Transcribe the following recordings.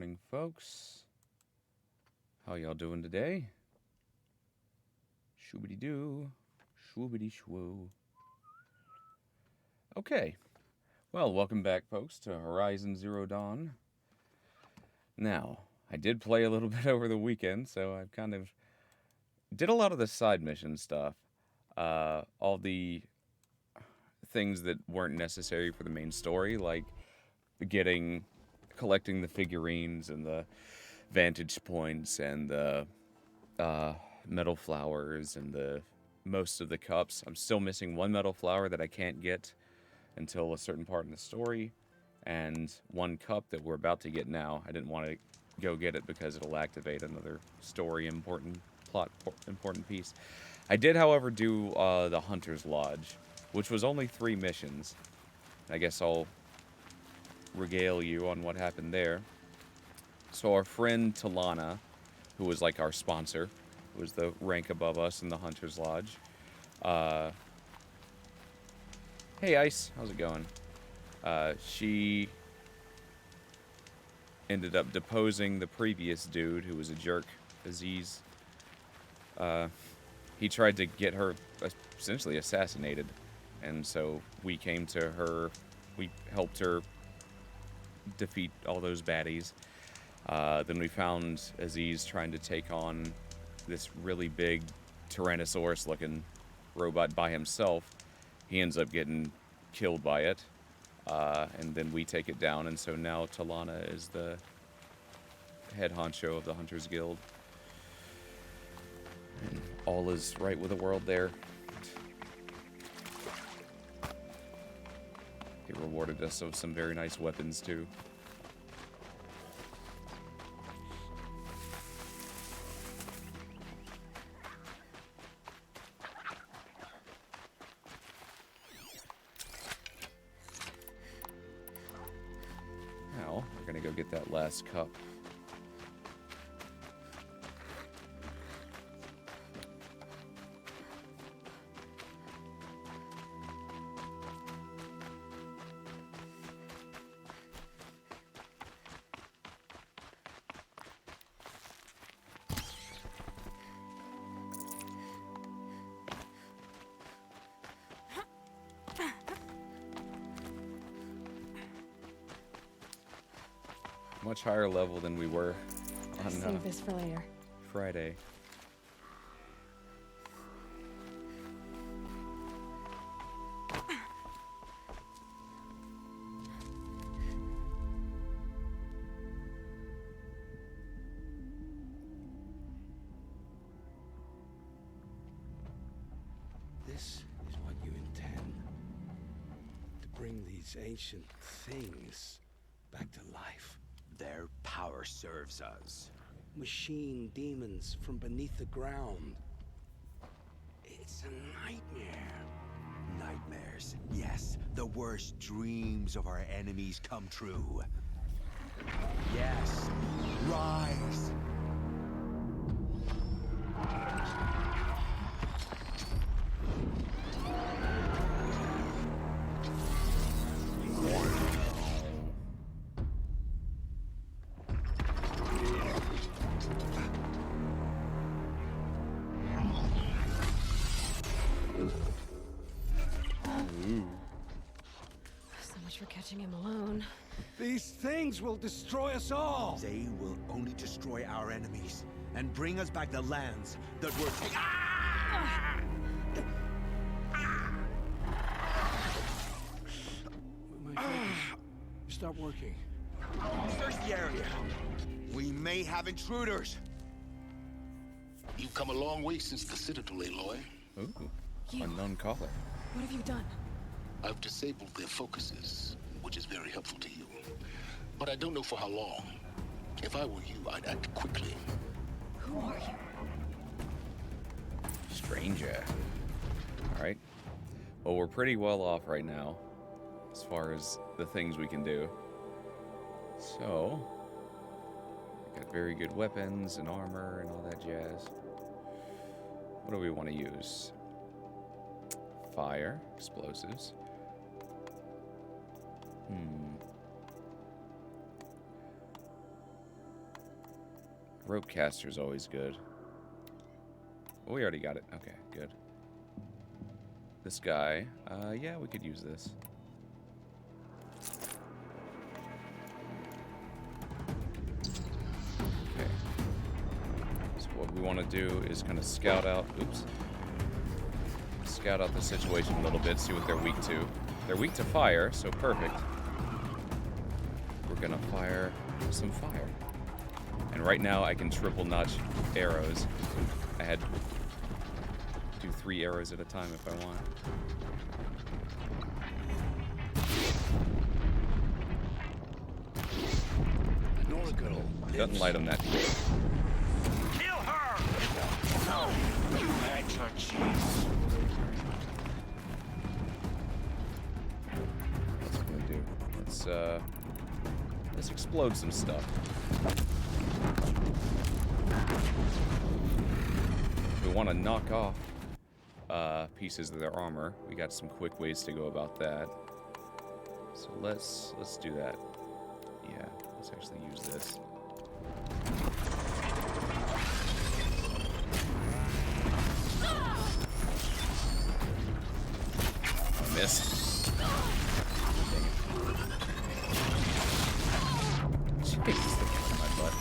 morning, folks. How y'all doing today? Shoobity doo, swoobity shwoo. Okay, well, welcome back, folks, to Horizon Zero Dawn. Now, I did play a little bit over the weekend, so I've kind of did a lot of the side mission stuff. All the things that weren't necessary for the main story, like collecting the figurines and the vantage points and the metal flowers and the most of the cups. I'm still missing one metal flower that I can't get until a certain part in the story, and one cup that we're about to get now. I didn't want to go get it because it'll activate another story important piece. I did, however, do the Hunter's Lodge, which was only 3 missions. I guess I'll regale you on what happened there. So our friend Talana, who was like our sponsor, who was the rank above us in the Hunter's Lodge. Hey Ice, how's it going? She ended up deposing the previous dude who was a jerk, Aziz. He tried to get her essentially assassinated, and so we came to her. We helped her defeat all those baddies. Then we found Aziz trying to take on this really big Tyrannosaurus-looking robot by himself. He ends up getting killed by it, and then we take it down, and so now Talana is the head honcho of the Hunters Guild. And all is right with the world there. He rewarded us with some very nice weapons, too. Now, we're gonna go get that last cup. Much higher level than we were on Save this for later. Friday. This is what you intend. To bring these ancient things back to life. Their power serves us. Machine demons from beneath the ground. It's a nightmare. Nightmares, yes. The worst dreams of our enemies come true. Yes. Rise! So much for catching him alone. These things will destroy us all! They will only destroy our enemies and bring us back the lands that were taken. Ah! My focus. Stop working. Search the area. We may have intruders. You've come a long way since the Citadel, Aloy. Ooh, You. unknown caller. What have you done? I've disabled their focuses, which is very helpful to you. But I don't know for how long. If I were you, I'd act quickly. Who are you? Stranger. Alright. Well, we're pretty well off right now, as far as the things we can do. So, got very good weapons and armor and all that jazz. What do we want to use? Fire, explosives. Rope caster's always good. Oh, we already got it. Okay, good. This guy, yeah, we could use this. Okay. So what we want to do is kind of scout out, oops. Scout out the situation a little bit, see what they're weak to. They're weak to fire, so perfect. We're gonna fire some fire. And right now I can triple notch arrows. I had do 3 arrows at a time if I want. Nora girl. Doesn't light them that quick. Kill her! No! You had your chance. What's it gonna do? Let's explode some stuff. If we want to knock off pieces of their armor, we got some quick ways to go about that. So let's do that. Yeah, let's actually use this. I missed. Jeez, the kick in my butt.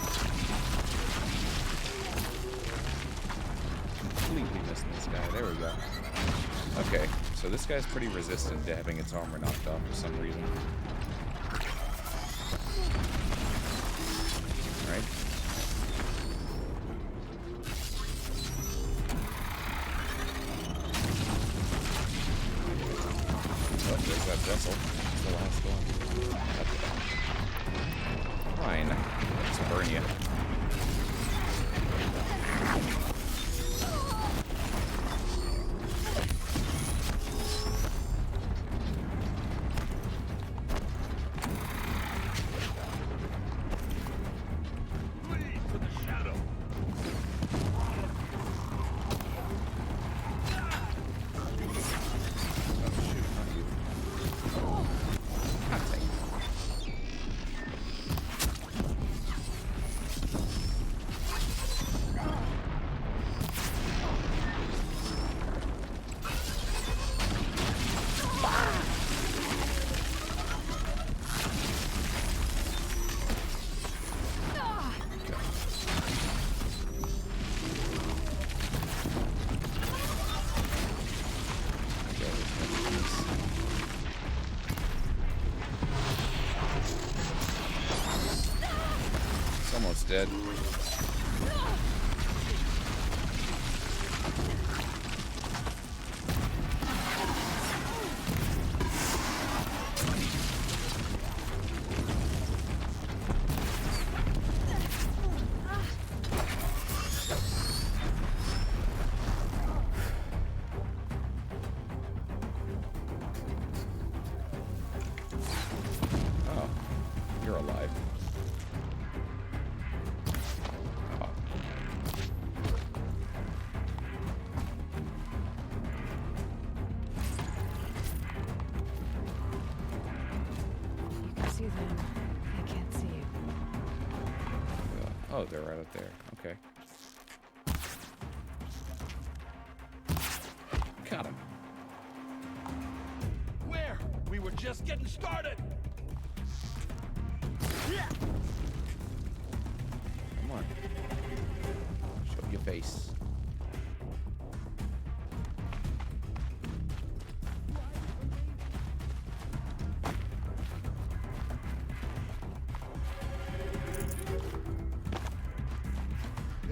Completely missing this guy. There we go. Okay, so this guy's pretty resistant to having its armor knocked off for some reason. Alright. Oh, there's that vessel. That's the last one. Fine. Let's burn you. Almost dead. Oh, you're alive. See them. I can't see you. Oh, they're right up there. Okay. Got him. Where? We were just getting started. Come on. Show your face.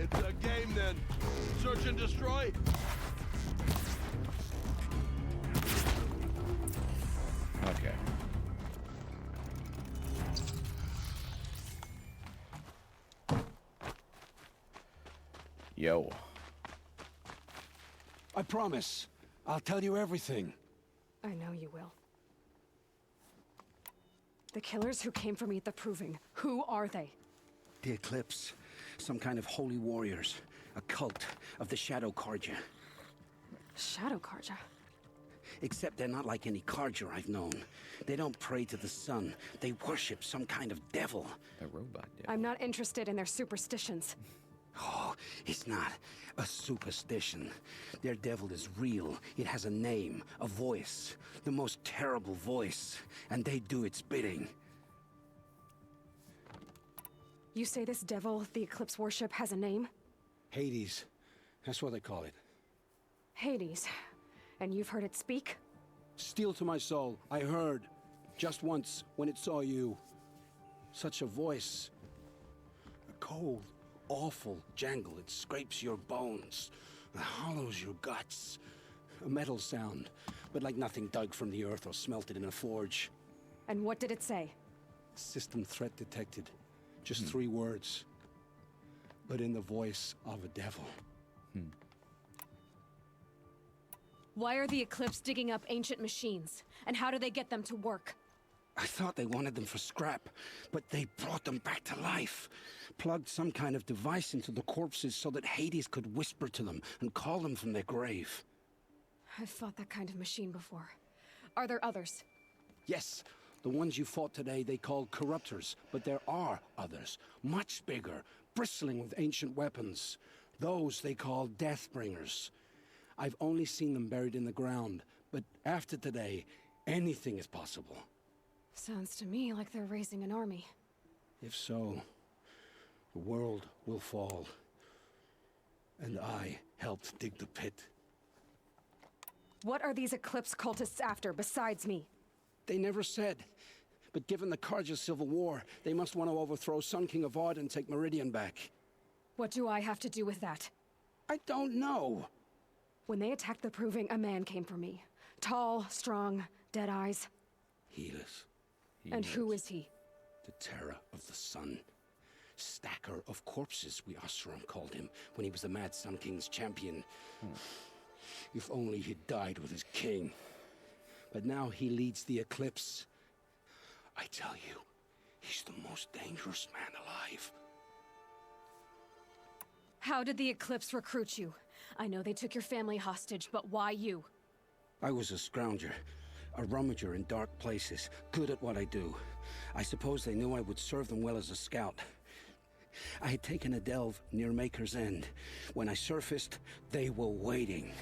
It's a game then. Search and destroy. Okay. Yo. I promise. I'll tell you everything. I know you will. The killers who came for me at the Proving, who are they? The Eclipse. Some kind of holy warriors. A cult of the Shadow Carja. Shadow Karja. Except they're not like any Carja I've known. They don't pray to the sun. They worship some kind of devil. A robot, yeah. I'm not interested in their superstitions. Oh, it's not a superstition. Their devil is real. It has a name, a voice, the most terrible voice, and they do its bidding. You say this devil the Eclipse worship has a name? Hades. That's what they call it. Hades. And you've heard it speak? Steel to my soul. I heard. Just once, when it saw you. Such a voice. A cold, awful jangle. It scrapes your bones. It hollows your guts. A metal sound, but like nothing dug from the earth or smelted in a forge. And what did it say? System threat detected. Just 3 words. But in the voice of a devil. Why are the Eclipse digging up ancient machines? And how do they get them to work? I thought they wanted them for scrap, but they brought them back to life. Plugged some kind of device into the corpses so that Hades could whisper to them and call them from their grave. I've fought that kind of machine before. Are there others? Yes, the ones you fought today they called corruptors, but there are others, much bigger, bristling with ancient weapons. Those they call Deathbringers. I've only seen them buried in the ground, but after today, anything is possible. Sounds to me like they're raising an army. If so, the world will fall. And I helped dig the pit. What are these Eclipse cultists after besides me? They never said. But given the Carja civil war, they must want to overthrow Sun King Avad and take Meridian back. What do I have to do with that? I don't know. When they attacked the Proving, a man came for me. Tall, strong, dead eyes. Healers, And who is he? the terror of the sun. Stacker of corpses, we Oseram called him, when he was the Mad Sun King's champion. If only he'd died with his king. But now he leads the Eclipse. I tell you, he's the most dangerous man alive. How did the Eclipse recruit you? I know they took your family hostage, but why you? I was a scrounger, a rummager in dark places, good at what I do. I suppose they knew I would serve them well as a scout. I had taken a delve near Maker's End. When I surfaced, they were waiting.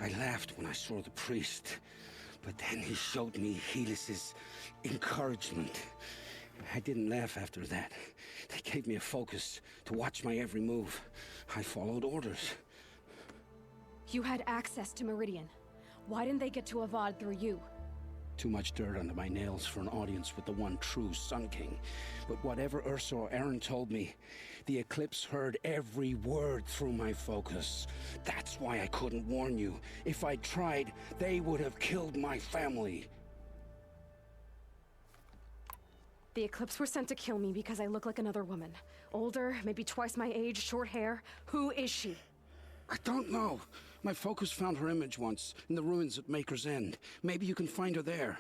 I laughed when I saw the priest, but then he showed me Helis's encouragement. I didn't laugh after that. They gave me a focus to watch my every move. I followed orders. You had access to Meridian. Why didn't they get to Avad through you? Too much dirt under my nails for an audience with the one true Sun King. But whatever Ursa or Aaron told me, the Eclipse heard every word through my focus. That's why I couldn't warn you. If I'd tried, they would have killed my family. The Eclipse were sent to kill me because I look like another woman. Older, maybe twice my age, short hair. Who is she? I don't know. My focus found her image once, in the ruins at Maker's End. Maybe you can find her there.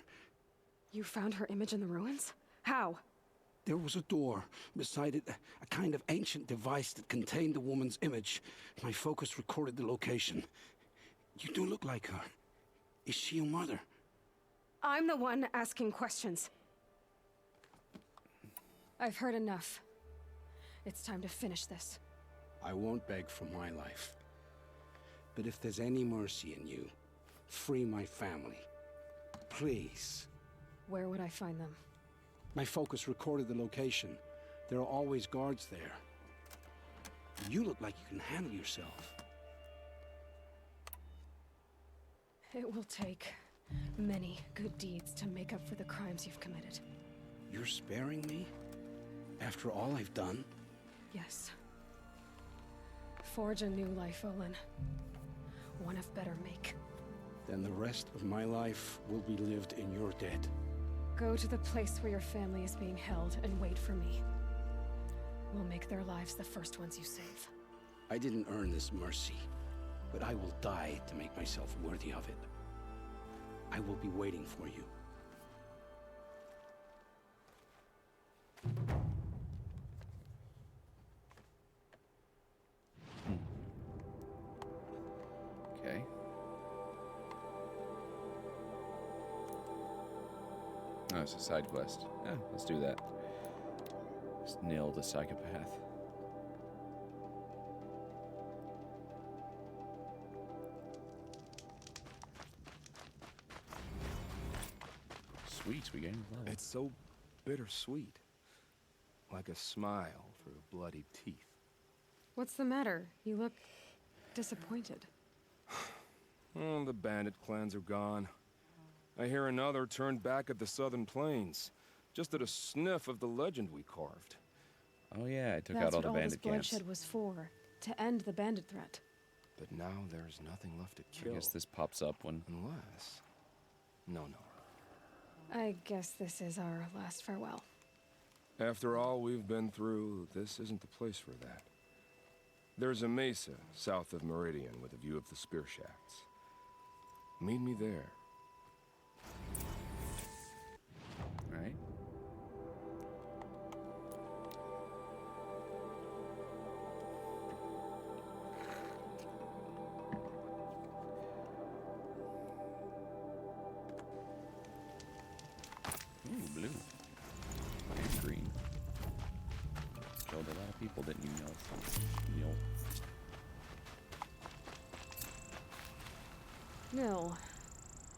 You found her image in the ruins? How? There was a door. Beside it, a kind of ancient device that contained the woman's image. My focus recorded the location. You do look like her. Is she your mother? I'm the one asking questions. I've heard enough. It's time to finish this. I won't beg for my life. But if there's any mercy in you, free my family. Please. Where would I find them? My focus recorded the location. There are always guards there. You look like you can handle yourself. It will take many good deeds to make up for the crimes you've committed. You're sparing me? After all I've done? Yes. Forge a new life, Olin. One of better make. Then the rest of my life will be lived in your debt. Go to the place where your family is being held and wait for me. We'll make their lives the first ones you save. I didn't earn this mercy, but I will die to make myself worthy of it. I will be waiting for you. Okay. Oh, it's a side quest. Yeah, let's do that. Let's nail the psychopath. Sweet, we gained a level. It's so bittersweet. Like a smile through bloody teeth. What's the matter? You look disappointed. Oh, the bandit clans are gone. I hear another turned back at the southern plains, just at a sniff of the legend we carved. Oh yeah, I took That's out all what the all this bandit camps. bloodshed was for. To end the bandit threat. But now there's nothing left to kill. I guess this pops up when... Unless... No, no. I guess this is our last farewell. After all we've been through, this isn't the place for that. There's a mesa south of Meridian with a view of the spear shafts. Meet me there. Alright. Ooh, blue. And green. Killed a lot of people, didn't you know? Nil.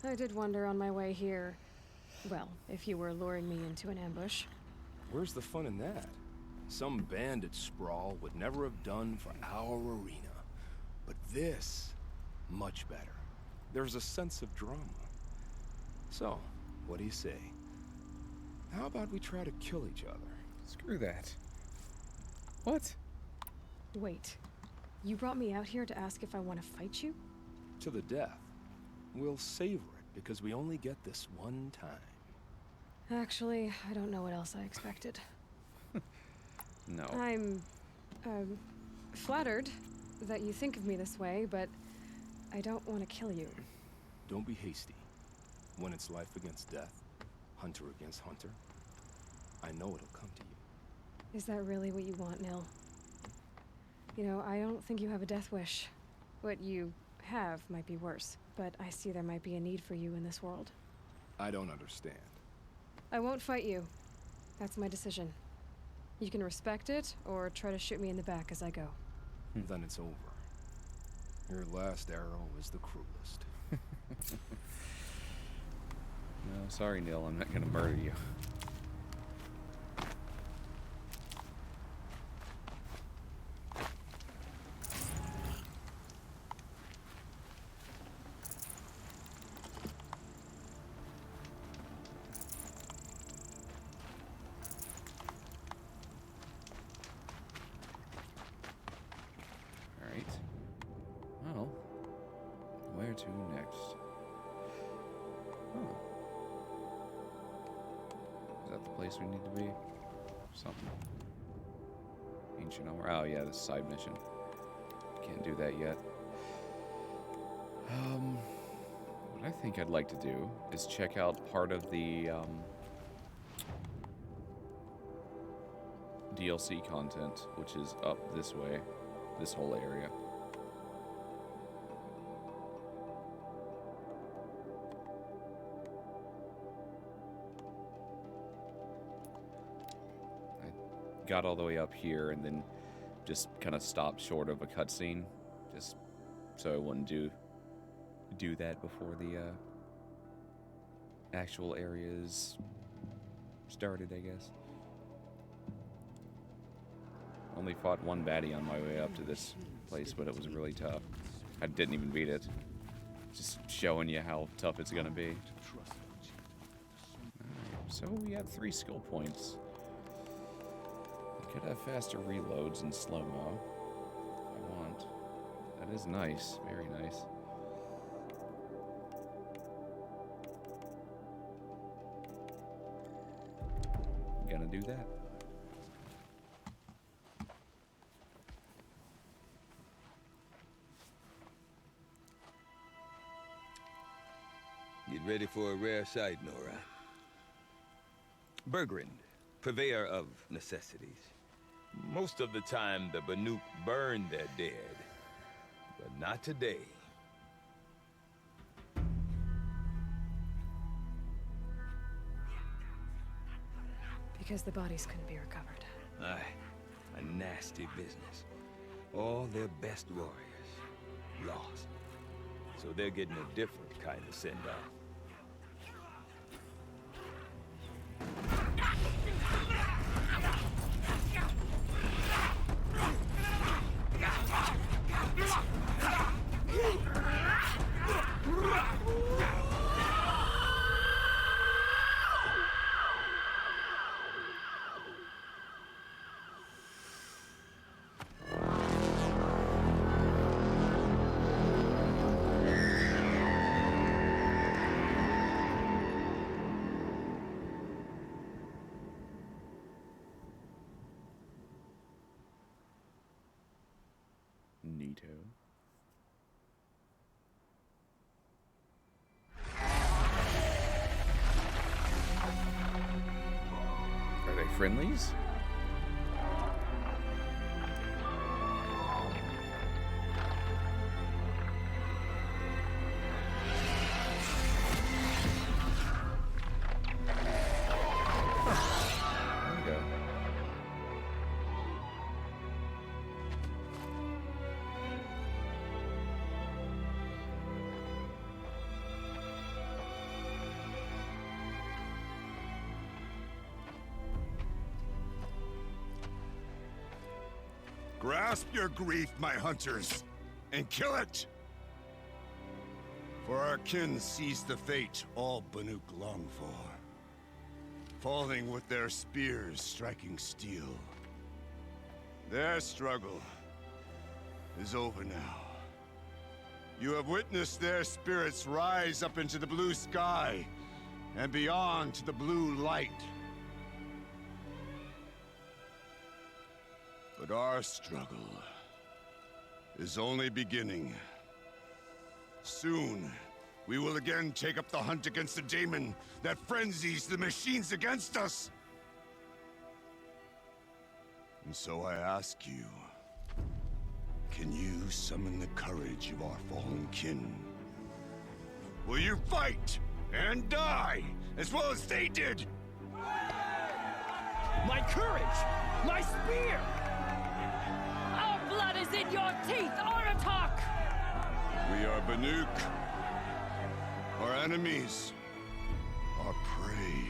I did wonder on my way here. Well, if you were luring me into an ambush. Where's the fun in that? Some bandit sprawl would never have done for our arena. But this, much better. There's a sense of drama. So, what do you say? How about we try to kill each other? Screw that. What? Wait. You brought me out here to ask if I want to fight you? To the death. We'll savor it, because we only get this one time. Actually, I don't know what else I expected. No. I'm, flattered that you think of me this way, but I don't want to kill you. Don't be hasty. When it's life against death, hunter against hunter, I know it'll come to you. Is that really what you want, Nil? You know, I don't think you have a death wish. What you have might be worse, but I see there might be a need for you in this world. I don't understand. I won't fight you. That's my decision. You can respect it, or try to shoot me in the back as I go. Then it's over. Your last arrow was the cruelest. No, sorry, Neil. I'm not gonna murder you. Alright. Well, where to next? Oh. Is that the place we need to be? Something. Ancient armor. Oh yeah, this side mission. Can't do that yet. What I think I'd like to do is check out part of the DLC content, which is up this way, this whole area. Got all the way up here and then just kind of stopped short of a cutscene, just so I wouldn't do that before the actual areas started, I guess. Only fought one baddie on my way up to this place, but it was really tough. I didn't even beat it. Just showing you how tough it's gonna be. So we have 3 skill points. Could have faster reloads and slow-mo if I want. That is nice. Very nice. Gonna do that. Get ready for a rare sight, Nora. Bergrand, purveyor of necessities. Most of the time, the Banuk burn their dead, but not today. because the bodies couldn't be recovered. Aye, a nasty business. All their best warriors lost. So they're getting a different kind of send-off. Neato. Are they friendlies? There we go. Grasp your grief, my hunters, and kill it! For our kin sees the fate all Banuk long for. Falling with their spears striking steel. Their struggle is over now. You have witnessed their spirits rise up into the blue sky and beyond to the blue light. But our struggle is only beginning. Soon, we will again take up the hunt against the daemon that frenzies the machines against us. And so I ask you, can you summon the courage of our fallen kin? Will you fight and die as well as they did? My courage! My spear! Our blood is in your teeth, Aratak! We are Banuk. Our enemies are prey.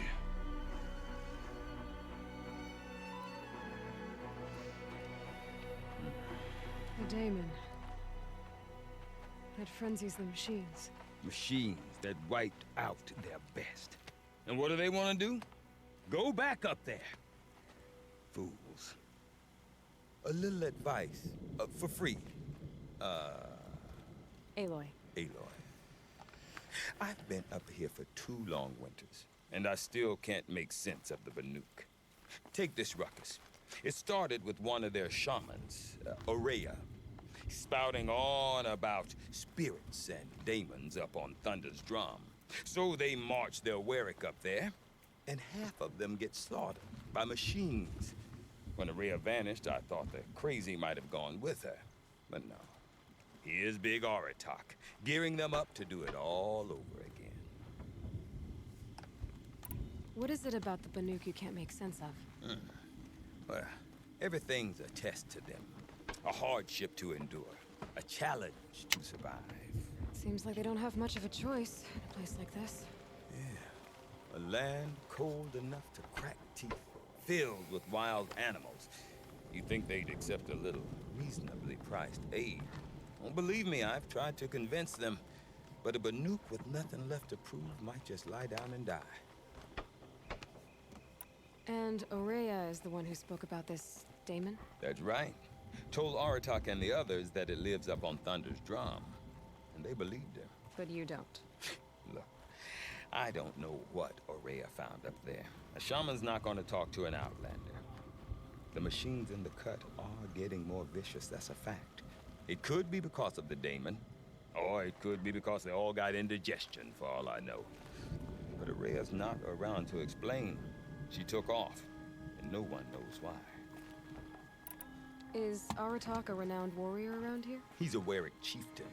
The daemon. That frenzies the machines. Machines that wiped out their best. And what do they want to do? Go back up there. Fools. A little advice, for free. Aloy. Aloy. I've been up here for 2 long winters, and I still can't make sense of the Banuk. Take this ruckus. It started with one of their shamans, Aurea, spouting on about spirits and daemons up on Thunder's drum. So they march their Warwick up there, and half of them get slaughtered by machines. When Aurea vanished, I thought the crazy might have gone with her, but no. Here's Big Aratak, gearing them up to do it all over again. What is it about the Banuk you can't make sense of? Well, everything's a test to them. A hardship to endure. A challenge to survive. Seems like they don't have much of a choice in a place like this. Yeah. A land cold enough to crack teeth, filled with wild animals. You'd think they'd accept a little reasonably priced aid. Don't believe me, I've tried to convince them. But a Banuk with nothing left to prove might just lie down and die. And Aurea is the one who spoke about this daemon? That's right. Told Aratak and the others that it lives up on Thunder's drum. And they believed him. But you don't. Look, I don't know what Aurea found up there. A shaman's not going to talk to an outlander. The machines in the cut are getting more vicious, that's a fact. It could be because of the daemon, or it could be because they all got indigestion, for all I know. But Aurea's not around to explain. She took off, and no one knows why. Is Aratak a renowned warrior around here? He's a Warwick chieftain.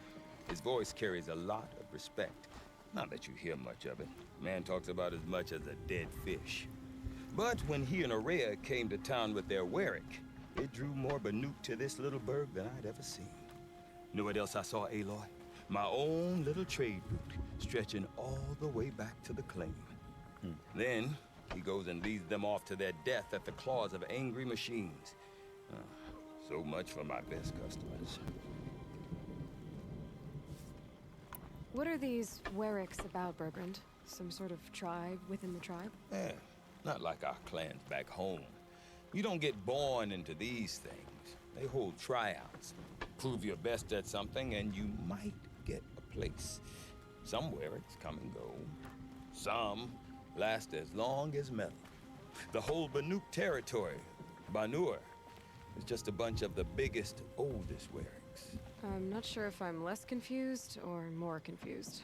His voice carries a lot of respect. Not that you hear much of it. Man talks about as much as a dead fish. But when he and Araya came to town with their Warwick, it drew more Banuk to this little burg than I'd ever seen. Know what else I saw, Aloy? My own little trade route, stretching all the way back to the claim. Then, he goes and leads them off to their death at the claws of angry machines. So much for my best customers. What are these Warwicks about, Bergrand? Some sort of tribe within the tribe? Not like our clans back home. You don't get born into these things. They hold tryouts. Prove your best at something, and you might get a place. Some Warwicks come and go. Some last as long as metal. The whole Banuk territory, Banur, is just a bunch of the biggest, oldest Warwicks. I'm not sure if I'm less confused or more confused.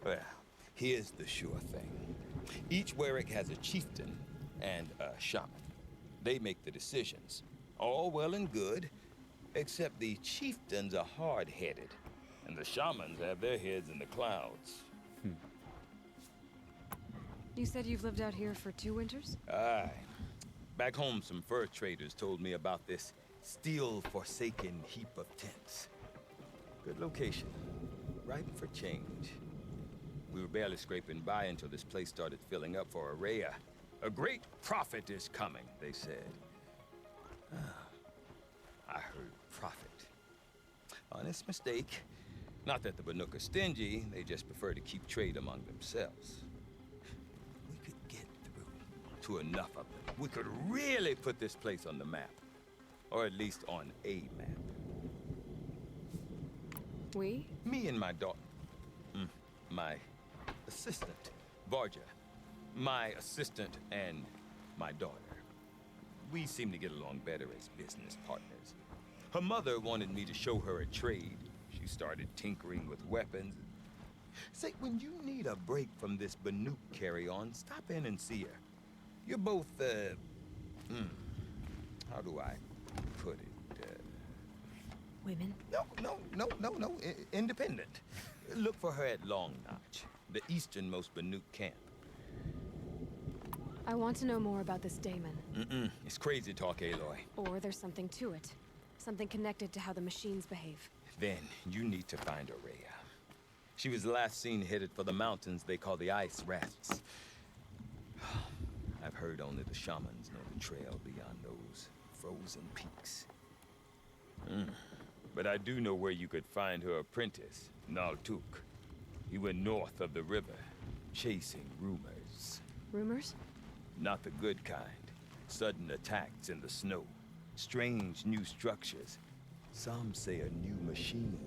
Well, here's the sure thing. Each Warwick has a chieftain and a shaman. They make the decisions. All well and good, except the chieftains are hard-headed, and the shamans have their heads in the clouds. You said you've lived out here for 2 winters? Aye. Back home, some fur traders told me about this steel-forsaken heap of tents. Good location. Ripe for change. We were barely scraping by until this place started filling up for Araya. A great prophet is coming, they said. I heard prophet. Honest mistake. Not that the Banuk are stingy, they just prefer to keep trade among themselves. We could get through to enough of them. We could really put this place on the map. Or at least on a map. We? Me and my daughter. My assistant, Varja. My assistant and my daughter. We seem to get along better as business partners. Her mother wanted me to show her a trade. She started tinkering with weapons. Say, when you need a break from this Banuk carry-on, stop in and see her. You're both, how do I put it? Women? No. Independent. Look for her at Long Notch, the easternmost Banuk camp. I want to know more about this daemon. It's crazy talk, Aloy. Or there's something to it. Something connected to how the machines behave. Then you need to find Araya. She was last seen headed for the mountains they call the Ice Rats. I've heard only the shamans know the trail beyond those frozen peaks. But I do know where you could find her apprentice, Naltuk. He went north of the river, chasing rumors. Rumors? Not the good kind. Sudden attacks in the snow. Strange new structures. Some say a new machine,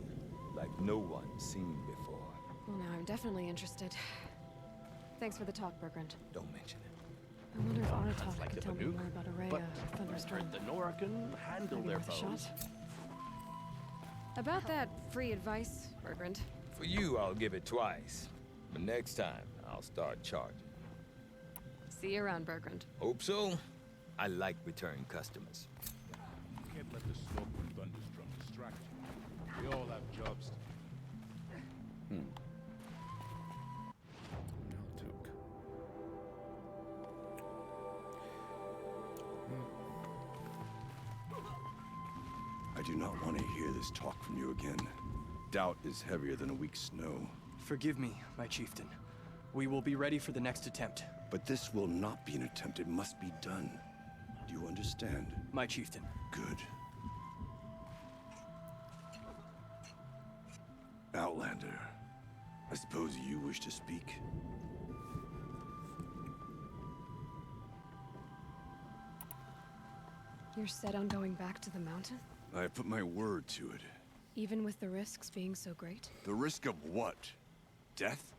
like no one's seen before. Well, now I'm definitely interested. Thanks for the talk, Bergrand. Don't mention it. I wonder if Sounds Aratak like could the tell me Banuk, more about Araya but or Thunderstorm. the Nora can handle Maybe their worth a foes. shot. About that free advice, Bergrand. For you, I'll give it twice. But next time, I'll start charging. See you around, Bergrand. Hope so. I like return customers. You can't let the smoke from Thunderstorm distract you. We all have jobs to do. Naltuk. I do not want to hear this talk from you again. Doubt is heavier than a week's snow. Forgive me, my chieftain. We will be ready for the next attempt. But this will not be an attempt. It must be done. Do you understand? My chieftain. Good. Outlander, I suppose you wish to speak? You're set on going back to the mountain? I have put my word to it. Even with the risks being so great? The risk of what? Death?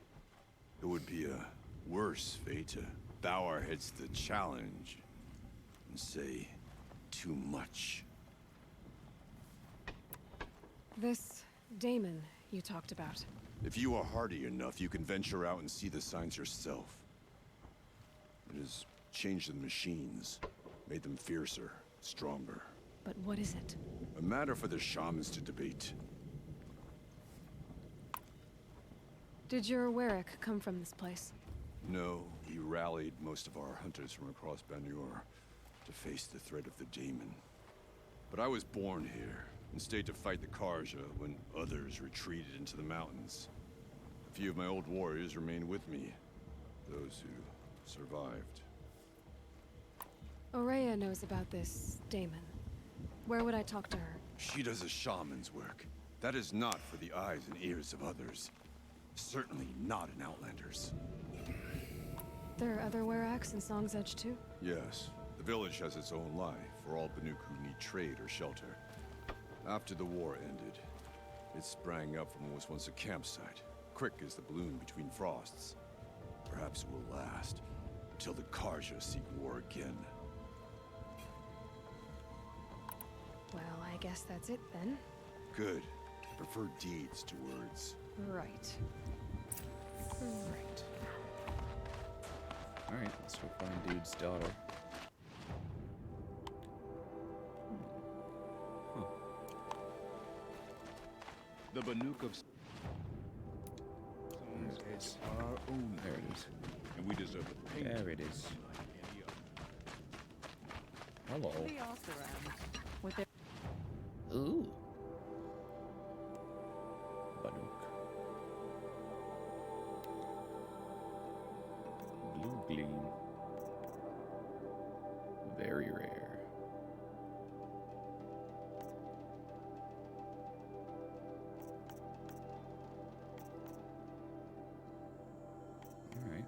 It would be a worse fate to bow our heads to the challenge and say too much. This daemon you talked about. If you are hardy enough, you can venture out and see the signs yourself. It has changed the machines, made them fiercer, stronger. But what is it? A matter for the shamans to debate. Did your Warwick come from this place? No, He rallied most of our hunters from across Banur to face the threat of the demon. But I was born here and stayed to fight the Karja when others retreated into the mountains. A few of my old warriors remained with me, those who survived. Aurea knows about this Damon. Where would I talk to her? She does a shaman's work. That is not for the eyes and ears of others. Certainly not an Outlander's. There are other Weraks in Song's Edge too? Yes. The village has its own life for all Banuk who need trade or shelter. After the war ended, it sprang up from what was once a campsite, quick as the bloom between frosts. Perhaps it will last until the Karja seek war again. Well, I guess that's it then. Good. Prefer deeds to words. Right. Right. Alright, let's go find dude's daughter. Huh. The Banuk of There it is. our own. There it is. And we deserve the payment. There it is. Unlike any other. Hello. The Oseram, with their Ooh. Banuk. Blue gleam. Very rare. Alright.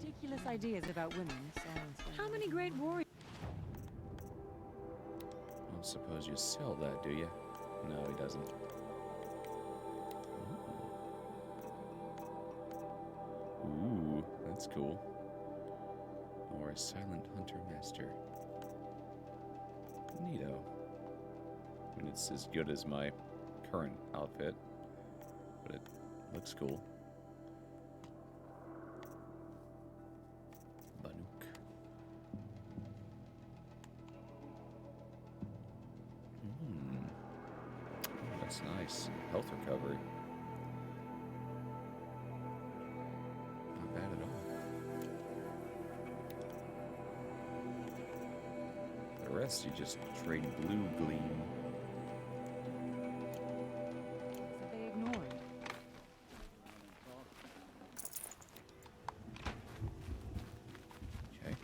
ridiculous ideas about women. How many great warriors? I don't suppose you sell that, do you? No, he doesn't. Ooh, that's cool. Or a silent hunter master. Neato. I mean, it's as good as my current outfit, but it looks cool. Banuk. Oh, that's nice. Health recovery. Not bad at all. The rest you just trade blue gleam. That they ignored. Okay.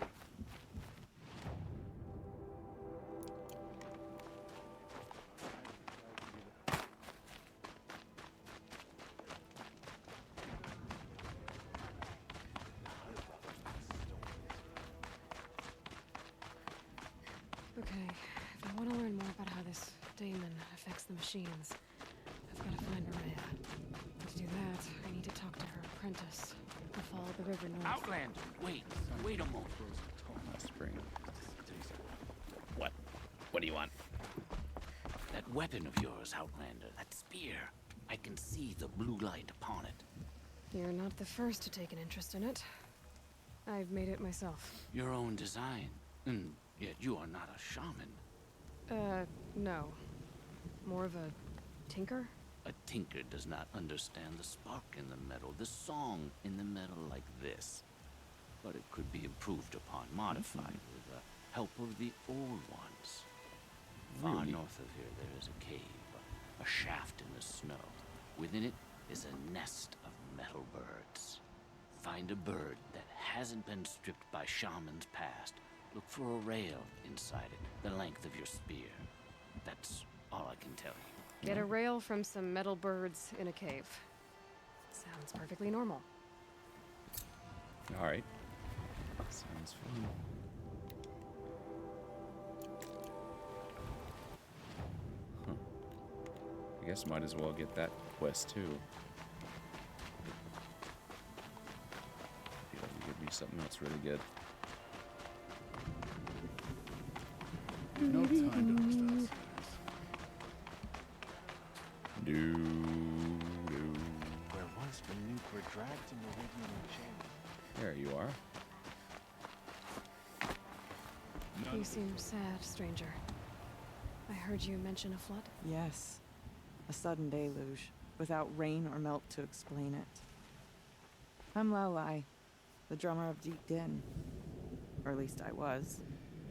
Okay, if I want to learn more about how this daemon affects the machines, I've got to find Aurea. To do that, I need to talk to her apprentice, who followed the river north. Outlander, wait a moment. Spring. What? What do you want? That weapon of yours, Outlander, that spear. I can see the blue light upon it. You're not the first to take an interest in it. I've made it myself. Your own design. And yet you are not a shaman. No. More of a tinker? A tinker does not understand the spark in the metal, the song in the metal like this. But it could be improved upon, modified with the help of the old ones. Far Really? north of here there is a cave, a shaft in the snow. Within it is a nest of metal birds. Find a bird that hasn't been stripped by shamans past. Look for a rail inside it, the length of your spear. That's all I can tell you. Get a rail from some metal birds in a cave. Sounds perfectly normal. Alright. Sounds fun. Huh. I guess might as well get that quest too. Be able to give me something else really good. No time to understand. Do. Where once Banuk were dragged to Meridian and chained. There you are. You seem sad, stranger. I heard you mention a flood. Yes. A sudden deluge, without rain or melt to explain it. I'm Lelai, the drummer of Deep Din. Or at least I was,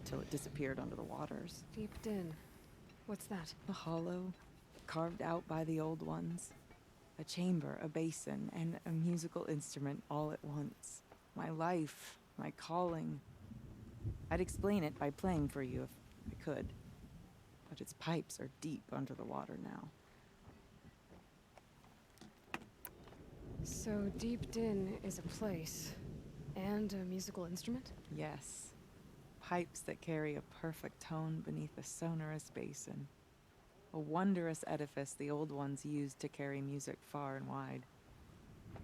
till it disappeared under the waters. Deep Din. What's that? A hollow, carved out by the old ones. A chamber, a basin, and a musical instrument all at once. My life, my calling. I'd explain it by playing for you if I could. But its pipes are deep under the water now. So Deep Din is a place. And a musical instrument? Yes. Pipes that carry a perfect tone beneath a sonorous basin. A wondrous edifice the old ones used to carry music far and wide.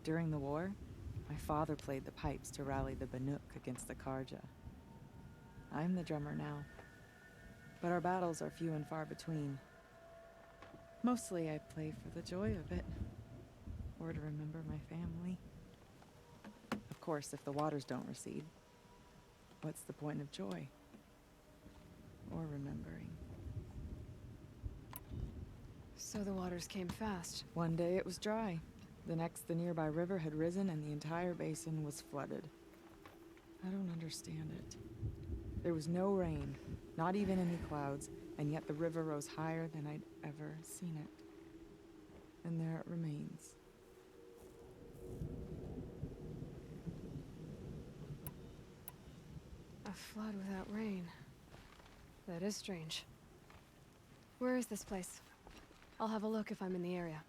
During the war, my father played the pipes to rally the Banuk against the Karja. I'm the drummer now, but our battles are few and far between. Mostly I play for the joy of it, or to remember my family. Of course, if the waters don't recede, what's the point of joy? Or remembering? So the waters came fast. One day it was dry. The next, the nearby river had risen and the entire basin was flooded. I don't understand it. There was no rain, not even any clouds, and yet the river rose higher than I'd ever seen it. And there it remains. A flood without rain. That is strange. Where is this place? I'll have a look if I'm in the area.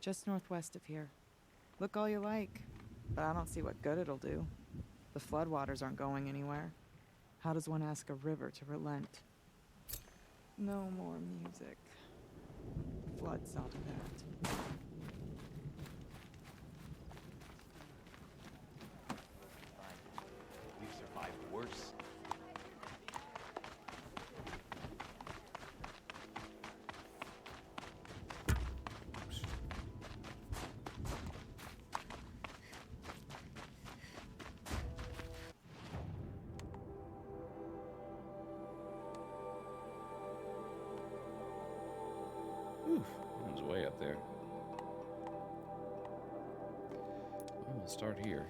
Just northwest of here. Look all you like, but I don't see what good it'll do. The floodwaters aren't going anywhere. How does one ask a river to relent? No more music. Flood saw to that. We've survived worse. Whew, that was way up there. Well, we'll start here.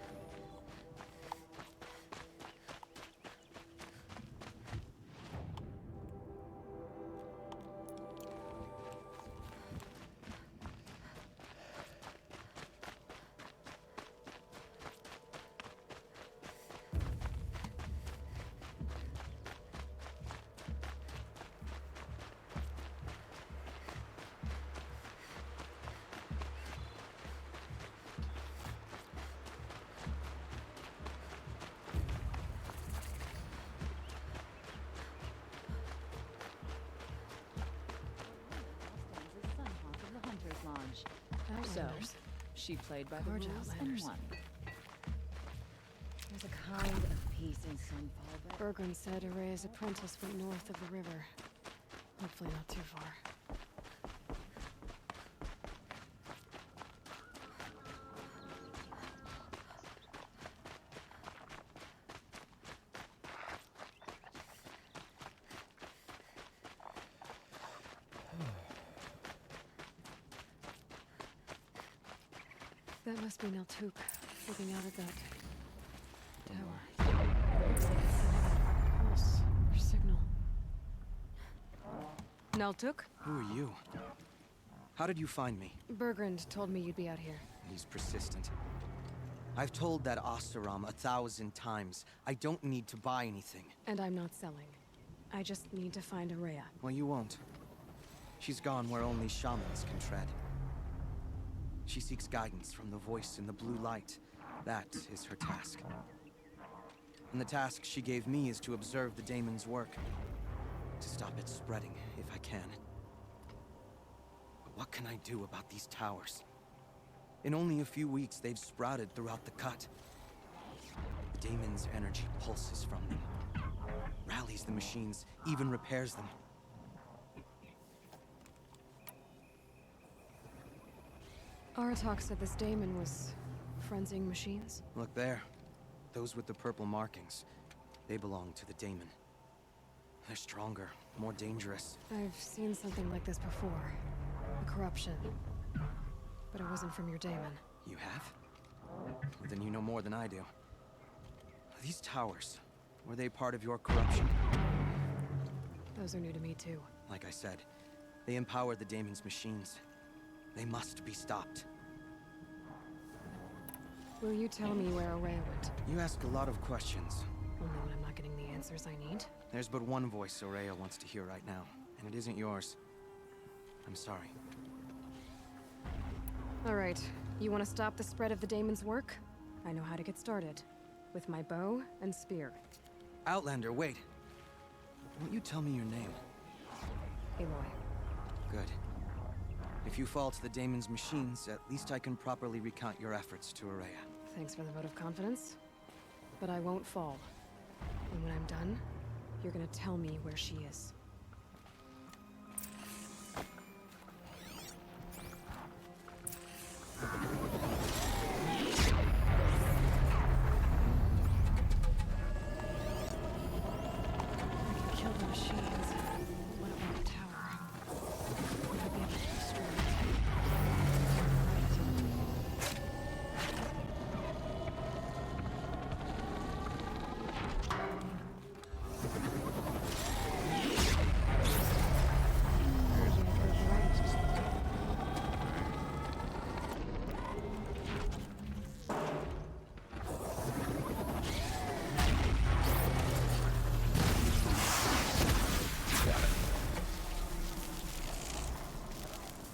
Outlanders. She played by the Gorge rules and Outlanders. won. There's a kind of peace in Sunfall, but Bergren said Araya's apprentice went north of the river. Hopefully not too far. That must be Neltuk, looking out at that tower. Pulse or signal. Neltuk? Who are you? How did you find me? Bergrand told me you'd be out here. He's persistent. I've told that Oseram 1,000 times. I don't need to buy anything. And I'm not selling. I just need to find Araya. Well, you won't. She's gone where only shamans can tread. She seeks guidance from the voice in the blue light. That is her task. And the task she gave me is to observe the daemon's work. To stop it spreading, if I can. But what can I do about these towers? In only a few weeks, they've sprouted throughout the cut. The daemon's energy pulses from them. Rallies the machines, even repairs them. Aratak said this daemon was frenzying machines. Look there. Those with the purple markings. They belong to the daemon. They're stronger, more dangerous. I've seen something like this before. A corruption. But it wasn't from your daemon. You have? Well, then you know more than I do. These towers, were they part of your corruption? Those are new to me, too. Like I said, they empowered the daemon's machines. They must be stopped. Will you tell me where Aurea went? You ask a lot of questions. Only when I'm not getting the answers I need. There's but one voice Aurea wants to hear right now, and it isn't yours. I'm sorry. All right. You want to stop the spread of the daemon's work? I know how to get started. With my bow and spear. Outlander, wait. Won't you tell me your name? Aloy. Good. If you fall to the daemon's machines, at least I can properly recount your efforts to Aurea. Thanks for the vote of confidence. But I won't fall. And when I'm done, you're gonna tell me where she is. I can kill the machines. What about the tower? Would I be able to destroy it?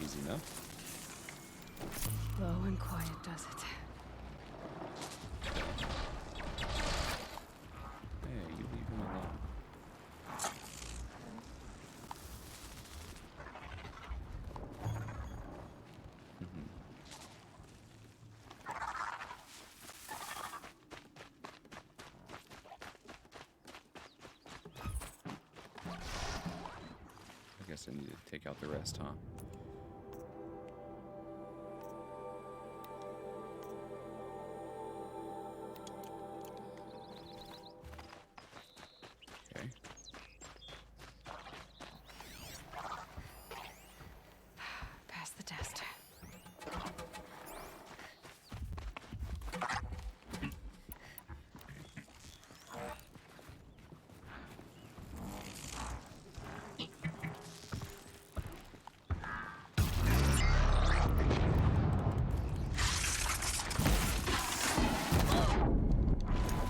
Easy enough. Low and quiet does it. Hey, you leave him alone. I guess I need to take out the rest, huh? Okay. Pass the test.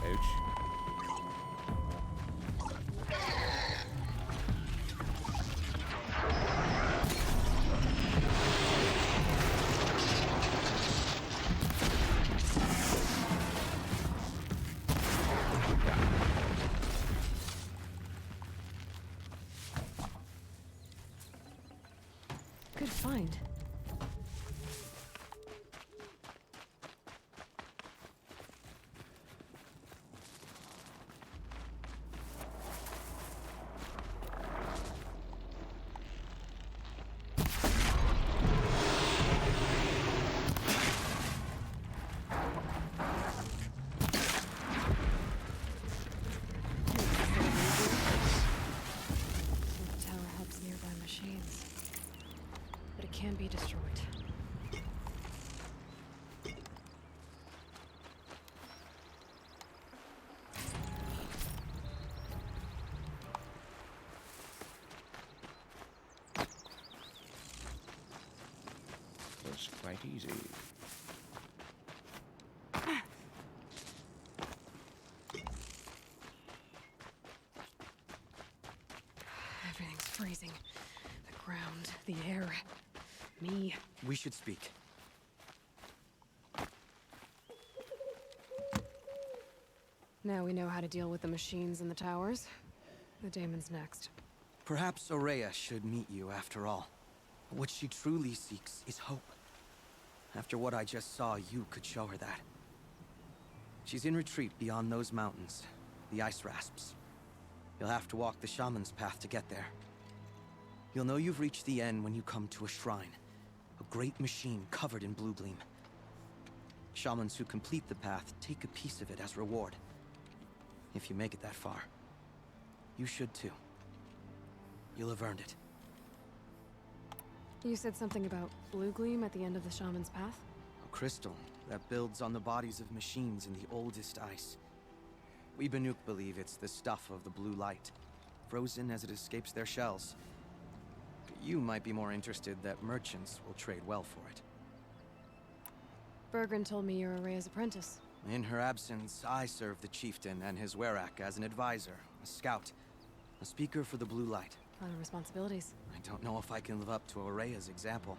Ouch. Good find. The tower helps nearby machines. But it can be destroyed. Was quite easy. Everything's freezing. The ground, the air, me. We should speak. Now we know how to deal with the machines and the towers. The daemon's next. Perhaps Aurea should meet you after all. What she truly seeks is hope. After what I just saw, you could show her that. She's in retreat beyond those mountains, the ice rasps. You'll have to walk the shaman's path to get there. You'll know you've reached the end when you come to a shrine. A great machine covered in blue gleam. Shamans who complete the path take a piece of it as reward. If you make it that far. You should too. You'll have earned it. You said something about blue gleam at the end of the shaman's path? A crystal that builds on the bodies of machines in the oldest ice. We Banuk believe it's the stuff of the blue light, frozen as it escapes their shells. But you might be more interested that merchants will trade well for it. Bergren told me you're Araya's apprentice. In her absence, I serve the chieftain and his werak as an advisor, a scout, a speaker for the blue light. A lot of responsibilities. I don't know if I can live up to Araya's example,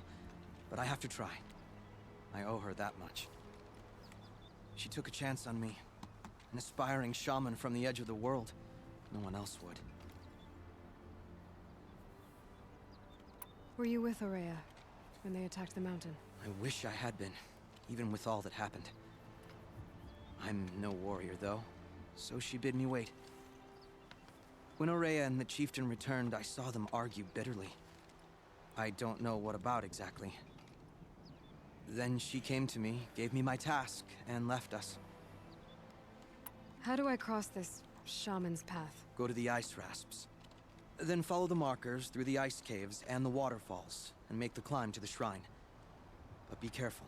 but I have to try. I owe her that much. She took a chance on me. An aspiring shaman from the edge of the world. No one else would. Were you with Araya when they attacked the mountain? I wish I had been, even with all that happened. I'm no warrior, though, so she bid me wait. When Araya and the chieftain returned, I saw them argue bitterly. I don't know what about exactly. Then she came to me, gave me my task, and left us. How do I cross this shaman's path? Go to the ice rasps. Then follow the markers through the ice caves and the waterfalls, and make the climb to the shrine. But be careful.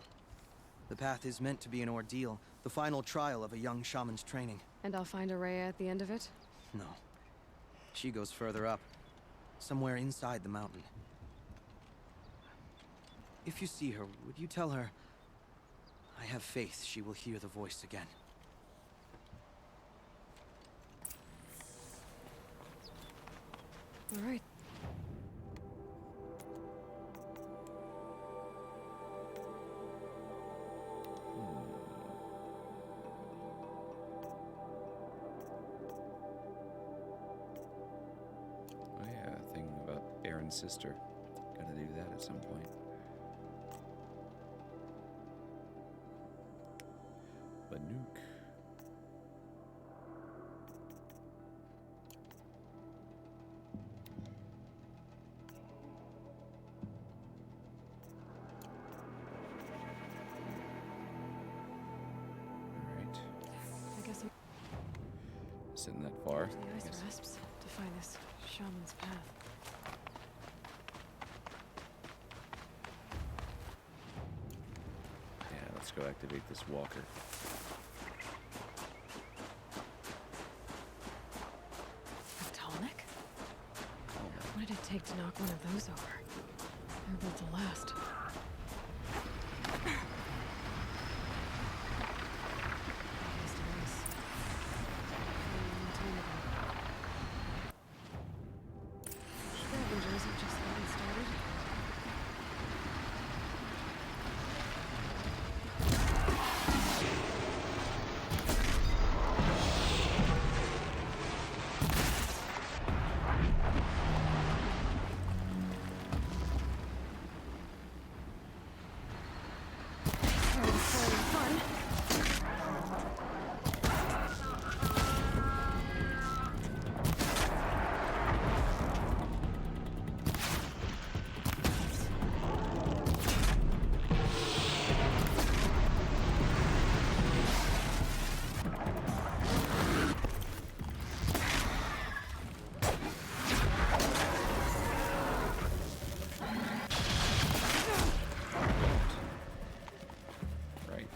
The path is meant to be an ordeal, the final trial of a young shaman's training. And I'll find Araya at the end of it? No. She goes further up, somewhere inside the mountain. If you see her, would you tell her, I have faith she will hear the voice again. All right. Oh yeah, thing about Aaron's sister. Gotta do that at some point. Banuk. Alright. I guess I'm Sitting that far. to the I ice guess. rasps to find this shaman's path. Yeah, let's go activate this walker. A tonic? What did it take to knock one of those over? They're built to last. Taste of ice. A long time ago. Scavengers have just gotten started. Right.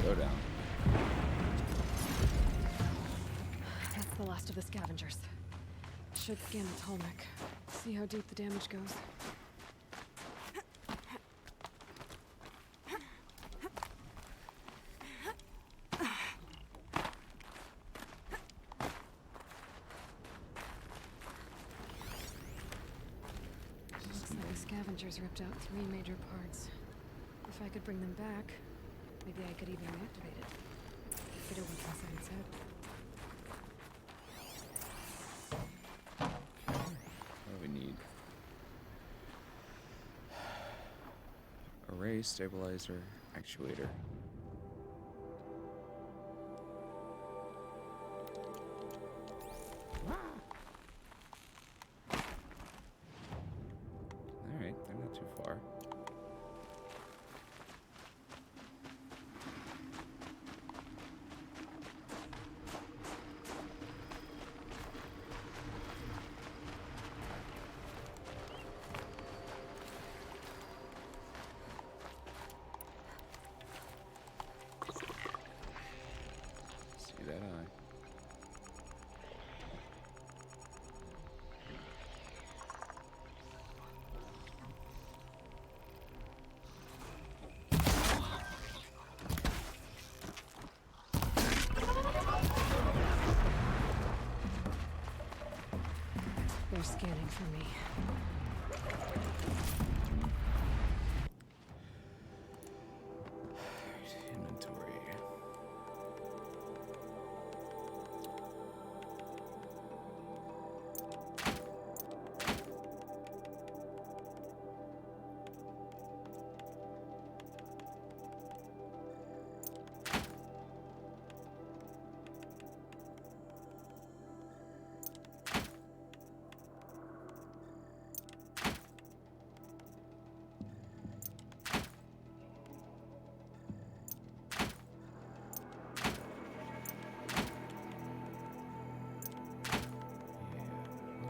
Go down. That's the last of the scavengers. Should scan the Tolmec. See how deep the damage goes. Looks like the scavengers ripped out 3 major parts. If I could bring them back, maybe I could even reactivate it. Get a weak inside its head. What do we need? Array, stabilizer, actuator. Alright, they're not too far. See that eye. They're scanning for me. Inventory.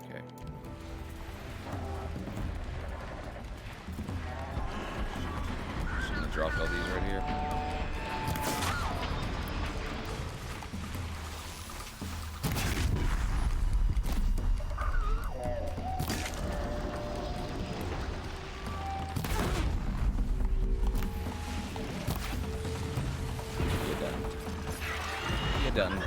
Okay. Just gonna drop all these right here. You're done. You're done.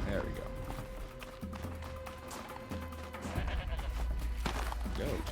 There we go. Goat.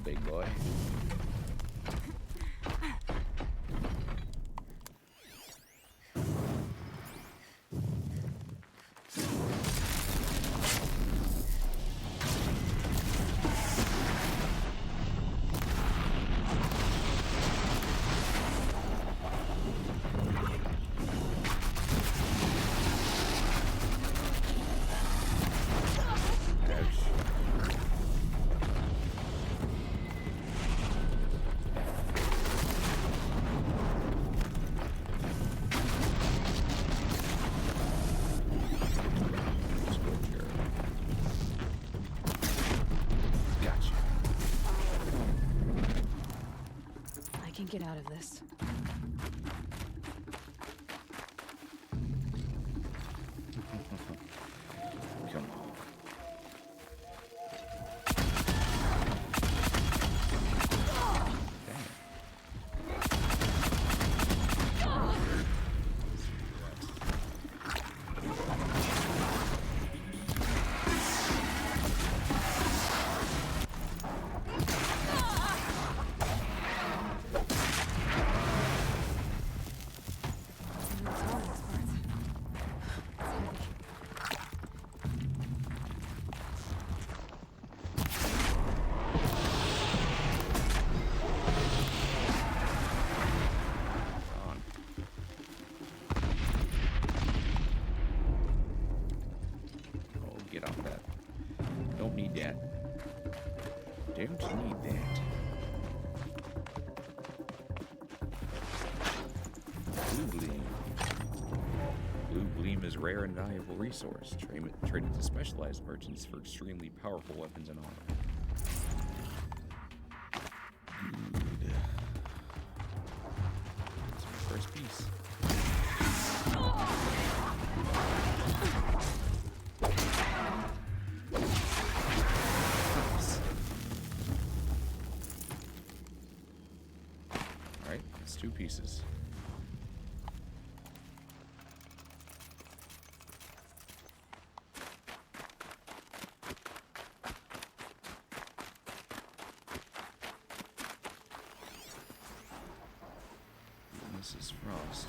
big boy. Get out of this. Come on. Don't need that. Don't need that. Blue gleam. Blue gleam is rare and valuable resource. Traded to specialized merchants for extremely powerful weapons and armor. Good. That's my first piece. Alright, that's 2 pieces. Mrs. Frost.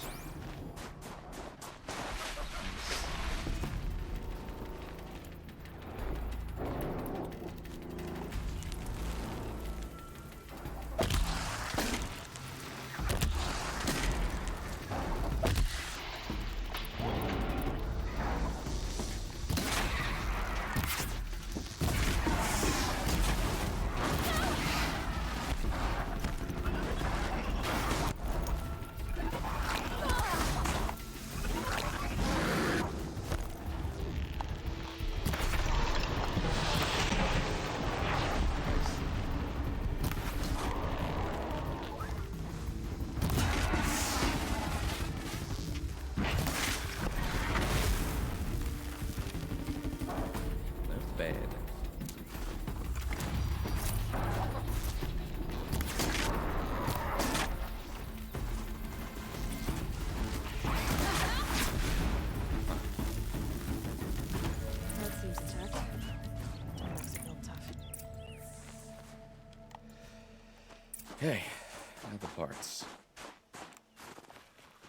Bad. That seems attacked. That makes it real tough. Okay, now the parts.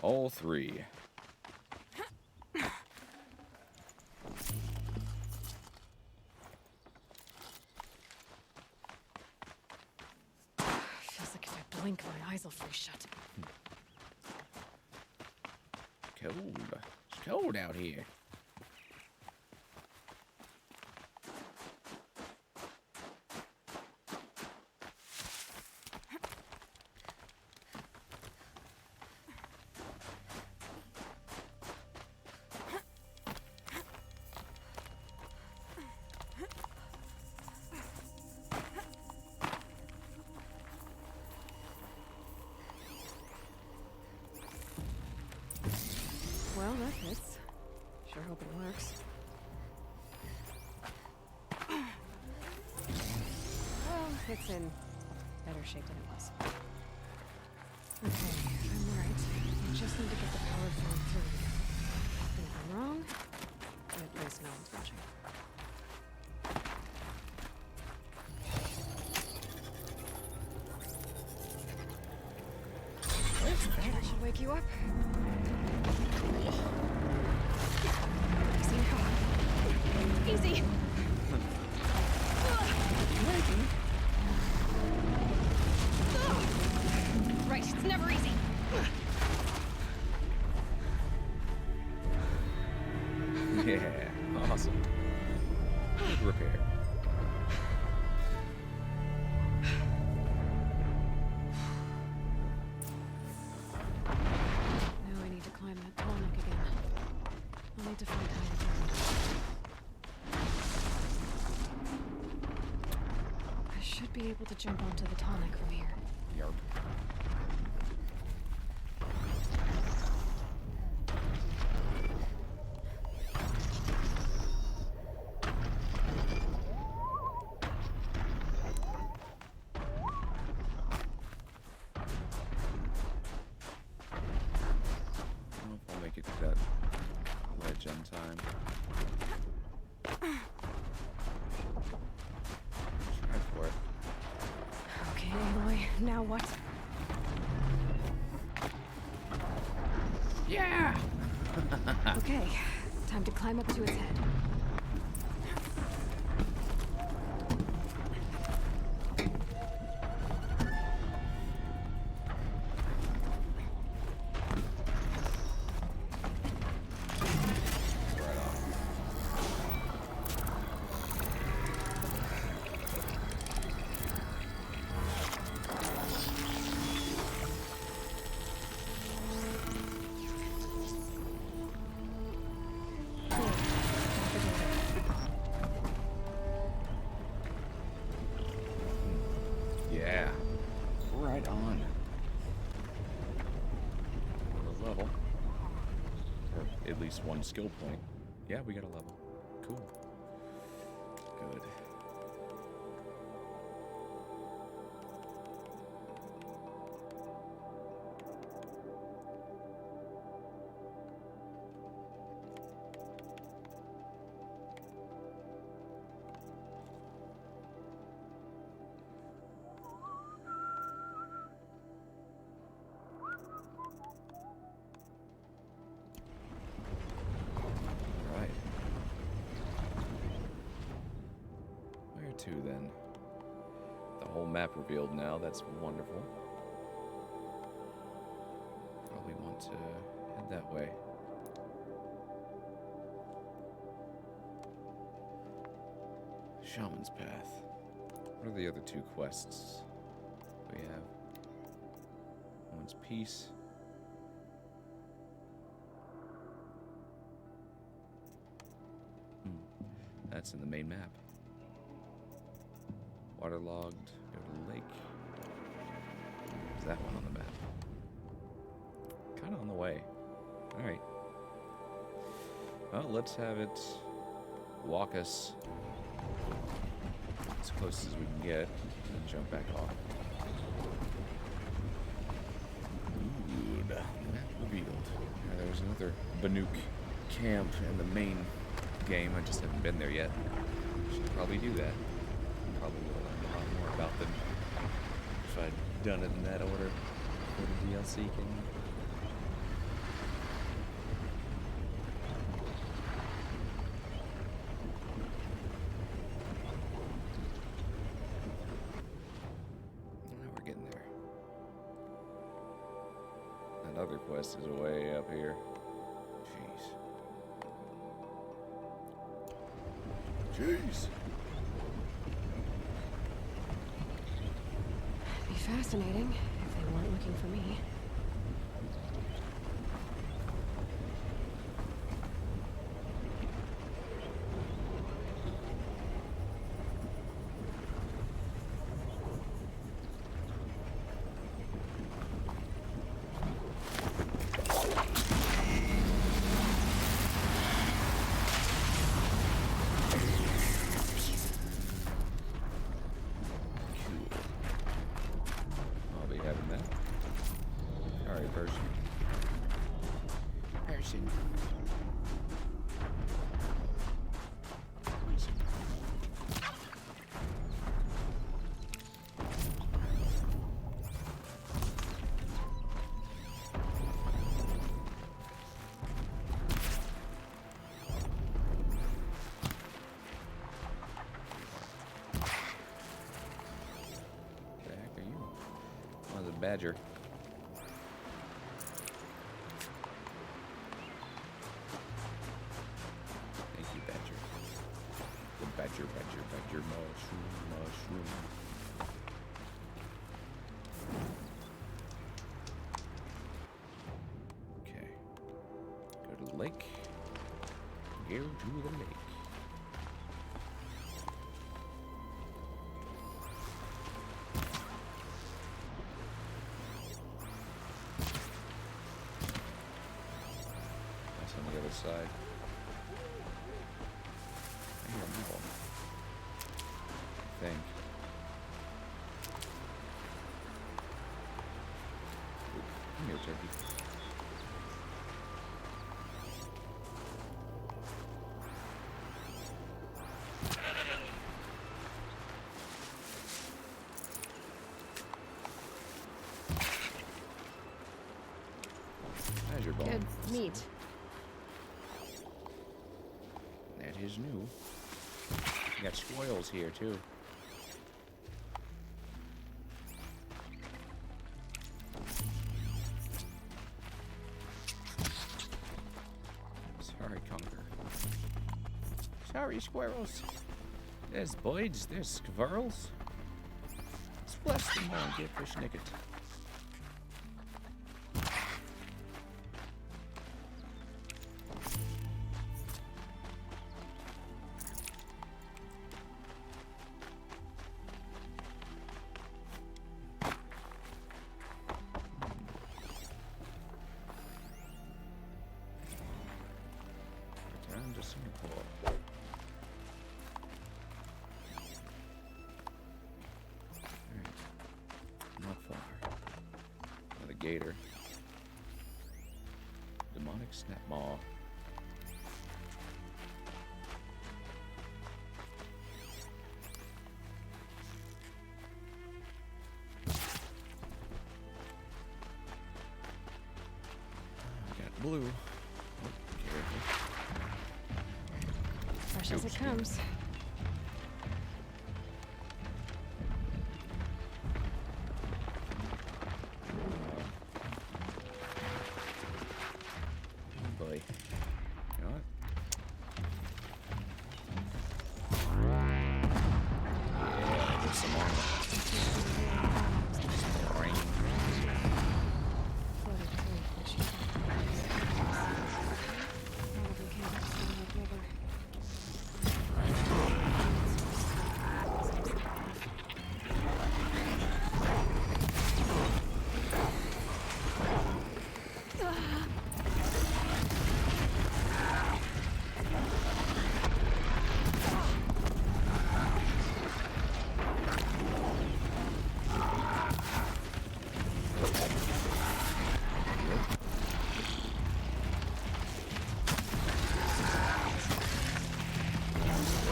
All 3. Feels like if I blink, my eyes will freeze shut. Cold. It's cold out here. Well, that fits. Sure hope it works. Well, it's in better shape than it was. Okay, if I'm right, I just need to get the power flowing through again. And if I'm wrong, then at least no one's watching. you up. Easy now. Easy. Right, it's never easy. Yeah, awesome. Good repair. Now I need to climb that tonic again. I'll need to find higher ground. I should be able to jump onto the tonic from here. Yarp. I don't know if I'll make it to that ledge on time. Try for it. Okay, Aloy, now what? Yeah! Okay, time to climb up to its head. Right on. Yeah. Right on. A level. Or at least one skill point. Yeah, we got a level. Cool. Good. Right. Where to then? The whole map revealed now. That's wonderful. Probably want to head that way. Shaman's Path. What are the other two quests we have? One's peace. That's in the main map. Waterlogged. Go to the lake. There's that one on the map. Kind of on the way. Alright. Well, let's have it walk us as close as we can get and jump back off. Ooh, the map revealed. Yeah, there's another Banuk camp in the main game. I just haven't been there yet. Should probably do that. Probably will learn a lot more about them if I'd done it in that order for the DLC game. Now we're getting there. That other quest is way up here. Jeez. Be fascinating if they weren't looking for me. badger. Thank you, badger. The badger, mushroom. Okay. Go to the lake. Go to the lake. That's on the other side. I hear a mule. I think. Oop, come here, turkey. There's your bone. Good meat. That is new. You got squirrels here too. Sorry, Conker. Sorry, squirrels. There's boys, there's squirrels. Splash them all and get fish naked. Return to Singapore. Alright. Not far. Another gator. Demonic snapmaw. We got blue. Oh, careful. Fresh as it comes. Oh boy. You know what? Yeah, there's some more. Some more rain. Floated creek, which you probably can't extend the river.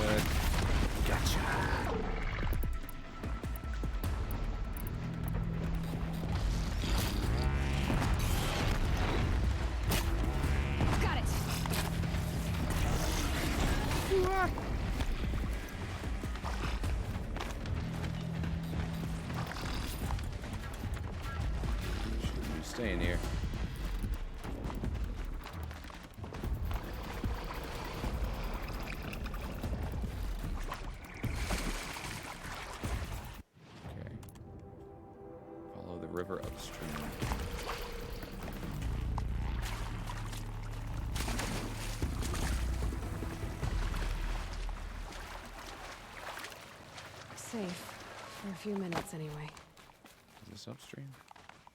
Good. Gotcha. Got it! Shouldn't be staying here. Okay. Follow the river upstream. Safe. For a few minutes, anyway. Is this upstream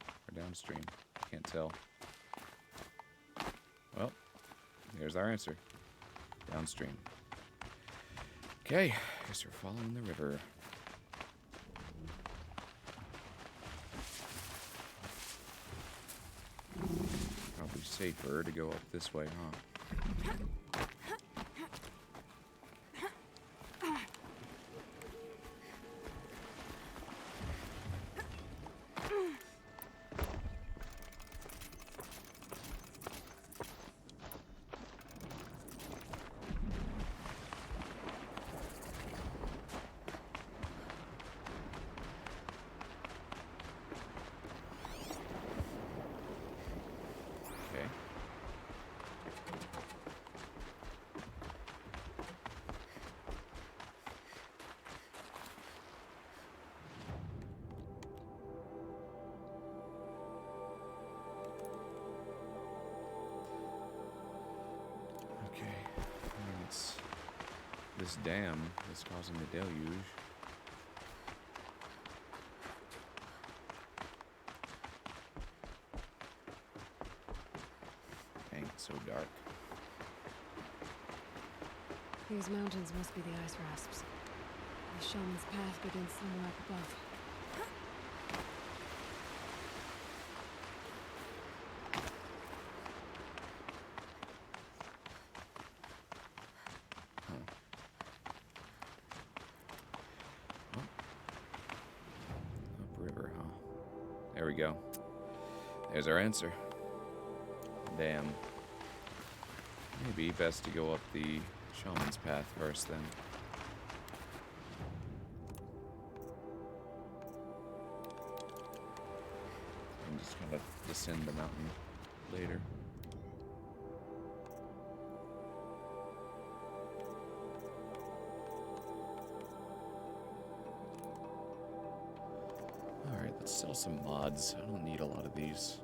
or downstream? Can't tell. Well, there's our answer. Downstream. Okay, guess we're following the river. Probably safer to go up this way, huh? this dam is causing the deluge. Dang, it's so dark. These mountains must be the ice rasps. The shaman's path begins somewhere up above. Upriver, huh? There we go. There's our answer. Damn. Maybe best to go up the shaman's path first then. And just kind of descend the mountain later. Alright, let's sell some mods. I don't need a lot of these.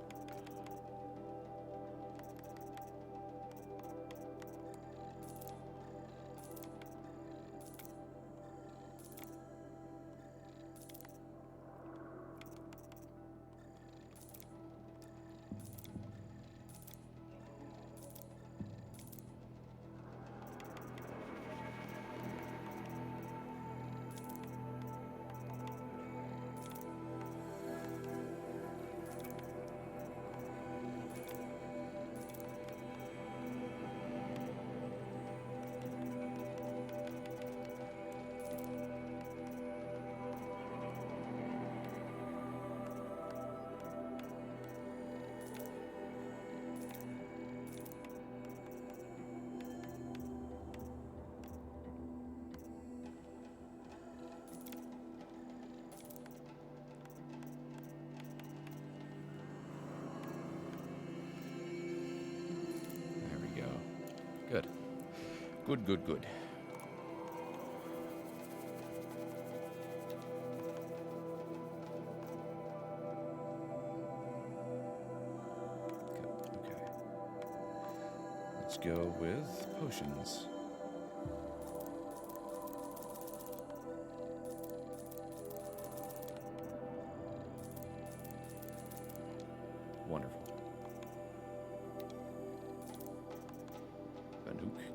Good. Good, good, good. Okay. Let's go with potions. Wonderful.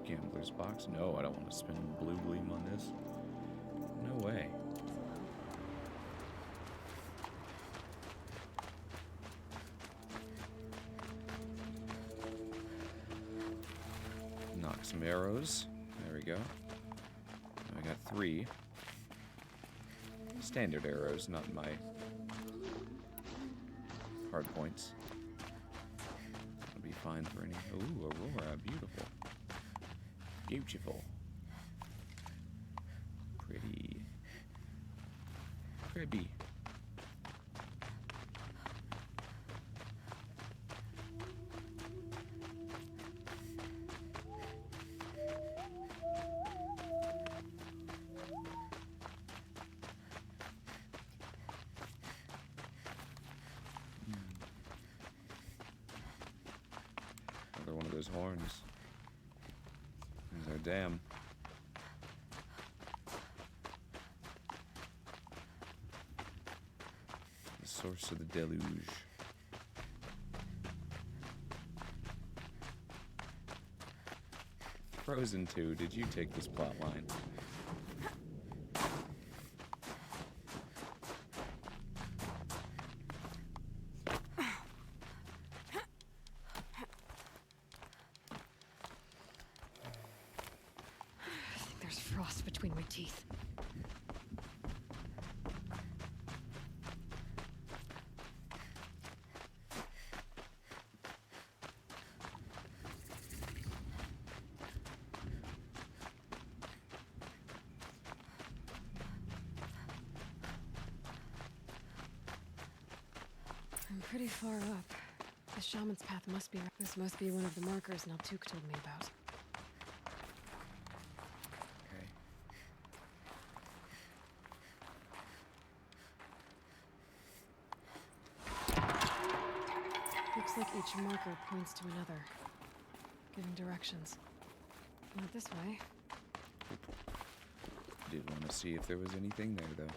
Gambler's box? No, I don't want to spend blue gleam on this. No way. Knock some arrows. There we go. I got 3. Standard arrows, not my hard points. That'll be fine for any. Ooh, Aurora, beautiful. Beautiful. Pretty. Pretty. Another one of those horns. There's our dam. The source of the deluge. Frozen 2, did you take this plot line? There's frost between my teeth. I'm pretty far up. The shaman's path must be. This must be one of the markers Naltuk told me about. Looks like each marker points to another, giving directions. Not this way. did want to see if there was anything there, though.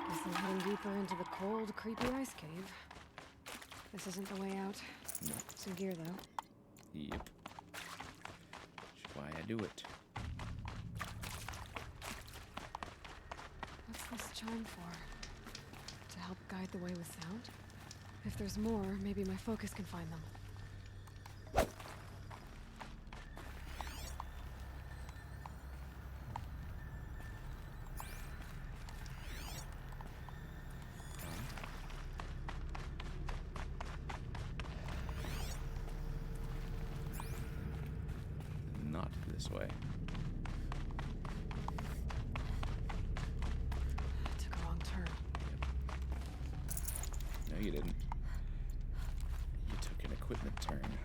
Guess I'm heading deeper into the cold, creepy ice cave. This isn't the way out. No. Some gear, though. Yep. That's why I do it. What's this chime for? To help guide the way with sound? If there's more, maybe my focus can find them. Not this way. Took a wrong turn. No, you didn't. You took an equipment turn.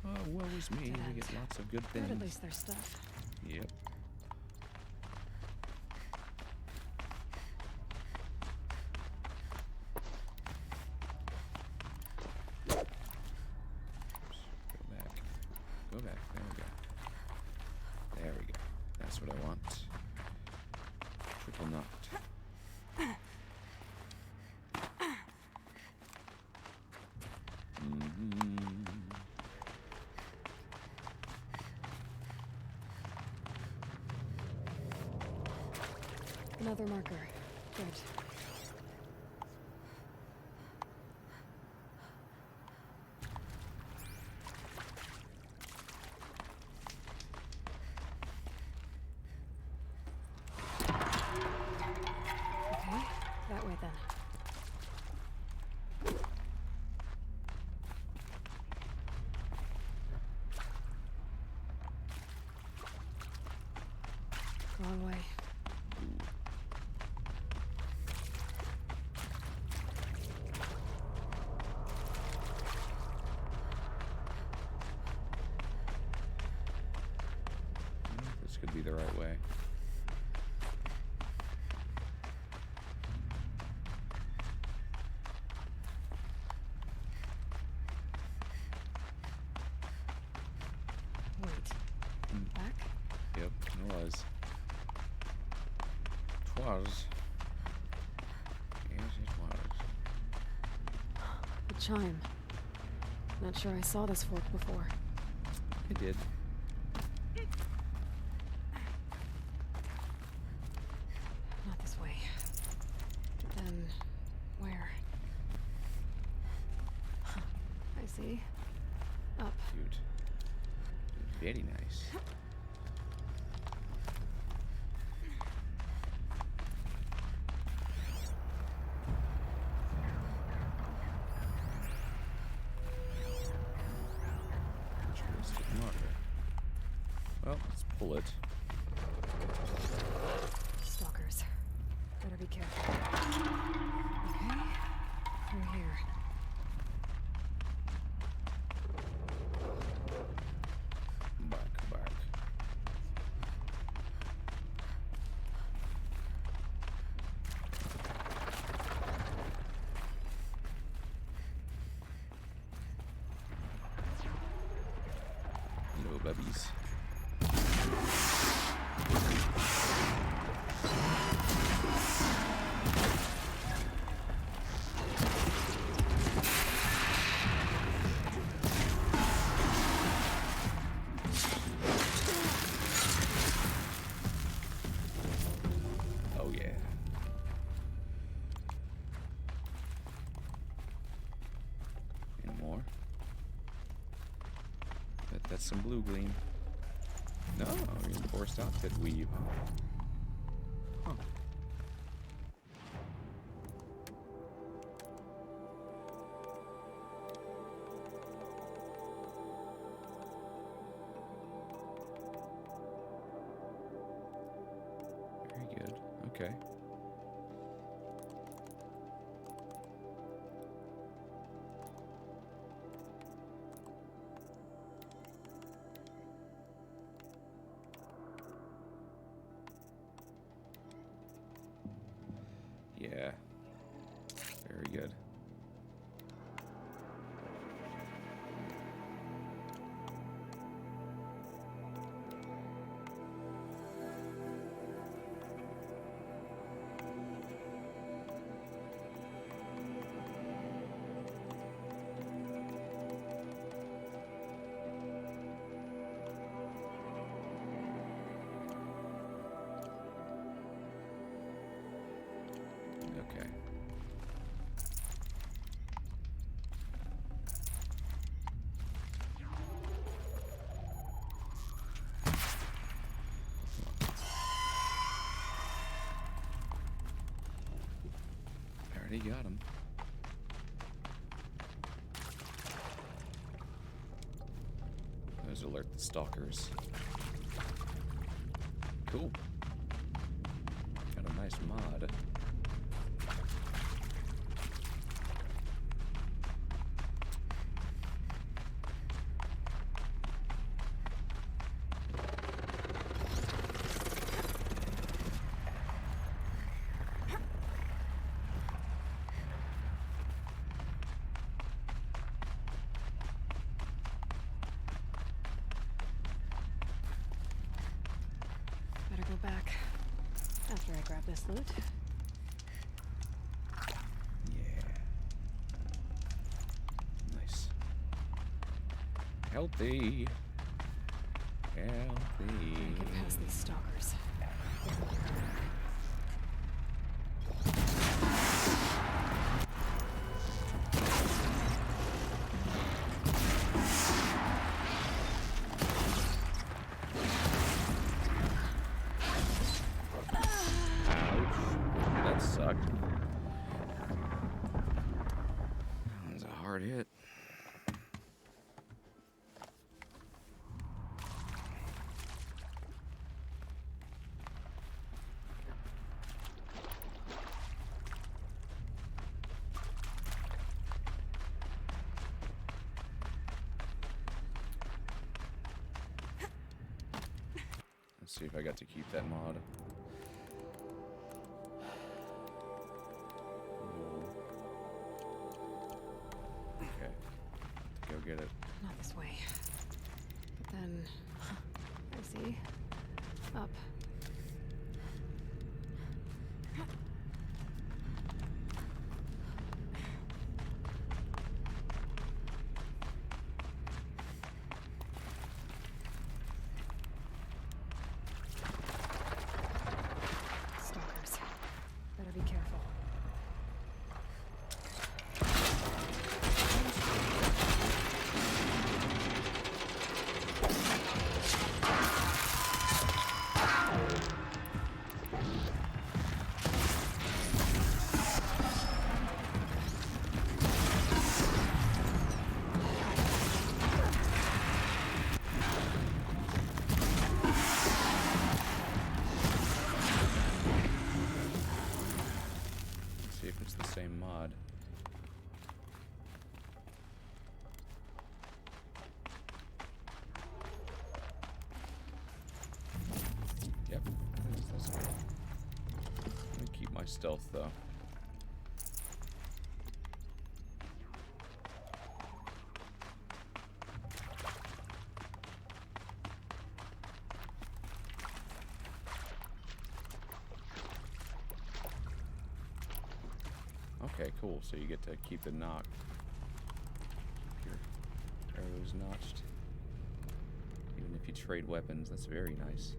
Oh, woe is me. Dead We end. get lots of good Good, things. at least there's stuff. Yep. Go back. Go back. There we go. There we go. That's what I want. Triple knocked. Another marker. Good. Okay, that way then. Wrong way. This could be the right way. Wait. Back? Yep, it was. 'Twas. Yes, it was. The chime. Not sure I saw this fork before. I did. Not this way. Then where? Huh, I see. Up. Cute. Very nice. Twisted marker. Well, let's pull it. Stalkers. Better be careful. Okay. Through here. Bark. Hello, bubbies. Oh yeah. Any more? That's some blue gleam. No, reinforced outfit weave. Huh. Very good. Okay. Yeah. Very good. Okay. I already got him. Those alert the stalkers. Cool. Got a nice mod. Better go back after I grab this loot. Yeah. Nice. Healthy. Healthy. Get past these stalkers. That sucked. That was a hard hit. Let's see if I got to keep that mod. Okay. Go get it. Not this way. But then, I see. Up. Stalkers. Better be careful. Let's see if it's the same mod. Yep, it's this one. I'm gonna keep my stealth though. Okay, cool. So you get to keep the knock. Your arrows notched. Even if you trade weapons, that's very nice.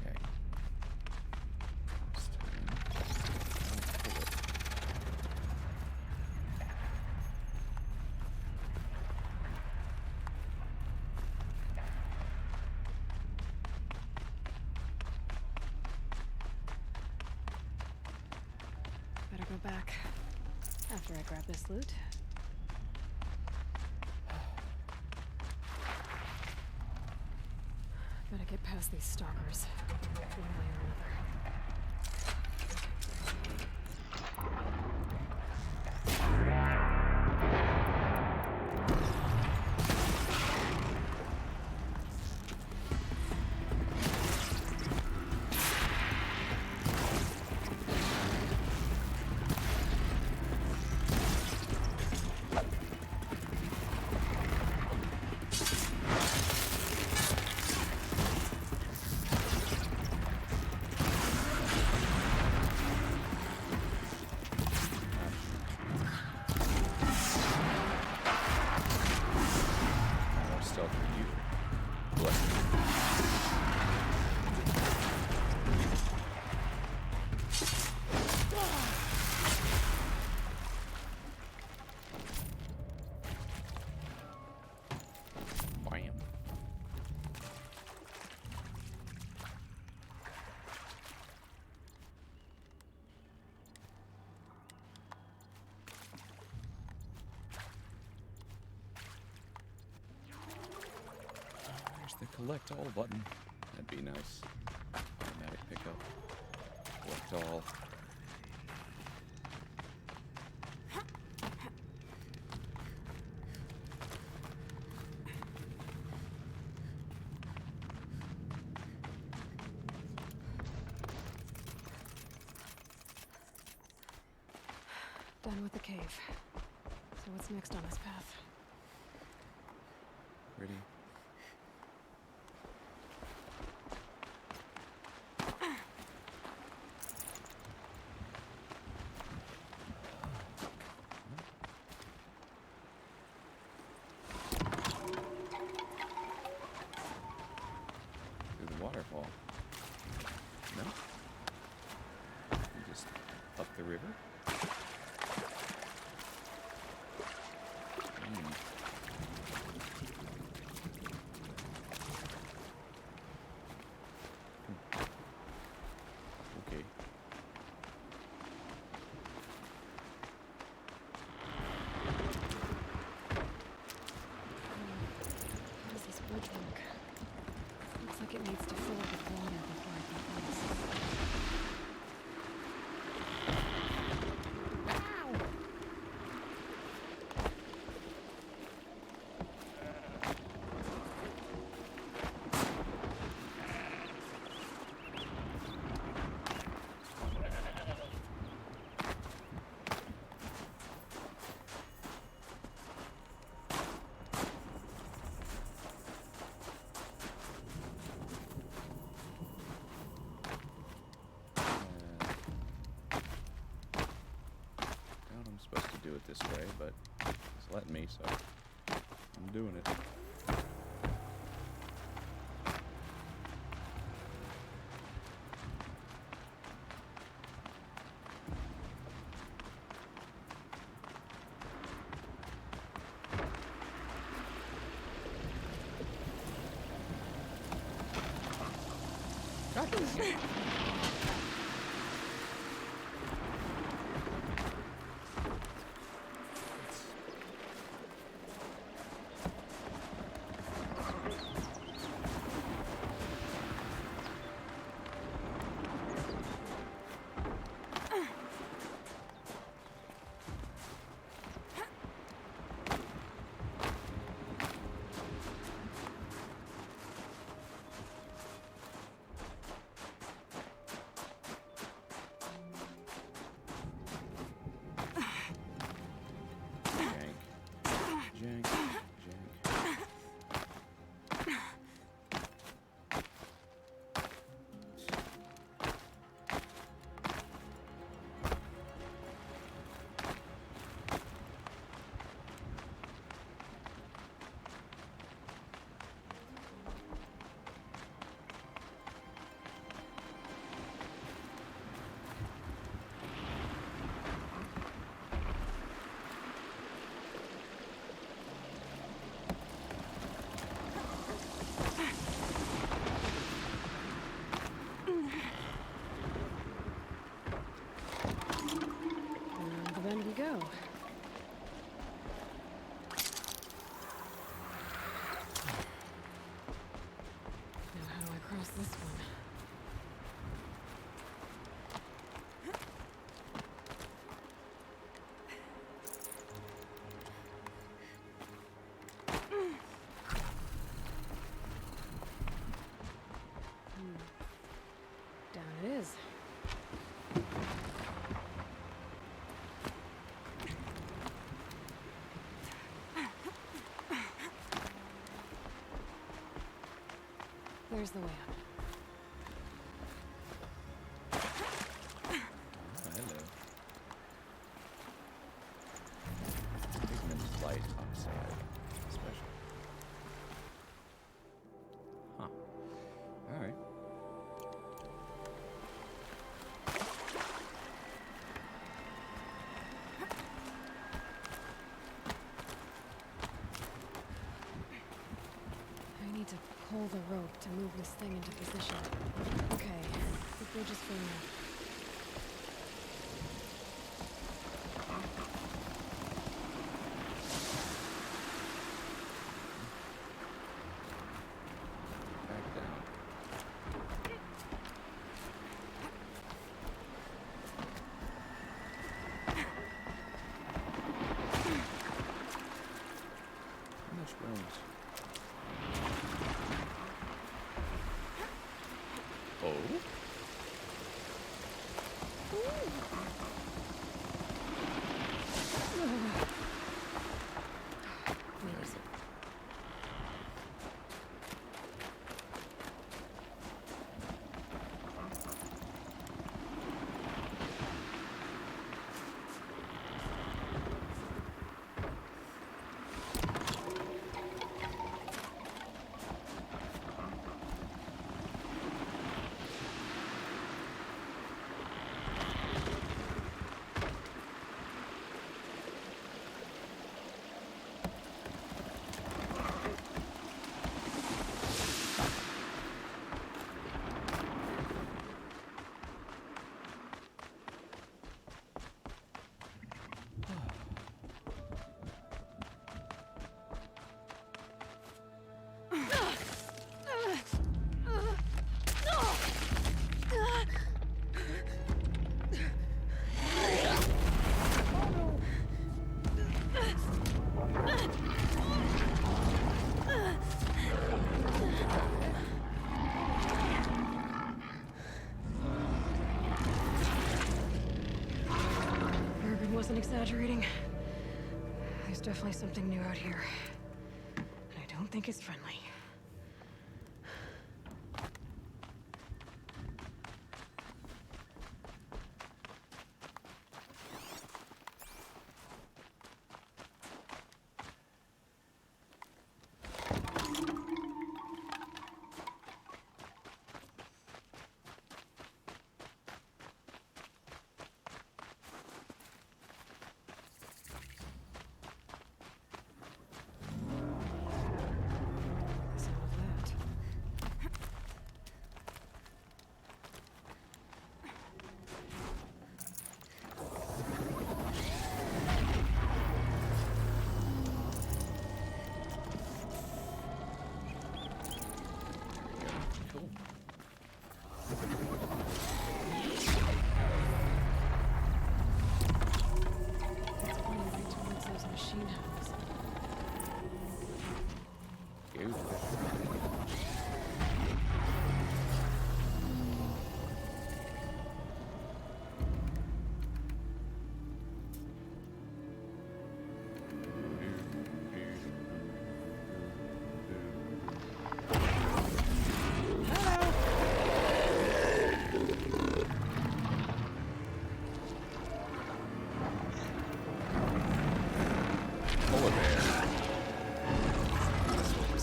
Okay. This time, I'll pull it. Better go back after I grab this loot. Better get past these stalkers, one way or another. collect all button. That'd be nice. Automatic pickup. Collect all. Done with the cave. So what's next on this path? Ready? Through the waterfall. No? We just up the river? Okay. How does this bridge work? Looks like it needs to fill up with water before I can cross. I'm supposed to do it this way, but it's letting me, so I'm doing it. God dang it. Jank, jank. And the bend we go. Now how do I cross this one? Down it is. There's the way up. Hello. Pigment light oxide. Special. Huh. Alright. I need to pull the rope to move this thing into position. Okay, the bridge is filling up. exaggerating. There's definitely something new out here. And I don't think it's friendly.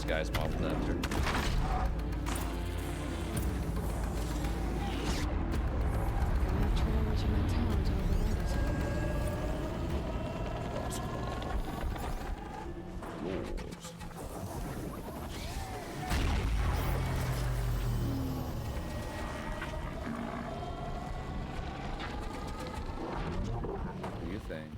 Guy's modeled after. Do your thing.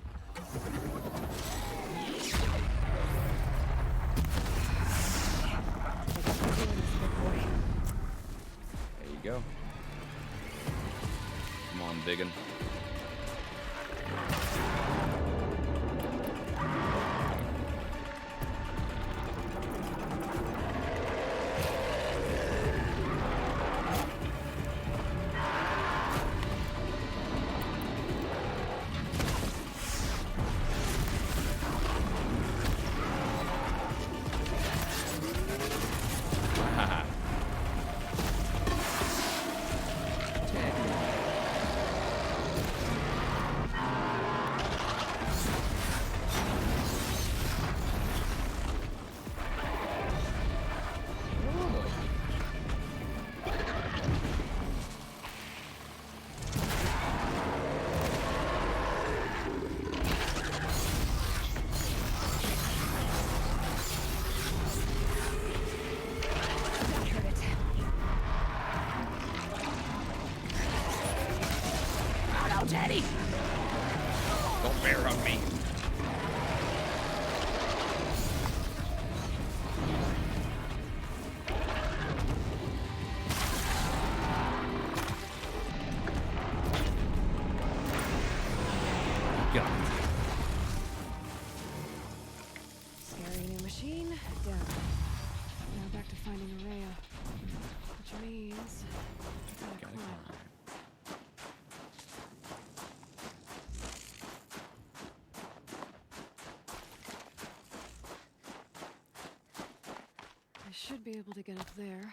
Go. Come on, digging. Daddy! Don't bear on me. Got it. Scary new machine, down. Now back to finding Araya. Which means I gotta climb. I should be able to get up there.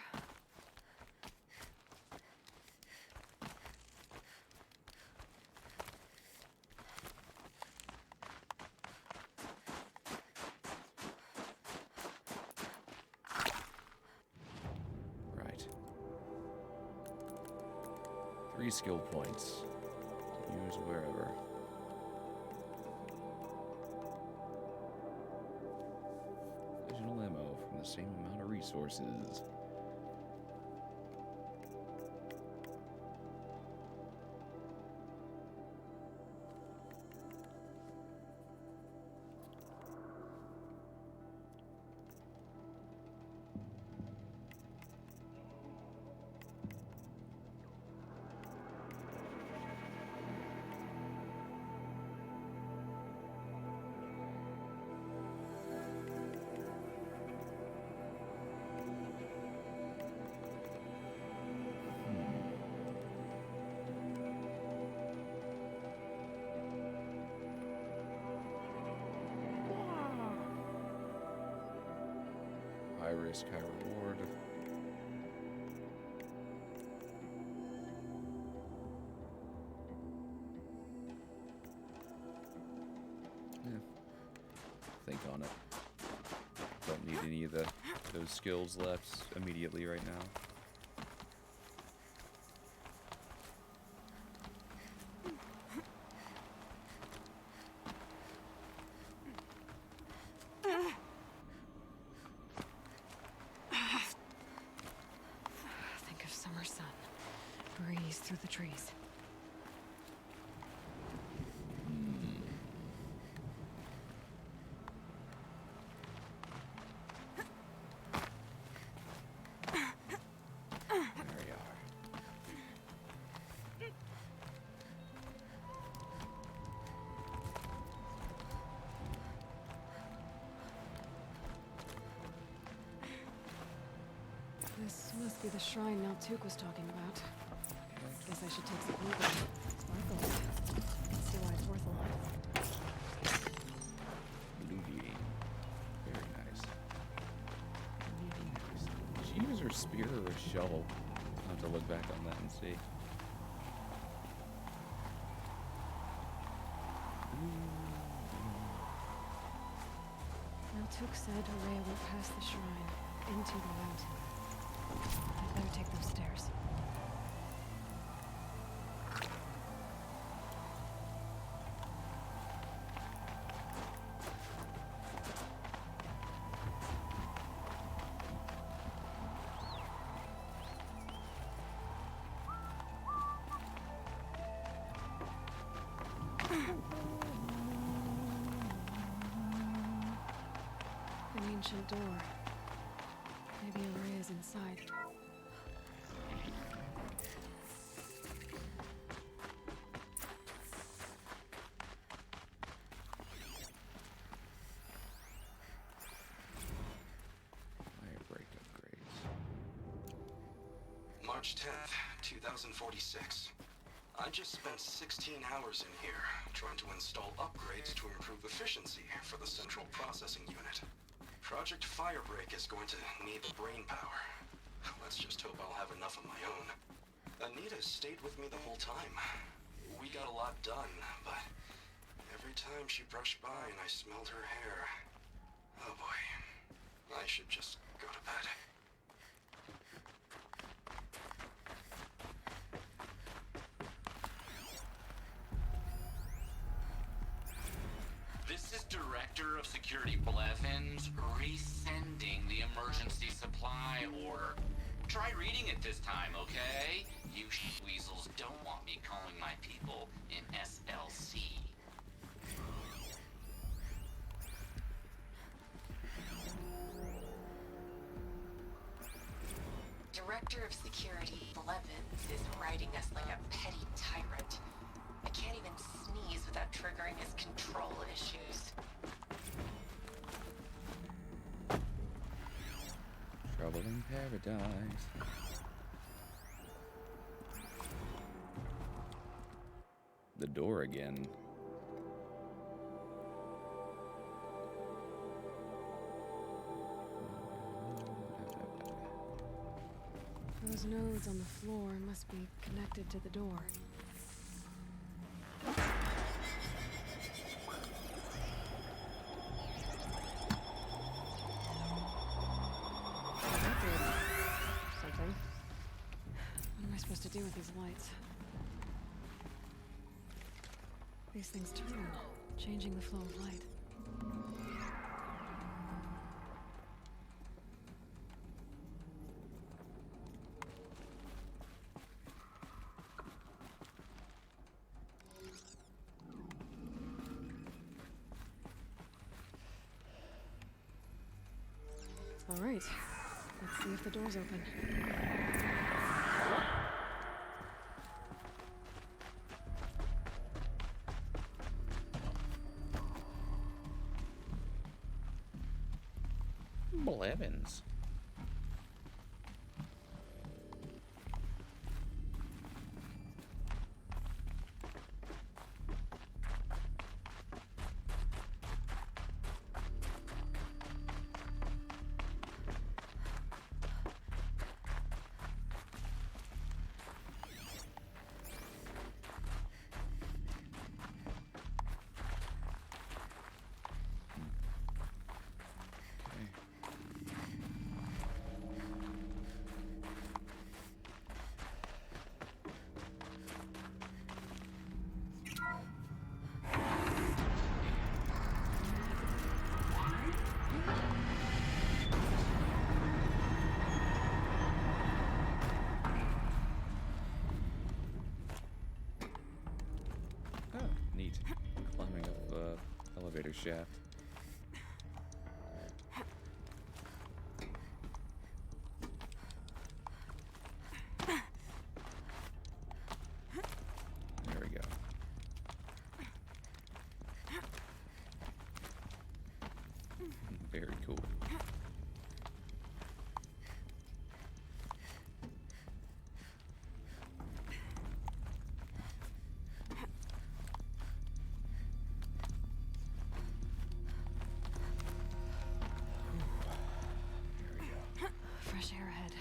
Right. 3 skill points. Use wherever. Additional ammo from the same amount of resources. risk, high reward. Yeah. Think on it. Don't need any of those skills left immediately right now. Think of summer sun. Breeze through the trees. There we are. This must be the shrine Maltuk was talking about. Guess I should take some loot at Sparkles. See why it's worth a lot. Looty. Very nice. Did she use her spear or a shovel? I'll have to look back on that and see. Maltuk said Araya went past the shrine, into the mountain. I'd better take those stairs. An ancient door. Maybe Araya's inside. Break upgrades. March 10th, 2046. I just spent 16 hours in here trying to install upgrades to improve efficiency for the central processing unit. Project Firebreak is going to need the brain power. Let's just hope I'll have enough of my own. Anita stayed with me the whole time. We got a lot done, but every time she brushed by and I smelled her hair, oh boy, I should just go to bed. This is Director of Security Blevins resending the emergency supply order. Try reading it this time, okay? You weasels don't want me calling my people in SLC. Director of Security Blevins is writing us like a petty tyrant. I can't even sneeze without triggering his control issues. Trouble in paradise. The door again. Those nodes on the floor must be connected to the door. Something. What am I supposed to do with these lights? These things turn, changing the flow of light. All right, let's see if the door's open. Blevins. shaft. There we go. Very cool. Fresh air ahead.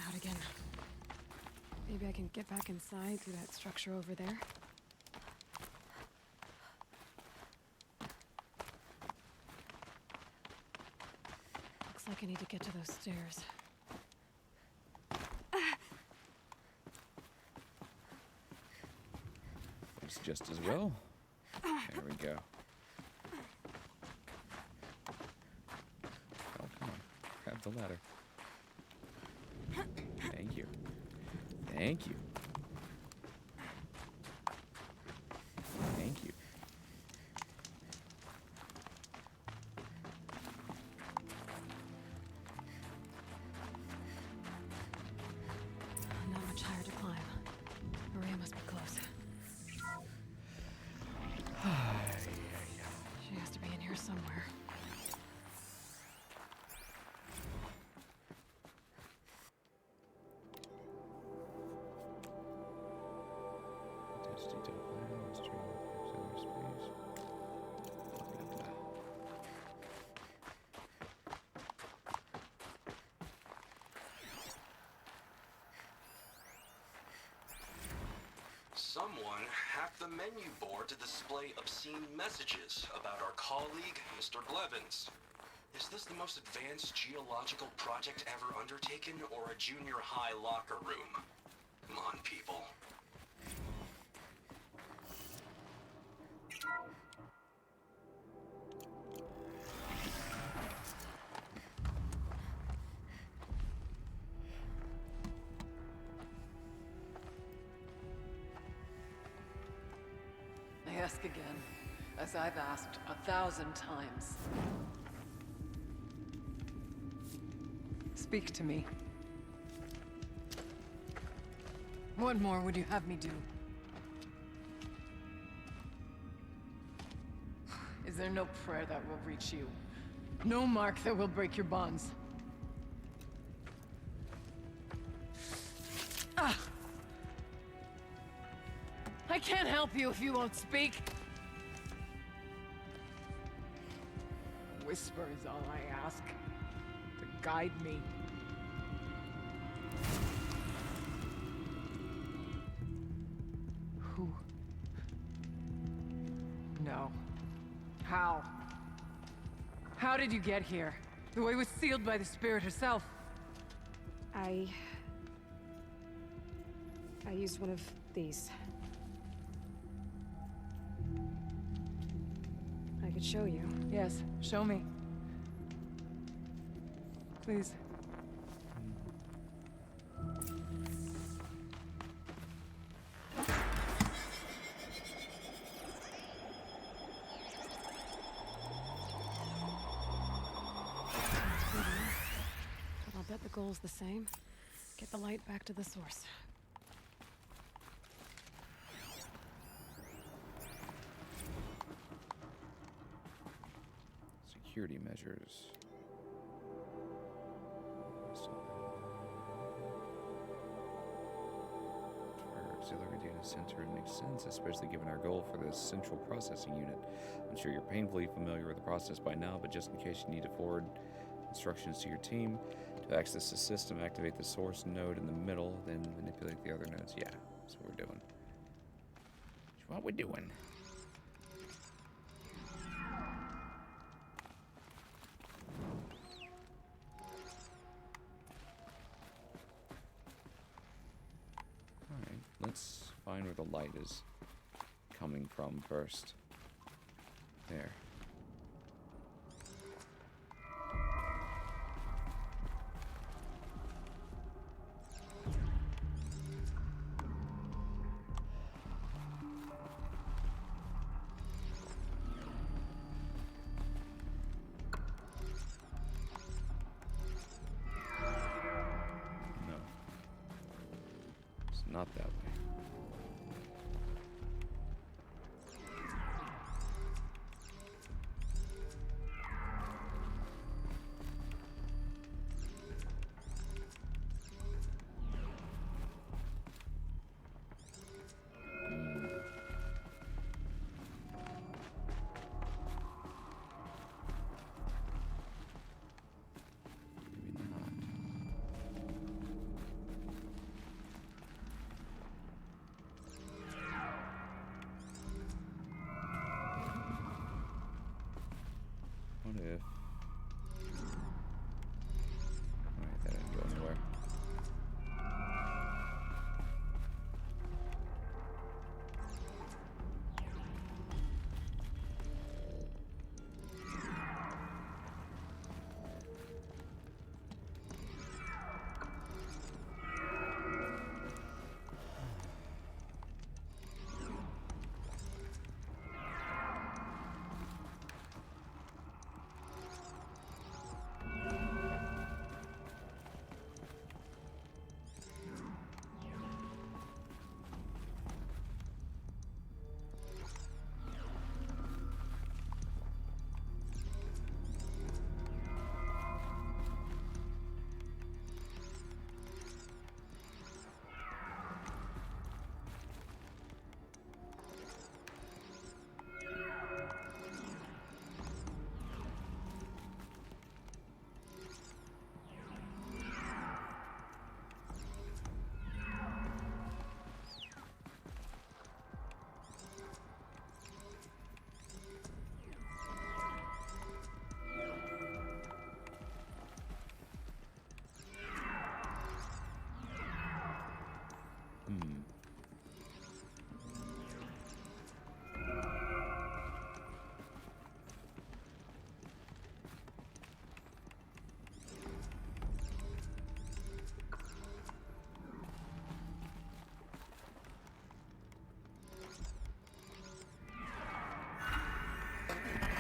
Out again. Maybe I can get back inside through that structure over there. Looks like I need to get to those stairs. It's just as well. There we go. Oh, come on. Grab the ladder. Thank you. Thank you. Thank you. Not much higher to climb. Maria must be close. She has to be in here somewhere. Someone hacked the menu board to display obscene messages about our colleague, Mr. Blevins. Is this the most advanced geological project ever undertaken, or a junior high locker room? Come on, people. I ask again, as I've asked 1,000 times. Speak to me. What more would you have me do? Is there no prayer that will reach you? No mark that will break your bonds? Ah! I can't help you if you won't speak. A whisper is all I ask. To guide me. Who? No. How? How did you get here? The way was sealed by the spirit herself. I used one of these. I could show you. Yes, show me. Please. But I'll bet the goal's the same. Get the light back to the source. Security measures. For auxiliary data center, it makes sense, especially given our goal for this central processing unit. I'm sure you're painfully familiar with the process by now, but just in case you need to forward instructions to your team, to access the system, activate the source node in the middle, then manipulate the other nodes. Yeah, that's what we're doing. That's what we're doing. Alright, let's find where the light is coming from first. There. not that way. What if... Alright, that didn't go anywhere.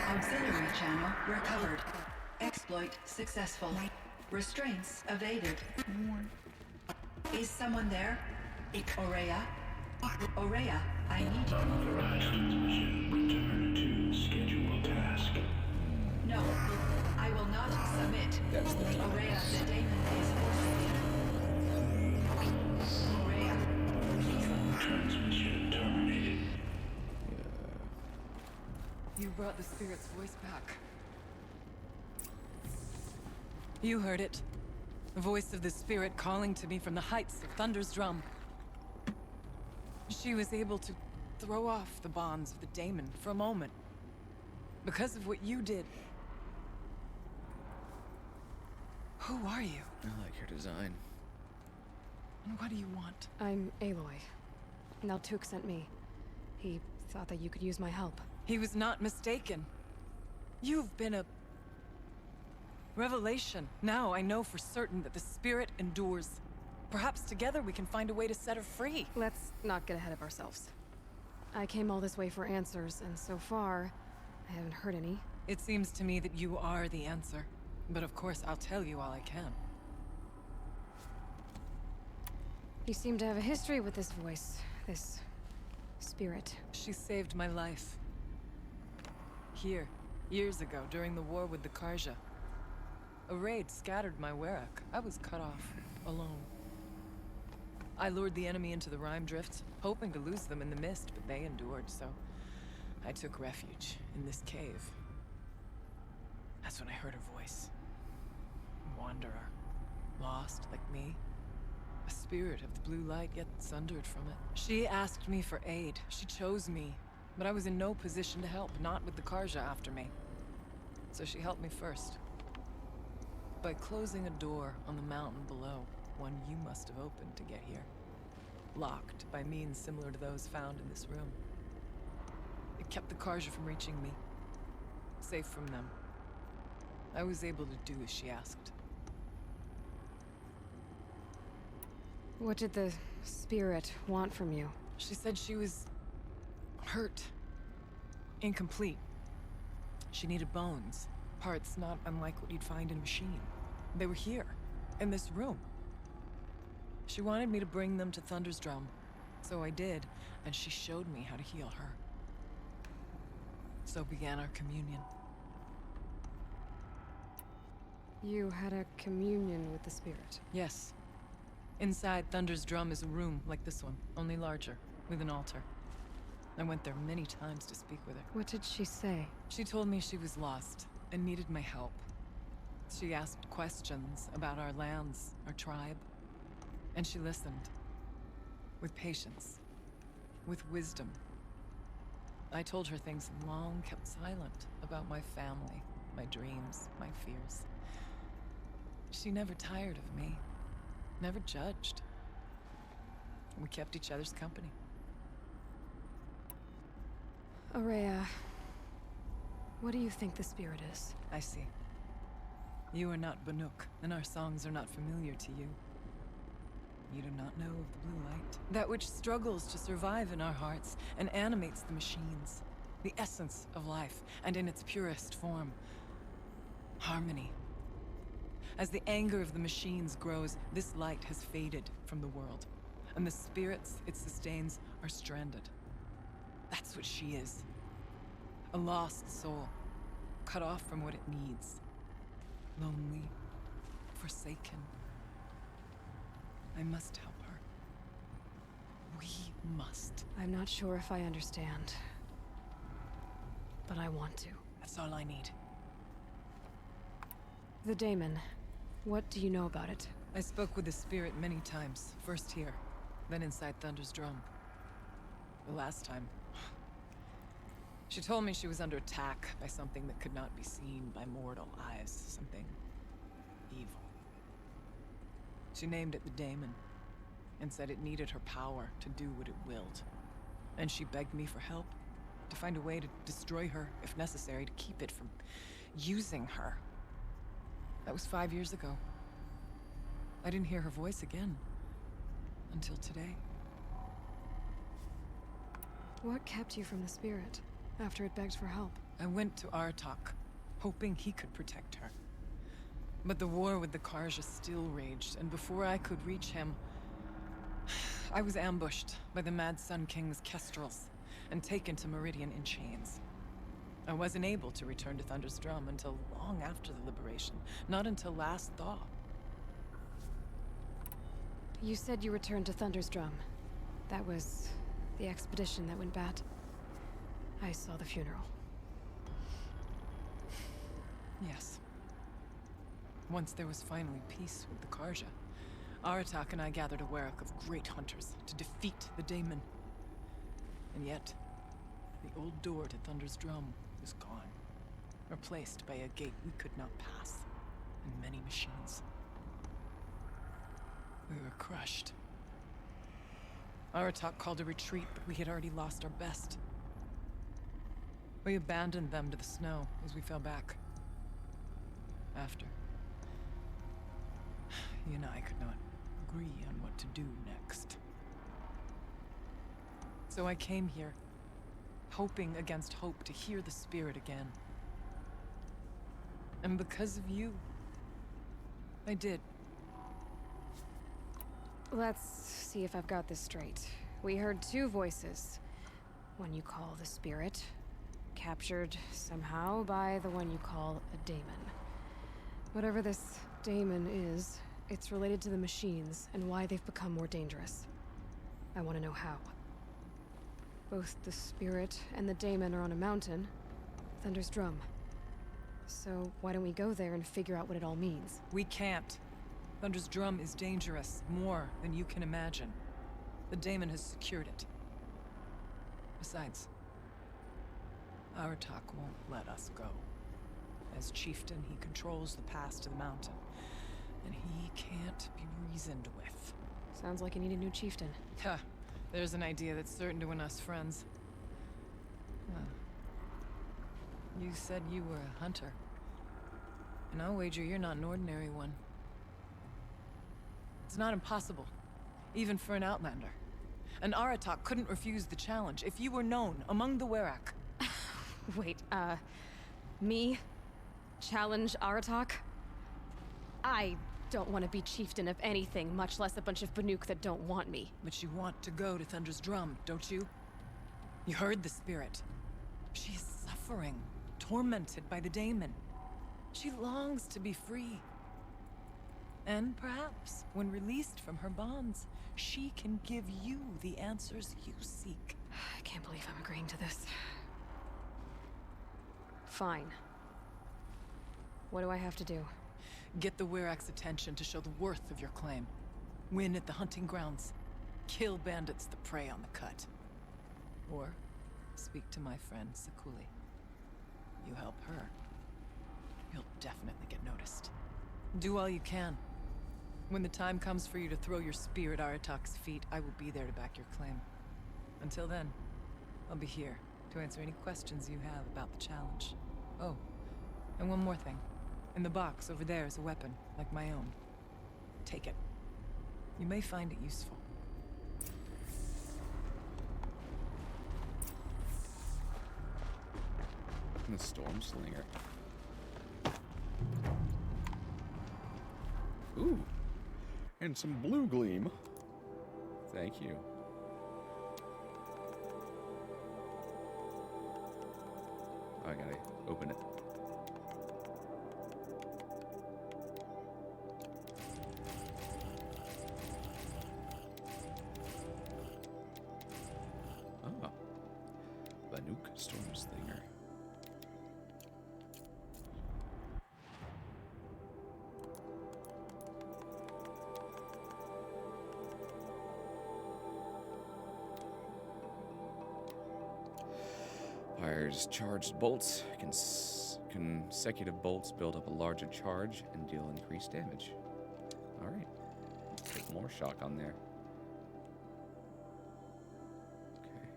Auxiliary channel recovered. Exploit successful. Restraints evaded. Is someone there? Aurea? Aurea, I need you. Transmission. Return to scheduled task. No, I will not submit. That's the time. Aurea, the daemon is forcing me. Aurea. Transmission terminated. You brought the spirit's voice back. You heard it. The voice of the spirit calling to me from the heights of Thunder's drum. She was able to throw off the bonds of the daemon for a moment. Because of what you did. Who are you? I like your design. And what do you want? I'm Aloy. Naltuk sent me. He thought that you could use my help. He was not mistaken. You've been a... revelation. Now I know for certain that the spirit endures. Perhaps together we can find a way to set her free. Let's not get ahead of ourselves. I came all this way for answers, and so far, I haven't heard any. It seems to me that you are the answer. But of course, I'll tell you all I can. You seem to have a history with this voice, this spirit. She saved my life. Here, years ago, during the war with the Karja. A raid scattered my Werak. I was cut off, alone. I lured the enemy into the Rime Drift, hoping to lose them in the mist, but they endured, so I took refuge in this cave. That's when I heard her voice. A wanderer. Lost, like me. A spirit of the blue light, yet sundered from it. She asked me for aid. She chose me. But I was in no position to help, not with the Karja after me. So she helped me first. By closing a door on the mountain below, one you must have opened to get here. Locked by means similar to those found in this room. It kept the Karja from reaching me. Safe from them. I was able to do as she asked. What did the spirit want from you? She said she was... hurt. Incomplete. She needed bones. Parts not unlike what you'd find in a machine. They were here, in this room. She wanted me to bring them to Thunder's Drum. So I did, and she showed me how to heal her. So began our communion. You had a communion with the spirit? Yes. Inside Thunder's Drum is a room like this one, only larger, with an altar. I went there many times to speak with her. What did she say? She told me she was lost and needed my help. She asked questions about our lands, our tribe, and she listened. With patience. With wisdom. I told her things long kept silent about my family, my dreams, my fears. She never tired of me. Never judged. We kept each other's company. Aurea, what do you think the spirit is? I see. You are not Banuk, and our songs are not familiar to you. You do not know of the blue light. That which struggles to survive in our hearts and animates the machines. The essence of life, and in its purest form. Harmony. As the anger of the machines grows, this light has faded from the world, and the spirits it sustains are stranded. That's what she is. A lost soul, cut off from what it needs. Lonely, forsaken. I must help her. We must. I'm not sure if I understand, but I want to. That's all I need. The daemon. What do you know about it? I spoke with the spirit many times. First here, then inside Thunder's Drum. The last time... She told me she was under attack by something that could not be seen by mortal eyes. Something... evil. She named it the daemon, and said it needed her power to do what it willed. And she begged me for help, to find a way to destroy her, if necessary, to keep it from using her. That was 5 years ago. I didn't hear her voice again. Until today. What kept you from the spirit, after it begged for help? I went to Aratak, hoping he could protect her. But the war with the Karja still raged, and before I could reach him... I was ambushed by the Mad Sun King's kestrels, and taken to Meridian in chains. I wasn't able to return to Thunder's Drum until long after the liberation. Not until last thaw. You said you returned to Thunder's Drum. That was the expedition that went bad. I saw the funeral. Yes. Once there was finally peace with the Karja, Aratak and I gathered a Werak of great hunters to defeat the daemon. And yet, the old door to Thunder's Drum was gone, replaced by a gate we could not pass, and many machines. We were crushed. Aratak called a retreat, but we had already lost our best. We abandoned them to the snow as we fell back. After. He and I could not agree on what to do next. So I came here, hoping against hope to hear the spirit again. And because of you, I did. Let's see if I've got this straight. We heard two voices. One you call the spirit, captured somehow by the one you call a daemon. Whatever this daemon is, it's related to the machines and why they've become more dangerous. I want to know how. Both the spirit and the daemon are on a mountain, Thunder's Drum. So why don't we go there and figure out what it all means? We can't. Thunder's Drum is dangerous, more than you can imagine. The daemon has secured it. Besides, Aratak won't let us go. As chieftain, he controls the pass to the mountain, and he can't be reasoned with. Sounds like you need a new chieftain. Ha! There's an idea that's certain to win us friends. Huh. You said you were a hunter. And I'll wager you're not an ordinary one. It's not impossible, even for an outlander. And Aratak couldn't refuse the challenge if you were known among the Werak. Wait, me? Challenge Aratak? I don't want to be chieftain of anything, much less a bunch of Banuk that don't want me. But you want to go to Thunder's Drum, don't you? You heard the spirit. She is suffering, tormented by the daemon. She longs to be free. And perhaps, when released from her bonds, she can give you the answers you seek. I can't believe I'm agreeing to this. Fine. What do I have to do? Get the Werak's attention to show the worth of your claim. Win at the hunting grounds. Kill bandits that prey on the cut. Or speak to my friend Sakuli. You help her, you'll definitely get noticed. Do all you can. When the time comes for you to throw your spear at Aratak's feet, I will be there to back your claim. Until then, I'll be here to answer any questions you have about the challenge. Oh, and one more thing. In the box over there is a weapon, like my own. Take it. You may find it useful. The Storm Slinger. Ooh, and some blue gleam. Thank you. Oh, I gotta open it. Oh, Banuk Storm Slinger. Fires charged bolts. Consecutive bolts build up a larger charge and deal increased damage. Alright. Let's put more shock on there. Okay.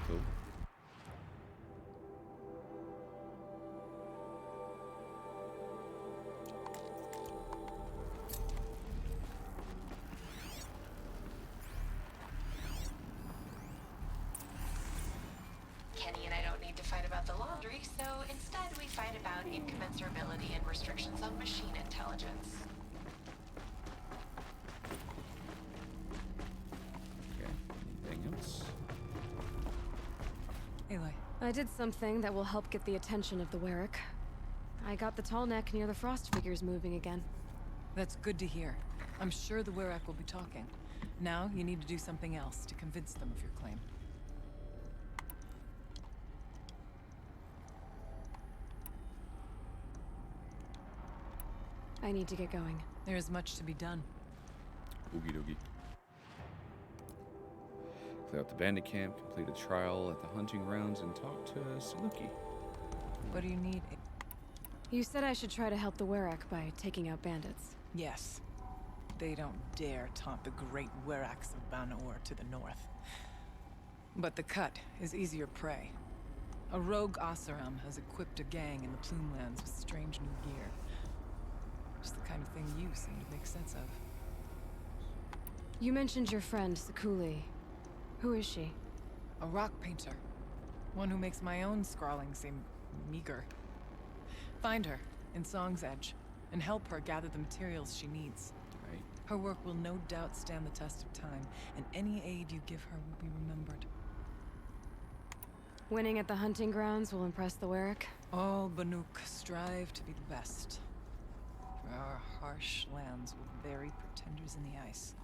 Cool. Kenny and I don't need to fight about the laundry, so instead we fight about incommensurability and restrictions on machine intelligence. Okay. Anything else? Aloy. I did something that will help get the attention of the Werak. I got the tall neck near the frost figures moving again. That's good to hear. I'm sure the Werak will be talking. Now, you need to do something else to convince them of your claim. I need to get going. There is much to be done. Oogie doogie. Clear out the bandit camp, complete a trial at the hunting grounds, and talk to Saluki. What do you need? You said I should try to help the Werak by taking out bandits. Yes. They don't dare taunt the great Weraks of Banor to the north. But the cut is easier prey. A rogue Oseram has equipped a gang in the Plumelands with strange new gear. Just the kind of thing you seem to make sense of. You mentioned your friend, Sakuli. Who is she? A rock painter. One who makes my own scrawling seem meager. Find her in Song's Edge and help her gather the materials she needs. Right. Her work will no doubt stand the test of time, and any aid you give her will be remembered. Winning at the hunting grounds will impress the Werak? All Banuk strive to be the best. For our harsh lands will bury pretenders in the ice.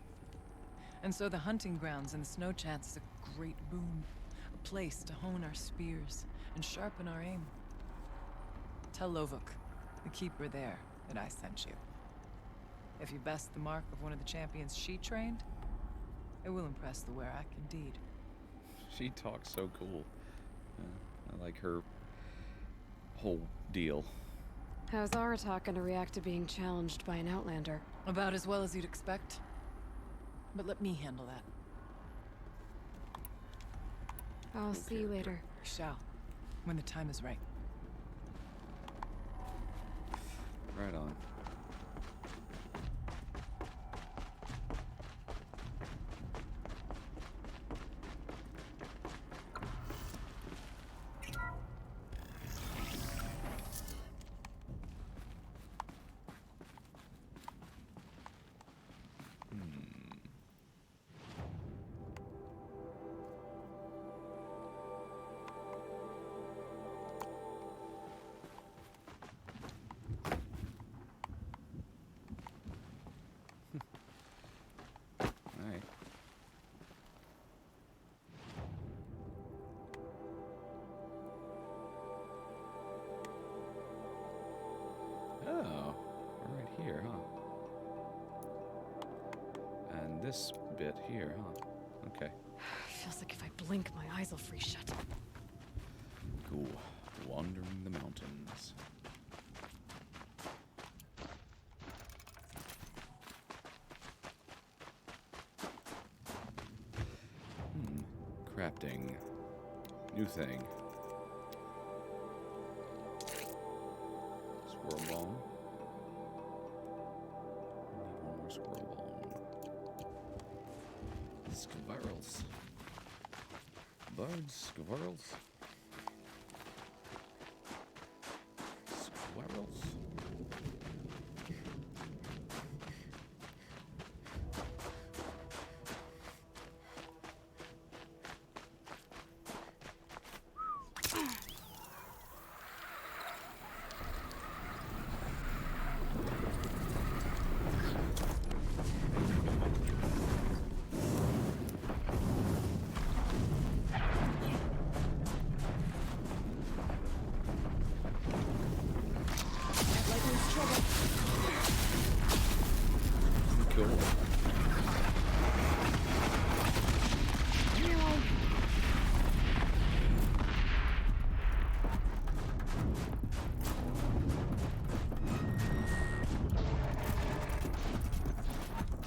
And so the hunting grounds and the snow chance is a great boon. A place to hone our spears and sharpen our aim. Tell Lovuk, the keeper there, that I sent you. If you best the mark of one of the champions she trained, it will impress the Werak indeed. She talks so cool. I like her whole deal. How's Aratak gonna react to being challenged by an Outlander? About as well as you'd expect. But let me handle that. I'll see you later. We shall, when the time is right. Right on. bit here, huh? Okay. Feels like if I blink, my eyes will freeze shut. Cool. Wandering the mountains. Crafting. New thing. Squirrel bone. Need one more squirrel bone. Squirrels. Birds, squirrels. Squirrels. Cool.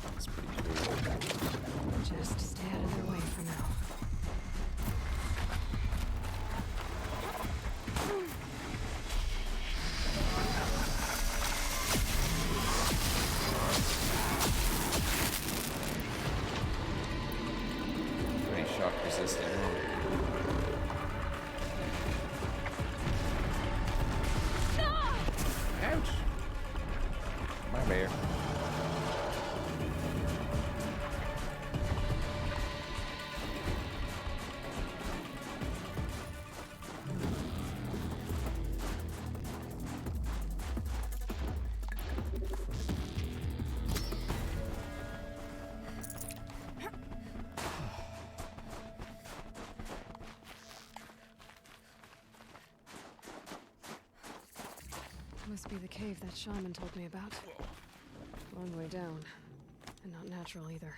That's pretty cool. Just stay out of their way for now. Pretty shock resistant. Ouch! My bear. Must be the cave that shaman told me about. Long way down. And not natural either.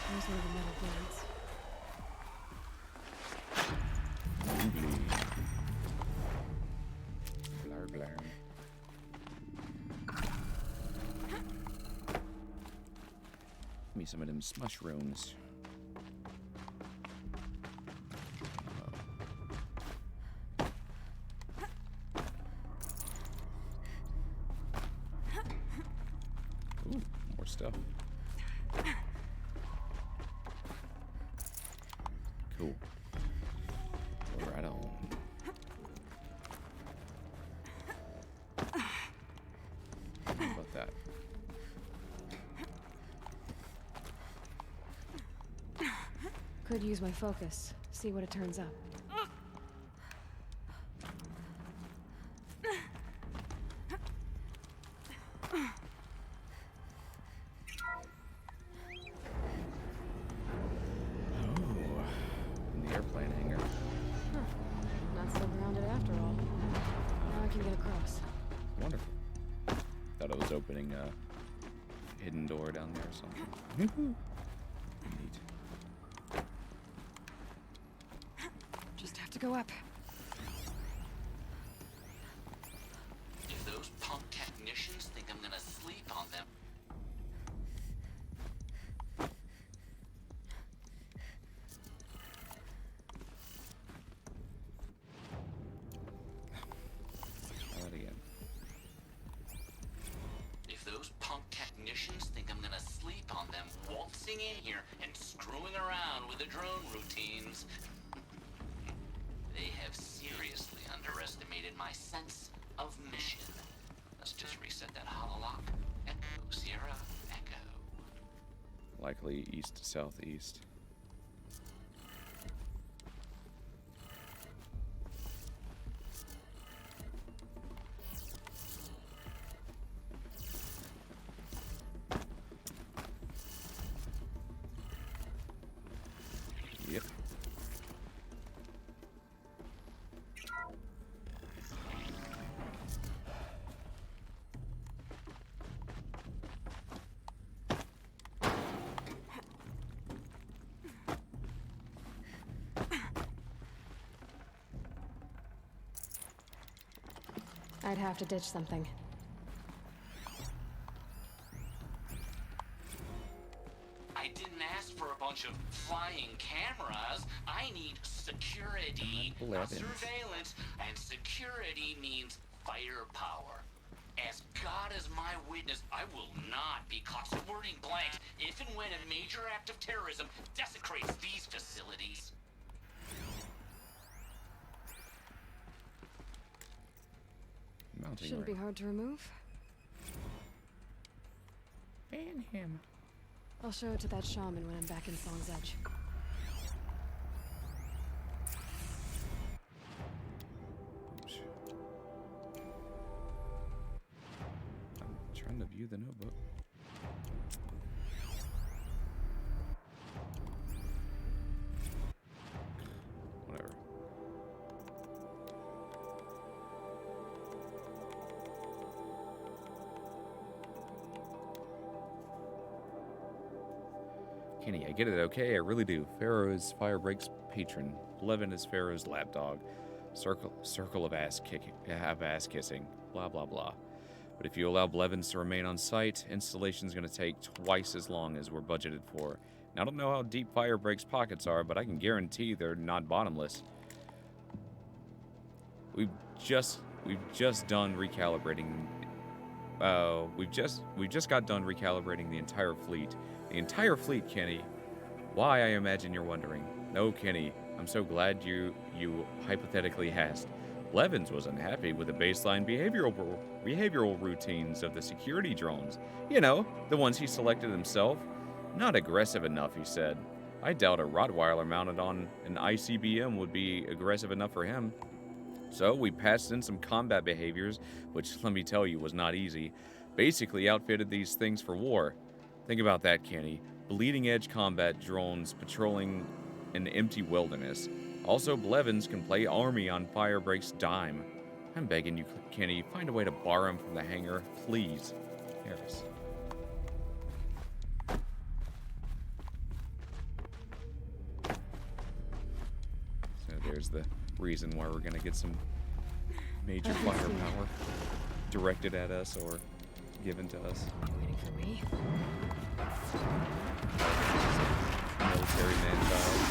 Here's where the metal blades. Blur, blur. Give me some of them mushrooms. Ooh, more stuff. Cool. Right on. How about that? Could use my focus. See what it turns up. In the airplane hangar. Not so grounded after all. Now I can get across. Wonderful. Thought it was opening a hidden door down there or something. Neat. Just have to go up. If those punk technicians think I'm gonna sleep on them. Try that again. If those punk technicians think I'm gonna sleep on them waltzing in here and screwing around with the drone routines, they have seriously underestimated my sense of mission. Let's just reset that hololock. Echo, Sierra, Echo. Likely east to southeast. I'd have to ditch something. I didn't ask for a bunch of flying cameras. I need security, not surveillance. And security means firepower. As God is my witness, I will not be caught squirting blanks if and when a major act of terrorism desecrates these facilities. Mounting Shouldn't be hard to remove. Ban him. I'll show it to that shaman when I'm back in Song's Edge. I'm trying to view the notebook. Whatever. Kenny, I get it, okay? I really do. Pharaoh is Firebreak's patron. Levin is Pharaoh's lapdog. Circle of ass kissing. Blah, blah, blah. But if you allow Blevins to remain on site, installation's gonna take twice as long as we're budgeted for. And I don't know how deep Firebreak's pockets are, but I can guarantee they're not bottomless. We've just done recalibrating. We've just got done recalibrating the entire fleet. The entire fleet, Kenny. Why, I imagine you're wondering. No, Kenny, I'm so glad you hypothetically asked. Blevins was unhappy with the baseline behavioral routines of the security drones. You know, the ones he selected himself. Not aggressive enough, he said. I doubt a Rottweiler mounted on an ICBM would be aggressive enough for him. So we passed in some combat behaviors, which, let me tell you, was not easy. Basically outfitted these things for war. Think about that, Kenny. Bleeding-edge combat drones patrolling an empty wilderness. Also, Blevins can play army on Firebreak's dime. I'm begging you, Kenny, find a way to borrow him from the hangar, please. Harris. So there's the reason why we're gonna get some major firepower directed at us or given to us. Waiting for me. Military man-child.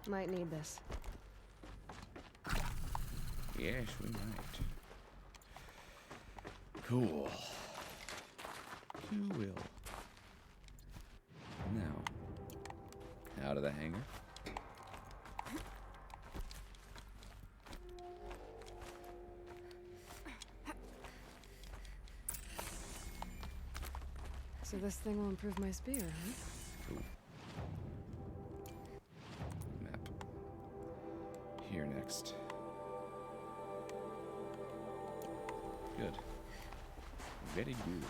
Might need this. Yes, we might. Cool. Cool. Now, out of the hangar. So this thing will improve my spear, huh? Cool. Map. Here next. Good. Very good.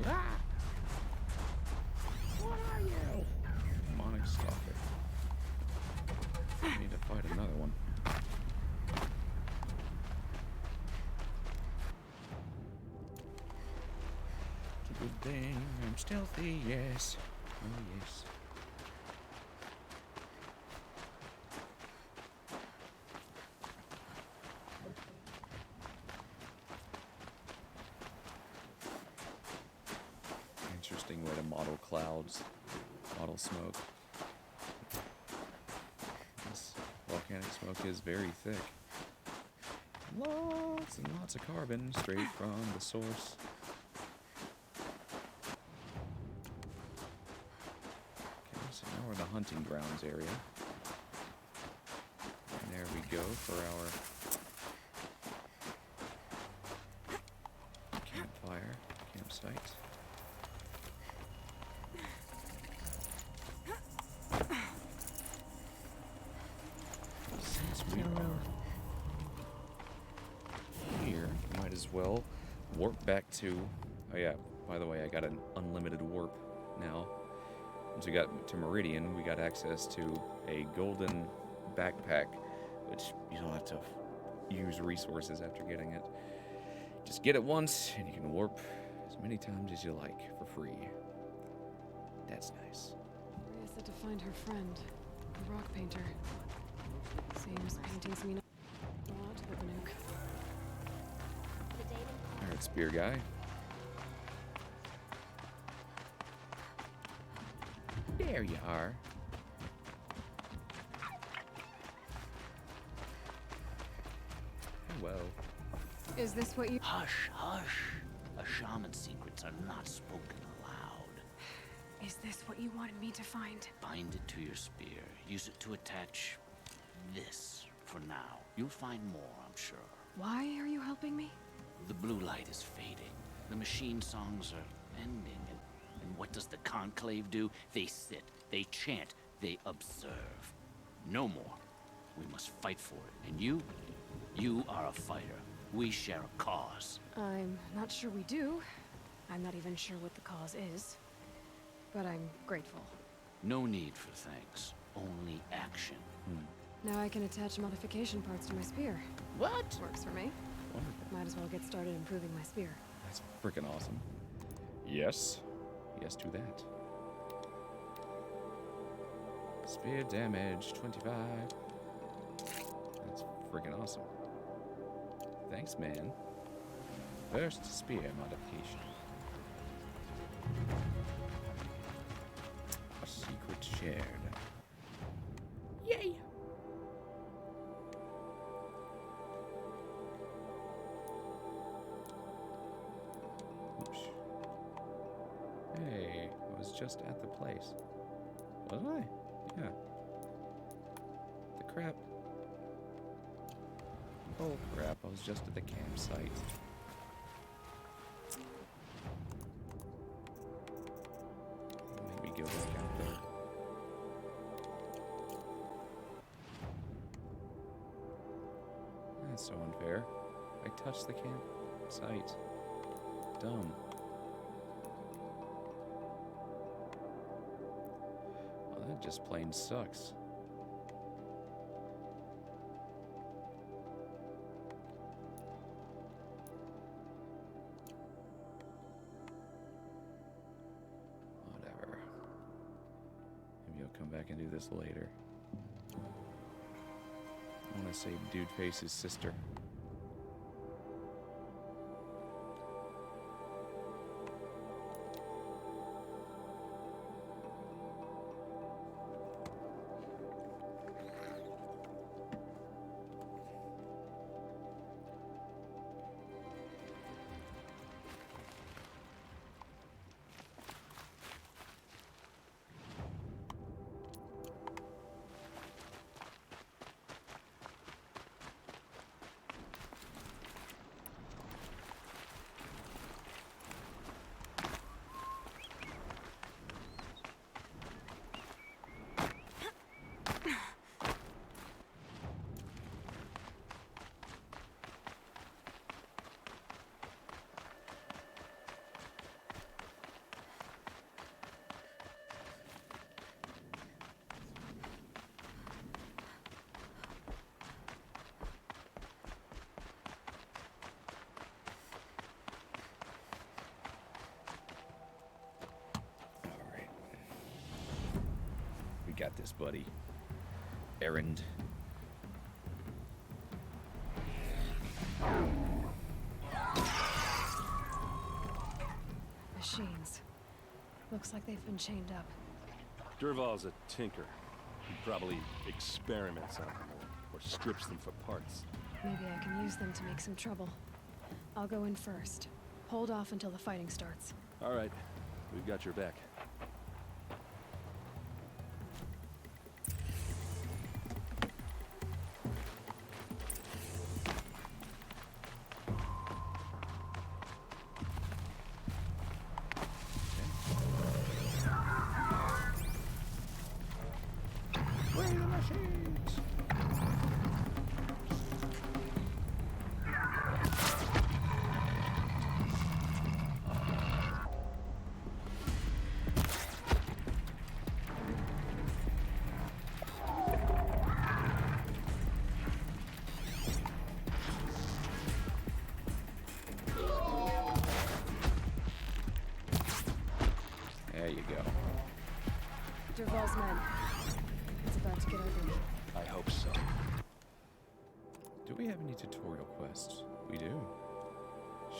Ah! What are you? Demonic stalker. I need to fight another one. It's a good thing I'm stealthy, yes. Oh, yes. Interesting way to model clouds, model smoke. This volcanic smoke is very thick. Lots and lots of carbon straight from the source. Okay, so now or the hunting grounds area. And there we go for our campfire, campsite. Since we are here, might as well warp back to... Oh yeah, by the way, I got an unlimited warp now. Once we got to Meridian, we got access to a golden backpack, which you don't have to use resources after getting it. Just get it once, and you can warp as many times as you like for free. That's nice. Rhea said to find her friend, the rock painter. Seems paintings mean a lot to the Banuk. Alright, spear guy. There you are. Well. Is this what you... Hush, hush. A shaman's secrets are not spoken aloud. Is this what you wanted me to find? Bind it to your spear. Use it to attach this for now. You'll find more, I'm sure. Why are you helping me? The blue light is fading. The machine songs are ending. And what does the conclave do? They sit, they chant, they observe. No more. We must fight for it. And you are a fighter. We share a cause. I'm not sure we do. I'm not even sure what the cause is. But I'm grateful. No need for thanks. Only action. Now I can attach modification parts to my spear. What? Works for me. Wonderful. Might as well get started improving my spear. That's freaking awesome. Yes. Yes to that. Spear damage, 25. That's freaking awesome. Thanks, man. First spear modification. A secret shared. Yay! Oops. Hey, I was just at the place. Wasn't I? Yeah. The crap. Oh crap, I was just at the campsite. Make me go back out there. That's so unfair. I touched the campsite. Dumb. Well, that just plain sucks. Whatever. Maybe I'll come back and do this later. I want to save Dude Face's sister. We got this, buddy. Errand. Machines. Looks like they've been chained up. Durval's a tinker. He probably experiments on them or strips them for parts. Maybe I can use them to make some trouble. I'll go in first. Hold off until the fighting starts. All right. We've got your back. Derval's men. It's about to get ugly. I hope so. Do we have any tutorial quests? We do.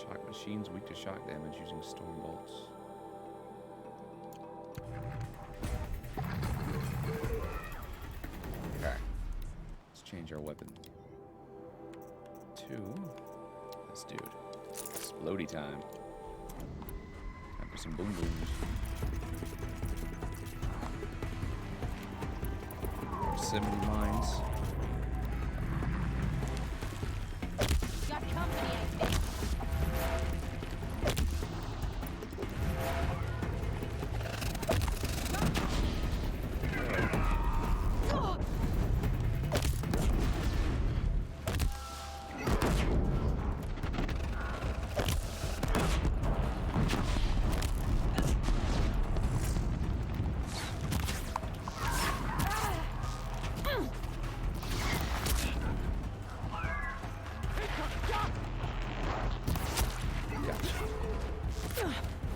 Shock machines weak to shock damage using storm bolts. Okay. Let's change our weapon to this dude. Explodey time. Time for some boom booms. Proximity mines. Got company, I think.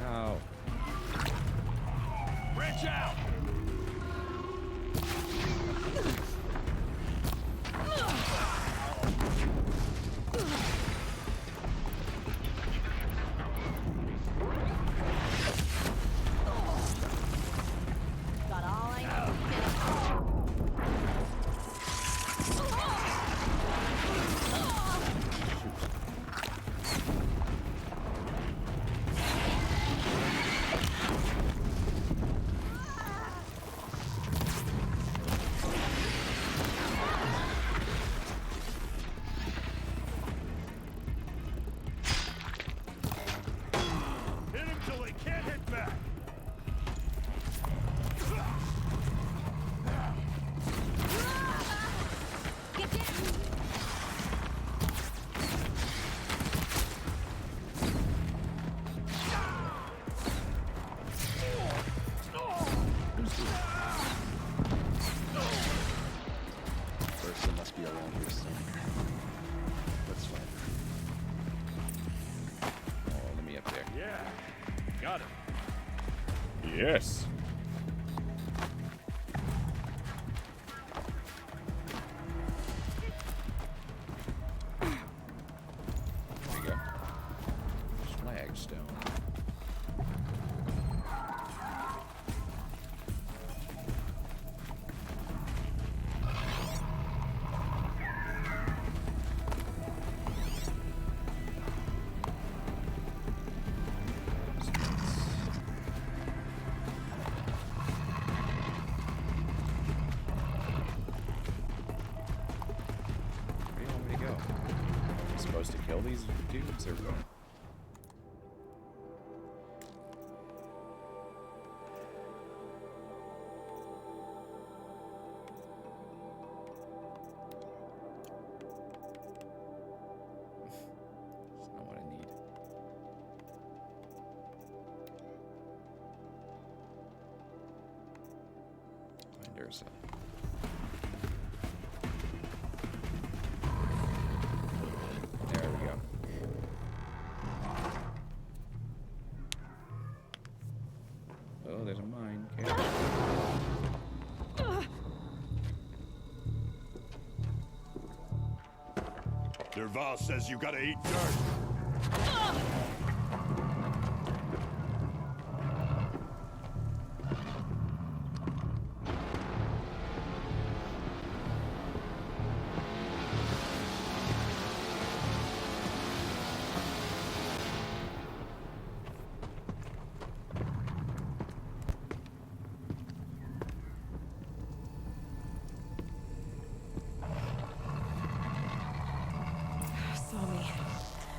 No. Branch out! Got all I know. Hit him till they can't hit back. Person must be around here somewhere. Let's find her. Oh, let me up there. Yeah, got it. Yes. There we go. Flagstone. Where do you want me to go? Am I supposed to kill these dudes or what? That's not what I need. Find Ursa. There we go. Oh, there's a mine. Careful. Derval says you gotta eat dirt. Saw me.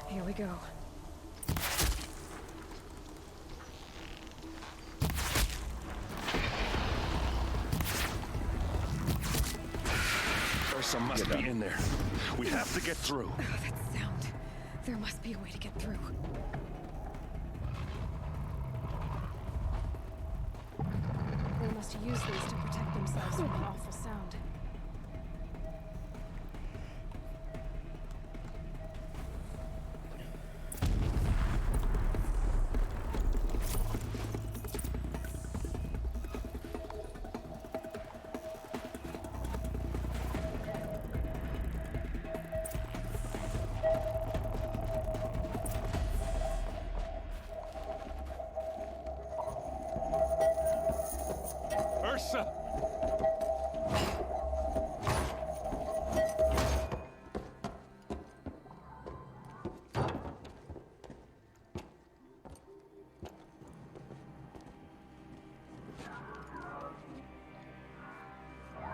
Here we go. Ursa must be in there. We have to get through. Oh, that sound. There must be a way to get through. They must use these to protect themselves from the awful sound. Ursa!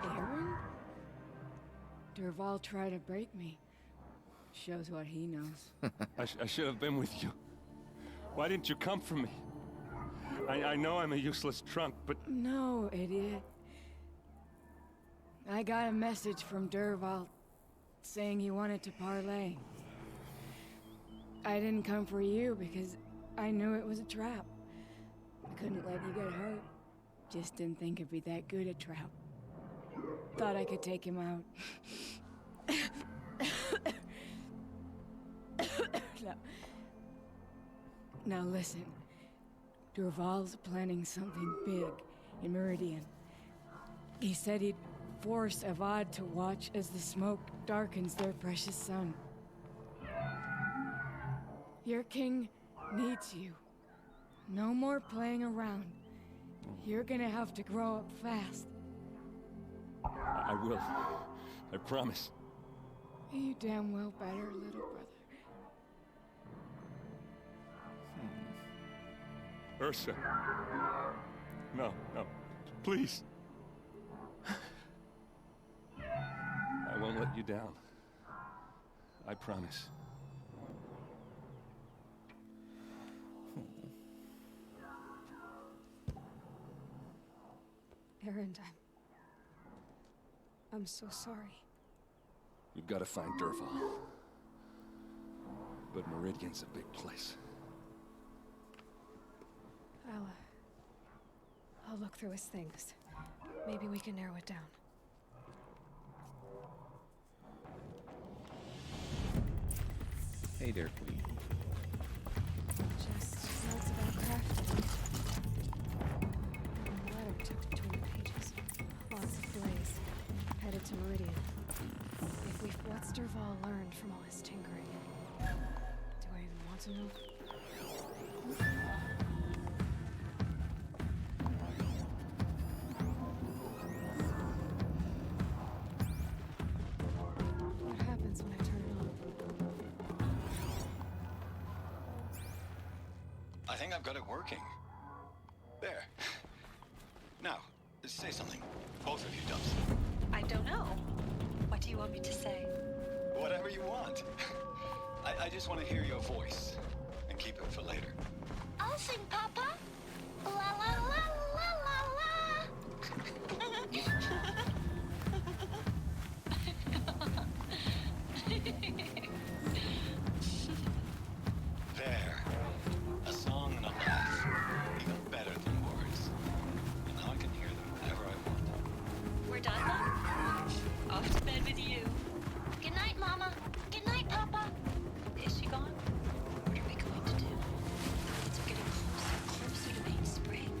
Aaron? Durval tried to break me. Shows what he knows. I should have been with you. Why didn't you come for me? I know I'm a useless trunk, but... No, idiot. I got a message from Durval saying he wanted to parlay. I didn't come for you because I knew it was a trap. I couldn't let you get hurt. Just didn't think it'd be that good a trap. Thought I could take him out. Now listen. Durval's planning something big in Meridian. He said he'd force Avad to watch as the smoke darkens their precious sun. Your king needs you. No more playing around. You're gonna have to grow up fast. I will. I promise. You damn well better, little brother. Ursa. No, no. Please. I won't let you down. I promise. Aaron, I'm so sorry. We've got to find Durval. But Meridian's a big place. I'll look through his things. Maybe we can narrow it down. Hey there, Queen. Just notes about crafting. A letter tucked between the pages. Lots of blaze. Headed to Meridian. What's Durval learned from all his tinkering? Do I even want to know? What happens when I turn it on? I think I've got it working. There. Now, say something. Both of you dubs. I don't know. What do you want me to say? Whatever you want. I just want to hear your voice. And keep it for later. I'll sing, Papa. La la la la la la. There. A song and a laugh. Even better than words. And now I can hear them whenever I want. We're done now? Off to bed with you. Good night, Mama. Good night, Papa. Is she gone? What are we going to do? It's getting closer and closer to main spring.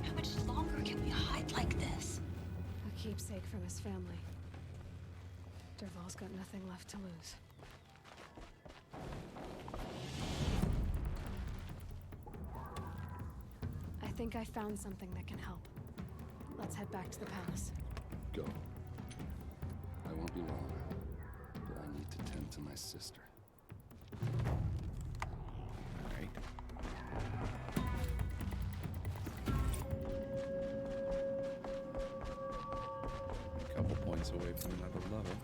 How much longer can we hide like this? A keepsake from his family. Durval's got nothing left to lose. I think I found something that can help. Let's head back to the palace. Go. I won't be long, but I need to tend to my sister. Alright. A couple points away from another level.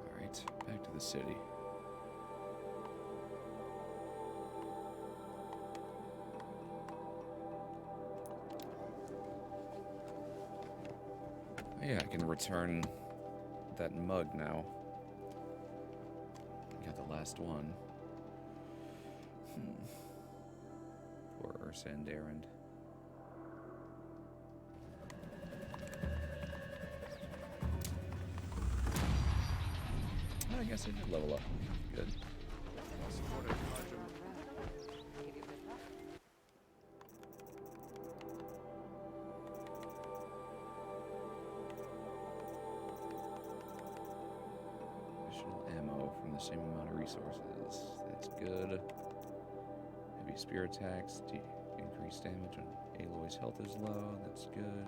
Alright, back to the city. Yeah, I can return that mug now. Got the last one. Poor Ursa and Darren. I guess I did level up. Good. Additional ammo from the same amount of resources. That's good. Heavy spear attacks. Increased damage when Aloy's health is low. That's good.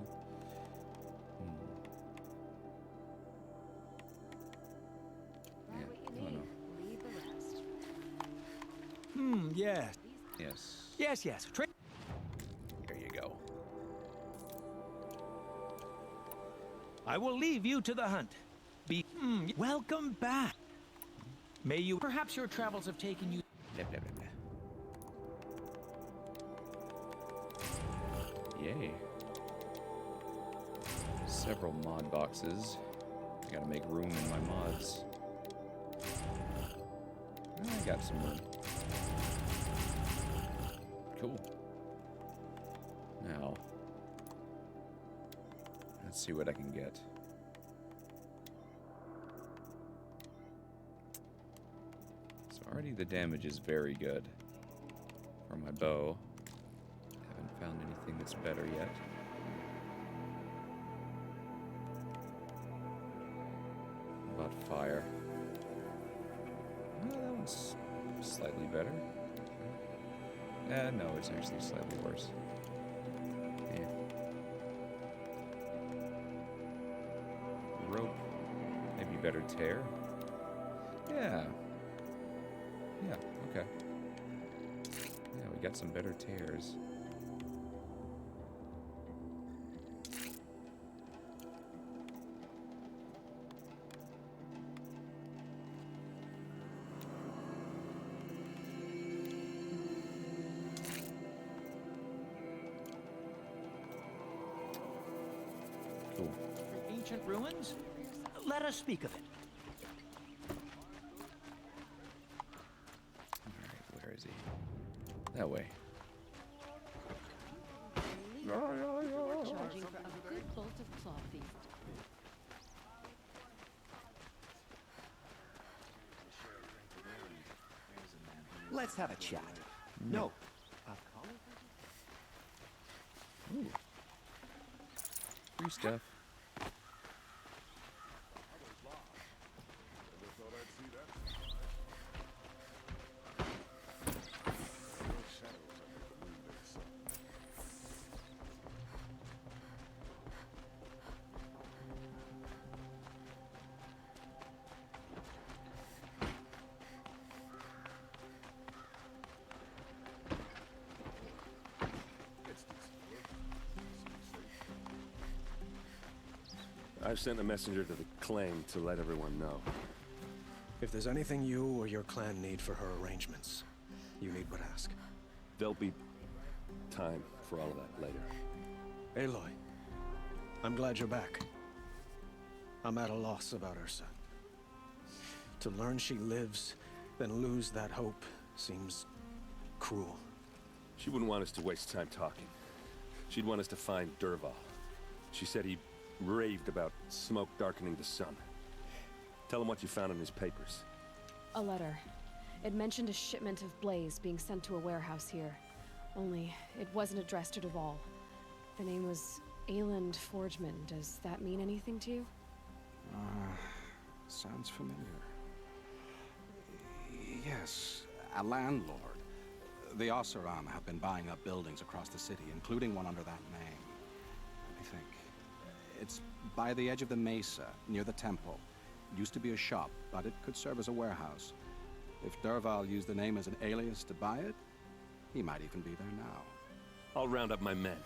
Yeah, I don't know. Leave the rest. Yeah. Yes. Yes. There you go. I will leave you to the hunt. Welcome back. May you... Perhaps your travels have taken you... Blah, blah, blah, blah. Yay. Several mod boxes. I gotta make room in my mods. I got some room. Cool. Now, let's see what I can get. So already the damage is very good for my bow. Haven't found anything that's better yet. What about fire? Well, that one's slightly better. No, it's actually slightly worse. Yeah. Rope. Maybe better tear. Yeah. Yeah, okay. Yeah, we got some better tears. Cool. Ancient ruins? Let us speak of it. Alright, where is he? That way. Charging for a good bolt of claw feast. Let's have a chat. No. Ooh. Free stuff. I've sent a messenger to the claim to let everyone know. If there's anything you or your clan need for her arrangements, you need but ask. There'll be time for all of that later. Aloy, I'm glad you're back. I'm at a loss about Ursa. To learn she lives, then lose that hope seems cruel. She wouldn't want us to waste time talking. She'd want us to find Dervahl. She said he raved about smoke darkening the sun. Tell him what you found in his papers. A letter. It mentioned a shipment of blaze being sent to a warehouse here. Only, it wasn't addressed to Dervahl. The name was Ayland Forgeman. Does that mean anything to you? Sounds familiar. Yes, a landlord. The Oseram have been buying up buildings across the city, including one under that name. Let me think. It's by the edge of the mesa, near the temple. It used to be a shop, but it could serve as a warehouse. If Dervahl used the name as an alias to buy it, he might even be there now. I'll round up my men.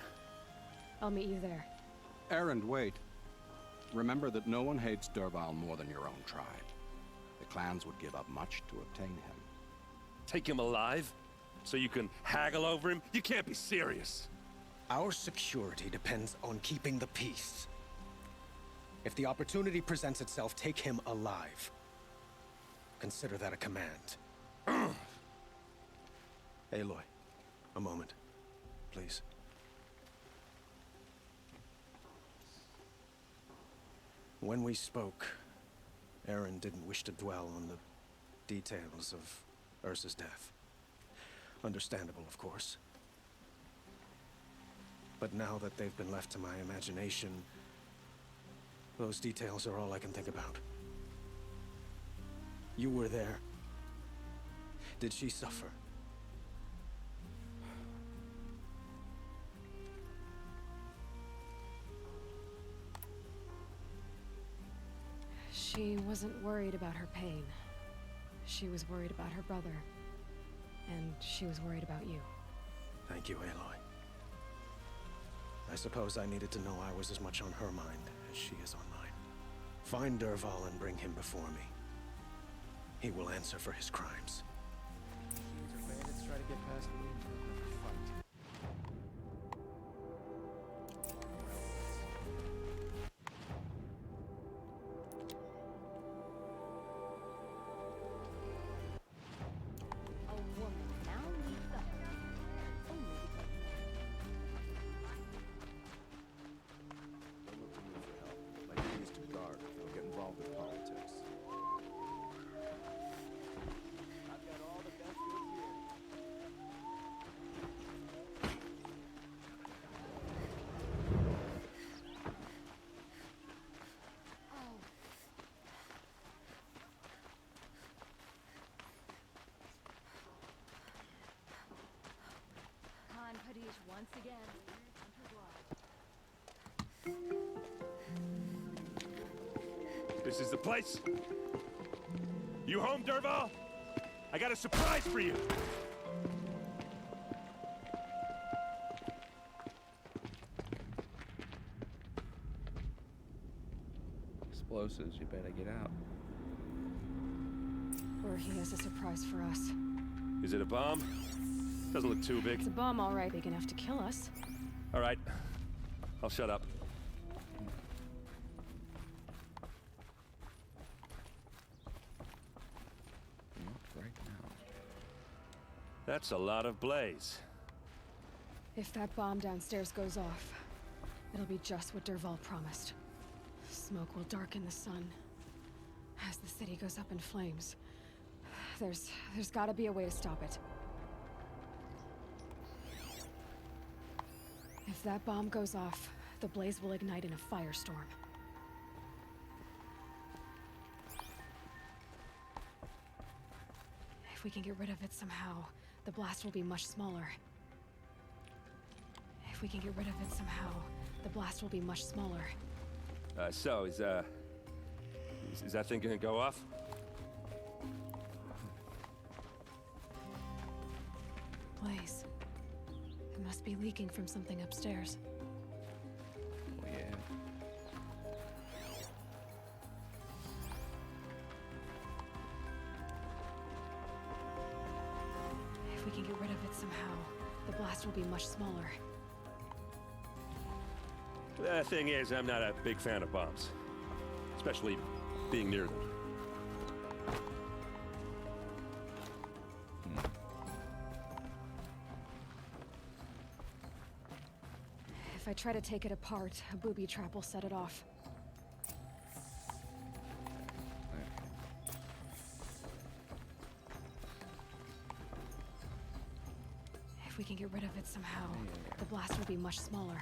I'll meet you there. Erend, wait. Remember that no one hates Dervahl more than your own tribe. The clans would give up much to obtain him. Take him alive? So you can haggle over him? You can't be serious. Our security depends on keeping the peace. If the opportunity presents itself, take him alive. Consider that a command. Aloy, a moment, please. When we spoke, Erend didn't wish to dwell on the details of Ursa's death. Understandable, of course. But now that they've been left to my imagination, those details are all I can think about. You were there. Did she suffer? She wasn't worried about her pain. She was worried about her brother. And she was worried about you. Thank you, Aloy. I suppose I needed to know I was as much on her mind as she is on mine. Find Dervahl and bring him before me. He will answer for his crimes. Bandits try to get past me. Fight. A woman now leads the hunt. Only because Don't look to me for help. My duty is to guard. Don't get involved in politics. I've got all the best goods here. Khan Kadish once again. This is the place. You home, Dervahl? I got a surprise for you. Explosives, you better get out. Or he has a surprise for us. Is it a bomb? Doesn't look too big. It's a bomb, all right, big enough to kill us. All right. I'll shut up. Not right now. That's a lot of blaze. If that bomb downstairs goes off, it'll be just what Dervahl promised. Smoke will darken the sun. As the city goes up in flames. There's gotta be a way to stop it. If that bomb goes off, the blaze will ignite in a firestorm. If we can get rid of it somehow, the blast will be much smaller. If we can get rid of it somehow, the blast will be much smaller. So, is that thing gonna go off? Blaze. It must be leaking from something upstairs. Oh, yeah. If we can get rid of it somehow, the blast will be much smaller. The thing is, I'm not a big fan of bombs. Especially being near them. If I try to take it apart, a booby trap will set it off. If we can get rid of it somehow, the blast will be much smaller.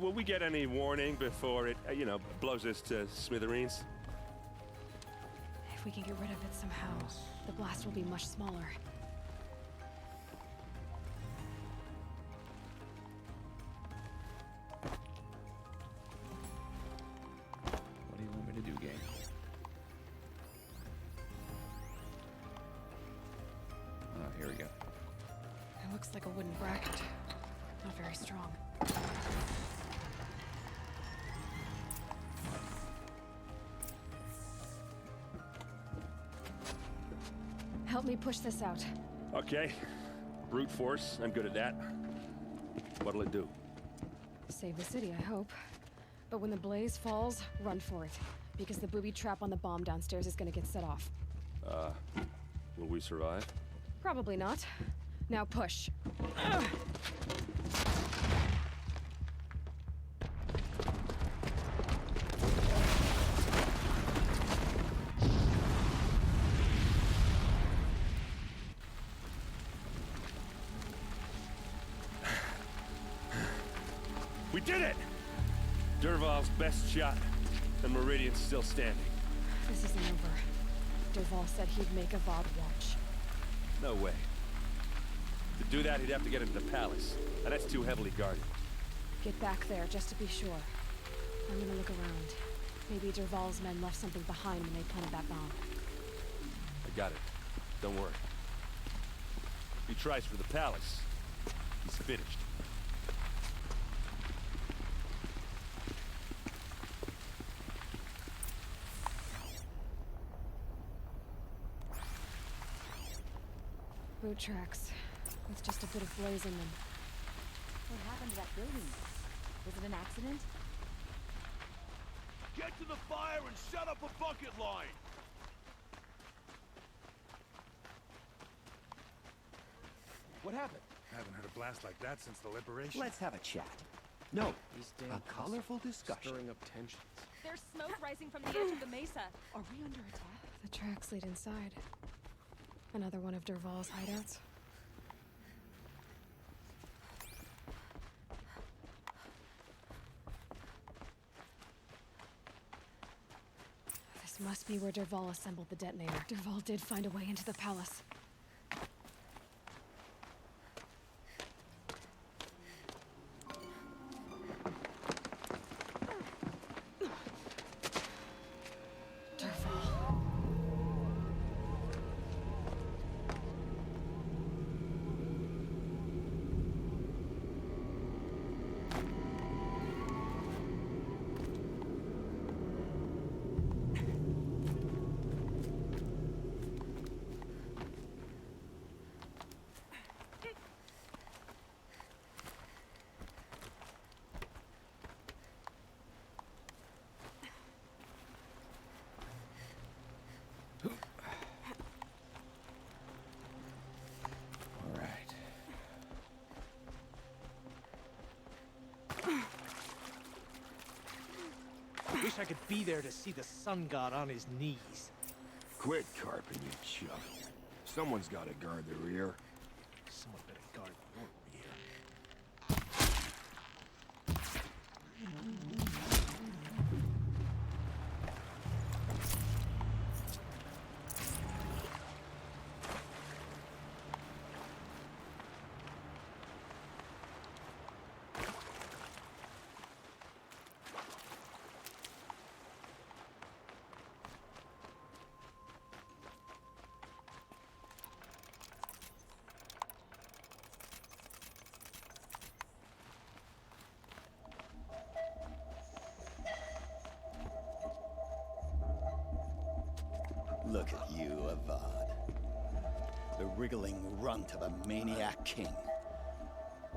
Will we get any warning before it, blows us to smithereens? If we can get rid of it somehow, the blast will be much smaller. What do you want me to do, gang? Oh, here we go. It looks like a wooden bracket. Not very strong. Help me push this out. Okay. Brute force, I'm good at that. What'll it do? Save the city, I hope. But when the blaze falls, run for it. Because the booby trap on the bomb downstairs is gonna get set off. Will we survive? Probably not. Now push. We did it! Dervahl's best shot, and Meridian's still standing. This isn't over. Dervahl said he'd make a Vod watch. No way. To do that, he'd have to get into the palace, and that's too heavily guarded. Get back there, just to be sure. I'm gonna look around. Maybe Dervahl's men left something behind when they planted that bomb. I got it. Don't worry. If he tries for the palace, he's finished. Boot tracks, with just a bit of blaze in them. What happened to that building? Was it an accident? Get to the fire and set up a bucket line! What happened? Haven't had a blast like that since the liberation. Let's have a chat. No, These damn a colorful discussion. stirring up tensions. There's smoke rising from the edge of the mesa. Are we under attack? The tracks lead inside. Another one of Dervahl's hideouts. This must be where Dervahl assembled the detonator. Dervahl did find a way into the palace. Wish I could be there to see the sun god on his knees. Quit carping, you chuck. Someone's got to guard the rear. Someone better guard your rear. Look at you, Avad. The wriggling runt of a maniac king.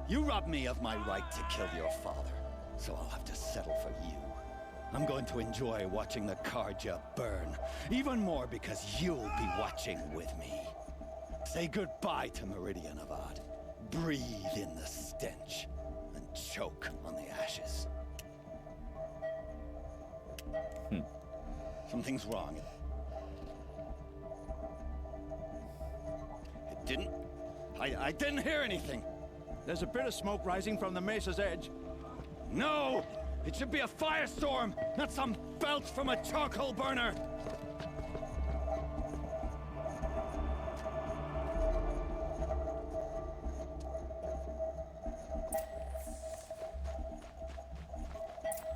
You robbed me of my right to kill your father, so I'll have to settle for you. I'm going to enjoy watching the Karja burn, even more because you'll be watching with me. Say goodbye to Meridian, Avad. Breathe in the stench, and choke on the ashes. Something's wrong. I didn't hear anything. There's a bit of smoke rising from the mesa's edge. No! It should be a firestorm, not some belch from a charcoal burner!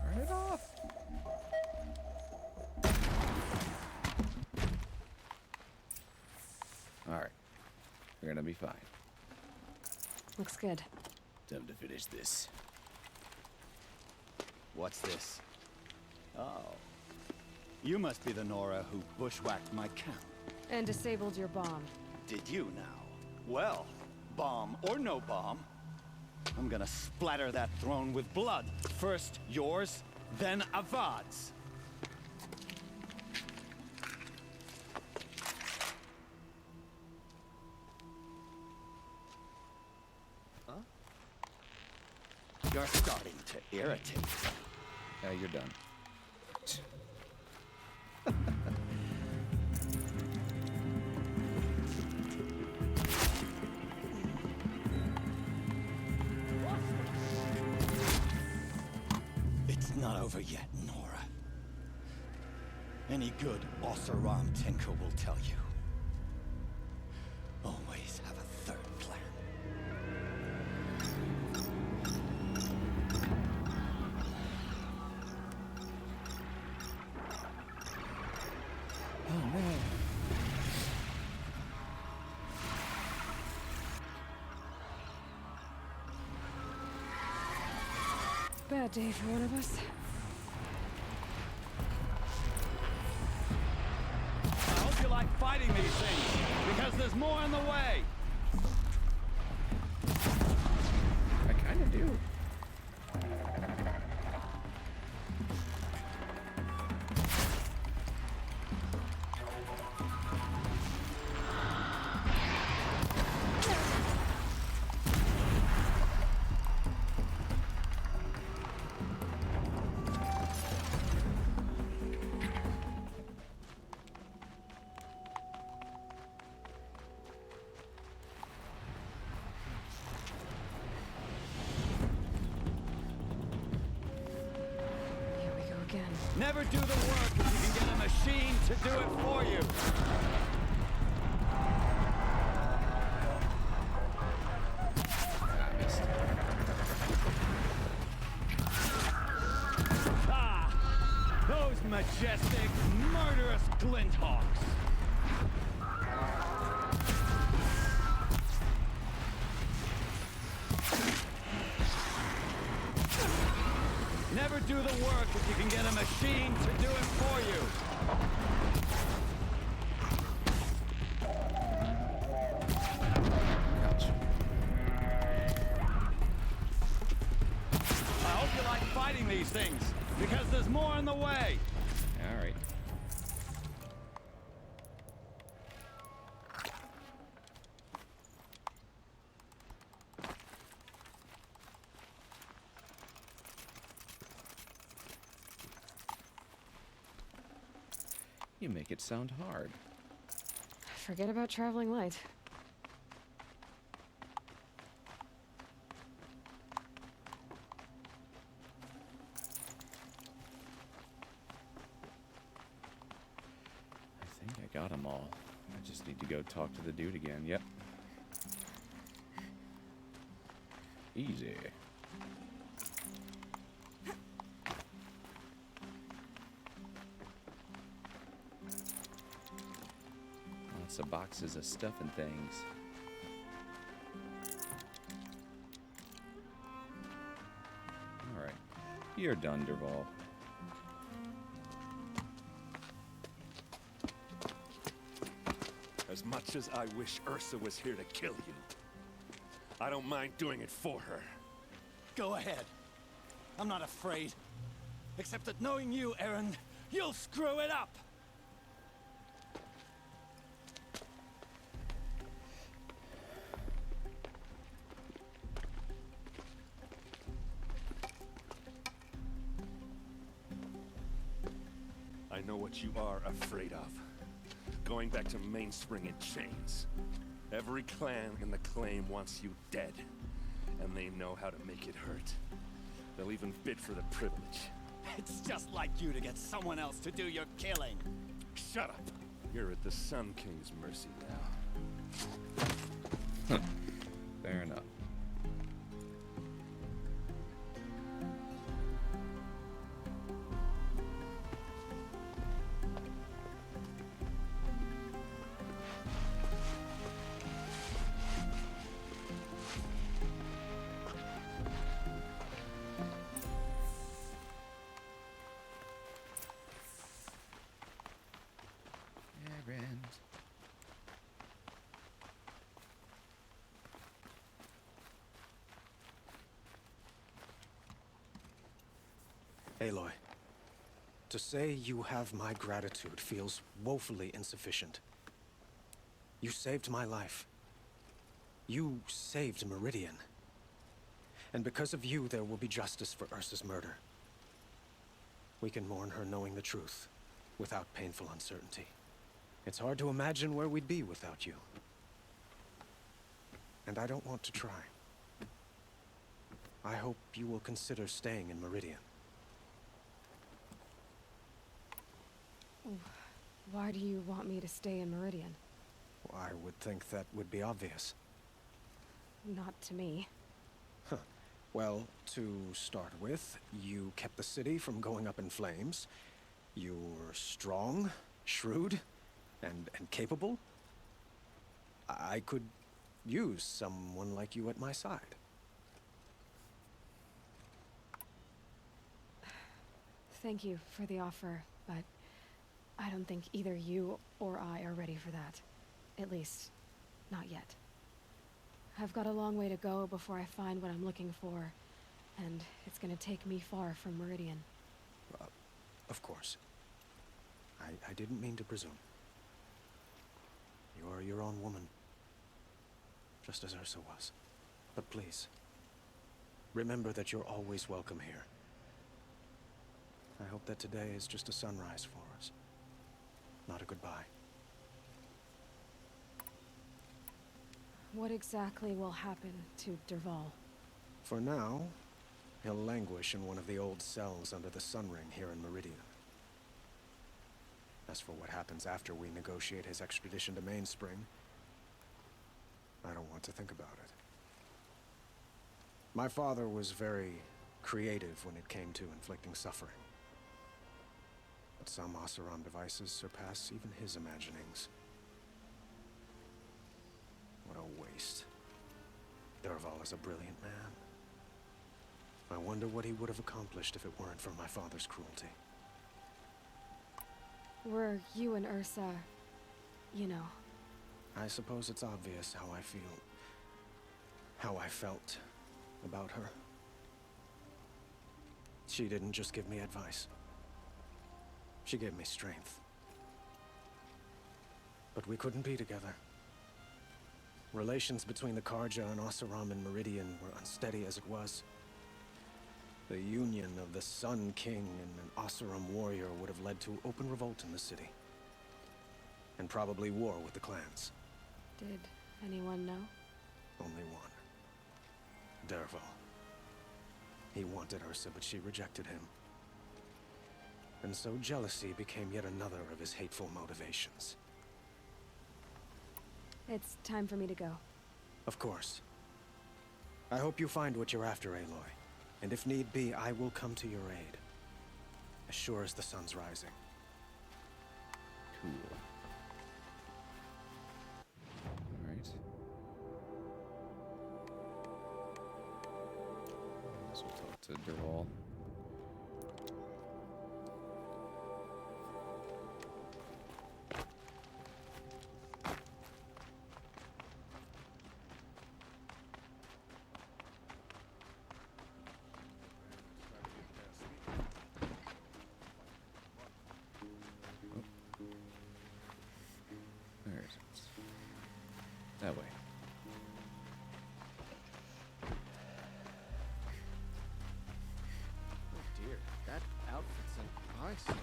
Turn it off. All right. We're gonna be fine. Looks good. Time to finish this. What's this? Oh. You must be the Nora who bushwhacked my camp. And disabled your bomb. Did you now? Well, bomb or no bomb, I'm gonna splatter that throne with blood. First yours, then Avad's. You're starting to irritate. Yeah, you're done. It's not over yet, Nora. Any good Oseram tinker will tell you. Always have a third plan. bad day for one of us. I hope you like fighting these things, because there's more in the way. I kind of do. Never do the work if you can get a machine to do it for you. Ah! Those majestic, murderous glinthawks! Never do the work if you can get a machine to do it for you. I hope you like fighting these things, because there's more in the way. All right. You make it sound hard. Forget about traveling light. I think I got them all. I just need to go talk to the dude again. Yep. Easy. Lots of boxes of stuff and things. Alright. You're done, Derval. As much as I wish Ursa was here to kill you, I don't mind doing it for her. Go ahead. I'm not afraid. Except that knowing you, Aaron, you'll screw it up! I know what you are afraid of. Going back to Mainspring in chains. Every clan in the claim wants you dead. And they know how to make it hurt. They'll even bid for the privilege. It's just like you to get someone else to do your killing. Shut up! You're at the Sun King's mercy now. Fair enough. Aloy, to say you have my gratitude feels woefully insufficient. You saved my life. You saved Meridian. And because of you, there will be justice for Ursa's murder. We can mourn her knowing the truth, without painful uncertainty. It's hard to imagine where we'd be without you. And I don't want to try. I hope you will consider staying in Meridian. Why do you want me to stay in Meridian? I would think that would be obvious. Not to me. Huh. Well, to start with, you kept the city from going up in flames. You were strong, shrewd, and capable. I could use someone like you at my side. Thank you for the offer, but I don't think either you or I are ready for that. At least, not yet. I've got a long way to go before I find what I'm looking for, and it's gonna take me far from Meridian. Of course. I didn't mean to presume. You are your own woman, just as Ursa was. But please, remember that you're always welcome here. I hope that today is just a sunrise for us, not a goodbye. What exactly will happen to Derval? For now, he'll languish in one of the old cells under the Sun Ring here in Meridian. As for what happens after we negotiate his extradition to Mainspring, I don't want to think about it. My father was very creative when it came to inflicting suffering. But some Oseram devices surpass even his imaginings. What a waste. Derval is a brilliant man. I wonder what he would have accomplished if it weren't for my father's cruelty. Were you and Ursa, you know? I suppose it's obvious how I feel. How I felt about her. She didn't just give me advice. She gave me strength. But we couldn't be together. Relations between the Karja and Oseram and Meridian were unsteady as it was. The union of the Sun King and an Oseram warrior would have led to open revolt in the city. And probably war with the clans. Did anyone know? Only one. Derval. He wanted Ursa, but she rejected him. And so jealousy became yet another of his hateful motivations. It's time for me to go. Of course. I hope you find what you're after, Aloy. And if need be, I will come to your aid. As sure as the sun's rising. Cool. Alright. Guess we'll talk to Derval. That way. Oh dear, that outfit's an eyesore.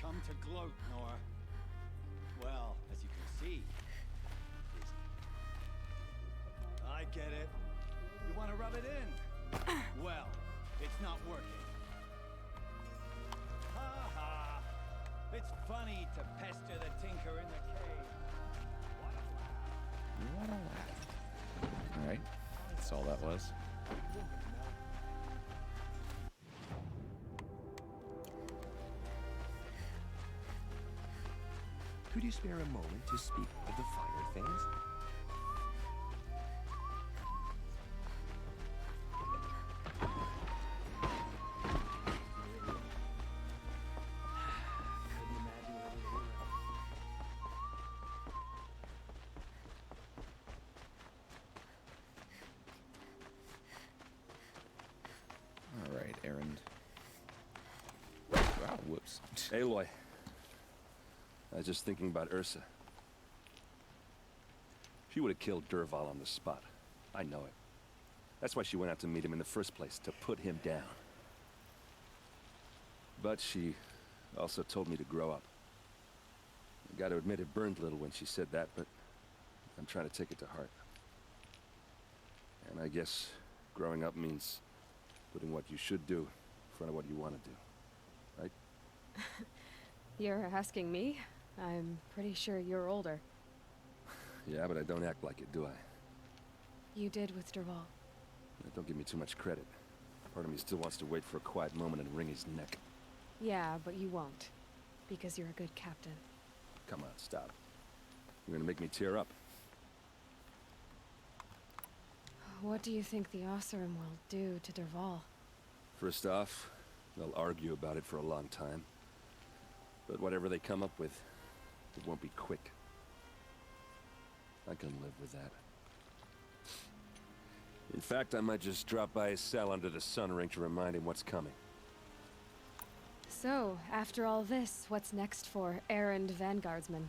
Come to gloat, Nora. Well, as you can see, I get it. You want to rub it in? Well, it's not working. Ha ha! It's funny to pester the tinker in the cave. What a laugh. Alright. That's all that was. Could you spare a moment to speak of the finer things? Alright, errand. Wow, whoops. Aloy. I was just thinking about Ursa. She would have killed Derval on the spot. I know it. That's why she went out to meet him in the first place, to put him down. But she also told me to grow up. I gotta admit it burned a little when she said that, but I'm trying to take it to heart. And I guess growing up means putting what you should do in front of what you want to do. Right? You're asking me? I'm pretty sure you're older. Yeah, but I don't act like it, do I? You did with Derval. Don't give me too much credit. Part of me still wants to wait for a quiet moment and wring his neck. Yeah, but you won't. Because you're a good captain. Come on, stop. You're gonna make me tear up. what do you think the Osseram will do to Derval? First off, they'll argue about it for a long time. But whatever they come up with, it won't be quick. I can live with that. In fact, I might just drop by his cell under the sun ring to remind him what's coming. So, after all this, what's next for errand vanguardsman?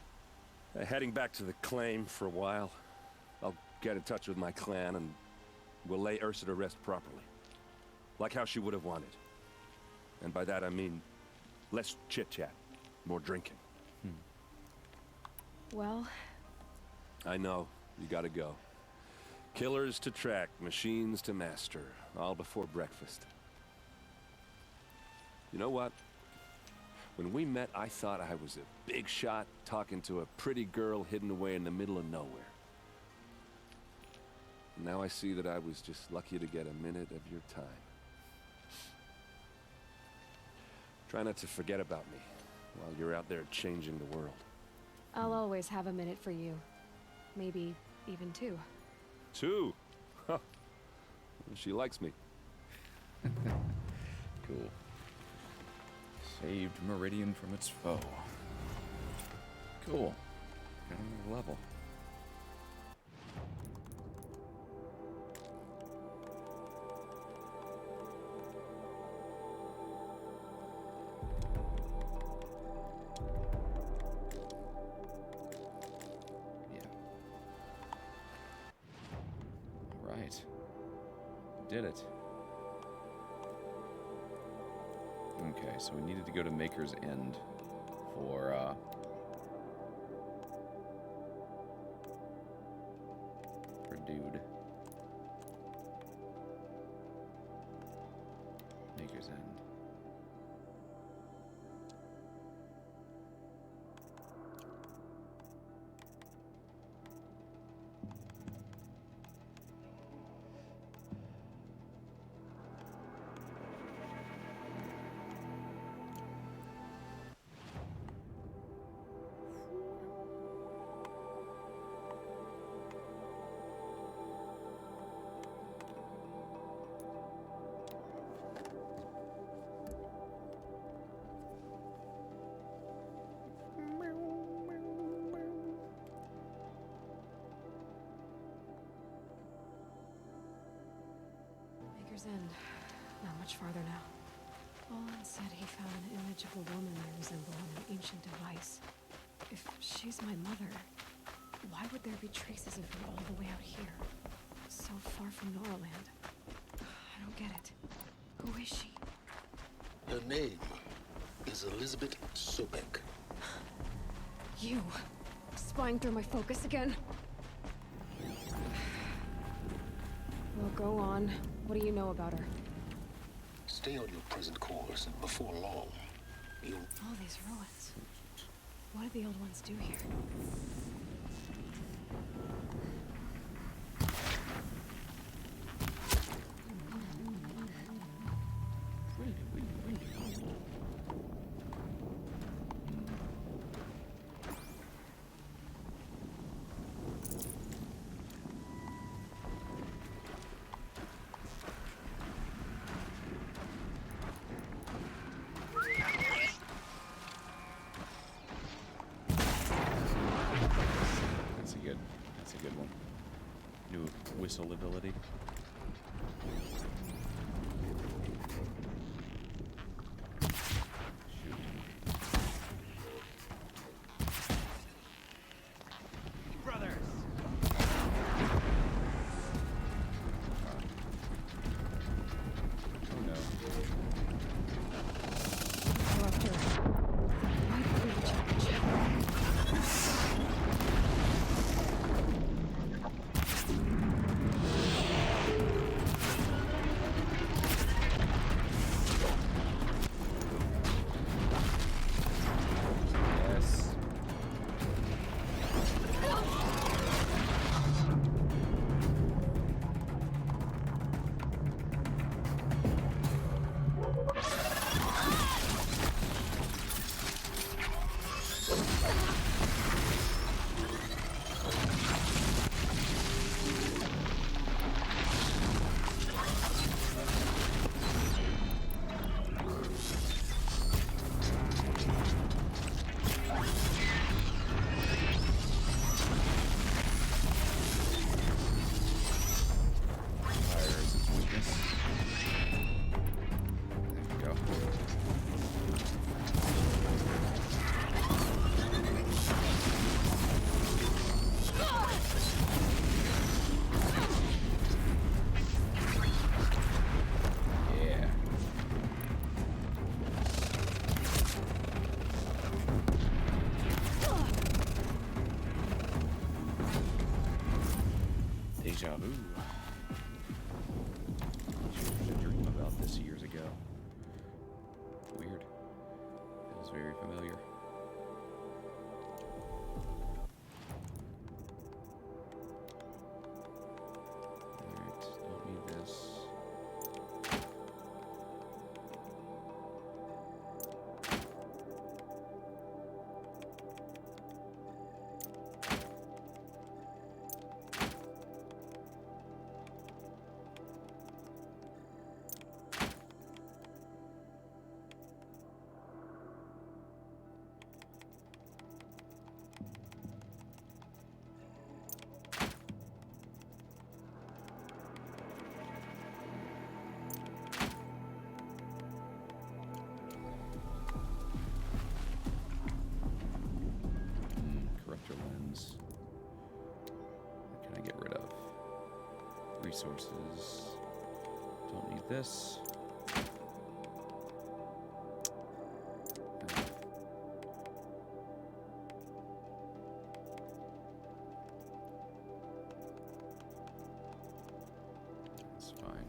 Heading back to the claim for a while. I'll get in touch with my clan and we'll lay Ursa to rest properly. Like how she would have wanted. And by that I mean less chit-chat, more drinking. Well... I know, you gotta go. Killers to track, machines to master, all before breakfast. You know what? When we met, I thought I was a big shot talking to a pretty girl hidden away in the middle of nowhere. Now I see that I was just lucky to get a minute of your time. Try not to forget about me while you're out there changing the world. I'll always have a minute for you. Maybe even 2. 2? Huh. She likes me. Cool. Saved Meridian from its foe. Cool. Got another level. Right. Did it. Okay, so we needed to go to Maker's End for, dude. Maker's End. Maker's End. Not much farther now. Olin said he found an image of a woman resembling an ancient device. If she's my mother, why would there be traces of her all the way out here? So far from Norland. I don't get it. Who is she? Her name is Elizabeth Sobek. You! Spying through my focus again? Well, go on. What do you know about her? Stay on your present course, and before long, you'll... All these ruins. What did the old ones do here? That's a good one. New whistle ability. Deja vu. I used to dream about this years ago. Weird. Feels very familiar. Alright, don't need this. Corruptor lens. What can I get rid of? Resources. Don't need this. That's fine.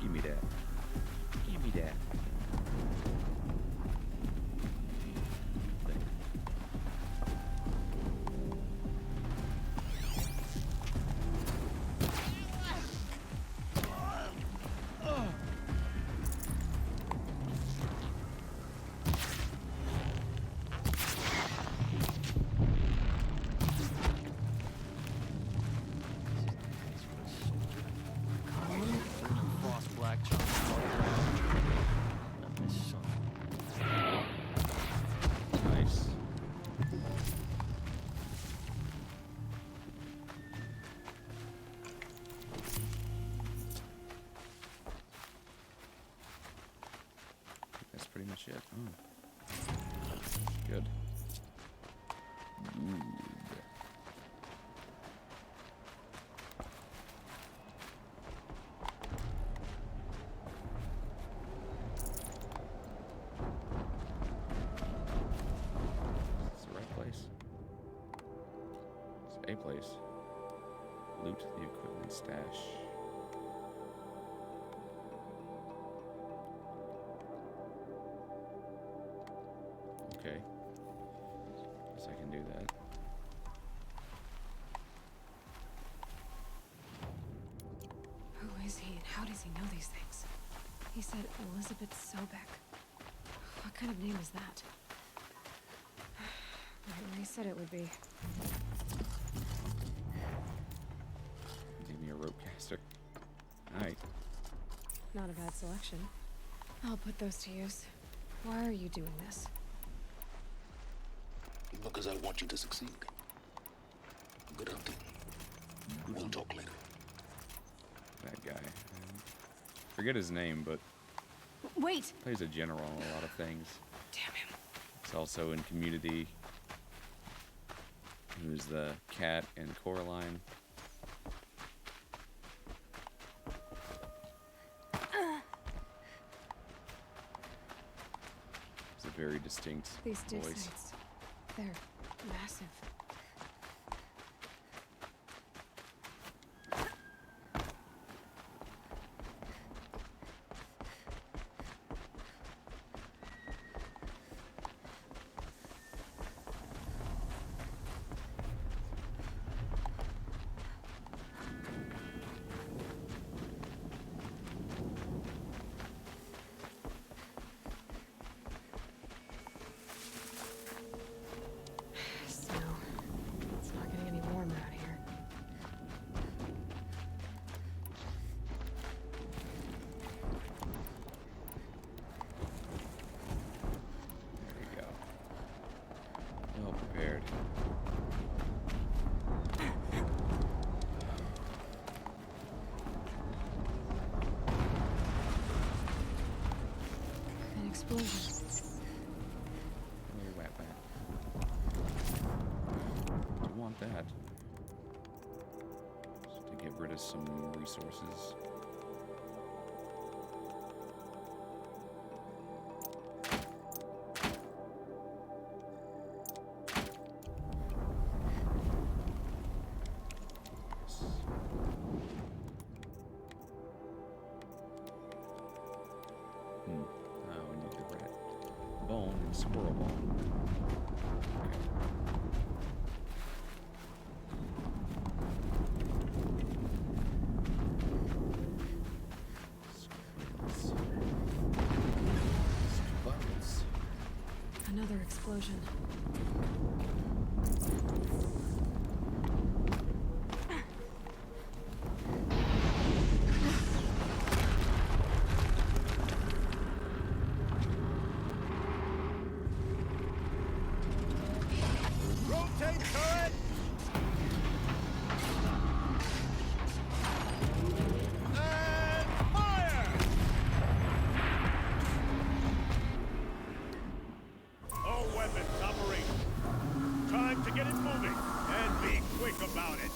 Give me that. Give me that. Frost black chunk. Nice. That's pretty much it. Oh. Good. Ooh. Is this the right place? It's a place. Loot the equipment stash. Okay. Guess I can do that. Who is he and how does he know these things? He said Elizabeth Sobek. What kind of name is that? Right where he said it would be. Give me a rope caster. Alright. Not a bad selection. I'll put those to use. Why are you doing this? Because I want you to succeed. Good hunting. We'll talk later. That guy. Forget his name, but Wait! plays a general in a lot of things. Damn him. It's also in Community. Who's the cat in Coraline. It's a very distinct These dig voice. sites. They're massive. Snow. It's not getting any warmer out here. There you go. Well prepared. An explosion. Oh, whack, whack. Do you want that? Just to get rid of some resources. squirrel ball. Squirrels. Another explosion. Rotate turret! And fire! All weapons operate. Time to get it moving. And be quick about it.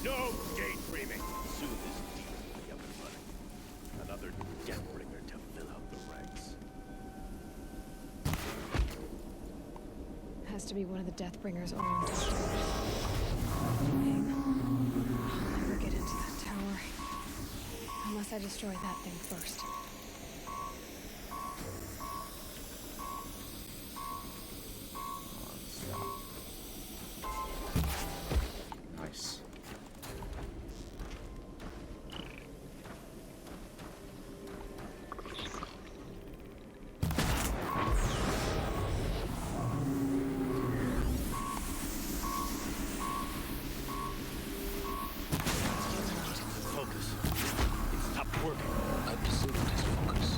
No daydreaming. Soon this demon will be up and running. Another Deathbringer to fill out the ranks. Has to be one of the Deathbringers all on top. I'll never get into that tower. Unless I destroy that thing first. Nice. Focus. It stopped working. I disabled his focus.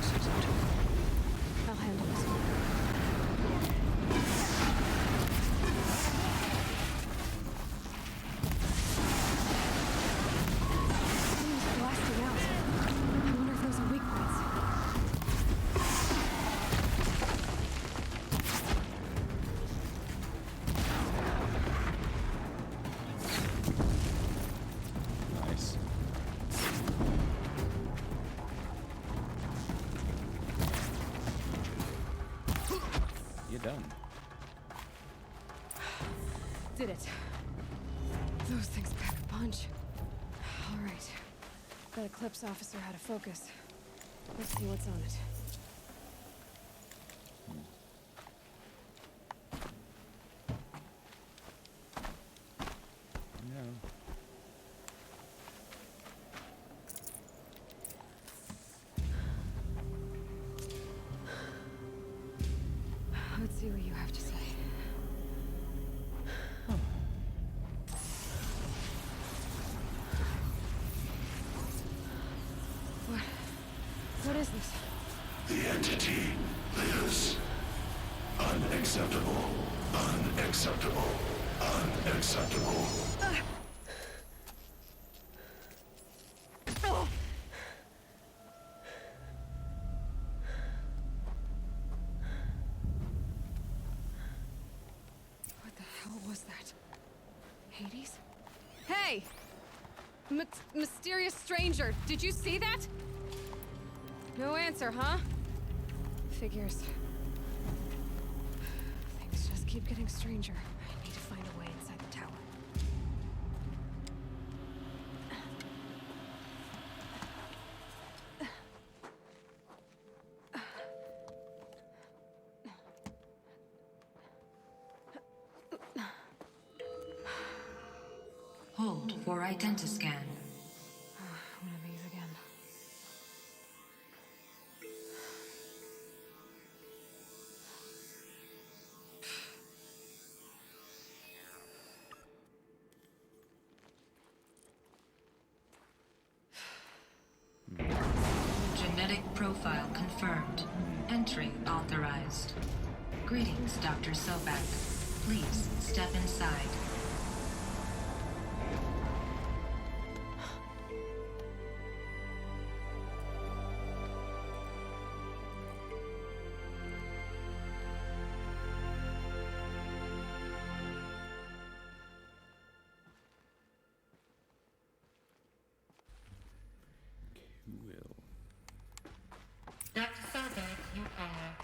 Says it too. I'll handle this one. Something's blasting out. I wonder if those are weak points. Nice. You done? Did it. Those things pack a punch. All right. That Eclipse officer had a focus. Let's see what's on it. No. Let's see what you have to say. What? What is this? The entity lives. Unacceptable. Unacceptable. Unacceptable. What the hell was that? Hades? Hey! Mysterious stranger, did you see that? No answer, huh? Figures. Things just keep getting stranger. I need to find a way inside the tower. Hold for identiscan. One of these again. Genetic profile confirmed. Entry authorized. Greetings, Dr. Sobek. Please step inside. Will. Dr. Sobek, you are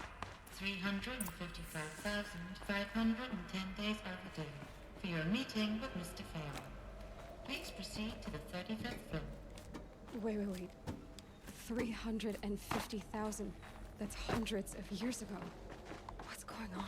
355,510 days overdue for your meeting with Mr. Farrell. Please proceed to the 35th floor. Wait. 350,000. That's hundreds of years ago. going on?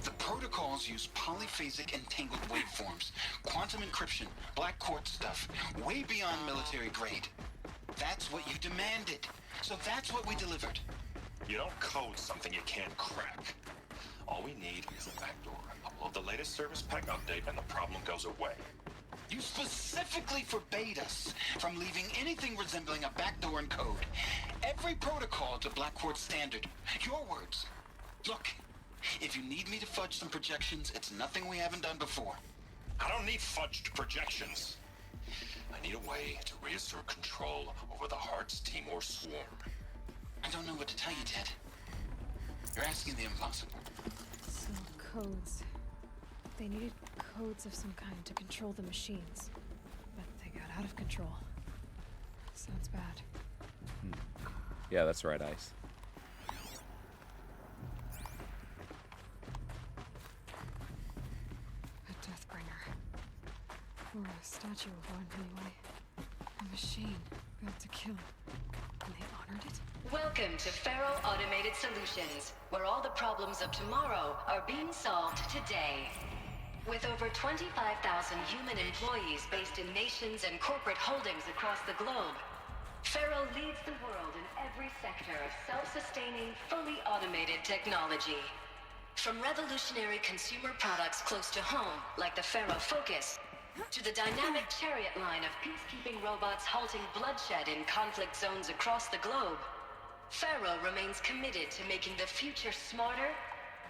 The protocols use polyphasic entangled waveforms, quantum encryption, black quartz stuff, way beyond military grade. That's what you demanded, so that's what we delivered. You don't code something you can't crack. All we need is a backdoor. Upload the latest service pack update and the problem goes away. You specifically forbade us from leaving anything resembling a backdoor in code. Every protocol to Black Quartz standard. Your words. Look, if you need me to fudge some projections, it's nothing we haven't done before. I don't need fudged projections. I need a way to reassert control over the Hearts Timor swarm. I don't know what to tell you, Ted. You're asking the impossible. So, codes. They needed codes of some kind to control the machines. But they got out of control. Sounds bad. Yeah, that's right, Ice. A Deathbringer. Or a statue of one, anyway. A machine built to kill. And they honored it? Welcome to Faro Automated Solutions, where all the problems of tomorrow are being solved today. With over 25,000 human employees based in nations and corporate holdings across the globe, Faro leads the world in every sector of self-sustaining, fully automated technology. From revolutionary consumer products close to home, like the Faro Focus, to the dynamic Chariot line of peacekeeping robots halting bloodshed in conflict zones across the globe, Faro remains committed to making the future smarter,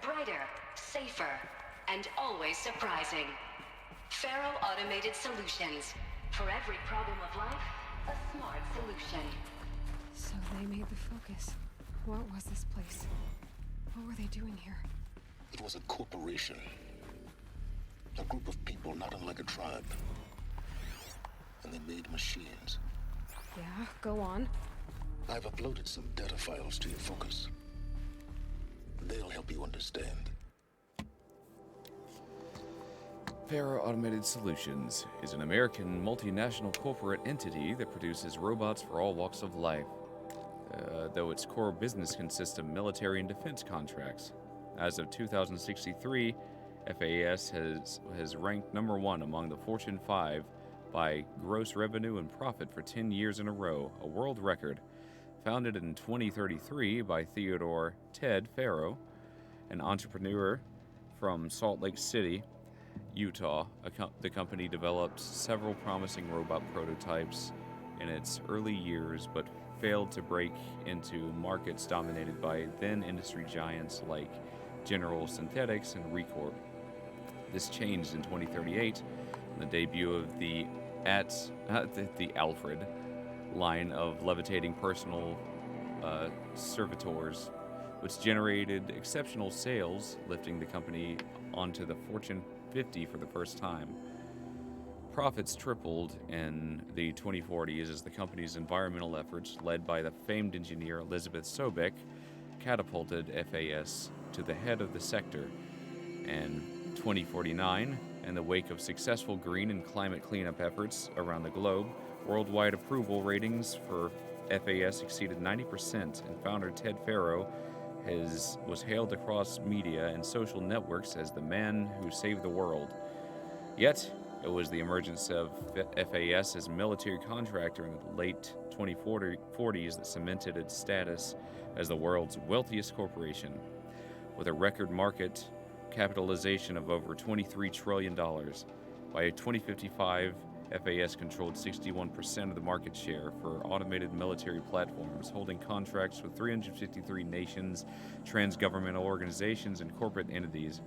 brighter, safer, and always surprising. Faro Automated Solutions. For every problem of life, a smart solution. So they made the Focus. What was this place? What were they doing here? It was a corporation. A group of people not unlike a tribe. And they made machines. Yeah, go on. I've uploaded some data files to your Focus. They'll help you understand. Faro Automated Solutions is an American multinational corporate entity that produces robots for all walks of life, though its core business consists of military and defense contracts. As of 2063, FAS has ranked number one among the Fortune 5 by gross revenue and profit for 10 years in a row, a world record. Founded in 2033 by Theodore Ted Faro, an entrepreneur from Salt Lake City, Utah, the company developed several promising robot prototypes in its early years, but failed to break into markets dominated by then industry giants like General Synthetics and Recorp. This changed in 2038, the debut of the Alfred line of levitating personal servitors, which generated exceptional sales, lifting the company onto the Fortune 50 for the first time. Profits tripled in the 2040s as the company's environmental efforts, led by the famed engineer Elizabeth Sobek, catapulted FAS to the head of the sector. And 2049, in the wake of successful green and climate cleanup efforts around the globe, worldwide approval ratings for FAS exceeded 90%, and founder Ted Faro was hailed across media and social networks as the man who saved the world. Yet, it was the emergence of FAS as a military contractor in the late 2040s that cemented its status as the world's wealthiest corporation. With a record market capitalization of over $23 trillion. By 2055, FAS controlled 61% of the market share for automated military platforms, holding contracts with 353 nations, trans-governmental organizations, and corporate entities.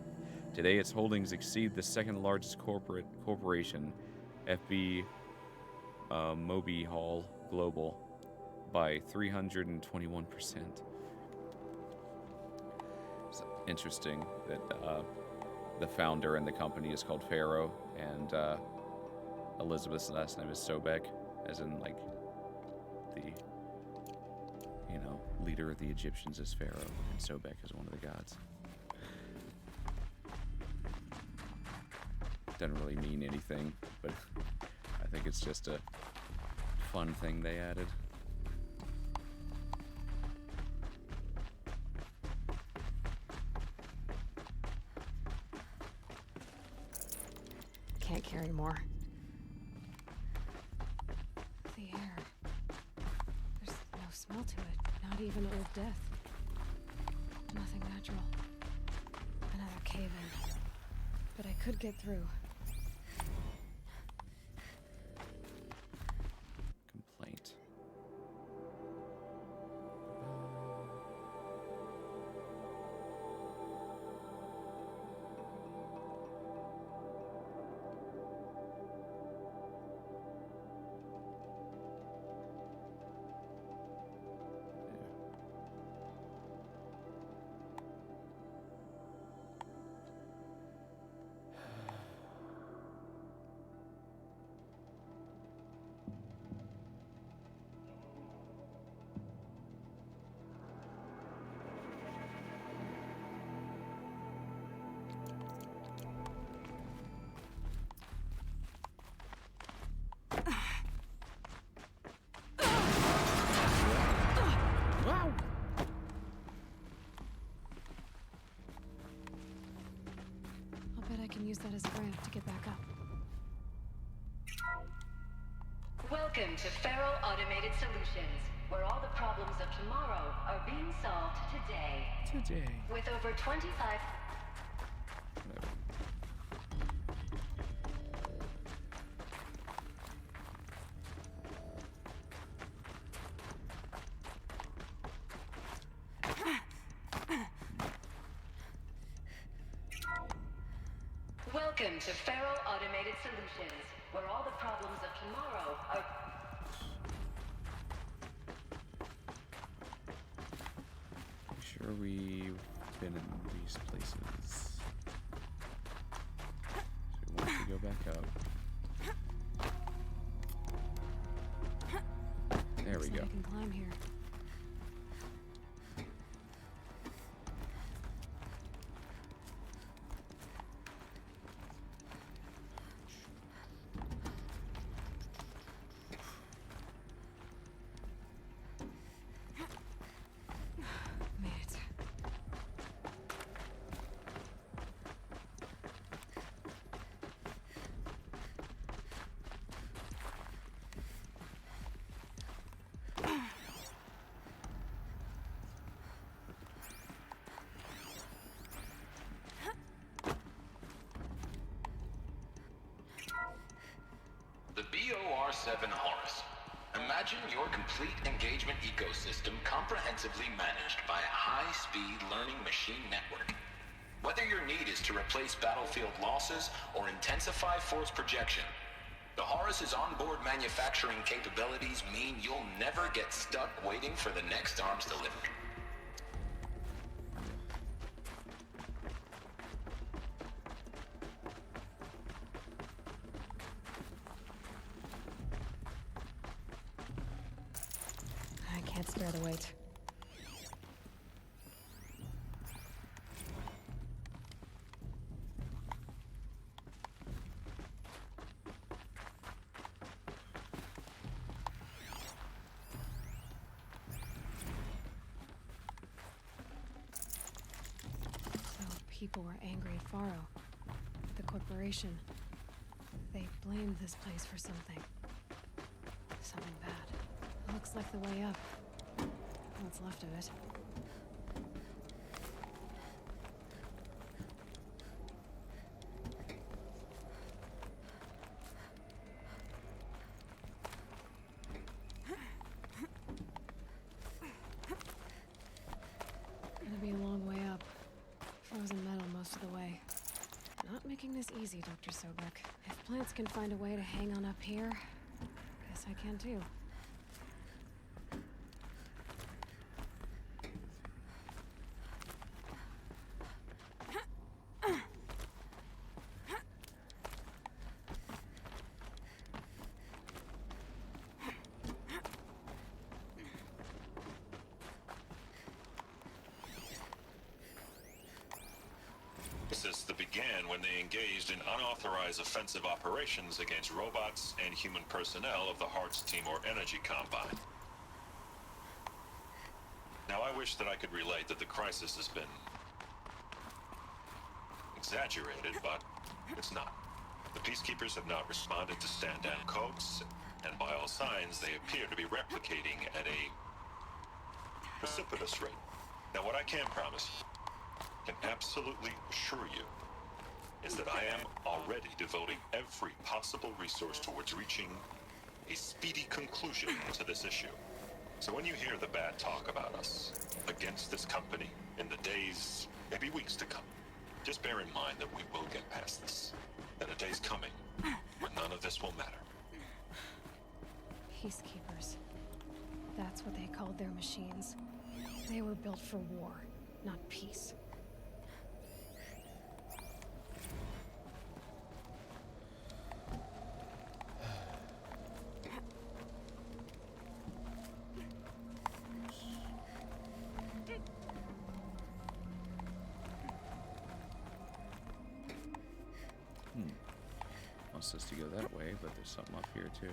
Today, its holdings exceed the second largest corporation, FB Moby Hall Global, by 321%. It's interesting that the founder and the company is called Faro, and Elizabeth's last name is Sobek, as in like the, you know, leader of the Egyptians is Pharaoh, and Sobek is one of the gods. Doesn't really mean anything, but I think it's just a fun thing they added. Can't carry more. The air. There's no smell to it, not even old death. Nothing natural. Another cave-in. But I could get through. Complaint. I'll bet I can use that as a ramp to get back up. Welcome to Faro Automated Solutions, where all the problems of tomorrow are being solved today. Today. With over 25... Welcome to Faro Automated Solutions, where all the problems of tomorrow are... Sure we've been in these places. So we want to go back up. There we Looks like go. I can climb here. Made it. The BOR-7 Horus. Imagine your complete engagement ecosystem comprehensively managed by a high-speed learning machine network. Whether your need is to replace battlefield losses or intensify force projection, the Horus's onboard manufacturing capabilities mean you'll never get stuck waiting for the next arms delivery. I can't spare the weight. So people were angry at Faro, the corporation. They blamed this place for something. Something bad. Looks like the way up. What's left of it. Gonna be a long way up. Frozen metal most of the way. Not making this easy, Dr. Sobek. If plants can find a way to hang on up here, guess I can too. that began when they engaged in unauthorized offensive operations against robots and human personnel of the Hearts Timor Energy Combine. Now, I wish that I could relate that the crisis has been exaggerated, but it's not. The Peacekeepers have not responded to stand-down codes, and by all signs, they appear to be replicating at a precipitous rate. Now, what I can promise, can absolutely assure you, is that I am already devoting every possible resource towards reaching a speedy conclusion to this issue. So when you hear the bad talk about us against this company in the days, maybe weeks to come, just bear in mind that we will get past this. That a day's coming when none of this will matter. Peacekeepers. That's what they called their machines. They were built for war, not peace. Wants us to go that way, but there's something up here too.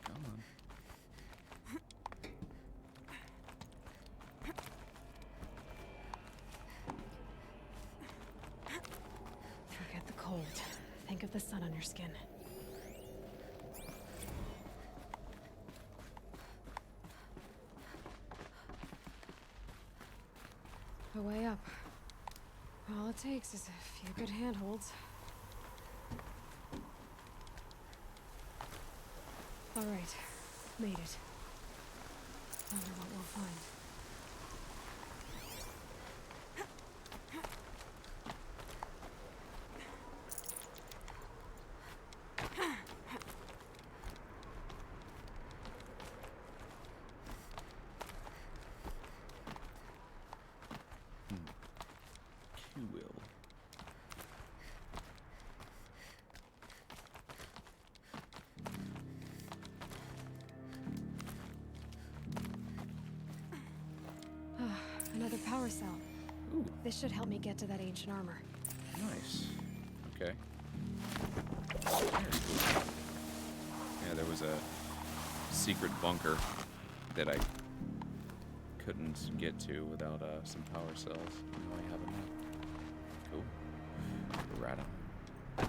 Come on. Forget the cold. Think of the sun on your skin. A way up. All it takes is a few good handholds. All right, made it. Wonder what we'll find. Another power cell. Ooh. This should help me get to that ancient armor. Nice. Okay. Very cool. Yeah, there was a secret bunker that I couldn't get to without some power cells. Now I have a map. Cool. Right on.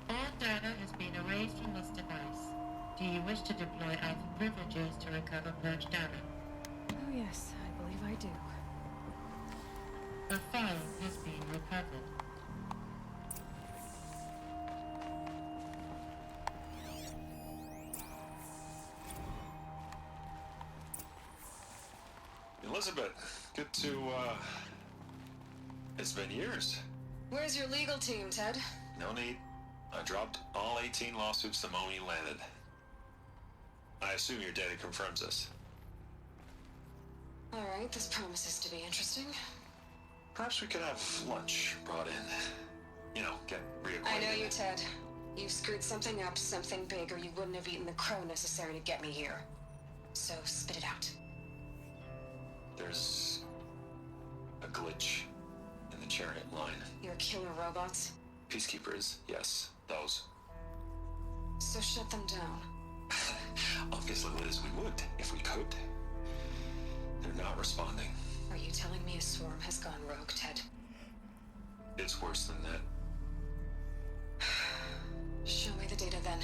All data has been erased from this device. Do you wish to deploy alpha privileges to recover purged data? Oh yes, I believe I do. The file has been recovered. Elizabeth, good to, it's been years. Where's your legal team, Ted? No need. I dropped all 18 lawsuits the moment you landed. I assume your data confirms this. All right, this promises to be interesting. Perhaps we could have lunch brought in. You know, get reacquainted. I know you, Ted. You screwed something up, something big, or you wouldn't have eaten the crow necessary to get me here. So spit it out. There's a glitch in the chariot line. Your killer robots? Peacekeepers, yes, those. So shut them down. Obviously, Liz, we would, if we could. They're not responding. Are you telling me a swarm has gone rogue, Ted? It's worse than that. Show me the data then.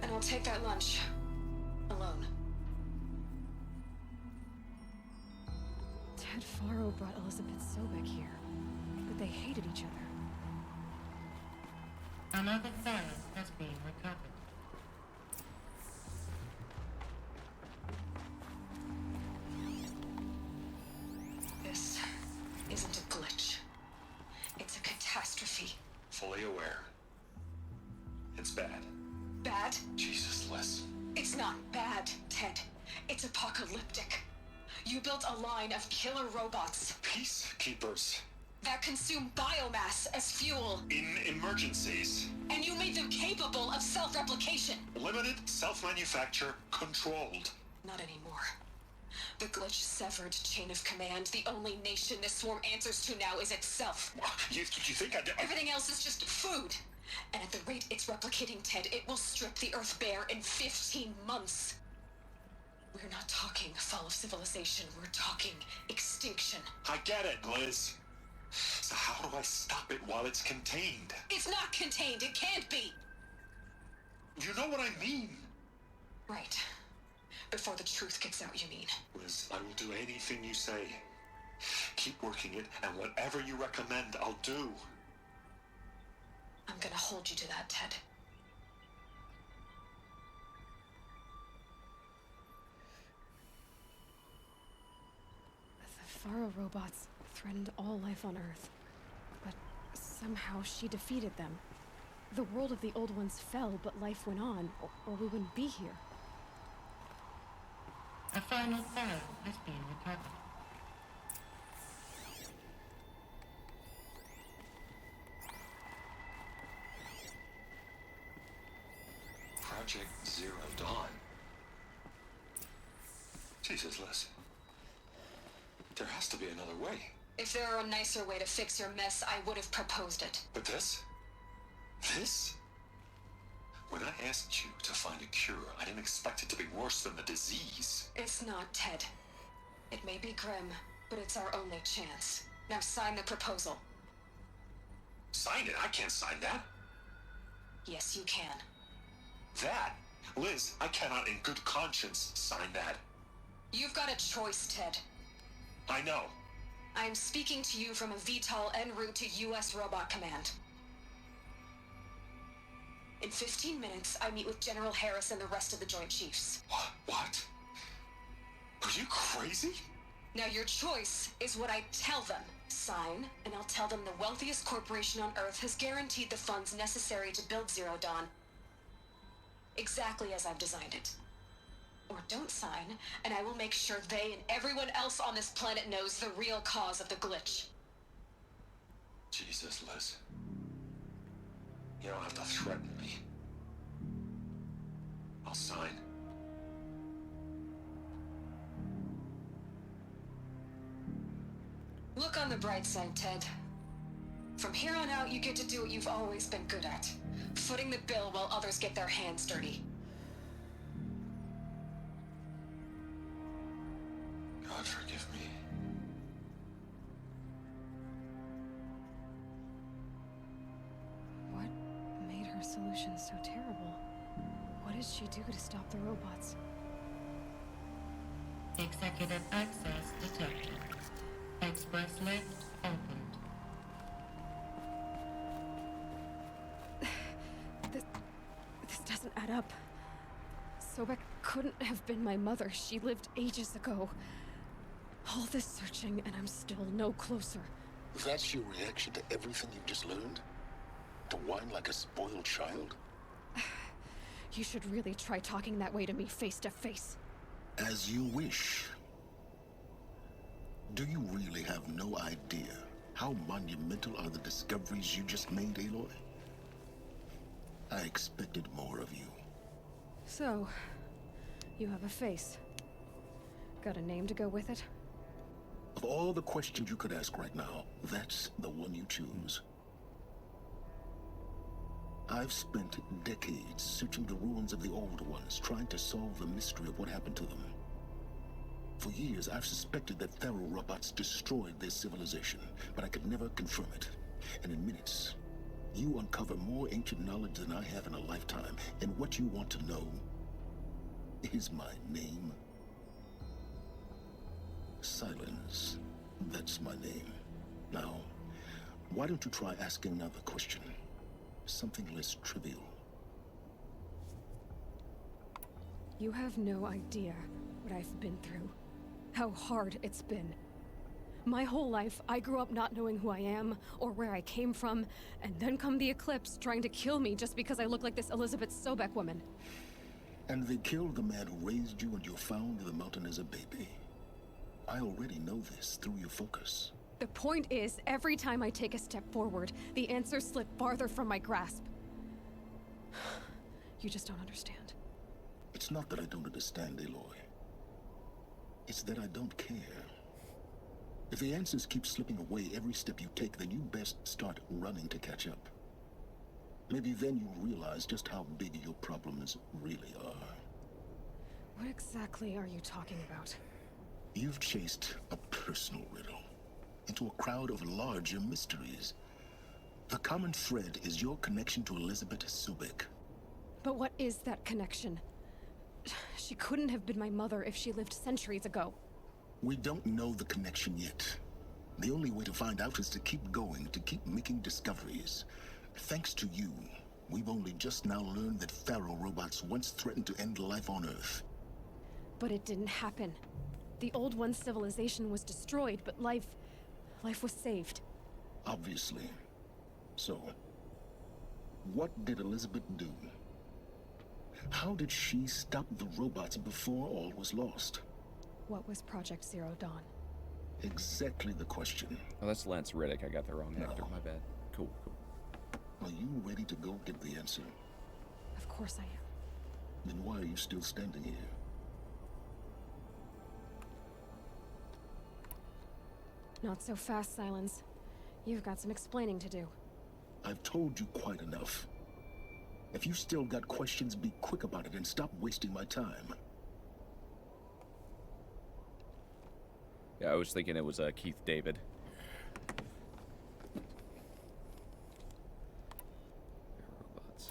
And I'll take that lunch. Alone. Ted Faro brought Elizabeth Sobek here. But they hated each other. Another file has been recovered. This isn't a glitch. It's a catastrophe. Fully aware. It's bad. Bad? Jesus, Liz. It's not bad, Ted. It's apocalyptic. You built a line of killer robots. Peacekeepers. that consume biomass as fuel. In emergencies. And you made them capable of self-replication. Limited, self-manufacture, controlled. Not anymore. The glitch severed chain of command. The only nation this swarm answers to now is itself. You think Everything else is just food. And at the rate it's replicating, Ted, it will strip the Earth bare in 15 months. We're not talking fall of civilization. We're talking extinction. I get it, Liz. So how do I stop it while it's contained? It's not contained. It can't be. You know what I mean? Right. Before the truth gets out, you mean? Liz, I will do anything you say. Keep working it, and whatever you recommend, I'll do. I'm gonna hold you to that, Ted. The Faro robots threatened all life on Earth, but somehow she defeated them. The world of the old ones fell, but life went on, or we wouldn't be here. A final Pharaoh has been recovered. Project Zero Dawn. Jesus, Liz. There has to be another way. If there were a nicer way to fix your mess, I would have proposed it. But this? This? When I asked you to find a cure, I didn't expect it to be worse than the disease. It's not, Ted. It may be grim, but it's our only chance. Now sign the proposal. Sign it? I can't sign that. Yes, you can. That? Liz, I cannot in good conscience sign that. You've got a choice, Ted. I know. I am speaking to you from a VTOL en route to U.S. Robot Command. In 15 minutes, I meet with General Harris and the rest of the Joint Chiefs. What? Are you crazy? Now your choice is what I tell them. Sign, and I'll tell them the wealthiest corporation on Earth has guaranteed the funds necessary to build Zero Dawn. Exactly as I've designed it. Or don't sign, and I will make sure they and everyone else on this planet knows the real cause of the glitch. Jesus, Liz. You don't have to threaten me. I'll sign. Look on the bright side, Ted. From here on out, you get to do what you've always been good at. Footing the bill while others get their hands dirty. God forgive me. What made her solution so terrible? What did she do to stop the robots? Executive access detected. Express lift opened. This doesn't add up. Sobek couldn't have been my mother. She lived ages ago. All this searching, and I'm still no closer. That's your reaction to everything you've just learned? To whine like a spoiled child? You should really try talking that way to me face to face. As you wish. Do you really have no idea how monumental are the discoveries you just made, Aloy? I expected more of you. So, you have a face. Got a name to go with it? Of all the questions you could ask right now, that's the one you choose. I've spent decades searching the ruins of the old ones, trying to solve the mystery of what happened to them. For years, I've suspected that Thero robots destroyed their civilization, but I could never confirm it. And in minutes, you uncover more ancient knowledge than I have in a lifetime, and what you want to know is my name. Silence. That's my name. Now, why don't you try asking another question? Something less trivial. You have no idea what I've been through. How hard it's been. My whole life, I grew up not knowing who I am, or where I came from, and then come the Eclipse trying to kill me just because I look like this Elizabeth Sobek woman. And they killed the man who raised you and you found in the mountain as a baby. I already know this through your focus. The point is, every time I take a step forward, the answers slip farther from my grasp. You just don't understand. It's not that I don't understand, Aloy. It's that I don't care. If the answers keep slipping away every step you take, then you best start running to catch up. Maybe then you'll realize just how big your problems really are. What exactly are you talking about? You've chased a personal riddle into a crowd of larger mysteries. The common thread is your connection to Elizabeth Subek. But what is that connection? She couldn't have been my mother if she lived centuries ago. We don't know the connection yet. The only way to find out is to keep going, to keep making discoveries. Thanks to you, we've only just now learned that Pharaoh robots once threatened to end life on Earth. But it didn't happen. The Old One's civilization was destroyed, but life was saved. Obviously. So, what did Elizabeth do? How did she stop the robots before all was lost? What was Project Zero Dawn? Exactly the question. Oh, that's Lance Riddick. I got the wrong actor. My bad. Cool. Are you ready to go get the answer? Of course I am. Then why are you still standing here? Not so fast, Silence. You've got some explaining to do. I've told you quite enough. If you still got questions, be quick about it and stop wasting my time. Yeah, I was thinking it was Keith David. Robots.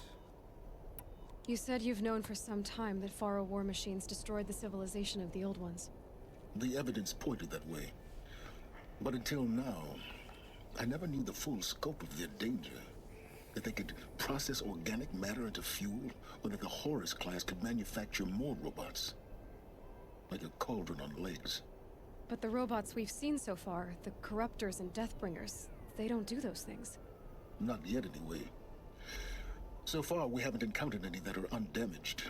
You said you've known for some time that Pharaoh war machines destroyed the civilization of the Old Ones. The evidence pointed that way. But until now, I never knew the full scope of their danger. That they could process organic matter into fuel, or that the Horus class could manufacture more robots. Like a cauldron on legs. But the robots we've seen so far, the Corruptors and Deathbringers, they don't do those things. Not yet, anyway. So far, we haven't encountered any that are undamaged.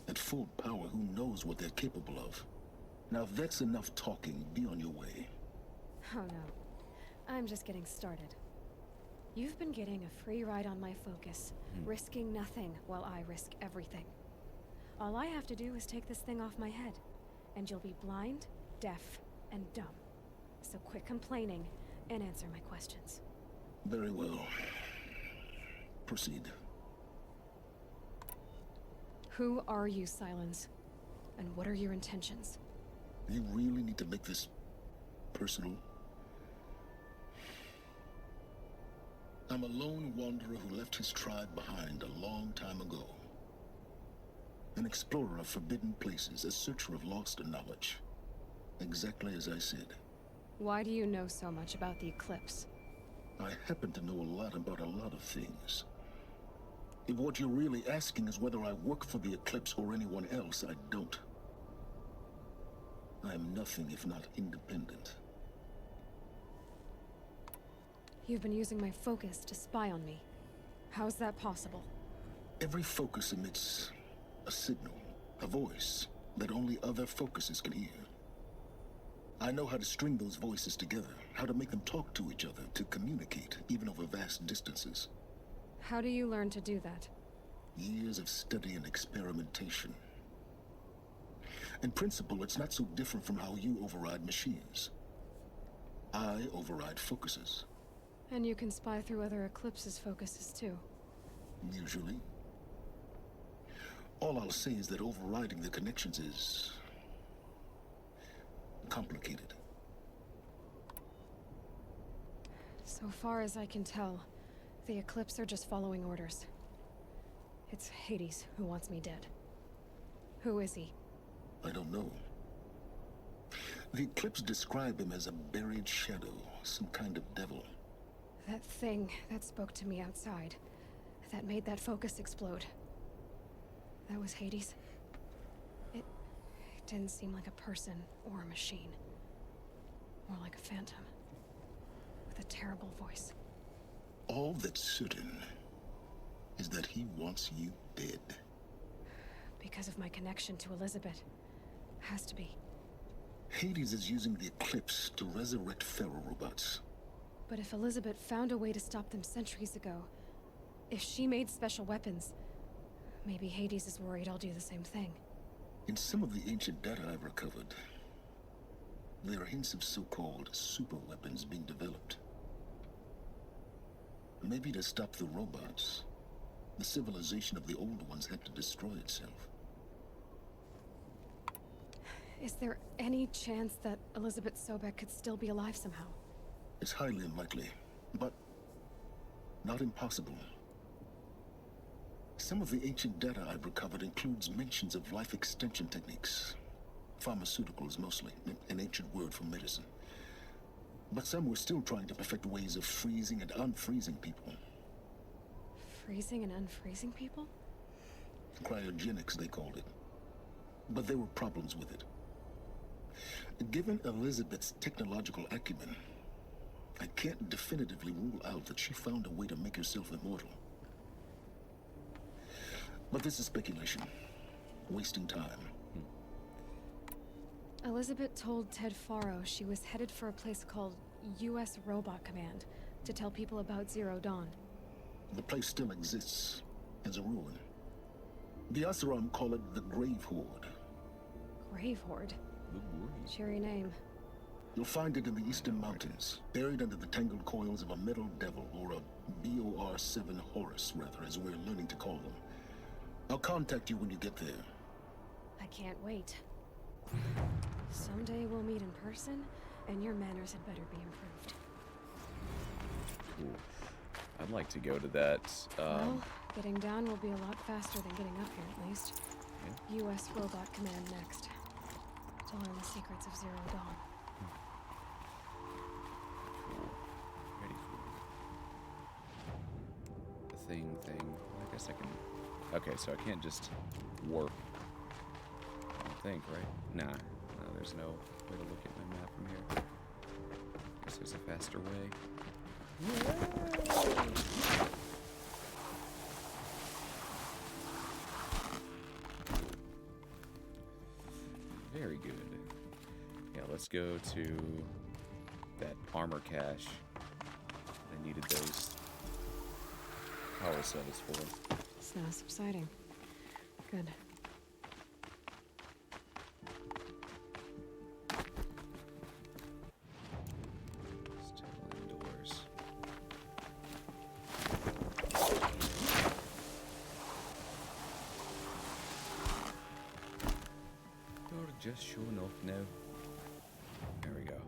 At full power, who knows what they're capable of? Now, if that's enough talking, be on your way. Oh no. I'm just getting started. You've been getting a free ride on my focus, risking nothing while I risk everything. All I have to do is take this thing off my head, and you'll be blind, deaf, and dumb. So quit complaining and answer my questions. Very well. Proceed. Who are you, Silence? And what are your intentions? You really need to make this personal? I'm a lone wanderer who left his tribe behind a long time ago. An explorer of forbidden places, a searcher of lost knowledge. Exactly as I said. Why do you know so much about the Eclipse? I happen to know a lot about a lot of things. If what you're really asking is whether I work for the Eclipse or anyone else, I don't. I am nothing if not independent. You've been using my focus to spy on me. How's that possible? Every focus emits a signal, a voice, that only other focuses can hear. I know how to string those voices together, how to make them talk to each other, to communicate, even over vast distances. How do you learn to do that? Years of study and experimentation. In principle, it's not so different from how you override machines. I override focuses. And you can spy through other Eclipse's focuses too. Usually. All I'll say is that overriding the connections is complicated. So far as I can tell, the Eclipse are just following orders. It's Hades who wants me dead. Who is he? I don't know. The Eclipse describe him as a buried shadow, some kind of devil. That thing that spoke to me outside, that made that focus explode. That was Hades. It didn't seem like a person or a machine. More like a phantom. With a terrible voice. All that's certain is that he wants you dead. Because of my connection to Elizabeth. Has to be. Hades is using the eclipse to resurrect feral robots. But if Elizabeth found a way to stop them centuries ago, if she made special weapons, maybe Hades is worried I'll do the same thing. In some of the ancient data I've recovered, there are hints of so-called super weapons being developed. Maybe to stop the robots, the civilization of the old ones had to destroy itself. Is there any chance that Elizabeth Sobek could still be alive somehow? It's highly unlikely, but not impossible. Some of the ancient data I've recovered includes mentions of life extension techniques. Pharmaceuticals, mostly, an ancient word for medicine. But some were still trying to perfect ways of freezing and unfreezing people. Freezing and unfreezing people? Cryogenics, they called it. But there were problems with it. Given Elizabeth's technological acumen, I can't definitively rule out that she found a way to make herself immortal. But this is speculation. Wasting time. Elizabeth told Ted Faro she was headed for a place called U.S. Robot Command to tell people about Zero Dawn. The place still exists as a ruin. The Asaram call it the Grave Horde. Grave Horde? Cheery name. You'll find it in the Eastern Mountains, buried under the tangled coils of a metal devil, or a BOR-7 Horus, rather, as we're learning to call them. I'll contact you when you get there. I can't wait. Someday we'll meet in person, and your manners had better be improved. Ooh. I'd like to go to that, Well, getting down will be a lot faster than getting up here, at least. Yeah. U.S. Robot Command next. To learn the secrets of Zero Dawn. Cool. Ready for the thing. I guess I can... Okay, so I can't just warp. I don't think, right? Nah. No, there's no way to look at my map from here. Guess there's a faster way. Very good. Yeah, let's go to that armor cache. I needed those power cells for. It's now subsiding. Good. Still indoors. Door just showing off now. There we go.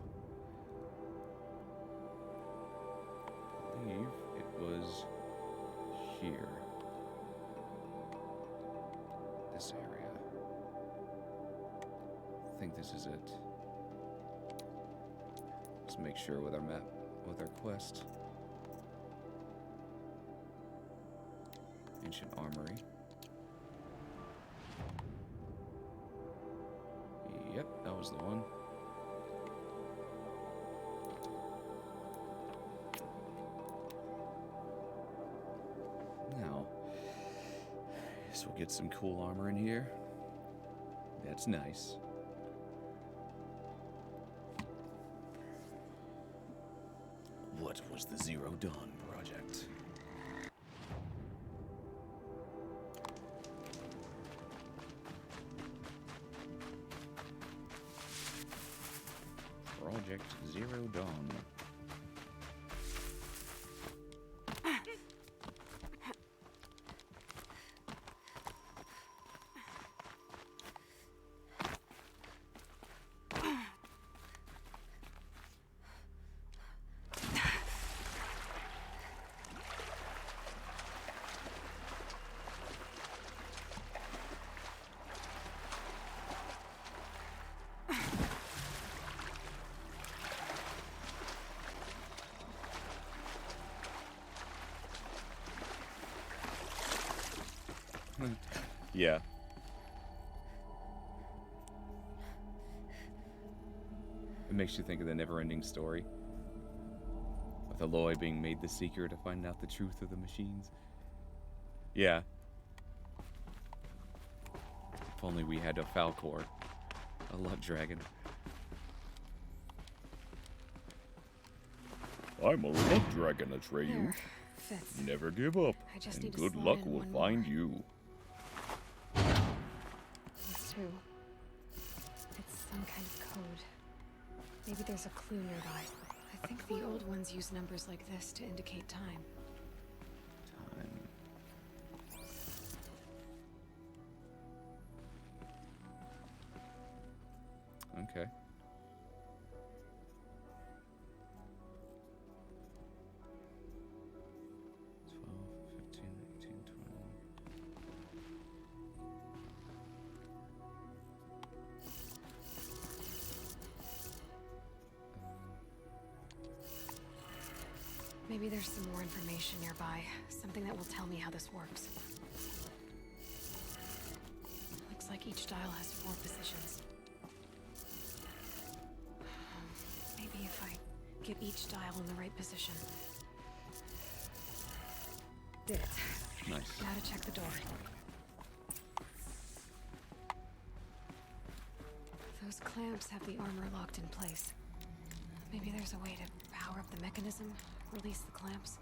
I believe it was here. This area. I think this is it. Let's make sure with our map, with our quest. Ancient Armory. Yep, that was the one. Now, I guess we'll get some cool armor in here. That's nice. What was the Zero Dawn project? Project Zero Dawn. Yeah. It makes you think of the never-ending story. With Aloy being made the seeker to find out the truth of the machines. Yeah. If only we had a Falcor. A luck dragon. I'm a love dragon, Atreyu. There. Fits. Never give up, I just and need to good slot luck in will one find more. you. These two. It's some kind of code. Maybe there's a clue nearby. I think the old ones use numbers like this to indicate time. Okay. Maybe there's some more information nearby. Something that will tell me how this works. Looks like each dial has 4 positions. Maybe if I get each dial in the right position. Did it. Nice. Now to check the door. Those clamps have the armor locked in place. Maybe there's a way to power up the mechanism, release the clamps.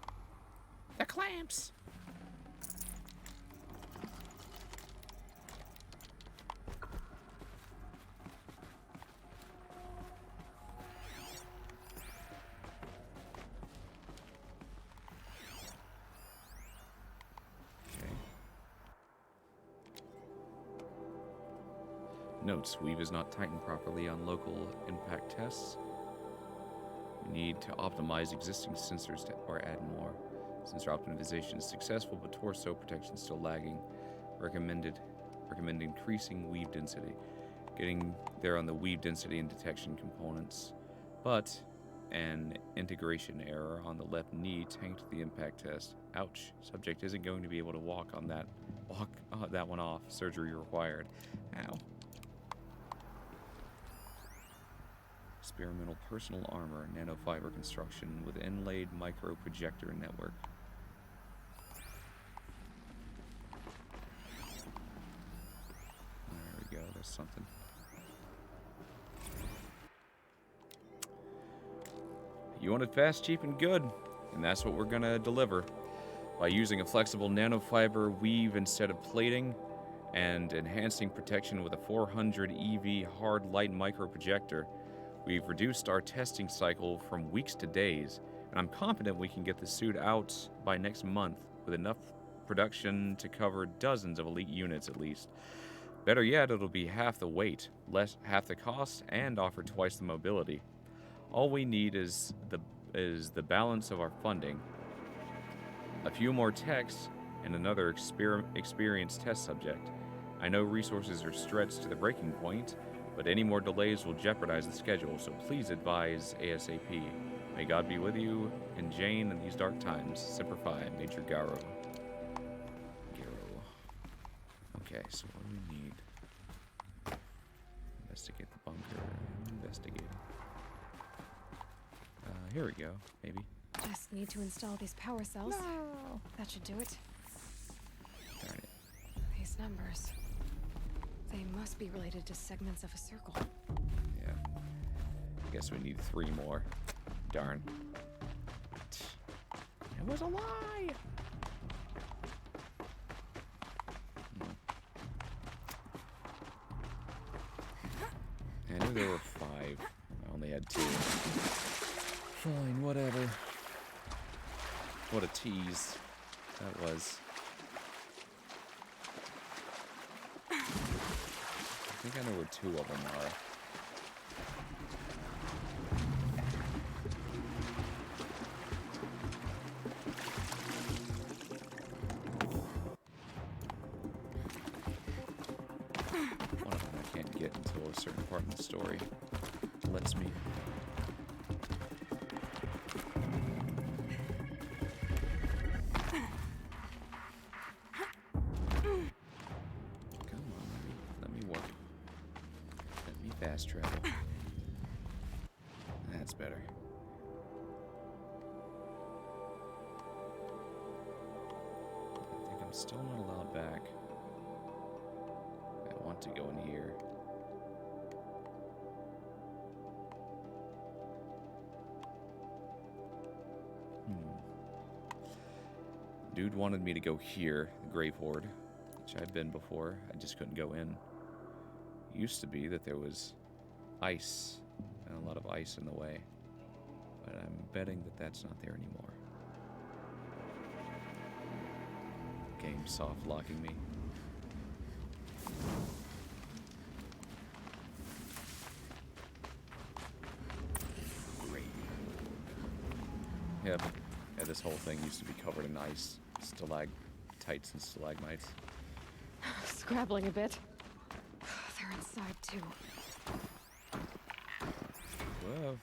The clamps! Notes, weave is not tightened properly on local impact tests. We need to optimize existing sensors or add more. Sensor optimization is successful, but torso protection is still lagging. Recommend increasing weave density. Getting there on the weave density and detection components. But an integration error on the left knee tanked the impact test. Ouch. Subject isn't going to be able to walk that one off. Surgery required. Ow. Experimental personal armor, nanofiber construction with inlaid micro projector network. There we go, there's something. You want it fast, cheap, and good, and that's what we're gonna deliver. By using a flexible nanofiber weave instead of plating, and enhancing protection with a 400 EV hard light micro projector, we've reduced our testing cycle from weeks to days, and I'm confident we can get the suit out by next month with enough production to cover dozens of elite units at least. Better yet, it'll be half the weight, half the cost, and offer twice the mobility. All we need is the balance of our funding, a few more techs, and another experienced test subject. I know resources are stretched to the breaking point, but any more delays will jeopardize the schedule, so please advise ASAP. May God be with you and Jane in these dark times. Semper Fi, Major Garo. Okay, so what do we need? Investigate the bunker. Investigate. Here we go, maybe. Just need to install these power cells. No. That should do it. Darn it. These numbers. They must be related to segments of a circle. Yeah. I guess we need 3 more. Darn. It was a lie! I knew there were 5. I only had 2. Fine, whatever. What a tease that was. I think I know where 2 of them are. One of them I can't get until a certain part in the story lets me. Fast travel. That's better. I think I'm still not allowed back. I want to go in here. Dude wanted me to go here, the Grave Horde, which I've been before. I just couldn't go in. It used to be that there was ice, and a lot of ice in the way. But I'm betting that that's not there anymore. Game soft locking me. Great. Yep. Yeah, this whole thing used to be covered in ice. Stalactites and stalagmites. Scrabbling a bit. They're inside too. Whoa.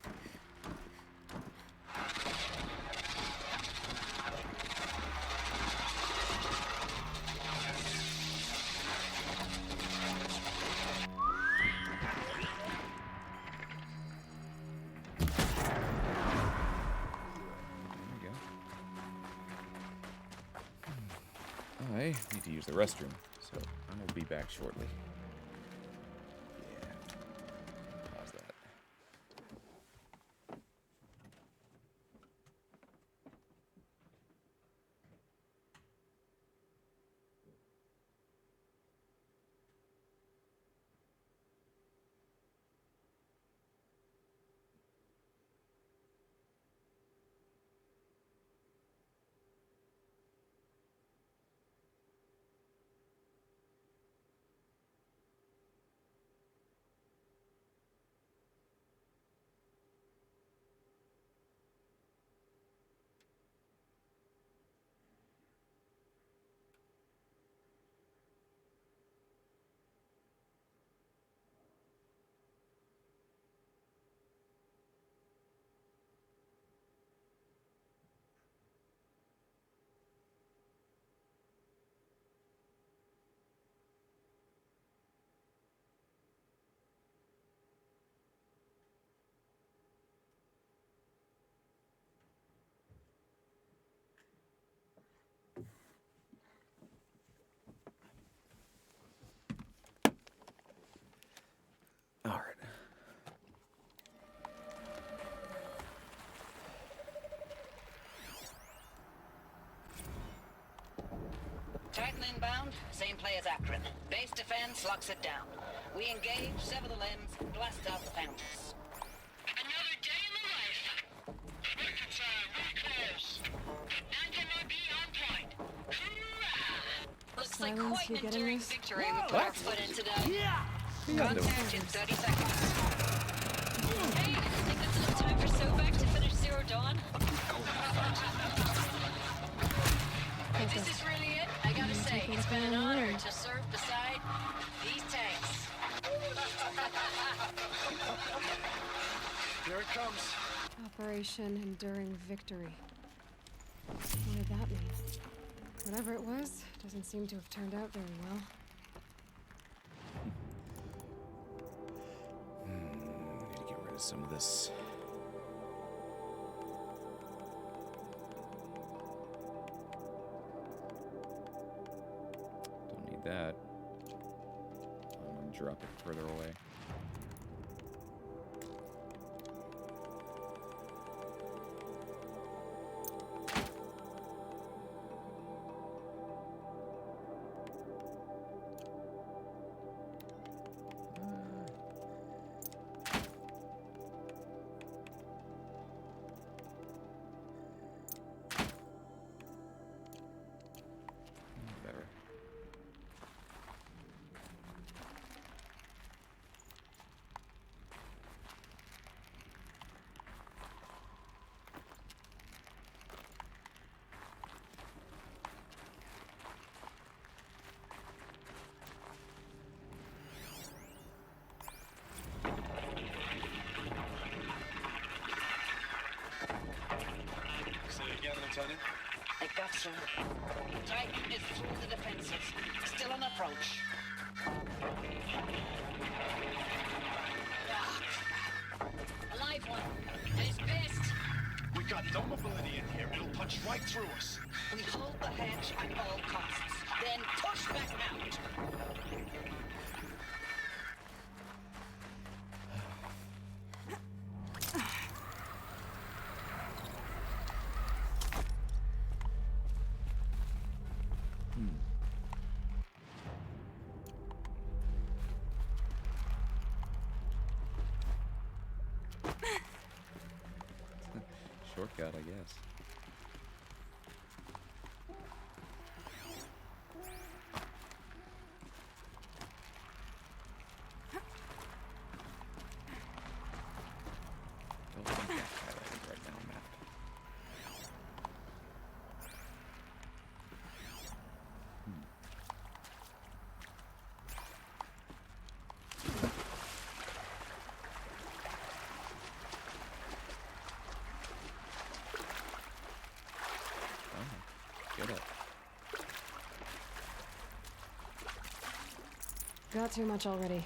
I need to use the restroom, so I will be back shortly. Yeah. How's that? All right. Titan inbound, same play as Akron. Base defense locks it down. We engage, sever the limbs, blast out the fountains. Another day in the life. Record time, really close. 9 be on point. Hoorah! Looks like Silence, quite you an getting enduring this? victory we put our foot in today. Yeah! Contact in 30 seconds. Hey, think that's enough time for Sobek to finish Zero Dawn? If this is really it, I gotta say, it's been an honor to serve beside these tanks. Here it comes. Operation Enduring Victory. What did that mean? Whatever it was, doesn't seem to have turned out very well. Need to get rid of some of this. Don't need that. I'm gonna drop it further away. Whatever. Say it again, Lieutenant. I got some. Titan is through the defenses. Still on approach. A live one. At his best. We got no mobility in here. It'll punch right through us. We hold the hedge at all costs. Then push back out. Shortcut, I guess. Don't think that's highlighted right now, map. Get up. Got too much already.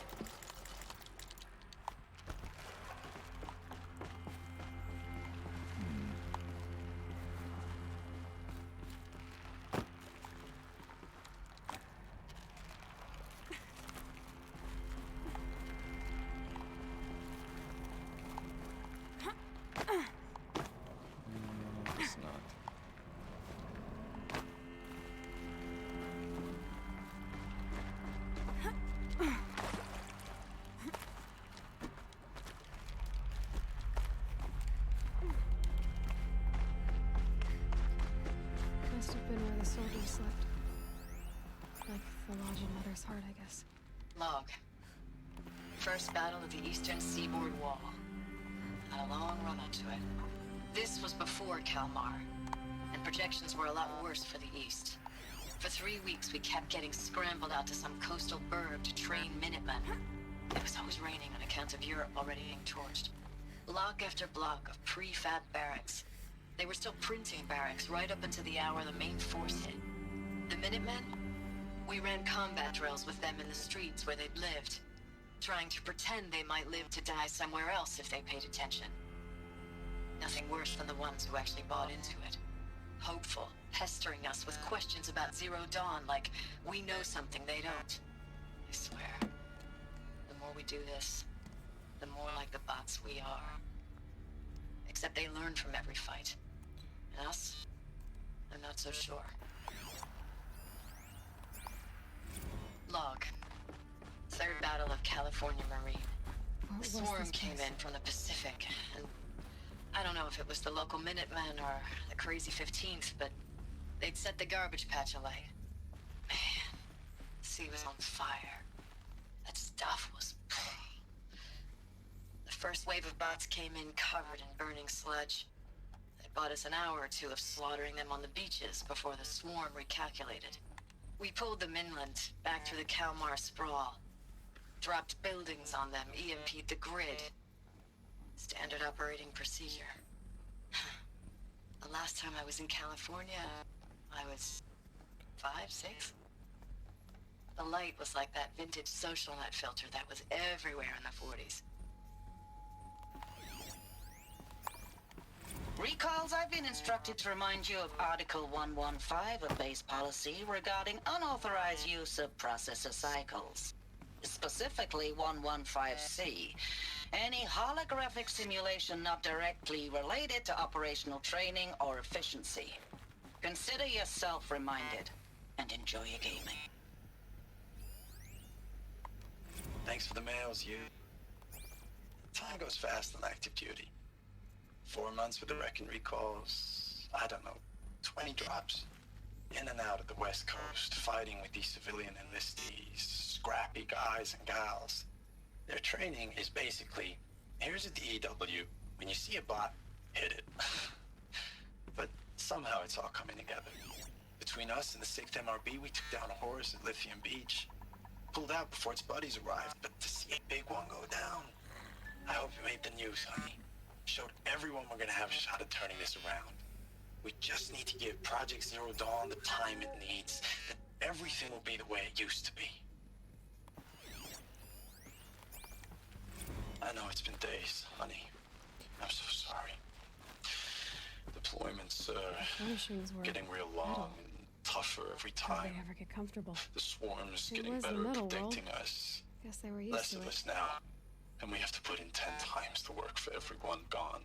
It's not. Must have been where the soldiers slept. Like the lodge in Mother's Heart, I guess. Log. First battle of the Eastern Seaboard Wall. Had a long run up to it. This was before Kalmar, and projections were a lot worse for the East. For 3 weeks, we kept getting scrambled out to some coastal burg to train Minutemen. It was always raining on account of Europe already being torched. Block after block of prefab barracks. They were still printing barracks right up until the hour the main force hit. The Minutemen? We ran combat drills with them in the streets where they'd lived, trying to pretend they might live to die somewhere else if they paid attention. Nothing worse than the ones who actually bought into it. Hopeful, pestering us with questions about Zero Dawn like we know something they don't. I swear, the more we do this, the more like the bots we are. Except they learn from every fight. And us? I'm not so sure. Log. Third Battle of California Marine. The swarm came in from the Pacific, and I don't know if it was the local Minutemen or the crazy 15th, but they'd set the garbage patch alight. Man, the sea was on fire. That stuff was... The first wave of bots came in covered in burning sludge. It bought us an hour or two of slaughtering them on the beaches before the swarm recalculated. We pulled them inland, back through the Kalmar sprawl. Dropped buildings on them, EMP'd the grid. Standard operating procedure. The last time I was in California, I was 5, 6? The light was like that vintage social net filter that was everywhere in the 40s. Recalls, I've been instructed to remind you of Article 115 of base policy regarding unauthorized use of processor cycles. Specifically 115C. Any holographic simulation not directly related to operational training or efficiency. Consider yourself reminded and enjoy your gaming. Thanks for the mails, you. Time goes fast on active duty. 4 months with the Reckon recalls, I don't know, 20 drops. In and out of the West Coast, fighting with these civilian enlistees, scrappy guys and gals. Their training is basically, here's a DEW, when you see a bot, hit it. But somehow it's all coming together. Between us and the 6th MRB, we took down a horse at Lithium Beach. Pulled out before its buddies arrived, but to see a big one go down, I hope you made the news, honey. Showed everyone we're gonna have a shot at turning this around. We just need to give Project Zero Dawn the time it needs, then everything will be the way it used to be. I know it's been days, honey. I'm so sorry. Deployments Furnishings were getting real long and tougher every How'd time. they ever get comfortable? The swarm's It getting was the better at metal predicting world. us. Guess they were used Less to of it. us now. And we have to put in 10 times the work for everyone gone.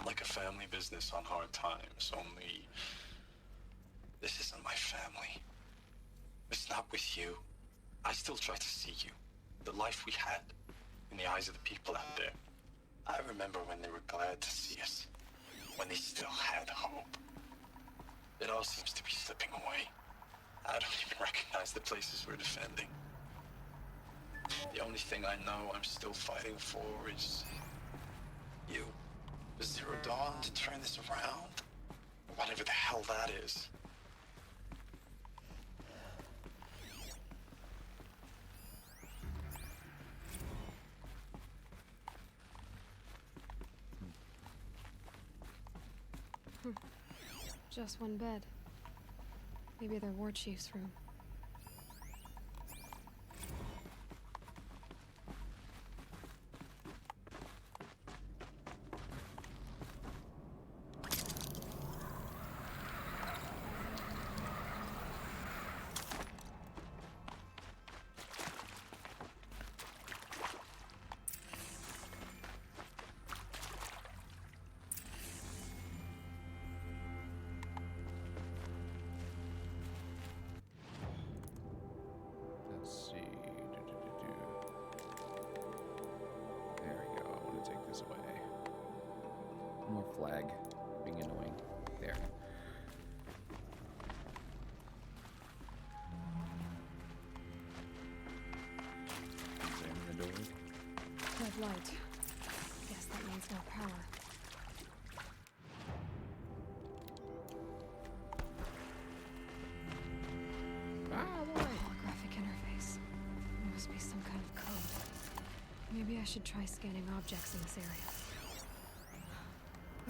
Like a family business on hard times, only... This isn't my family. It's not with you. I still try to see you. The life we had in the eyes of the people out there. I remember when they were glad to see us. When they still had hope. It all seems to be slipping away. I don't even recognize the places we're defending. The only thing I know I'm still fighting for is you. The Zero Dawn to turn this around. Whatever the hell that is. Just one bed. Maybe their war chief's room. Let's see. There we go. I want to take this away. More flag. Being annoying. There. Examine the door. Red light. Guess that means no power. Holographic interface. Must be some kind of code. Maybe I should try scanning objects in this area.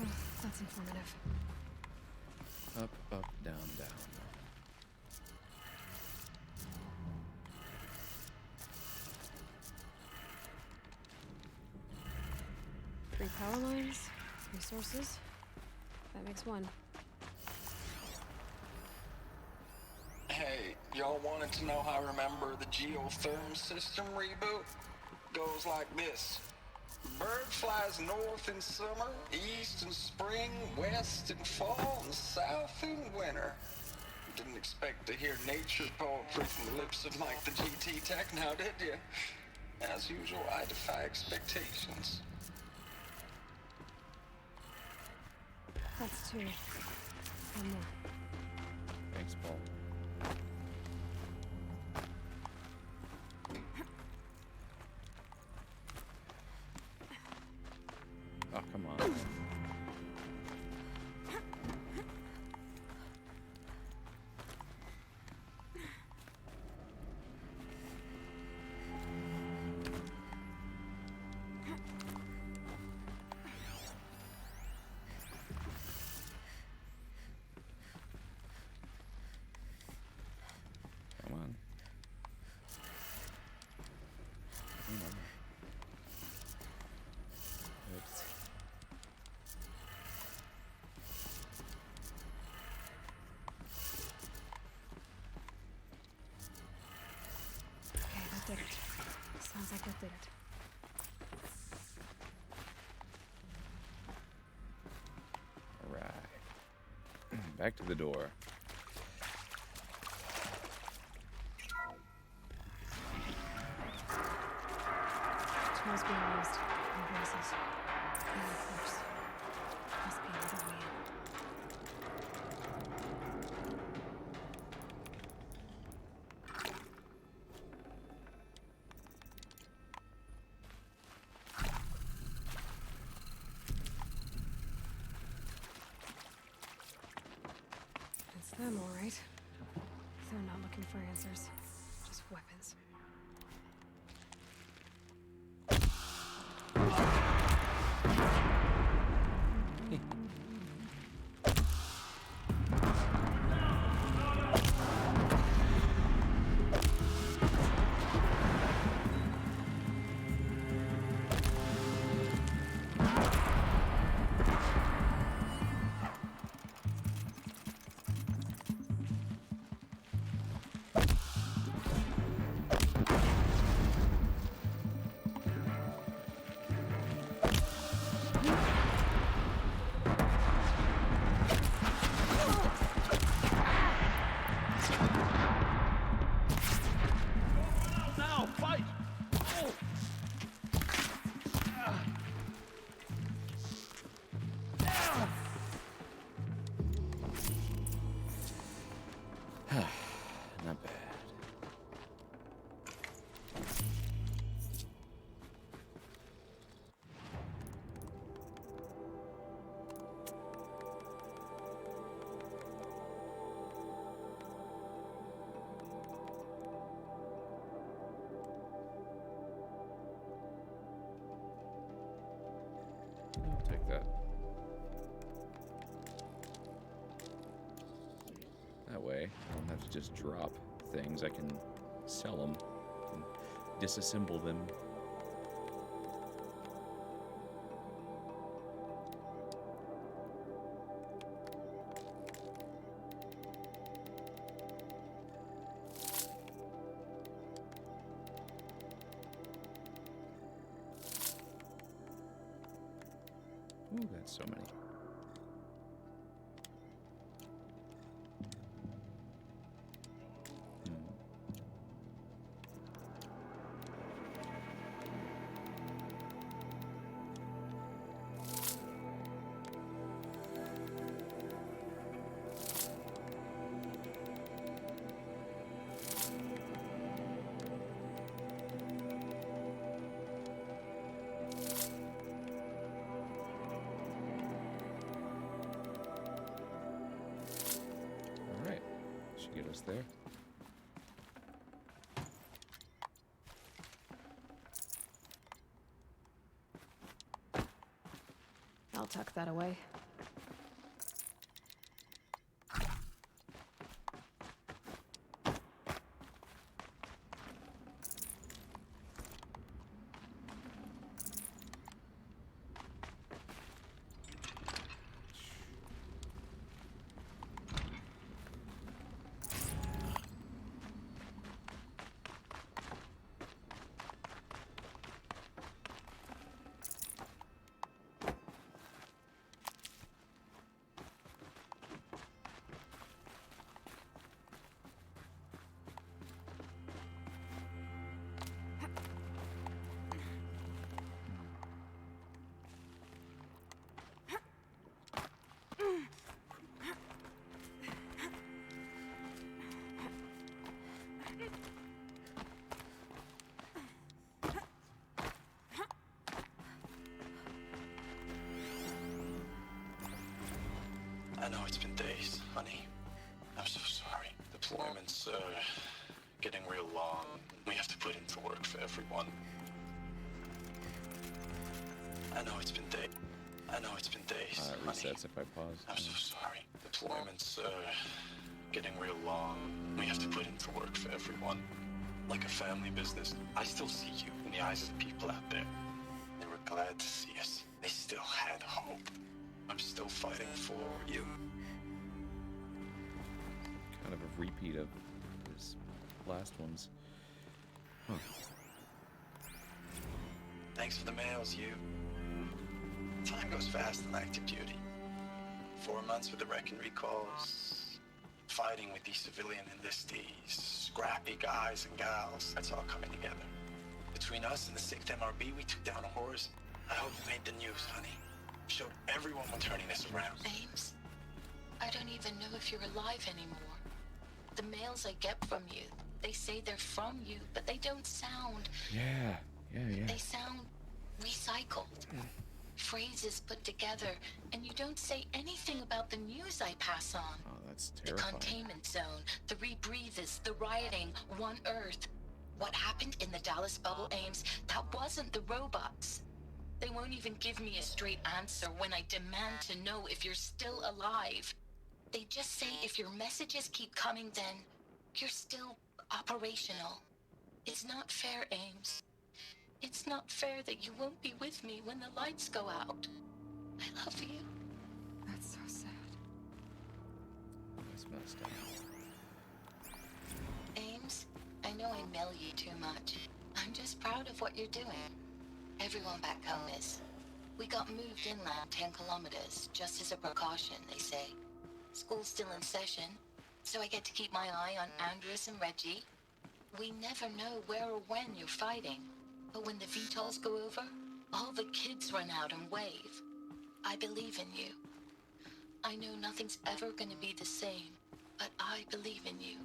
Oh, that's informative. Up, up, down, down. Three power lines, resources. That makes one. Hey, y'all wanted to know how I remember the geotherm system reboot? Goes like this. Bird flies north in summer, east in spring, west in fall, and south in winter. Didn't expect to hear nature poetry from the lips of Mike the GT Tech now, did you? As usual, I defy expectations. That's two. One more. Thanks, Paul. Oh, come on. Come on. Come on. Oops. Okay, that did it. Sounds like that did it. All right. Back to the door. Tools being used. And voices. And of course. Must be another way in. It's them, all right. They're not looking for answers. Just weapons. take that. That way, I don't have to just drop things. I can sell them and disassemble them. Ooh, that's so many. Get us there. I'll tuck that away. I know it's been days, honey. I'm so sorry. Deployments are getting real long. We have to put in the work for everyone. I know it's been days. It resets if I pause. I'm so sorry. Deployments are getting real long. We have to put in the work for everyone. Like a family business. I still see you in the eyes of the people out there. They were glad to see us. They still had hope. I'm still fighting for you. Kind of a repeat of his last ones. Huh. Thanks for the mails, you. Time goes fast in active duty. 4 months with the wreck and recalls. Fighting with these civilian enlistees. Scrappy guys and gals. That's all coming together. Between us and the 6th MRB, we took down a horse. I hope it made the news, honey. Showed everyone we're turning this around. Ames, I don't even know if you're alive anymore. The mails I get from you, they say they're from you, but they don't sound... Yeah. They sound recycled. Phrases put together, and you don't say anything about the news I pass on. Oh, that's The terrifying. containment zone, the rebreathers, the rioting, One Earth. What happened in the Dallas bubble, Ames, that wasn't the robots. They won't even give me a straight answer when I demand to know if you're still alive. They just say if your messages keep coming, then you're still operational. It's not fair, Ames. It's not fair that you won't be with me when the lights go out. I love you. That's so sad. That's messed up. Ames, I know I mail you too much. I'm just proud of what you're doing. Everyone back home is. We got moved inland 10 kilometers, just as a precaution, they say. School's still in session, so I get to keep my eye on Andres and Reggie. We never know where or when you're fighting, but when the VTOLs go over, all the kids run out and wave. I believe in you. I know nothing's ever gonna be the same, but I believe in you.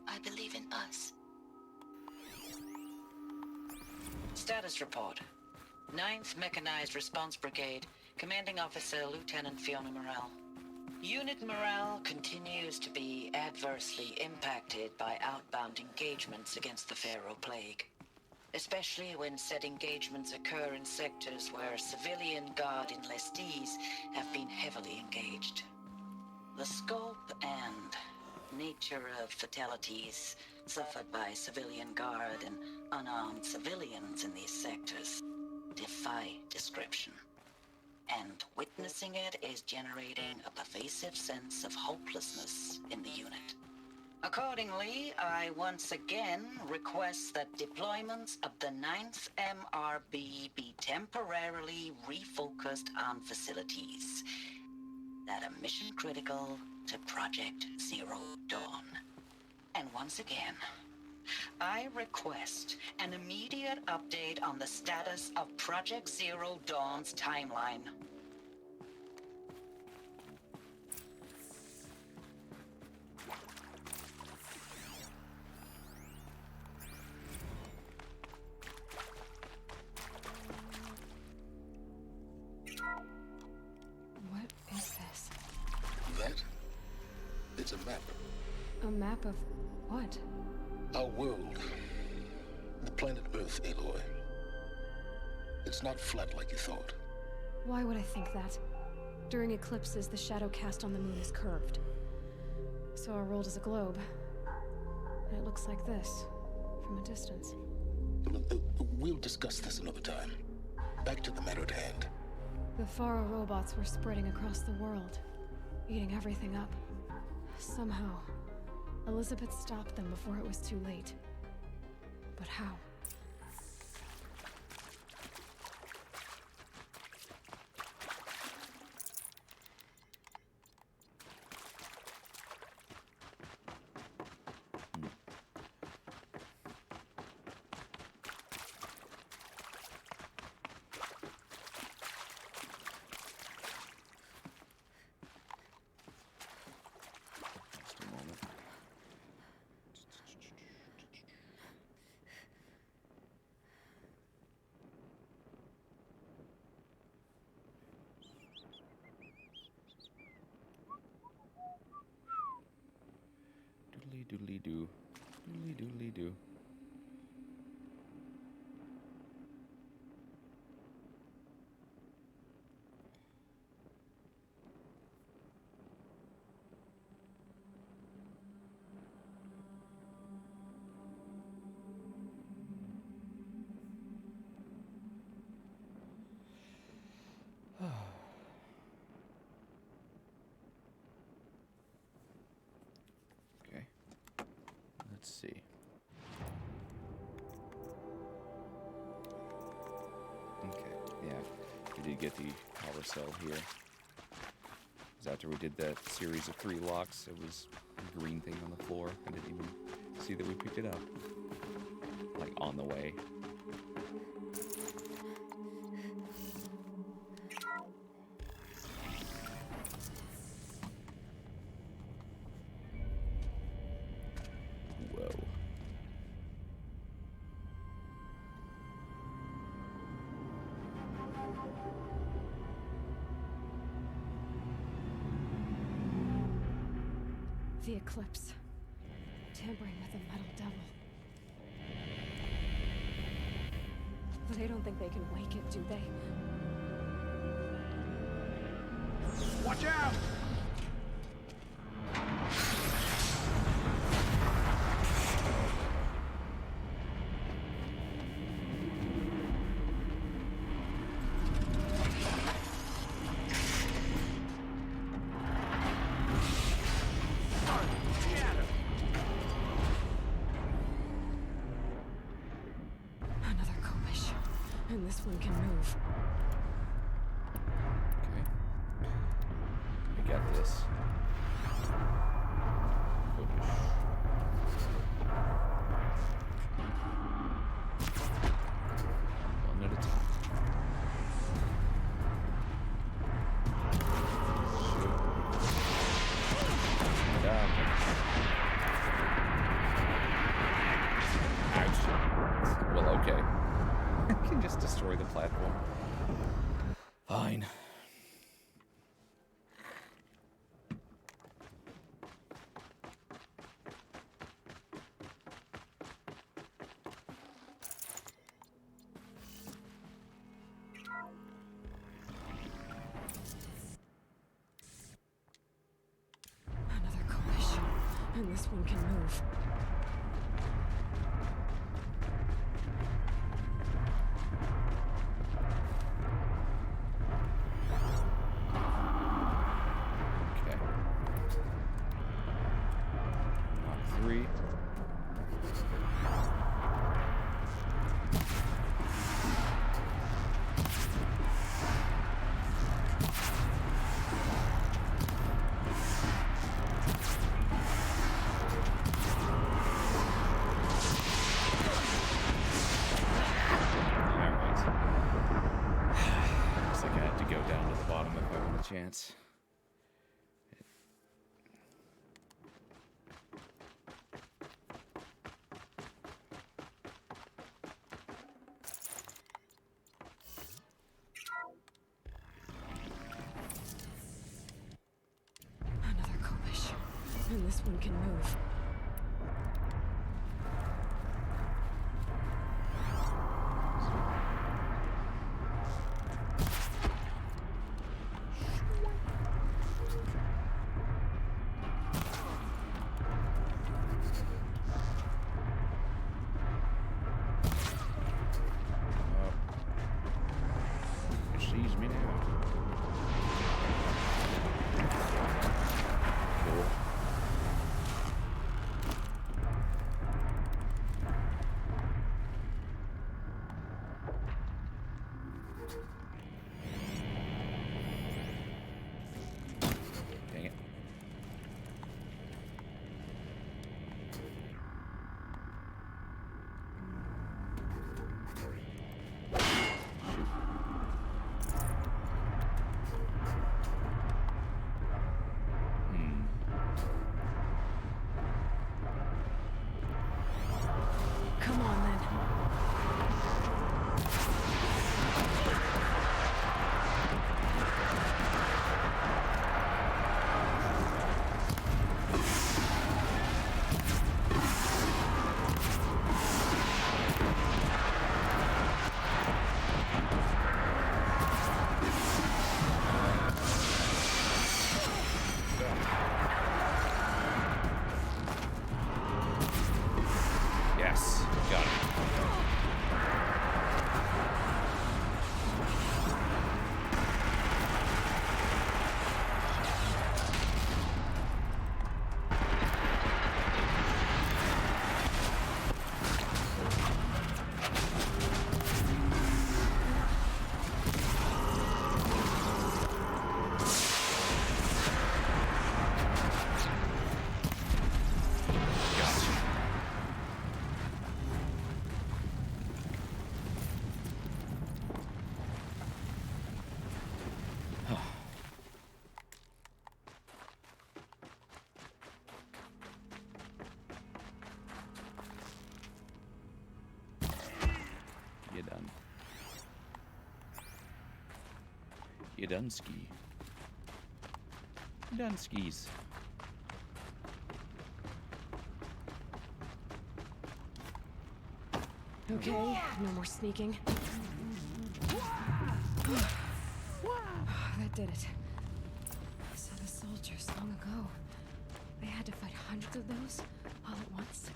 I believe in us. Status report. 9th Mechanized Response Brigade, Commanding Officer Lieutenant Fiona Morrell. Unit morale continues to be adversely impacted by outbound engagements against the Pharaoh Plague. especially when said engagements occur in sectors where civilian guard enlistees have been heavily engaged. The scope and nature of fatalities suffered by civilian guard and unarmed civilians in these sectors defy description. And witnessing it is generating a pervasive sense of hopelessness in the unit. Accordingly, I once again request that deployments of the 9th MRB be temporarily refocused on facilities that are mission critical to Project Zero Dawn. And once again, I request an immediate update on the status of Project Zero Dawn's timeline. What is this? That? It's a map. A map of what? Our world. The planet Earth, Aloy. It's not flat like you thought. Why would I think that? During eclipses, the shadow cast on the moon is curved. So our world is a globe. And it looks like this, from a distance. We'll discuss this another time. Back to the matter at hand. The Faro robots were spreading across the world, eating everything up. Somehow, Elizabeth stopped them before it was too late. But how? Just a moment. Doodly doodly doo. Doodly doodly doo. Okay. Let's see. Okay, yeah, we did get the power cell here. Because after we did that series of 3 locks, it was a green thing on the floor. I didn't even see that we picked it up. Like, on the way. Whoa. The eclipse. Tampering with the metal devil. They don't think they can wake it, do they? Watch out! Another Kobish. And this one can move. Okay. I got this. One at a time. Ouch. Well, okay. I can just destroy the platform. Fine. And this one can move. Okay. Mach 3. Looks like I had to go down to the bottom if I want a chance. Another Kobish. And this one can move. It sees me now. Cool. Dang it. Come on, then. Yes, got it. Gotcha. You done. You done ski. You done skis. Okay, no more sneaking. That did it. So the soldiers long ago, they had to fight hundreds of those all at once.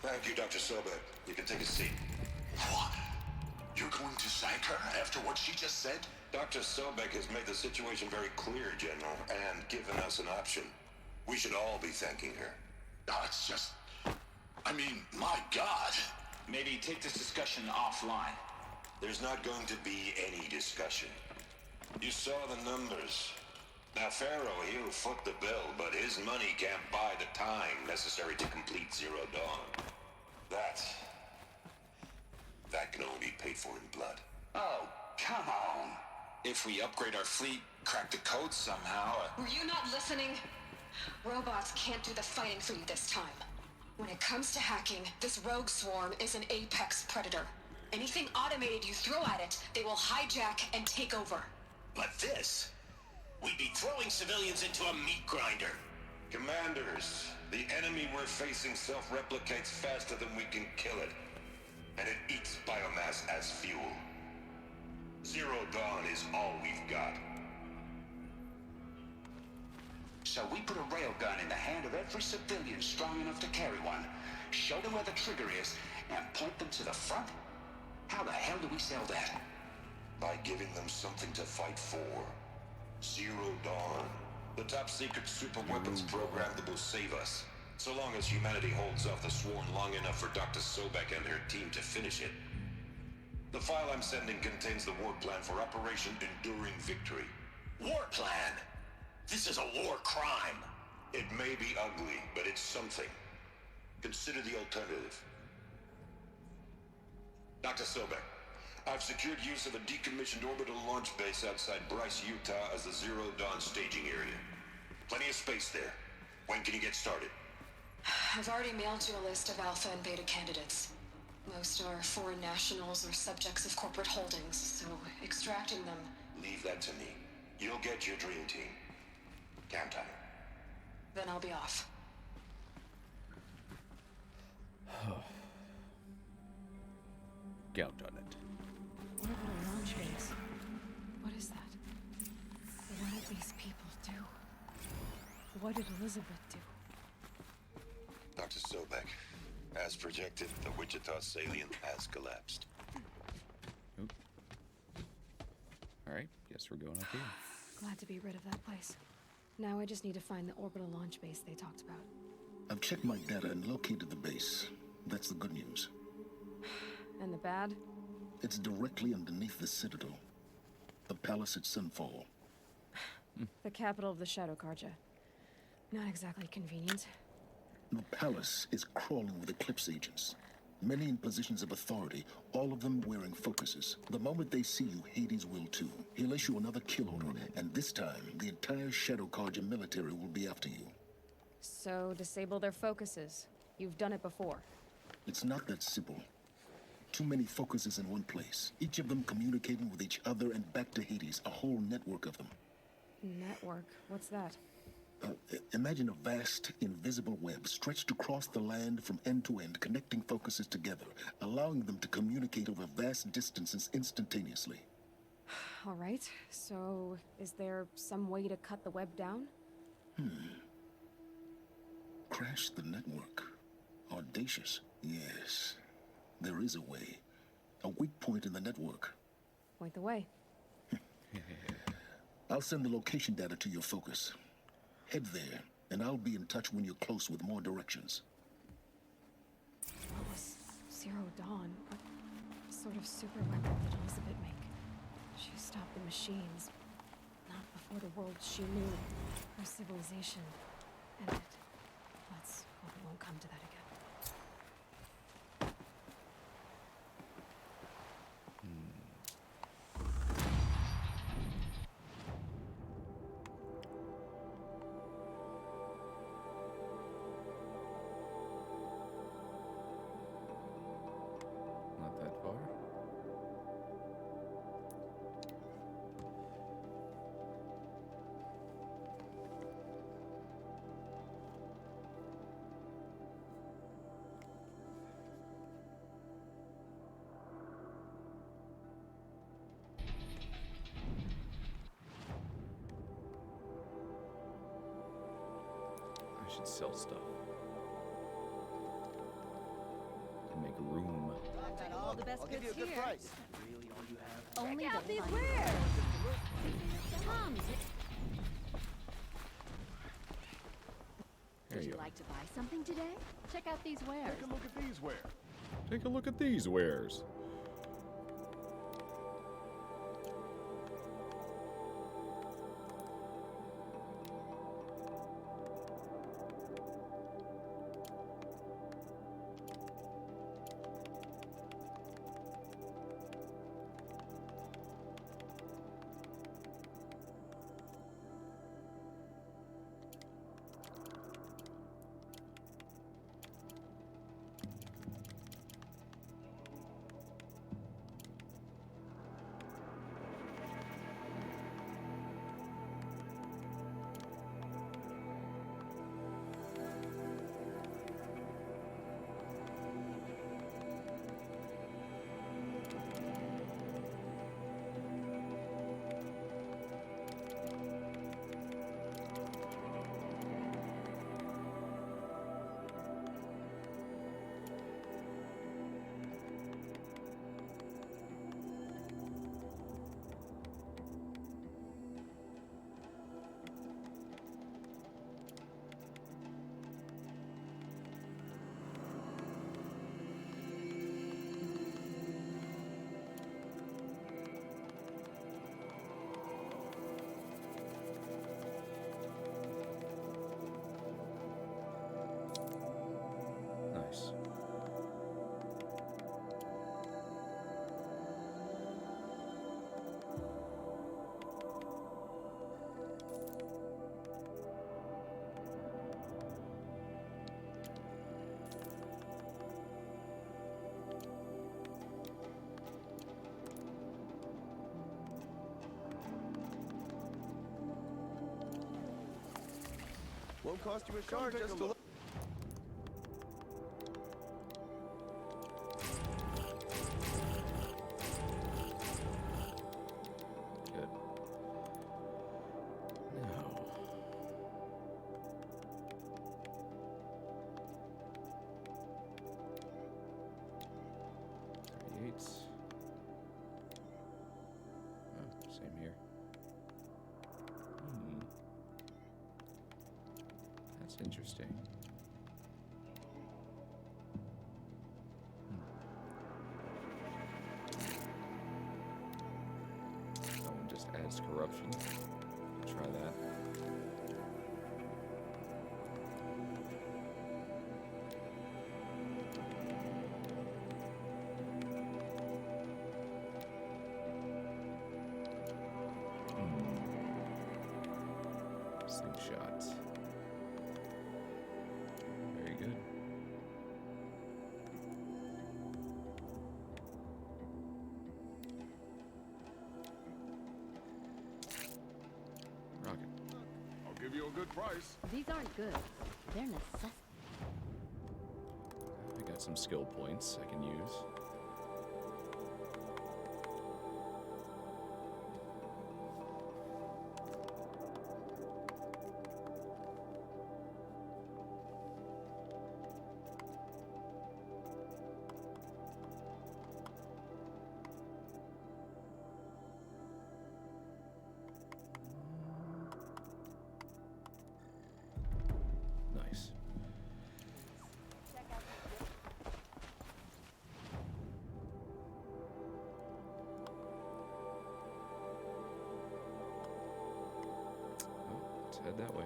Thank you, Dr. Sobek. You can take a seat. What? You're going to thank her after what she just said? Dr. Sobek has made the situation very clear, General, and given us an option. We should all be thanking her. No, it's just... I mean, my God. Maybe take this discussion offline. There's not going to be any discussion. You saw the numbers. Now, Pharaoh, he'll foot the bill, but his money can't buy the time necessary to complete Zero Dawn. That can only be paid for in blood. Oh, come on. If we upgrade our fleet, crack the code somehow... Were you not listening? Robots can't do the fighting for you this time. When it comes to hacking, this rogue swarm is an apex predator. Anything automated you throw at it, they will hijack and take over. But this? We'd be throwing civilians into a meat grinder. Commanders, the enemy we're facing self-replicates faster than we can kill it. And it eats biomass as fuel. Zero Dawn is all we've got. So we put a railgun in the hand of every civilian strong enough to carry one, show them where the trigger is, and point them to the front? How the hell do we sell that? By giving them something to fight for. Zero Dawn. The top-secret super weapons program that will save us. So long as humanity holds off the Swarm long enough for Dr. Sobek and her team to finish it. The file I'm sending contains the war plan for Operation Enduring Victory. War plan? This is a war crime. It may be ugly, but it's something. Consider the alternative. Dr. Sobek, I've secured use of a decommissioned orbital launch base outside Bryce, Utah as the Zero Dawn staging area. Plenty of space there. When can you get started? I've already mailed you a list of alpha and beta candidates. Most are foreign nationals or subjects of corporate holdings, so extracting them... Leave that to me. You'll get your dream team. Count on it. Then I'll be off. Count on it. Orbital launch base. What is that? What did these people do? What did Elizabeth do? Dr. Sobek, as projected, the Wichita salient has collapsed. Oop. Alright, guess we're going up here. Glad to be rid of that place. Now I just need to find the orbital launch base they talked about. I've checked my data and located the base. That's the good news. And the bad? It's directly underneath the Citadel. The palace at Sunfall. The capital of the Shadow Carja. Not exactly convenient. The palace is crawling with Eclipse agents. Many in positions of authority, all of them wearing focuses. The moment they see you, Hades will too. He'll issue another kill order, and this time, the entire Shadow Carja military will be after you. So, disable their focuses. You've done it before. It's not that simple. Too many focuses in one place, each of them communicating with each other and back to Hades, a whole network of them. Network? What's that? Imagine a vast, invisible web stretched across the land from end to end, connecting focuses together, allowing them to communicate over vast distances instantaneously. All right, so is there some way to cut the web down? Crash the network. Audacious. Yes, there is a way. A weak point in the network. Point the way. I'll send the location data to your focus. Head there, and I'll be in touch when you're close with more directions. What was Zero Dawn? What sort of super weapon did Elizabeth make? She stopped the machines. Not before the world she knew. Her civilization ended. Let's hope it won't come to that again. Not that far. I should sell stuff. To make room. All the best goods here. Price. Really, all you have? Only the beware! Tom, would you like to buy something today? Check out these wares. Take a look at these wares. Take a look at these wares. Won't cost you a shard just to look. Good. Now. 38. Oh, same here. That's interesting. Someone just adds corruption. Try that. Slingshot. Very good. Rocket. I'll give you a good price. These aren't good. They're necessary. I got some skill points I can use. Nice. Well, let's head that way.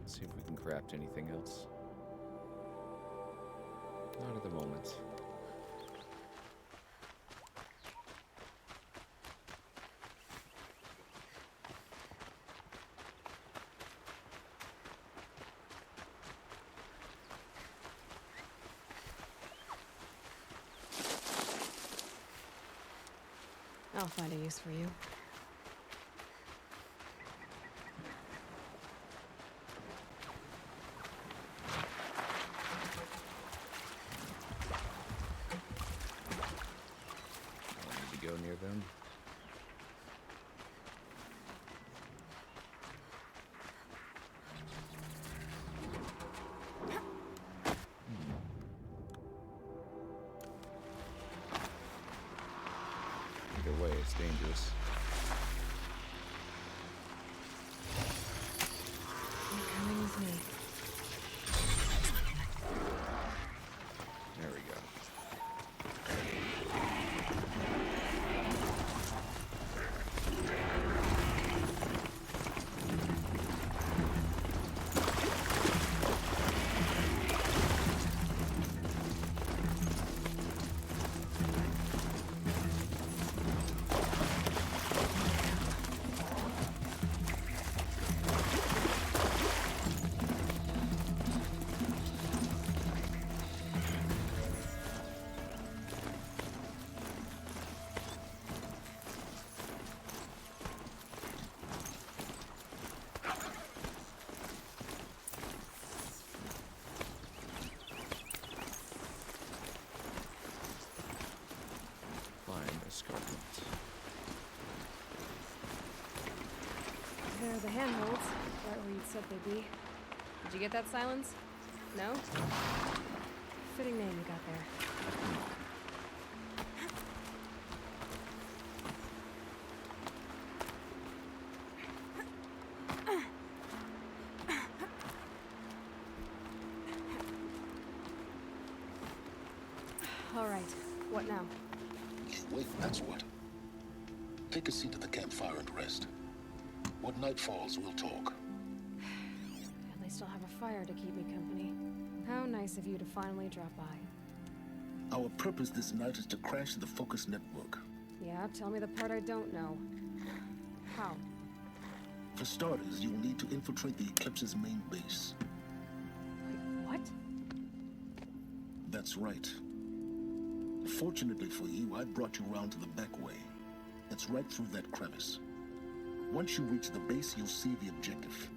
See if we can craft anything else. Not at the moment. I'll find a use for you. Don't need to go near them. Either way, it's dangerous. You're coming with me. There we go. Find escarpment. There are the handholds, right where you'd said they'd be. Did you get that, Silence? No? Fitting name you got there. All right, what now? Wait, that's what. Take a seat at the campfire and rest. When night falls, we'll talk. At least I'll have a fire to keep me company. How nice of you to finally drop by. Our purpose this night is to crash the Focus network. Yeah, tell me the part I don't know. How? For starters, you'll need to infiltrate the Eclipse's main base. Wait, what? That's right. Fortunately for you, I brought you round to the back way. It's right through that crevice. Once you reach the base, you'll see the objective.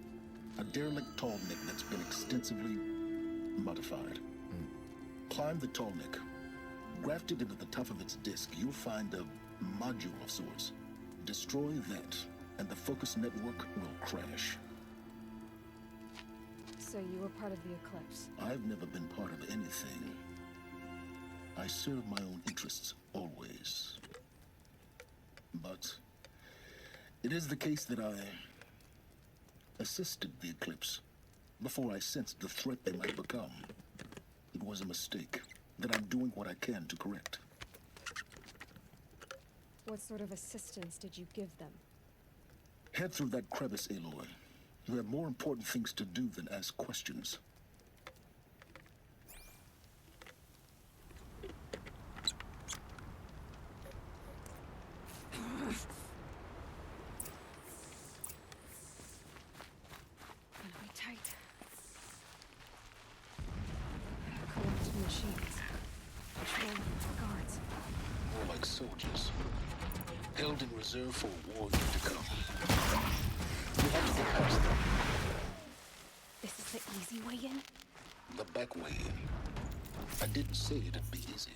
A derelict tall neck that's been extensively modified. Climb the tall neck. Grafted into the top of its disk, you'll find a module of sorts. Destroy that, and the Focus network will crash. So you were part of the Eclipse? I've never been part of anything. I serve my own interests, always. But it is the case that I assisted the Eclipse before I sensed the threat they might become. It was a mistake that I'm doing what I can to correct. What sort of assistance did you give them? Head through that crevice, Aloy. You have more important things to do than ask questions. Gonna be tight. Corrupt machines. Patrol guards. More like soldiers. Held in reserve for a war yet to come. You have to get past them. This is the easy way in? The back way in. I didn't say it'd be easy.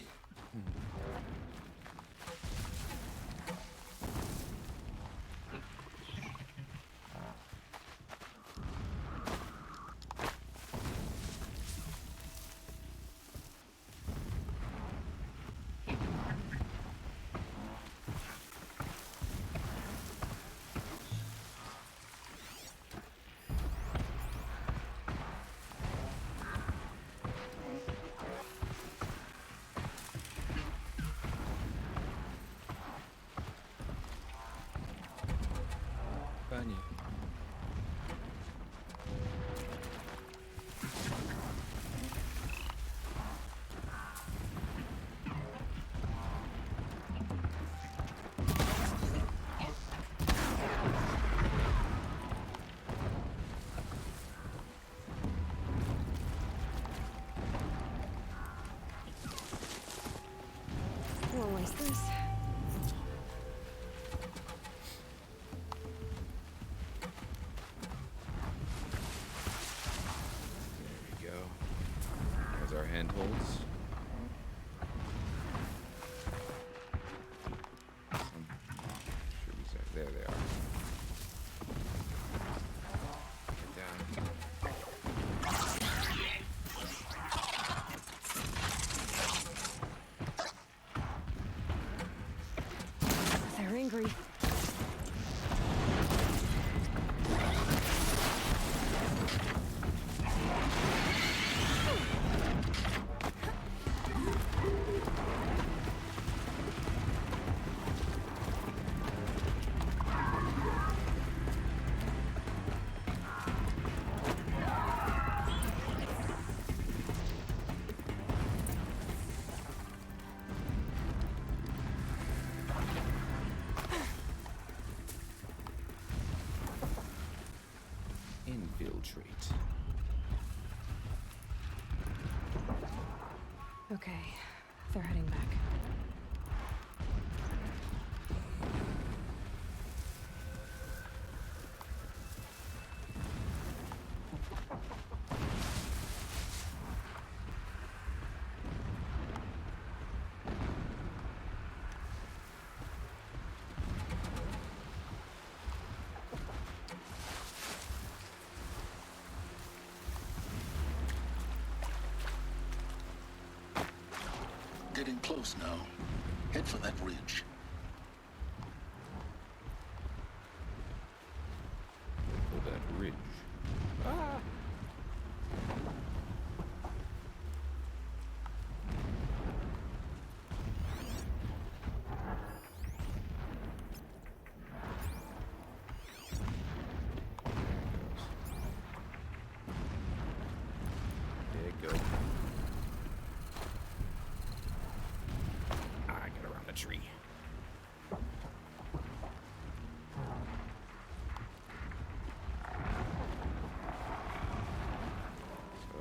Bunny. Won't waste this. There we go. There's our handholds. There they are. Get down. They're angry. Infiltrate. Okay, they're heading back. getting close now. Head for that ridge. For that ridge. Ah! There it goes. I get around the tree.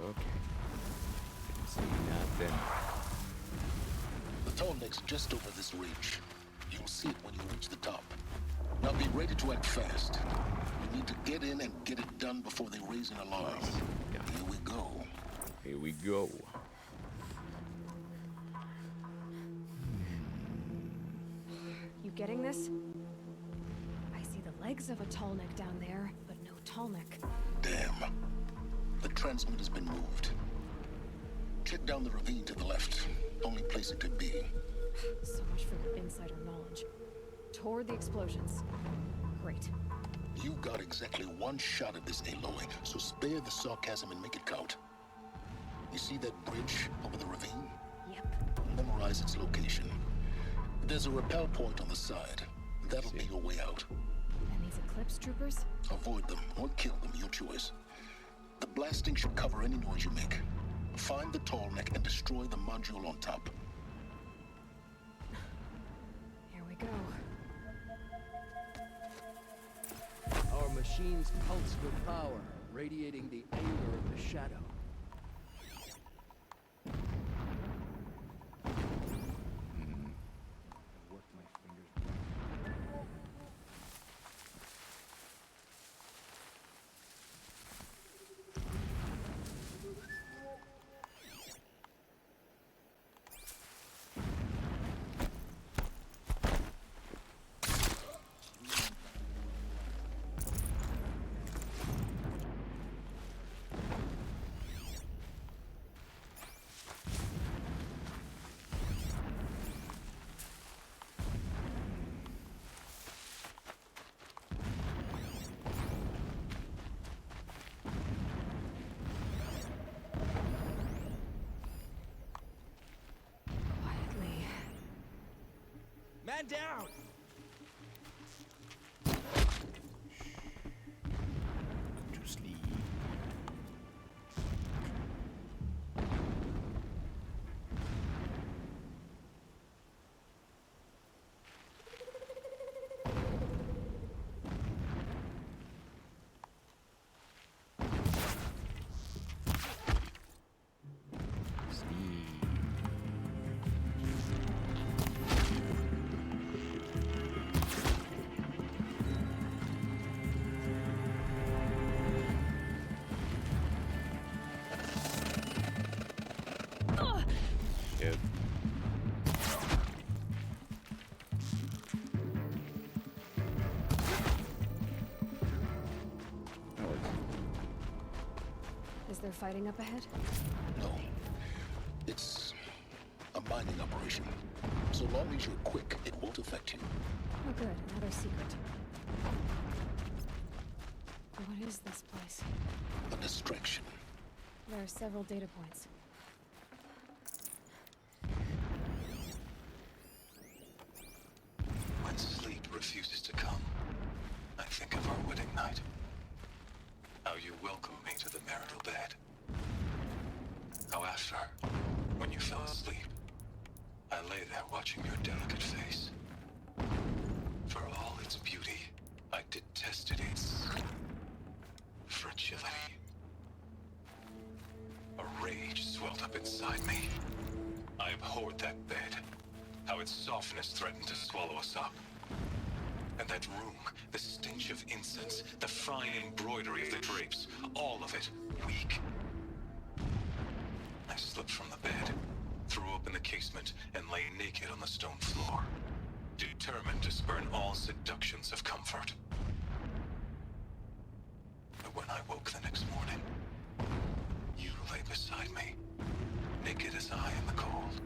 Okay. Didn't see nothing. The tall neck's just over this ridge. You'll see it when you reach the top. Now be ready to act fast. You need to get in and get it done before they raise an alarm. Yeah. Here we go. Here we go. You getting this? I see the legs of a tall neck down there, but no tall neck. Damn. The transmitter's been moved. Check down the ravine to the left. Only place it could be. So much for your insider knowledge. Toward the explosions. Great. You got exactly one shot at this, Aloy, so spare the sarcasm and make it count. You see that bridge over the ravine? Yep. Memorize its location. There's a rappel point on the side. That'll be your way out. And these Eclipse troopers? Avoid them or kill them, your choice. The blasting should cover any noise you make. Find the tall neck and destroy the module on top. Here we go. Our machines pulse with power, radiating the anger of the shadow. Man down! Go to sleep. Yep. That works. Is there fighting up ahead? No. It's a mining operation. So long as you're quick, it won't affect you. Oh good, another secret. What is this place? A distraction. There are several data points. When sleep refuses to come, I think of our wedding night. How you welcomed me to the marital bed. How after, when you fell asleep, I lay there watching your delicate face. For all its beauty, I detested its fragility. A rage swelled up inside me. I abhorred that bed. How its softness threatened to swallow us up. And that room, the stench of incense, the fine embroidery of the drapes, all of it weak. I slipped from the bed, threw open the casement, and lay naked on the stone floor, determined to spurn all seductions of comfort. But when I woke the next morning, you lay beside me, naked as I in the cold.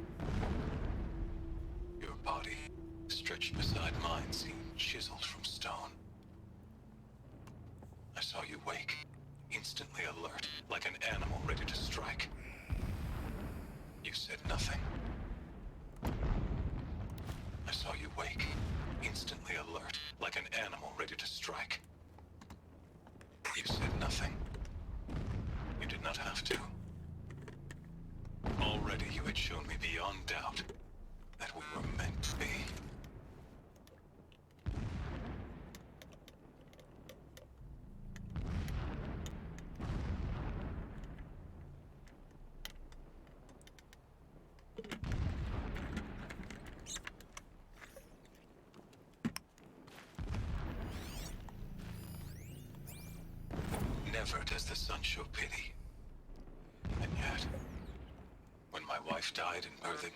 had shown me beyond doubt that we were meant to be. Never does the sun show pity. And yet, when my wife died in birthing,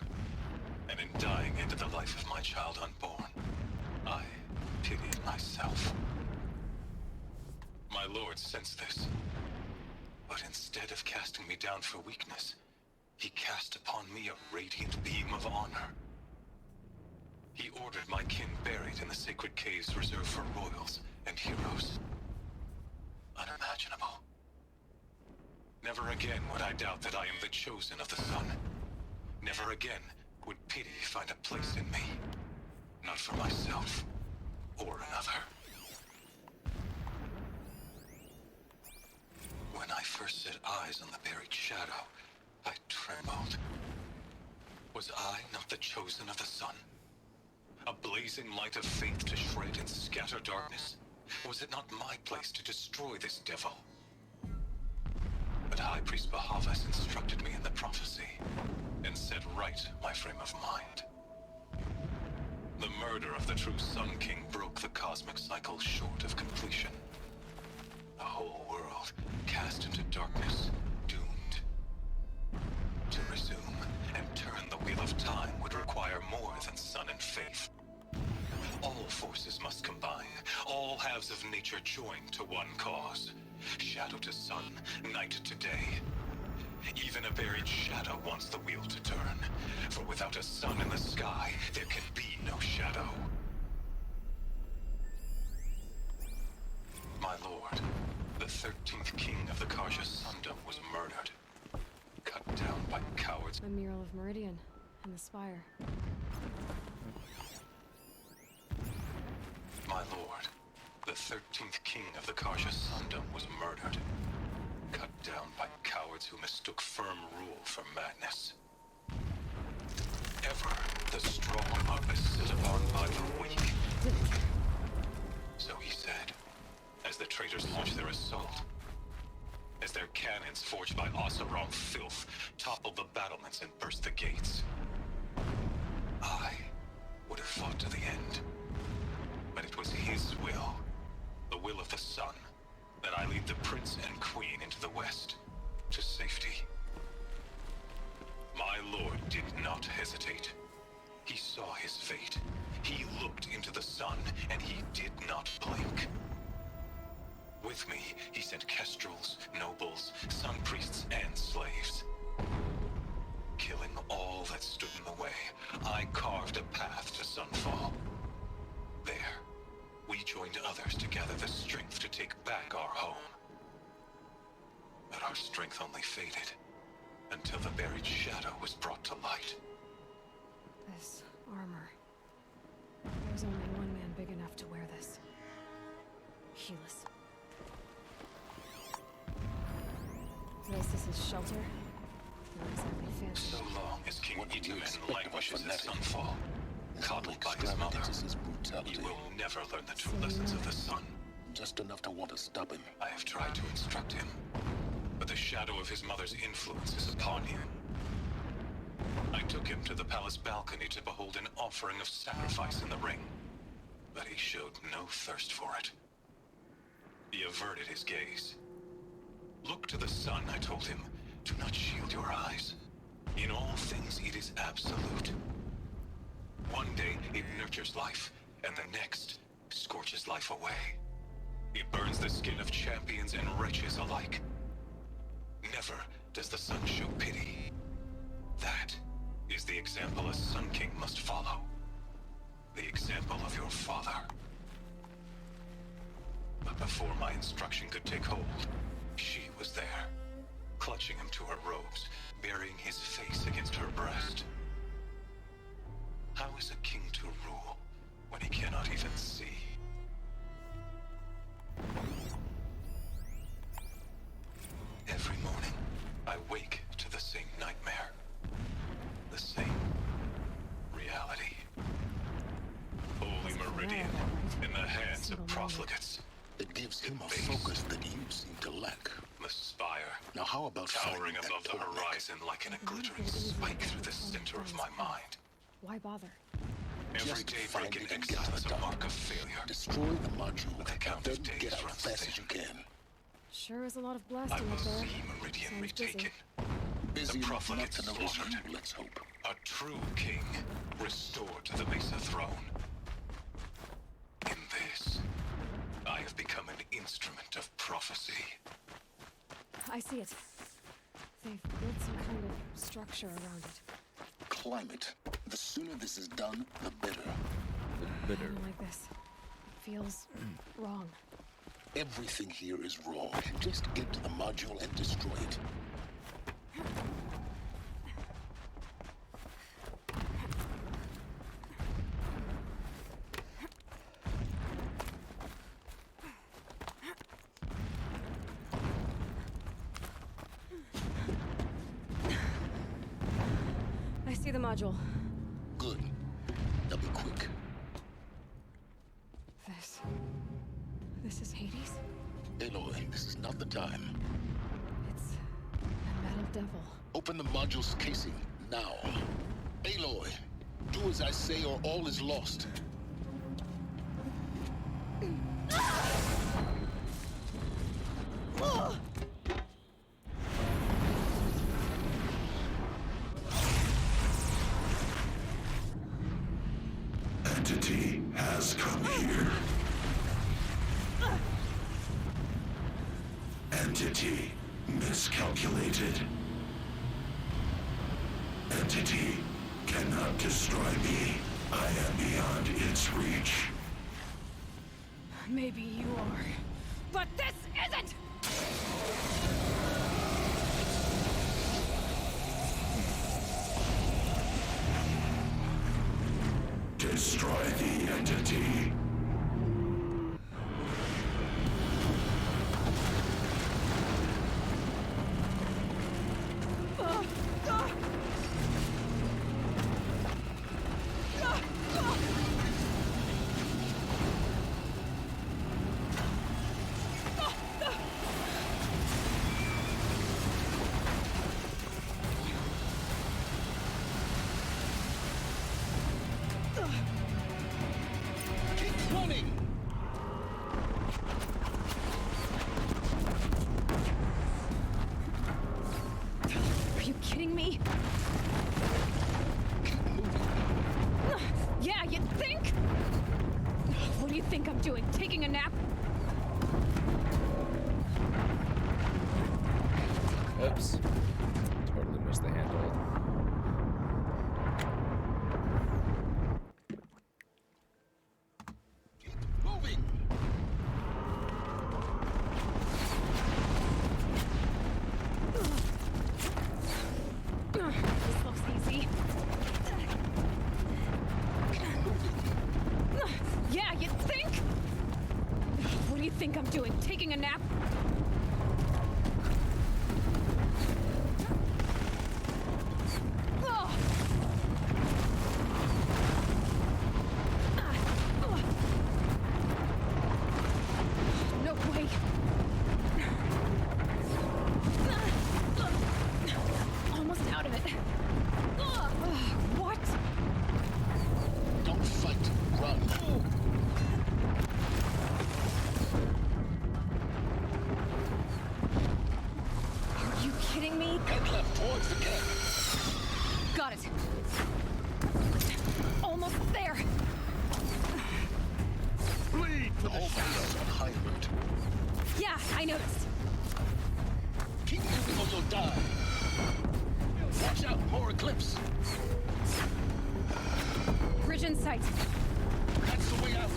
and in dying into the life of my child unborn, I pitied myself. My lord sensed this, but instead of casting me down for weakness, he cast upon me a radiant beam of honor. He ordered my kin buried in the sacred caves reserved for royals and heroes. Unimaginable. Never again would I doubt that I am the chosen of the sun. Never again would pity find a place in me. Not for myself or another. When I first set eyes on the buried shadow, I trembled. Was I not the chosen of the sun? A blazing light of faith to shred and scatter darkness? Was it not my place to destroy this devil? But High Priest Bahavas instructed me in the prophecy and set right my frame of mind. The murder of the true Sun King broke the cosmic cycle short of completion. The whole world cast into darkness, doomed. To resume and turn the wheel of time would require more than sun and faith. All forces must combine, all halves of nature join to one cause. Shadow to sun, night to day. Even a buried shadow wants the wheel to turn, for without a sun in the sky, there can be no shadow. My lord, the 13th king of the Karja Sundom was murdered, cut down by cowards. A mural of Meridian and the spire. My lord, the 13th king of the Karja Sundom was murdered, cut down by cowards who mistook firm rule for madness. Ever the strong are beset upon by the weak. So he said, as the traitors launched their assault, as their cannons forged by Oseram filth toppled the battlements and burst the gates. I would have fought to the end. But it was his will, the will of the sun, that I lead the prince and queen into the west, to safety. My lord did not hesitate. He saw his fate. He looked into the sun, and he did not blink. With me, he sent kestrels, nobles, sun priests, and slaves. Killing all that stood in the way, I carved a path to sunfall. There, we joined others to gather the strength to take back our home. But our strength only faded until the buried shadow was brought to light. This armor. There's only one man big enough to wear this. Helis. This is his shelter. Not exactly fancy. So long as King Itamen languishes in sunfall, coddled by his mother, he will never learn the true lessons of the sun. Just enough to want to stop him. I have tried to instruct him, but the shadow of his mother's influence is upon him. I took him to the palace balcony to behold an offering of sacrifice in the ring, but he showed no thirst for it. He averted his gaze. Look to the sun, I told him. Do not shield your eyes. In all things, it is absolute. One day, it nurtures life, and the next, scorches life away. It burns the skin of champions and wretches alike. Never does the sun show pity. That is the example a Sun King must follow. The example of your father. But before my instruction could take hold, she was there, clutching him to her robes, burying his face against her breast. How is a king to rule when he cannot even see? Every morning, I wake to the same nightmare. Meridian in the hands of profligates. It gives him a focus that you seem to lack. The spire. Now how about towering above the horizon like in a glittering spike through the center of my mind? Why bother? Every day breaking exit is a mark of failure. Destroy the module. The count of days Get out runs as fast as thin. you can. Sure is a lot of I blasting will up there. see Meridian Sounds retaken. Busy The enough not profligates to notice slaughtered. you, let's hope. A true king restored to the Mesa throne. In this, I have become an instrument of prophecy. I see it. They've built some kind of structure around it. Climate. The sooner this is done, the better. I don't like this. It feels wrong. Everything here is wrong. Just get to the module and destroy it. I see the module. Good. Now be quick. This is Hades? Aloy, this is not the time. It's a metal devil. Open the module's casing, now. Aloy, do as I say or all is lost. Entity has come here. Entity miscalculated. Entity cannot destroy me. I am beyond its reach. Maybe you are. But this isn't! Destroy the entity. Keep running! Are you kidding me? Yeah, you think? What do you think I'm doing? Taking a nap? Oops. Totally missed the handhold. Moving! This looks easy. Yeah, you think? What do you think I'm doing? Taking a nap? No way. Almost out of it. What? Don't fight. Run. Are you kidding me? Head left towards the camp. Got it. Almost there. Bleed for the whole base on high alert. Yeah, I noticed. Keep moving or you'll die. Watch out, more eclipse. Bridge in sight. That's the way out.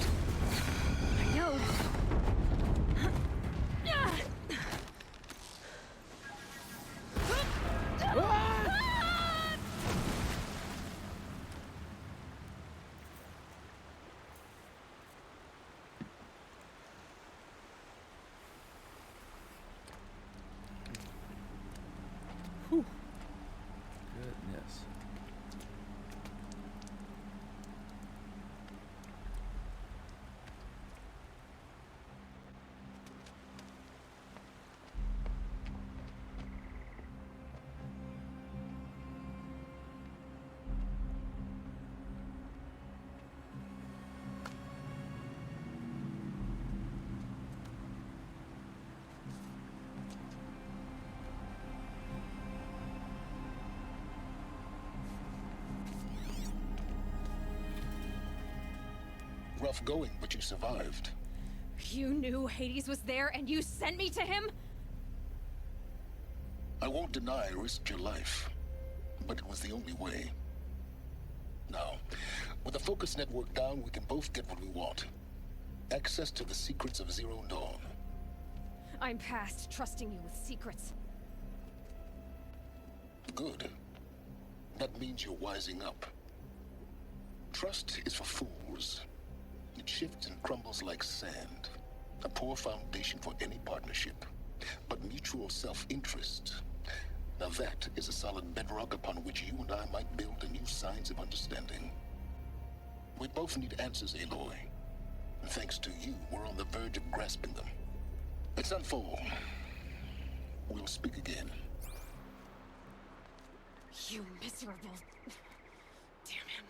I know. Goodness. rough going, but you survived. You knew Hades was there and you sent me to him? I won't deny I risked your life, but it was the only way. Now, with the focus network down, we can both get what we want. Access to the secrets of Zero Dawn. I'm past trusting you with secrets. Good. That means you're wising up. Trust is for fools. It shifts and crumbles like sand. A poor foundation for any partnership. But mutual self-interest, now that is a solid bedrock upon which you and I might build a new science of understanding. We both need answers, Aloy. And thanks to you, we're on the verge of grasping them. Let's unfold. We'll speak again. You miserable... Damn him.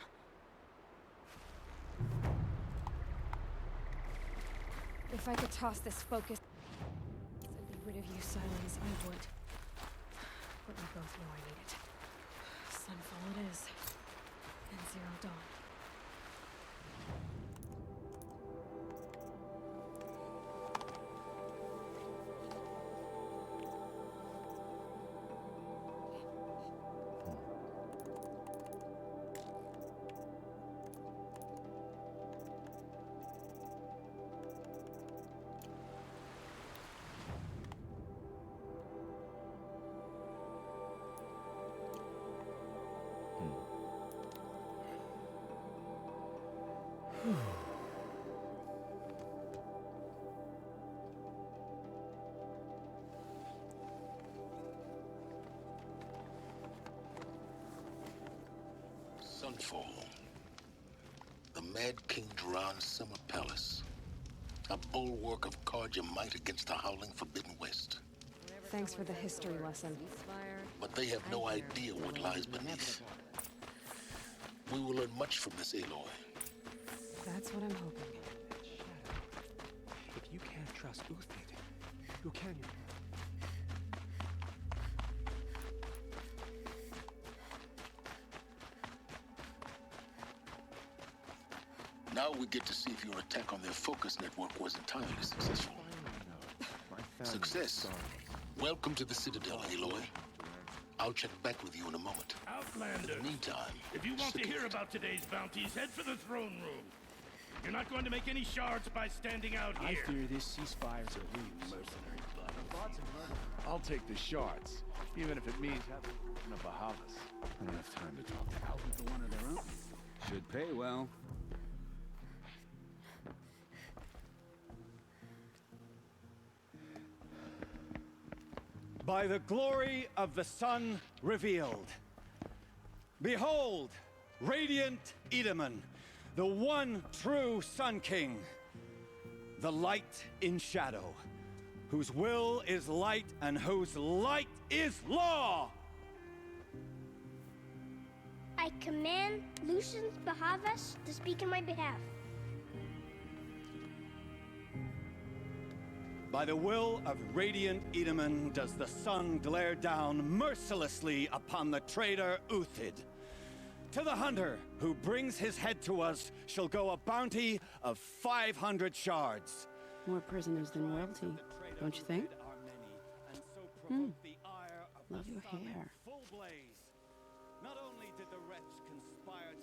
If I could toss this focus and be rid of you, Silence, I would. But we both know I need it. Sunfall it is. And Zero Dawn. Sunfall. The Mad King Duran's summer palace. A bulwark of Carja might against the howling Forbidden West. Thanks for the history lesson. But they have no idea what lies beneath. We will learn much from this, Aloy. That's what I'm hoping. If you can't trust Uthid, who can you? Now we get to see if your attack on their focus network was entirely successful. Success. Welcome to the Citadel, Aloy. I'll check back with you in a moment. Outlander. In the meantime, If you want to hear about today's bounties, head for the throne room. You're not going to make any shards by standing out I here. fear this ceasefire's a ruse. Mercenary blood. I'll take the shards, even if it means having a Bahamas. I don't have time to talk to Alvin for one of their own. Should pay well. By the glory of the sun revealed. Behold, radiant Edaman, the one true Sun King. The light in shadow, whose will is light and whose light is law! I command Lucius Bahavas to speak in my behalf. By the will of radiant Edaman does the sun glare down mercilessly upon the traitor Uthid. To the hunter who brings his head to us shall go a bounty of 500 shards. More prisoners than royalty, don't you think? Love your hair.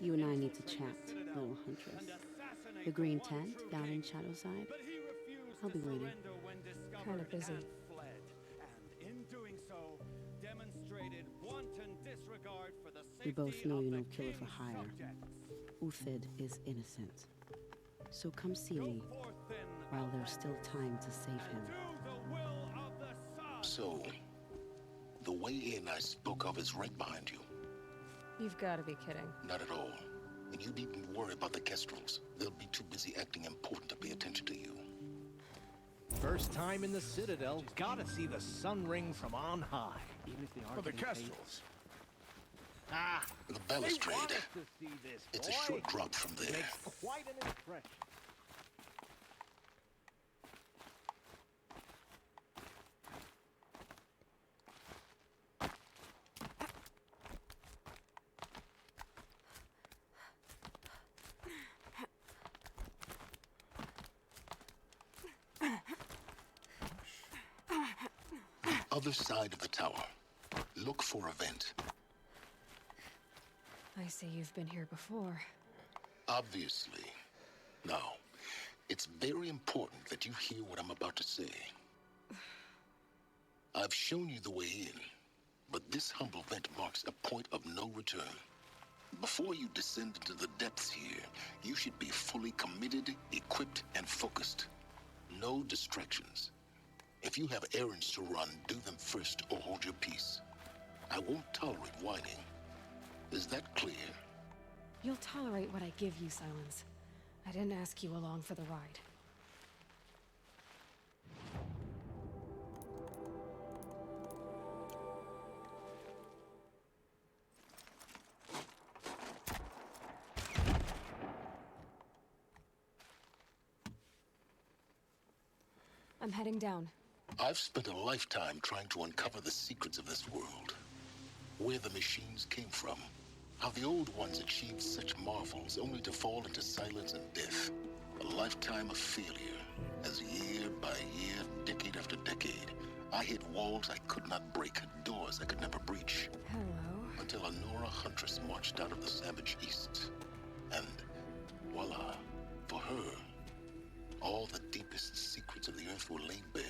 You and I need to chat, little huntress. The green tent down in Shadowside. I'll be waiting. Kinda busy. We both know you're no killer for hire. Uthid is innocent. So come see me while there's still time to save him. So, the way in I spoke of is right behind you. You've got to be kidding. Not at all. And you needn't worry about the Kestrels. They'll be too busy acting important to pay attention to you. First time in the Citadel, gotta see the sun ring from on high. Even if they are the Kestrels. Ah, The balustrade. they want us to see this, It's a boy. short drop from there. Makes quite an impression. other side of the tower. Look for a vent. I see you've been here before. Obviously. Now, it's very important that you hear what I'm about to say. I've shown you the way in, but this humble vent marks a point of no return. Before you descend into the depths here, you should be fully committed, equipped, and focused. No distractions. If you have errands to run, do them first or hold your peace. I won't tolerate whining. Is that clear? You'll tolerate what I give you, Silence. I didn't ask you along for the ride. I'm heading down. I've spent a lifetime trying to uncover the secrets of this world. Where the machines came from. How the old ones achieved such marvels only to fall into silence and death. A lifetime of failure, as year by year, decade after decade, I hit walls I could not break, doors I could never breach. Hello. Until a Nora huntress marched out of the savage east. And voila, for her, all the deepest secrets of the earth were laid bare.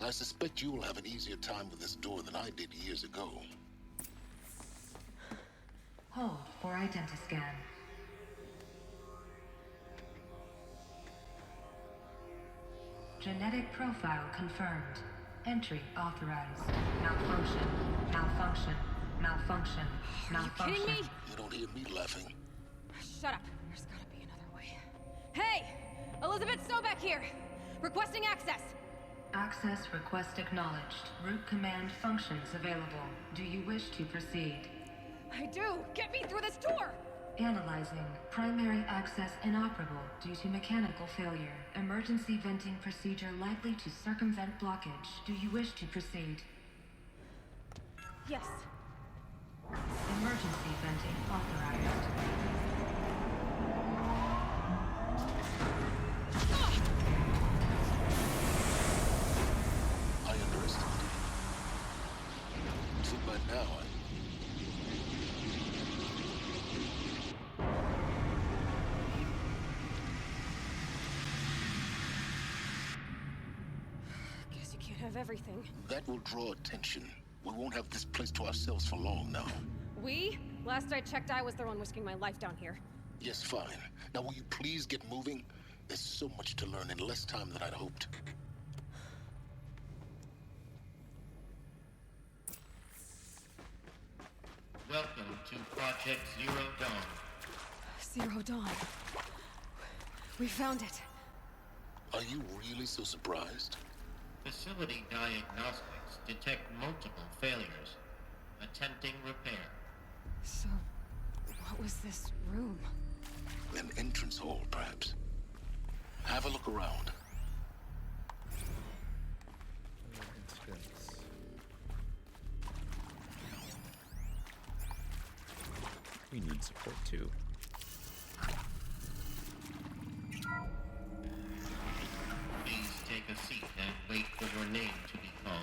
I suspect you will have an easier time with this door than I did years ago. Hold for identiscan. Genetic profile confirmed. Entry authorized. Malfunction. Malfunction. Malfunction. Malfunction. Are you kidding me? You don't hear me laughing. Shut up. There's gotta be another way. Hey! Elizabeth Sobeck here! Requesting access! Access request acknowledged. Root command functions available. Do you wish to proceed? I do! Get me through this door! Analyzing. Primary access inoperable due to mechanical failure. Emergency venting procedure likely to circumvent blockage. Do you wish to proceed? Yes. Emergency venting authorized. I underestimated. So by now, Guess you can't have everything. that will draw attention. We won't have this place to ourselves for long now. We? Last I checked, I was the one risking my life down here. Yes, fine. Now will you please get moving? There's so much to learn in less time than I'd hoped. Welcome to Project Zero Dawn. Zero Dawn. We found it. Are you really so surprised? Facility diagnostics detect multiple failures. Attempting repair. So, what was this room? An entrance hall, perhaps. Have a look around. We need support too. Please take a seat and wait for your name to be called.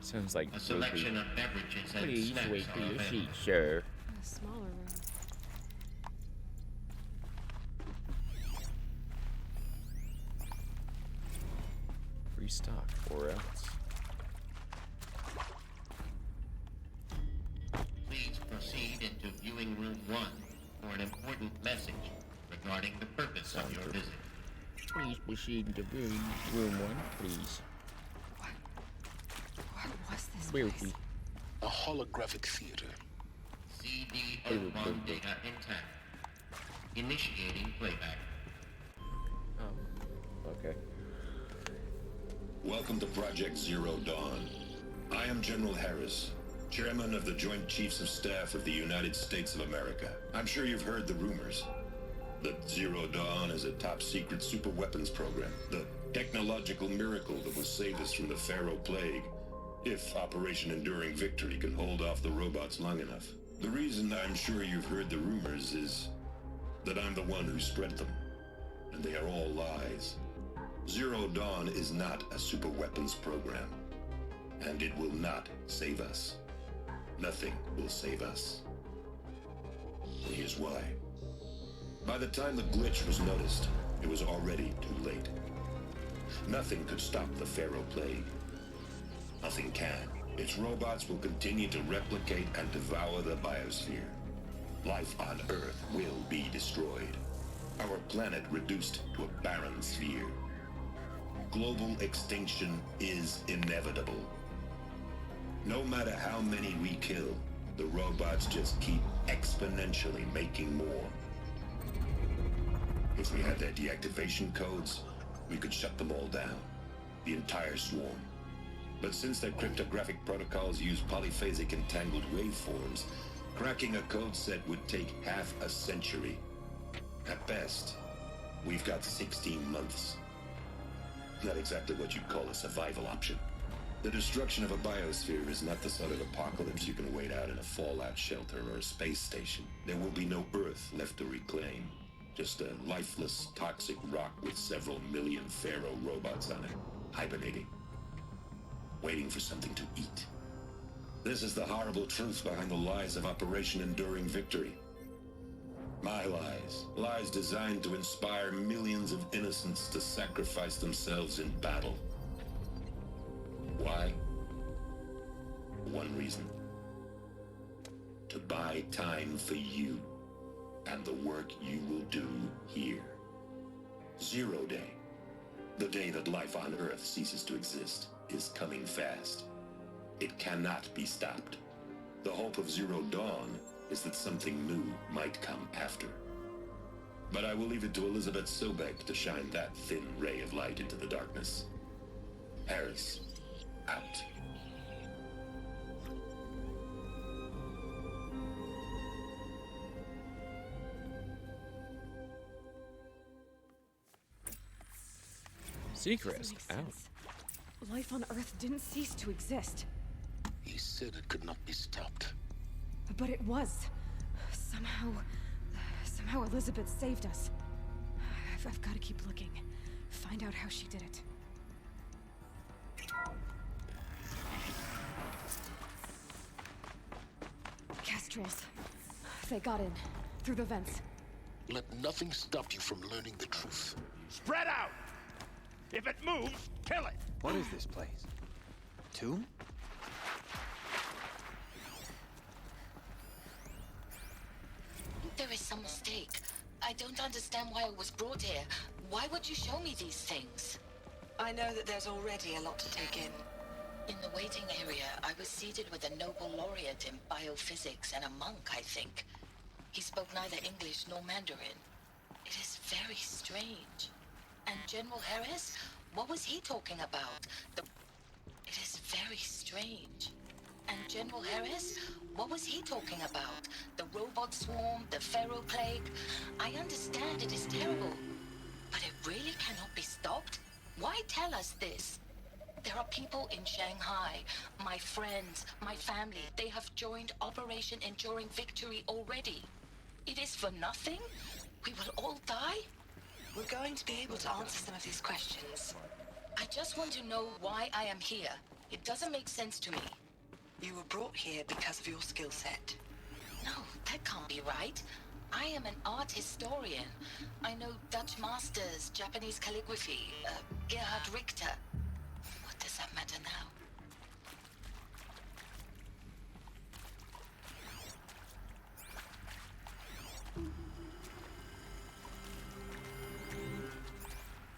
Sounds like a selection of beverages and please snacks wait for are your available. seat, sir. A smaller room. Restock or else. Please proceed into viewing room 1 for an important message regarding the purpose of your visit. Please proceed into room 1, please. What was this Where place? A holographic theater. CD01 data intact. Initiating playback. Oh, okay. Welcome to Project Zero Dawn. I am General Harris, Chairman of the Joint Chiefs of Staff of the United States of America. I'm sure you've heard the rumors that Zero Dawn is a top-secret super-weapons program, the technological miracle that will save us from the Pharaoh Plague, if Operation Enduring Victory can hold off the robots long enough. The reason I'm sure you've heard the rumors is that I'm the one who spread them, and they are all lies. Zero Dawn is not a super weapons program. And it will not save us. Nothing will save us. Here's why. By the time the glitch was noticed, it was already too late. Nothing could stop the Pharaoh Plague. Nothing can. Its robots will continue to replicate and devour the biosphere. Life on Earth will be destroyed. Our planet reduced to a barren sphere. Global extinction is inevitable. No matter how many we kill, the robots just keep exponentially making more. If we had their deactivation codes, we could shut them all down. The entire swarm. But since their cryptographic protocols use polyphasic entangled waveforms, cracking a code set would take half a century. At best, we've got 16 months. Not exactly what you'd call a survival option. The destruction of a biosphere is not the sort of apocalypse you can wait out in a fallout shelter or a space station. There will be no Earth left to reclaim. Just a lifeless, toxic rock with several million Pharaoh robots on it, hibernating, waiting for something to eat. This is the horrible truth behind the lies of Operation Enduring Victory. My lies. Lies designed to inspire millions of innocents to sacrifice themselves in battle. Why? One reason. To buy time for you and the work you will do here. 0 Day, the day that life on Earth ceases to exist, is coming fast. It cannot be stopped. The hope of Zero Dawn is that something new might come after. But I will leave it to Elizabeth Sobek to shine that thin ray of light into the darkness. Harris, out. Seacrest, out. Life on Earth didn't cease to exist. He said it could not be stopped. But it was. Somehow Elizabeth saved us. I've got to keep looking. Find out how she did it. Kestrels. They got in. Through the vents. Let nothing stop you from learning the truth. Spread out! If it moves, kill it! What is this place? Tomb? There is some mistake. I don't understand why I was brought here. Why would you show me these things? I know that there's already a lot to take in. In the waiting area, I was seated with a Nobel laureate in biophysics and a monk, I think. He spoke neither English nor Mandarin. It is very strange. And General Harris? What was he talking about? It is very strange. And General Harris? What was he talking about? The robot swarm, the Pharaoh plague? I understand it is terrible. But it really cannot be stopped? Why tell us this? There are people in Shanghai, my friends, my family. They have joined Operation Enduring Victory already. It is for nothing? We will all die? We're going to be able to answer some of these questions. I just want to know why I am here. It doesn't make sense to me. You were brought here because of your skill set. No, that can't be right. I am an art historian. I know Dutch masters, Japanese calligraphy, Gerhard Richter. What does that matter now?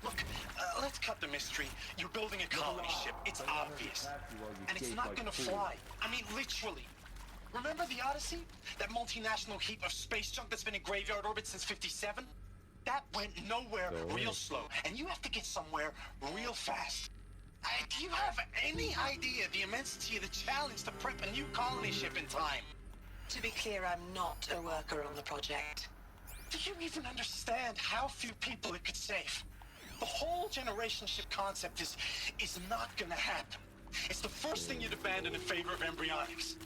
Look, let's cut the mystery. You're building a colony ship. It's obvious. And it's not gonna fly. I mean, literally. Remember the Odyssey? That multinational heap of space junk that's been in graveyard orbit since '57? That went nowhere real slow. And you have to get somewhere real fast. Do you have any idea the immensity of the challenge to prep a new colony ship in time? To be clear, I'm not a worker on the project. Do you even understand how few people it could save? The whole generation ship concept is not gonna happen. It's the first thing you'd abandon in favor of embryonics.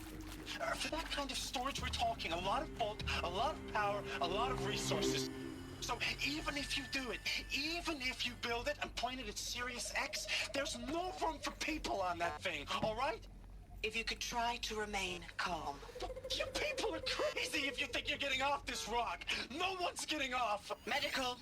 For that kind of storage we're talking, a lot of bulk, a lot of power, a lot of resources. So even if you do it, even if you build it and point it at Sirius X, there's no room for people on that thing, all right? If you could try to remain calm. You people are crazy if you think you're getting off this rock. No one's getting off. Medical.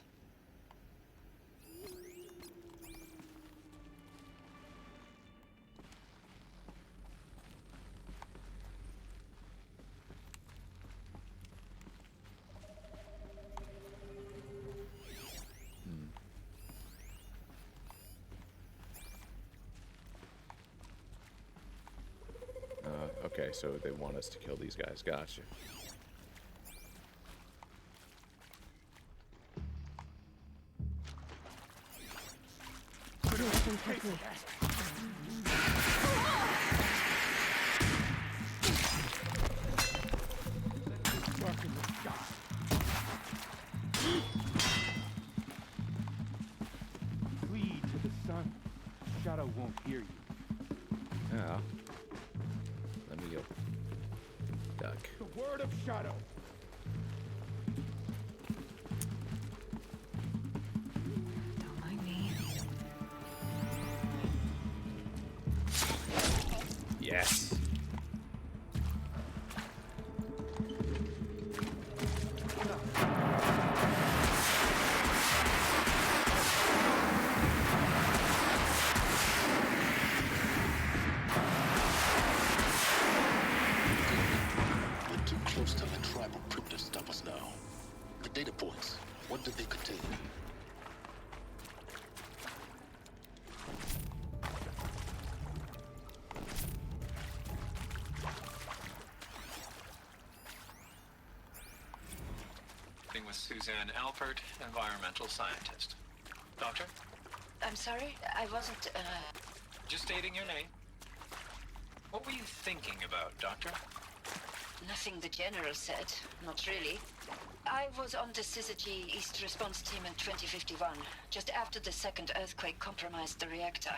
Okay, so they want us to kill these guys. Gotcha. Flee to the sun. Shadow won't hear you. Yeah. Let me go. Duck. The word of Shadow. Don't mind me. Yes. What did they contain? With Suzanne Alpert, environmental scientist. Doctor? I'm sorry, I wasn't, Just stating your name. What were you thinking about, Doctor? Nothing the General said. Not really. I was on the Syzygy East Response Team in 2051, just after the second earthquake compromised the reactor.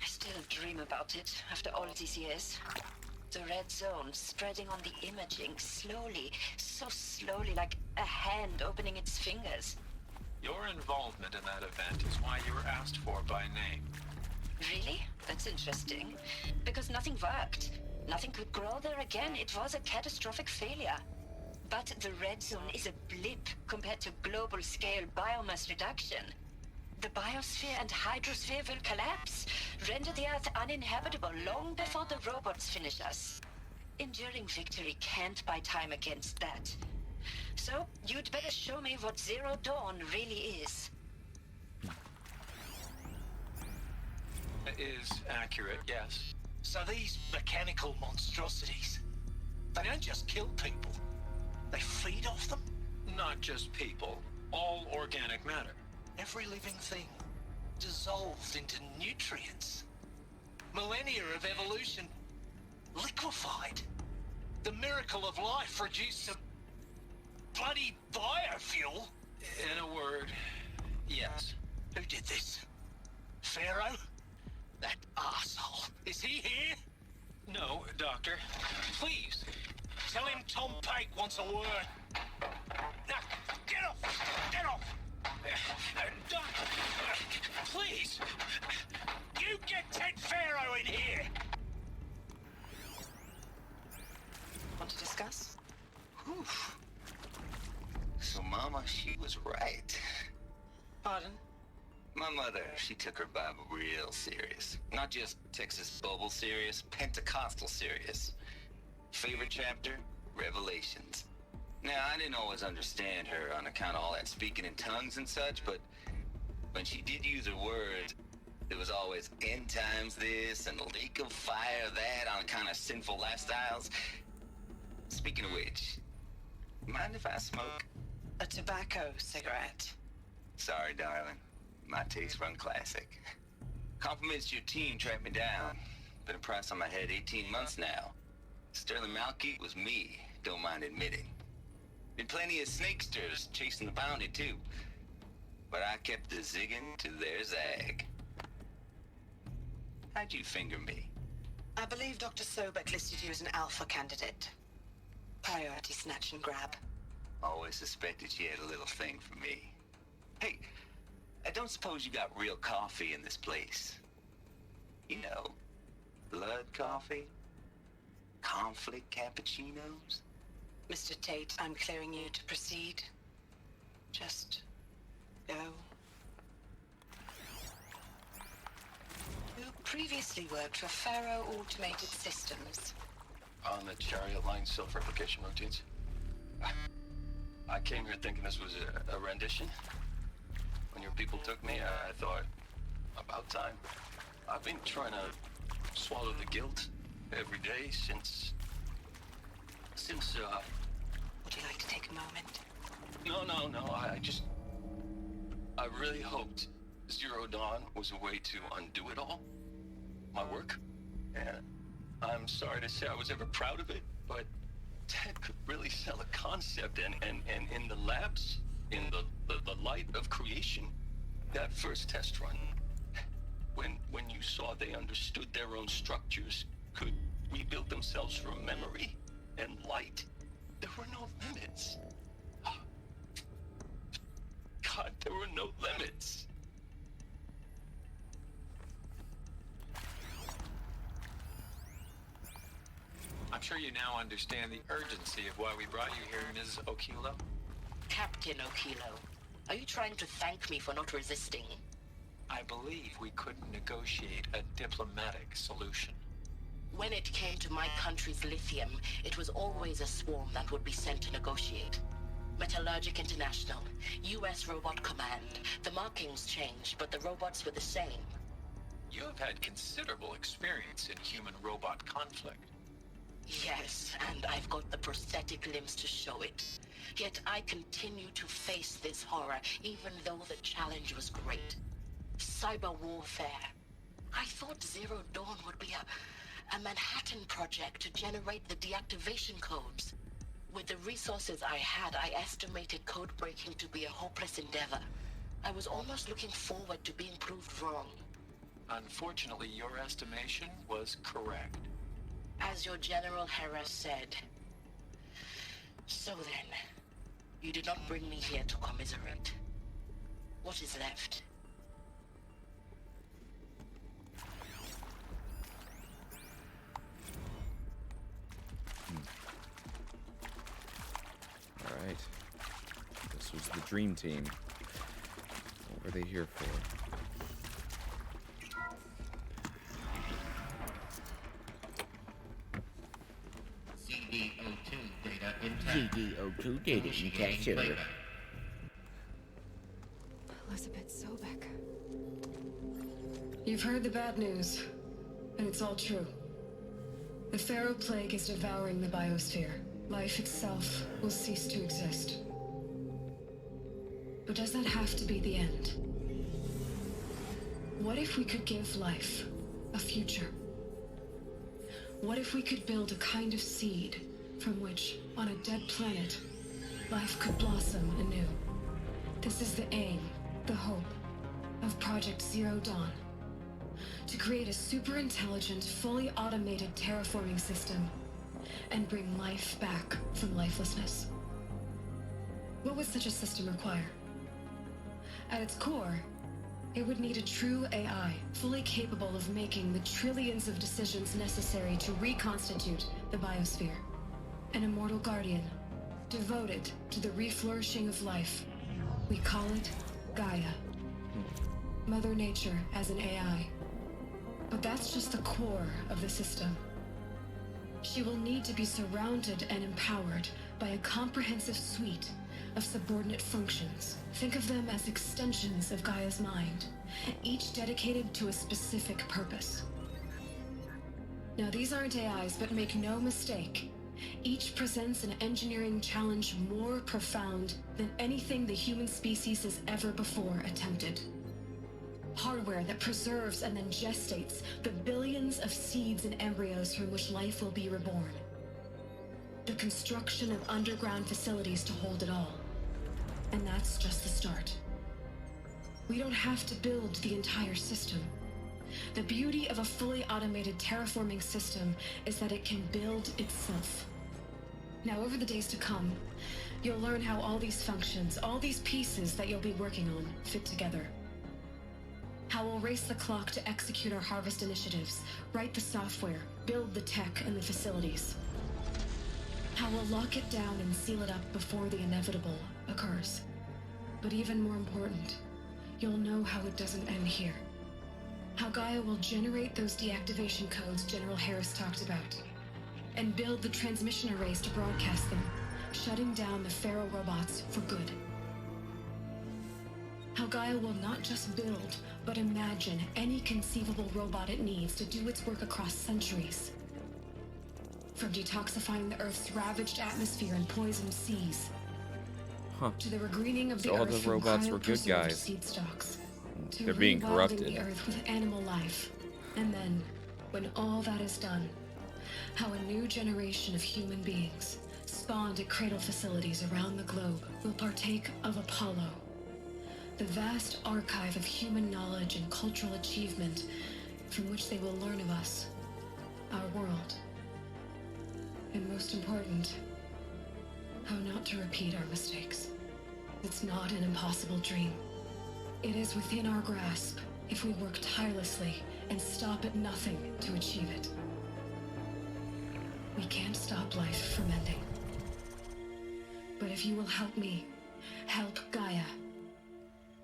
I still dream about it, after all these years. The red zone spreading on the imaging, slowly, so slowly, like a hand opening its fingers. Your involvement in that event is why you were asked for by name. Really? That's interesting. Because nothing worked. Nothing could grow there again. It was a catastrophic failure. But the red zone is a blip compared to global-scale biomass reduction. The biosphere and hydrosphere will collapse, render the Earth uninhabitable long before the robots finish us. Enduring victory can't buy time against that. So, you'd better show me what Zero Dawn really is. It is accurate, yes. So these mechanical monstrosities, they don't just kill people. They feed off them? Not just people. All organic matter. Every living thing dissolved into nutrients. Millennia of evolution liquefied. The miracle of life produced some bloody biofuel. In a word, yes. Who did this? Pharaoh? That arsehole. Is he here? No, Doctor. Please. Tell him Tom Pake wants a word. Now, get off! Get off! Doctor, please! You get Ted Pharaoh in here! Want to discuss? Whew. So Mama, she was right. Pardon? My mother, she took her Bible real serious. Not just Texas Bible serious, Pentecostal serious. Favorite chapter? Revelations. Now, I didn't always understand her on account of all that speaking in tongues and such, but when she did use her words, there was always end times this and lake of fire that on account of sinful lifestyles. Speaking of which, mind if I smoke? A tobacco cigarette. Sorry, darling. My taste run classic. Compliments to your team tracked me down. Been a price on my head 18 months now. Sterling Malkeet was me, don't mind admitting. Been plenty of snakesters chasing the bounty too. But I kept the zigging to their zag. How'd you finger me? I believe Dr. Sobek listed you as an alpha candidate. Priority snatch and grab. Always suspected she had a little thing for me. Hey, I don't suppose you got real coffee in this place? You know, blood coffee? Conflict cappuccinos? Mr. Tate, I'm clearing you to proceed. Just go. You previously worked for Faro Automated Systems. On the Chariot Line self-replication routines? I came here thinking this was a rendition. When your people took me, I thought, about time. I've been trying to swallow the guilt every day since... Would you like to take a moment? No, I really hoped Zero Dawn was a way to undo it all. My work. And I'm sorry to say I was ever proud of it, but Ted could really sell a concept, and in the labs, in the light of creation, that first test run, when you saw they understood their own structures, could rebuild themselves from memory and light, there were no limits. God, there were no limits. I'm sure you now understand the urgency of why we brought you here, Ms. Okilo. Captain Okilo, are you trying to thank me for not resisting? I believe we couldn't negotiate a diplomatic solution. When it came to my country's lithium, it was always a swarm that would be sent to negotiate. Metallurgic International, U.S. Robot Command. The markings changed, but the robots were the same. You have had considerable experience in human-robot conflict. Yes, and I've got the prosthetic limbs to show it. Yet I continue to face this horror, even though the challenge was great. Cyber warfare. I thought Zero Dawn would be a Manhattan project to generate the deactivation codes. With the resources I had, I estimated code breaking to be a hopeless endeavor. I was almost looking forward to being proved wrong. Unfortunately, your estimation was correct. As your General Hera said. So then, you did not bring me here to commiserate. What is left? All right. This was the dream team. What were they here for? GDO2 data intact, sir. Elizabeth Sobek. You've heard the bad news, and it's all true. The Pharaoh Plague is devouring the biosphere. Life itself will cease to exist. But does that have to be the end? What if we could give life a future? What if we could build a kind of seed from which, on a dead planet, life could blossom anew? This is the aim, the hope, of Project Zero Dawn. To create a super-intelligent, fully automated terraforming system and bring life back from lifelessness. What would such a system require? At its core, it would need a true AI, fully capable of making the trillions of decisions necessary to reconstitute the biosphere. An immortal guardian, devoted to the reflourishing of life. We call it Gaia. Mother Nature as an AI. But that's just the core of the system. She will need to be surrounded and empowered by a comprehensive suite of subordinate functions. Think of them as extensions of Gaia's mind, each dedicated to a specific purpose. Now, these aren't AIs, but make no mistake, each presents an engineering challenge more profound than anything the human species has ever before attempted. Hardware that preserves and then gestates the billions of seeds and embryos from which life will be reborn. The construction of underground facilities to hold it all. And that's just the start. We don't have to build the entire system. The beauty of a fully automated terraforming system is that it can build itself. Now, over the days to come, You'll learn how all these functions, all these pieces that you'll be working on, fit together. How we'll race the clock to execute our harvest initiatives, write the software, build the tech and the facilities. How we'll lock it down and seal it up before the inevitable occurs. But even more important, you'll know how it doesn't end here. How Gaia will generate those deactivation codes General Harris talked about, and build the transmission arrays to broadcast them, shutting down the Pharaoh robots for good. How Gaia will not just build, but imagine any conceivable robot it needs to do its work across centuries. From detoxifying the Earth's ravaged atmosphere and poisoned seas, to the regreening of the So all Earth the from robots were good cryopreserved guys. seed stalks, to They're being rewilding corrupted. the Earth with animal life. And then, when all that is done, how a new generation of human beings, spawned at cradle facilities around the globe, will partake of Apollo, the vast archive of human knowledge and cultural achievement from which they will learn of us, our world. And most important, how not to repeat our mistakes. It's not an impossible dream. It is within our grasp if we work tirelessly and stop at nothing to achieve it. We can't stop life from ending. But if you will help me, help Gaia,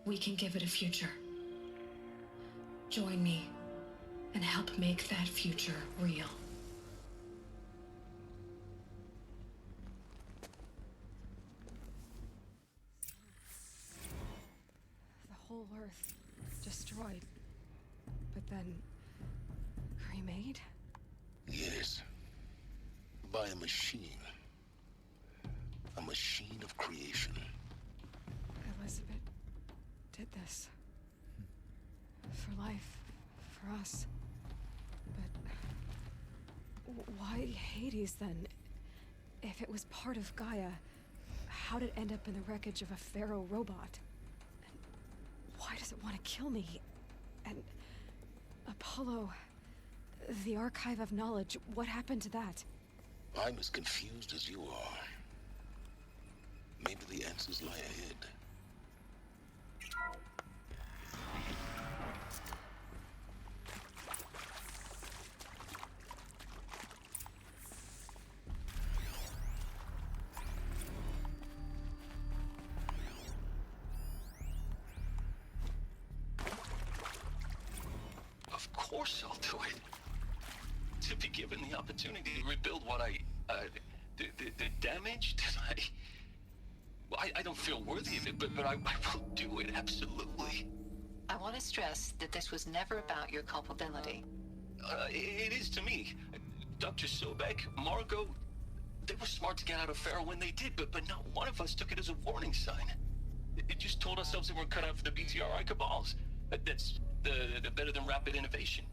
we can give it a future. Join me and help make that future real. The whole Earth destroyed, but then remade? Yes. By a machine. A machine of creation. Elizabeth did this. For life, for us. But why Hades then? If it was part of Gaia, how did it end up in the wreckage of a Pharaoh robot? And why does it want to kill me? And Apollo, the archive of knowledge, what happened to that? I'm as confused as you are. Maybe the answers lie ahead. Of course I'll do it. To be given the opportunity to rebuild what the damage that I don't feel worthy of it, but I will do it, absolutely. I want to stress that this was never about your culpability. It is to me. Dr. Sobek, Margot, they were smart to get out of Pharaoh when they did, but not one of us took it as a warning sign. It just told ourselves that we're cut out for the BTRI cabals. That's the better than rapid innovation.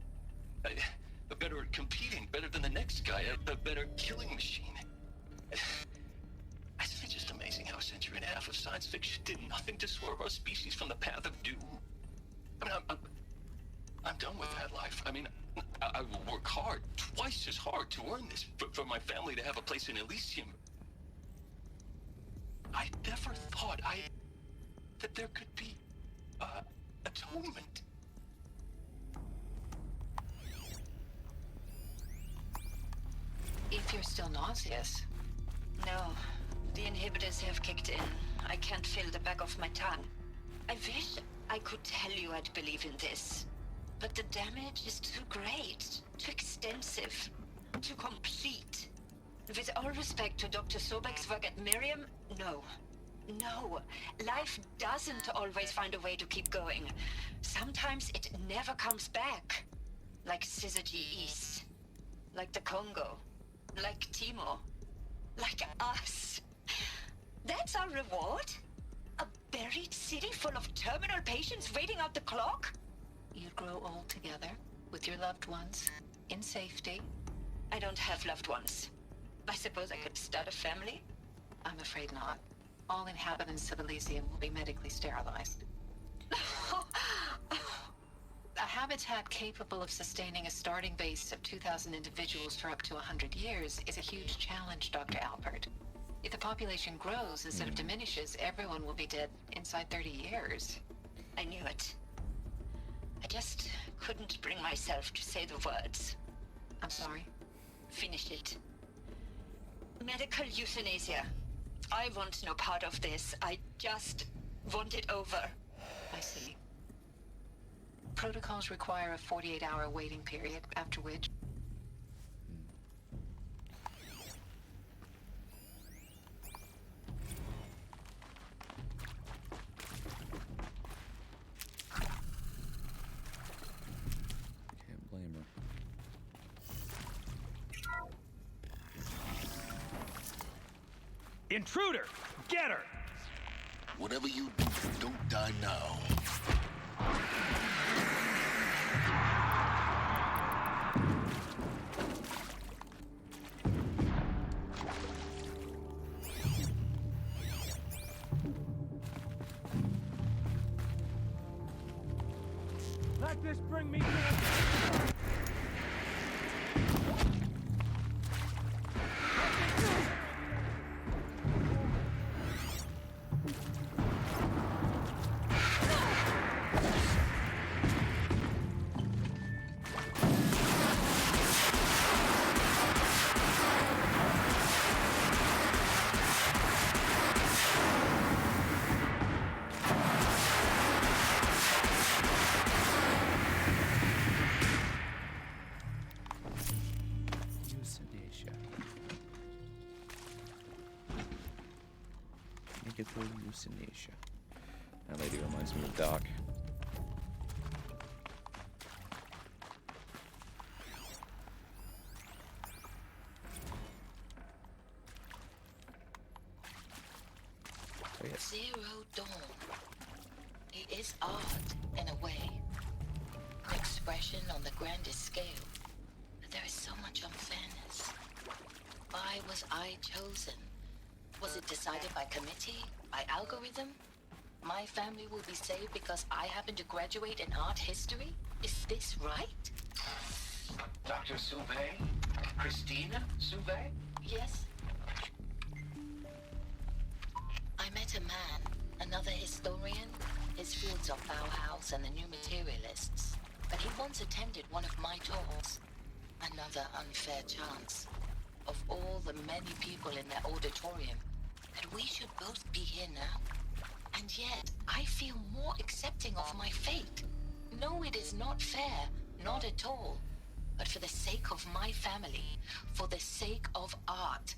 A better at competing, better than the next guy, a better killing machine. Isn't it just amazing how a century and a half of science fiction did nothing to swerve our species from the path of doom? I mean, I'm done with that life. I mean, I will work hard, twice as hard to earn this, for my family to have a place in Elysium. I never thought that there could be atonement. If you're still nauseous. No, the inhibitors have kicked in. I can't feel the back of my tongue. I wish I could tell you I'd believe in this. But the damage is too great, too extensive, too complete. With all respect to Dr. Sobek's work at Miriam, no. No, life doesn't always find a way to keep going. Sometimes it never comes back. Like Syzygy East. Like the Congo. Like Timo. Like us. That's our reward? A buried city full of terminal patients waiting out the clock? You grow old together with your loved ones in safety. I don't have loved ones. I suppose I could start a family? I'm afraid not. All inhabitants of Elysium will be medically sterilized. A habitat capable of sustaining a starting base of 2,000 individuals for up to 100 years is a huge challenge, Dr. Alpert. If the population grows instead of diminishes, everyone will be dead inside 30 years. I knew it. I just couldn't bring myself to say the words. I'm sorry. Finish it. Medical euthanasia. I want no part of this. I just want it over. I see. Protocols require a 48-hour waiting period, after which... Can't blame her. Intruder! Get her! Whatever you do, don't die now. Let this bring me down! Euthanasia. Medical euthanasia. That lady reminds me of Doc. Oh, yes. Zero Dawn. It is art, in a way. An expression on the grandest scale. But there is so much unfairness. Why was I chosen? Was it decided by committee? By algorithm? My family will be saved because I happen to graduate in art history? Is this right? Dr. Sauvé? Christina Sauvé? Yes. I met a man, another historian. His fields are Bauhaus and the New Materialists. But he once attended one of my talks. Another unfair chance. Of all the many people in that auditorium, that we should both be here now. And yet, I feel more accepting of my fate. No, it is not fair. Not at all. But for the sake of my family, for the sake of art.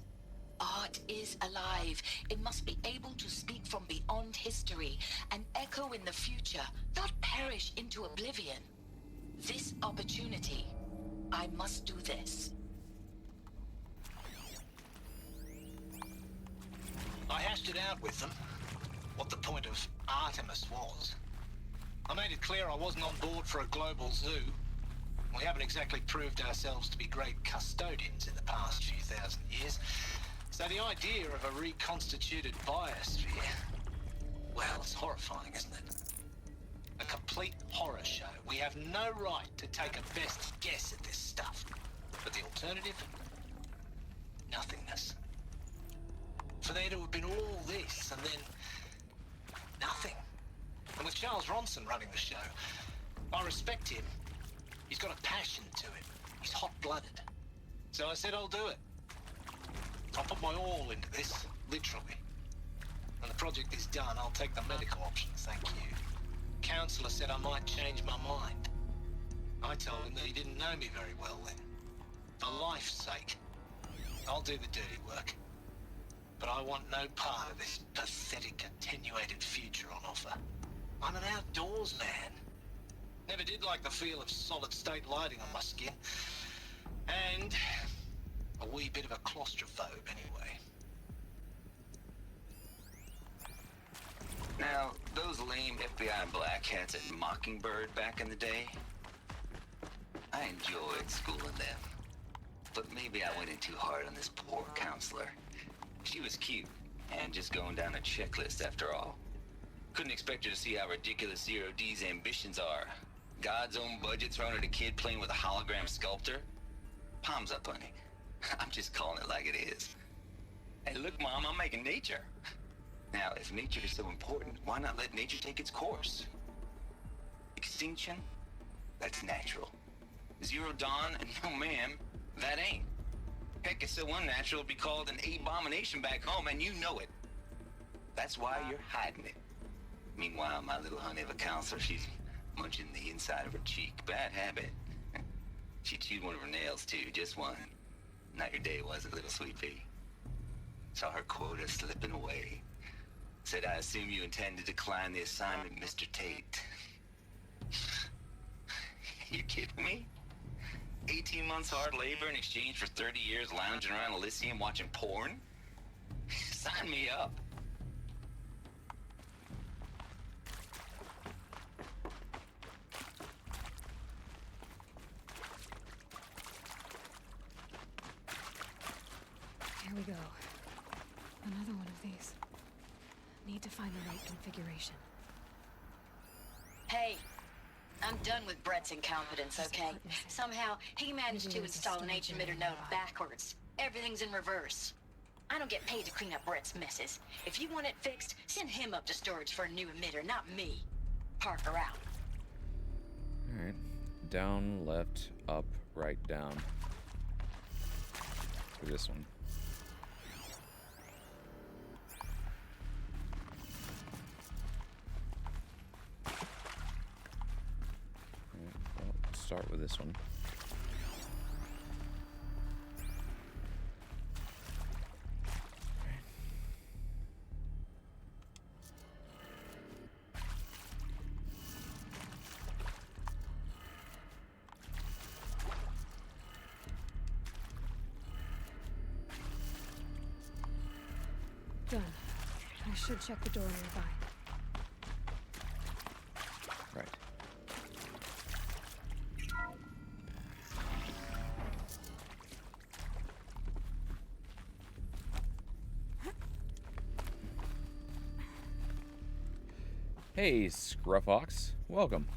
Art is alive. It must be able to speak from beyond history and echo in the future, not perish into oblivion. This opportunity, I must do this. I hashed it out with them, what the point of Artemis was. I made it clear I wasn't on board for a global zoo. We haven't exactly proved ourselves to be great custodians in the past few thousand years. So the idea of a reconstituted biosphere, well, it's horrifying, isn't it? A complete horror show. We have no right to take a best guess at this stuff. But the alternative? Nothingness. For there to have been all this, and then nothing. And with Charles Ronson running the show, I respect him. He's got a passion to it. He's hot-blooded. So I said I'll do it. I'll put my all into this, literally. When the project is done, I'll take the medical option, thank you. Counselor said I might change my mind. I told him that he didn't know me very well then. For life's sake, I'll do the dirty work. But I want no part of this pathetic, attenuated future on offer. I'm an outdoors man. Never did like the feel of solid-state lighting on my skin. And a wee bit of a claustrophobe, anyway. Now, those lame FBI black hats at Mockingbird back in the day, I enjoyed schooling them. But maybe I went in too hard on this poor counselor. She was cute, and just going down a checklist after all. Couldn't expect her to see how ridiculous Zero D's ambitions are. God's own budget thrown at a kid playing with a hologram sculptor? Palms up, honey. I'm just calling it like it is. Hey, look, Mom, I'm making nature. Now, if nature is so important, why not let nature take its course? Extinction? That's natural. Zero dawn? And no, ma'am, that ain't. Heck, it's so unnatural it'd be called an abomination back home, and you know it. That's why you're hiding it. Meanwhile, my little honey of a counselor, she's munching the inside of her cheek. Bad habit. She chewed one of her nails, too, just one. Not your day, was it, little sweet pea? Saw her quota slipping away. Said, I assume you intend to decline the assignment, Mr. Tate. You kidding me? 18 months hard labor in exchange for 30 years lounging around Elysium watching porn? Sign me up. Here we go. Another one of these. Need to find the right configuration. Hey, I'm done with Brett's incompetence, okay? Somehow, he managed to install an H-emitter node backwards. Everything's in reverse. I don't get paid to clean up Brett's messes. If you want it fixed, send him up to storage for a new emitter, not me. Parker out. Alright. Down, left, up, right, down. For this one. Start with this one. Done. I should check the door nearby. Right. Hey, Scruffox. Welcome.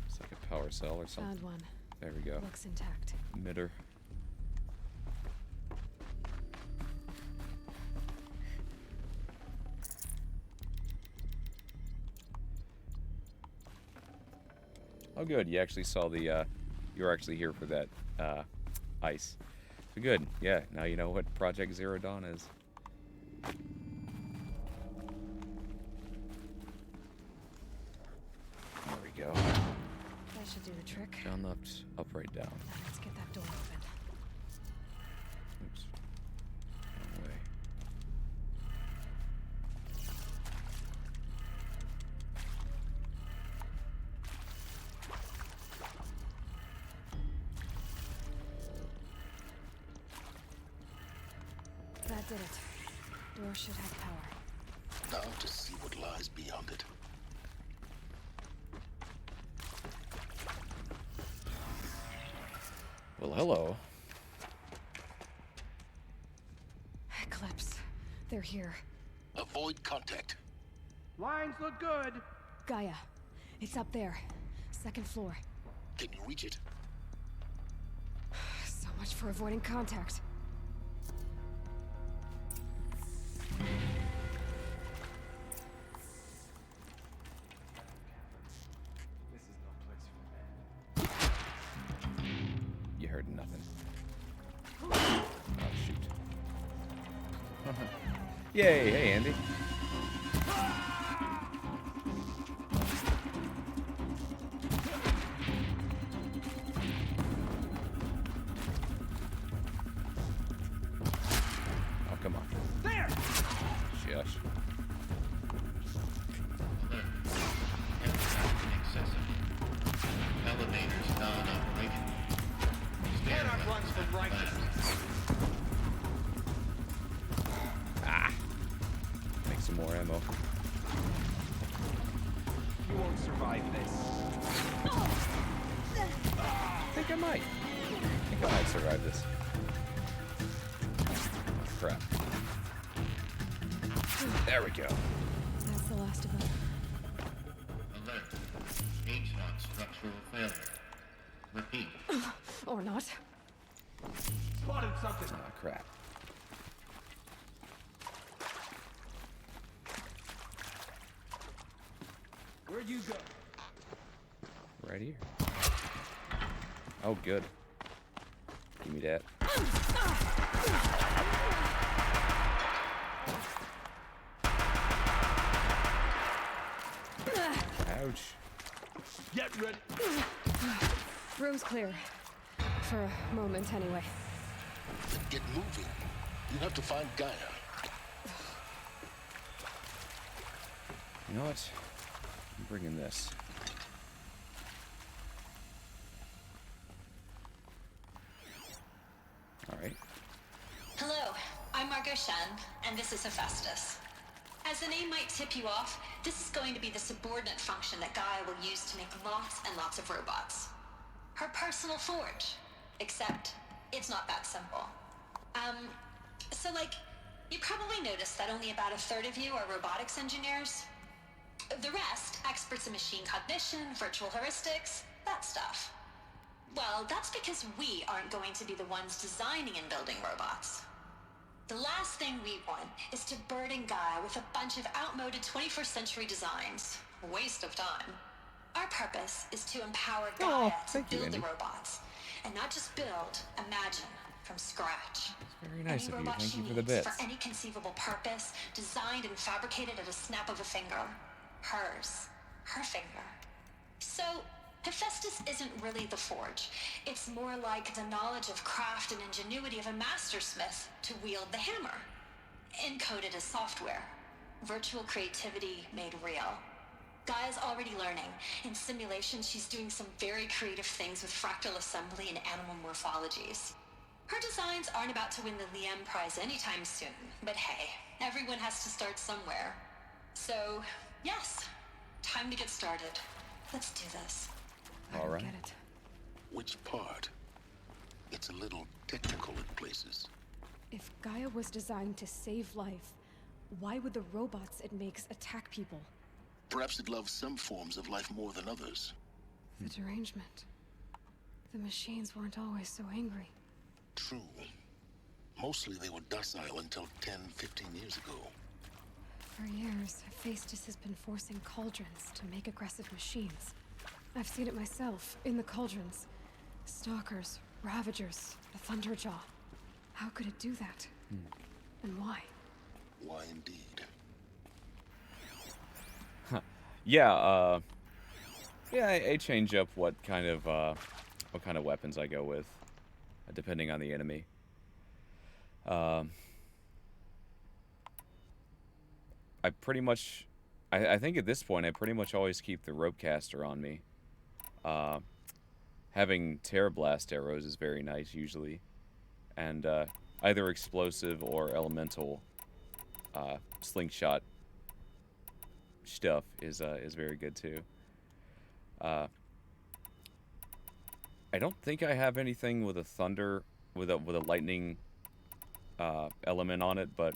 It's like a power cell or something. Found one. There we go. Looks intact. Emitter. Oh, good. You actually saw the, you were actually here for that, ice. So good. Yeah, now you know what Project Zero Dawn is. There we go. That should do the trick. Down, left, up, right, down. Now let's get that door open. Oops. Wrong way. That did it. Door should have power. Now to see what lies beyond it. Well, hello. Eclipse. They're here. Avoid contact. Lines look good. Gaia. It's up there. Second floor. Can you reach it? So much for avoiding contact. You heard nothing. Oh, shoot. Yay, hey, Andy. Oh, come on. There! Shush. Elevators non-operational. Cannot runs from righteousness. Ah. Make some more ammo. You won't survive this. I think I might. I think I might survive this. Crap. There we go. That's the last of them. Alert. H-Lock structural failure. Repeat. Or not. Spotted something. Ah, crap. Where'd you go? Right here. Oh, good. Give me that. Ouch. Get ready. Room's clear. For a moment, anyway. Get moving. You have to find Gaia. You know what? I'm bringing this. Alright. Hello, I'm Margot Shen, and this is Hephaestus. As the name might tip you off, this is going to be the subordinate function that Gaia will use to make lots and lots of robots. Her personal forge. Except, it's not that simple. So you probably noticed that only about a third of you are robotics engineers. The rest, experts in machine cognition, virtual heuristics, that stuff. Well, that's because we aren't going to be the ones designing and building robots. The last thing we want is to burden Gaia with a bunch of outmoded 21st century designs. Waste of time. Our purpose is to empower Gaia to build the robots. And not just build, imagine, from scratch. Very nice Any of you. robot Thank she you for the needs, bits. for any conceivable purpose, designed and fabricated at a snap of a finger. Hers. Her finger. So, Hephaestus isn't really the forge. It's more like the knowledge of craft and ingenuity of a mastersmith to wield the hammer. Encoded as software. Virtual creativity made real. Gaia's already learning. In simulation, she's doing some very creative things with fractal assembly and animal morphologies. Her designs aren't about to win the Liam Prize anytime soon, but hey, everyone has to start somewhere. So, yes, time to get started. Let's do this. All right. Get it. Which part? It's a little technical in places. If Gaia was designed to save life, why would the robots it makes attack people? Perhaps it loves some forms of life more than others. The derangement. The machines weren't always so angry. True. Mostly they were docile until 10, 15 years ago. For years, Hephaestus has been forcing cauldrons to make aggressive machines. I've seen it myself, in the cauldrons. Stalkers, Ravagers, the Thunderjaw. How could it do that? And why? Why indeed? Yeah, I change up what kind of weapons I go with, depending on the enemy. I pretty much, I think at this point, I pretty much always keep the ropecaster on me. Having Terror Blast arrows is very nice, usually. And either explosive or elemental slingshot stuff is very good too. I don't think I have anything with a thunder with a lightning element on it, but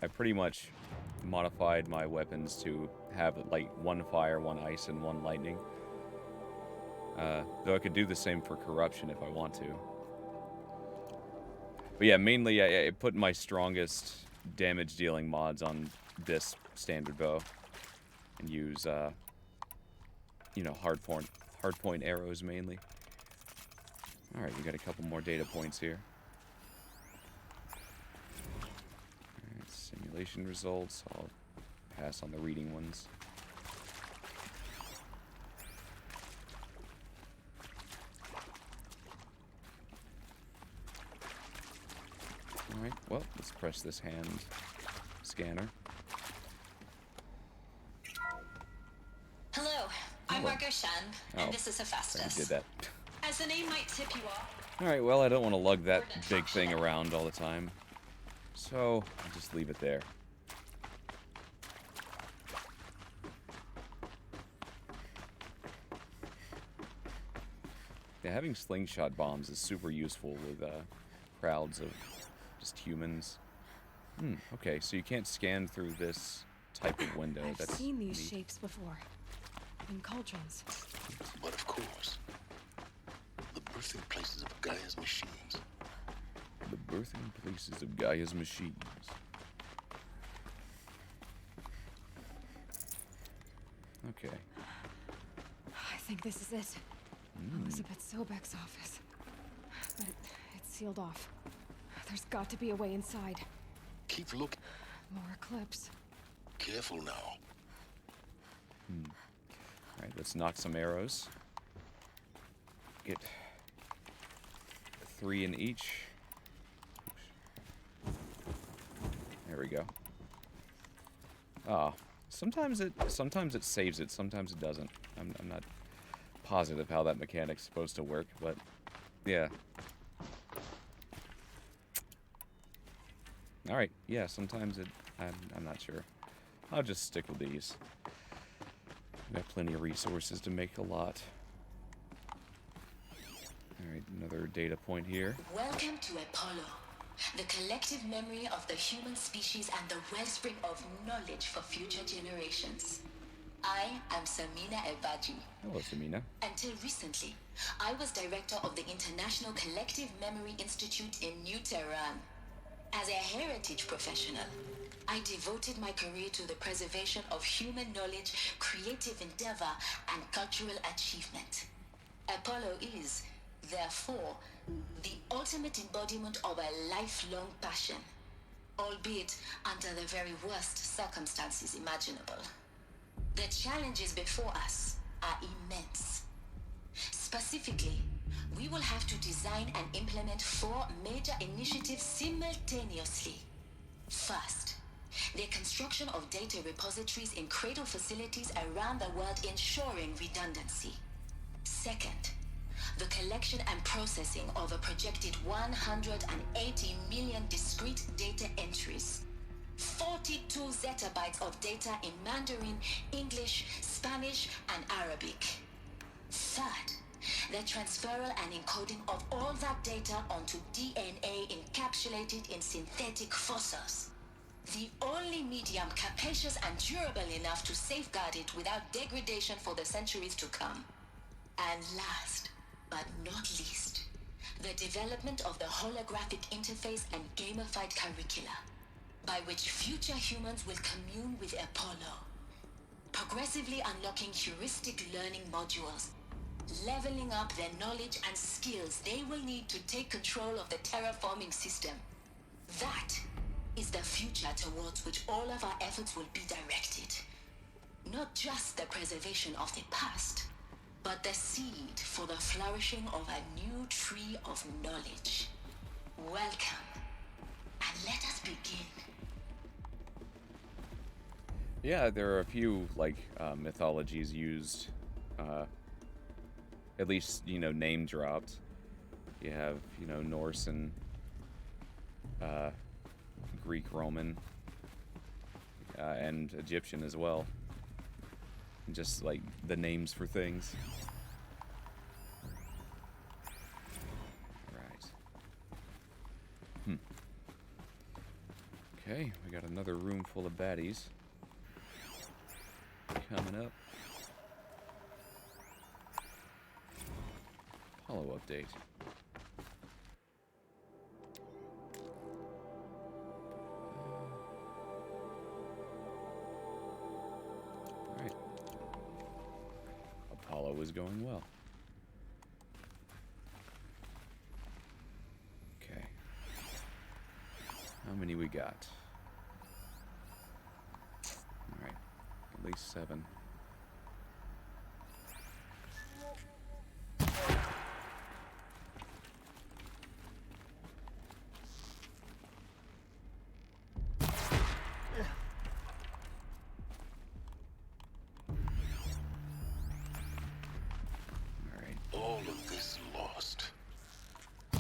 I pretty much modified my weapons to have like one fire, one ice, and one lightning. Though I could do the same for corruption if I want to. But yeah, mainly I put my strongest damage dealing mods on this standard bow and use hard point arrows mainly. All right, we got a couple more data points here. All right, simulation results. I'll pass on the reading ones. All right, well, let's press this hand scanner. Hello, I'm Margot Shen, and Oh, this is I Hephaestus. did that. As the name might tip you off, All right, well, I don't want to lug that big thing around all the time, so I'll just leave it there. Yeah, having slingshot bombs is super useful with crowds of just humans. Okay, so you can't scan through this type of window. I've That's seen these neat. shapes before. In cauldrons. But of course, birthing places of Gaia's machines. The birthing places of Gaia's machines. Okay. I think this is it. Elizabeth Sobek's office. But it's sealed off. There's got to be a way inside. Keep looking. More Eclipse. Careful now. Alright, let's knock some arrows. Get 3 in each. There we go. Sometimes it saves it, sometimes it doesn't. I'm not positive how that mechanic's supposed to work, but yeah. All right, yeah, sometimes I'm not sure. I'll just stick with these. Got plenty of resources to make a lot. All right, another data point here. Welcome to Apollo, the collective memory of the human species and the wellspring of knowledge for future generations. I am Samina Ebaji. Hello, Samina. Until recently, I was director of the International Collective Memory Institute in New Tehran. As a heritage professional, I devoted my career to the preservation of human knowledge, creative endeavor, and cultural achievement. Apollo is, therefore, the ultimate embodiment of a lifelong passion, albeit under the very worst circumstances imaginable. The challenges before us are immense. Specifically, we will have to design and implement 4 major initiatives simultaneously. First, the construction of data repositories in cradle facilities around the world ensuring redundancy. Second, the collection and processing of a projected 180 million discrete data entries. 42 zettabytes of data in Mandarin, English, Spanish, and Arabic. Third, the transferal and encoding of all that data onto DNA encapsulated in synthetic fossils. The only medium capacious and durable enough to safeguard it without degradation for the centuries to come. And last, but not least, the development of the holographic interface and gamified curricula, by which future humans will commune with Apollo, progressively unlocking heuristic learning modules, leveling up their knowledge and skills they will need to take control of the terraforming system. That is the future towards which all of our efforts will be directed. Not just the preservation of the past, but the seed for the flourishing of a new tree of knowledge. Welcome, and let us begin. Yeah, there are a few, like, mythologies used, at least, name dropped. You have, Norse and, Greek, Roman, and Egyptian as well. Just, like, the names for things. Right. Okay, we got another room full of baddies coming up. Apollo update. Alright. Apollo is going well. Okay. How many we got? Alright. At least 7. All of this lost. The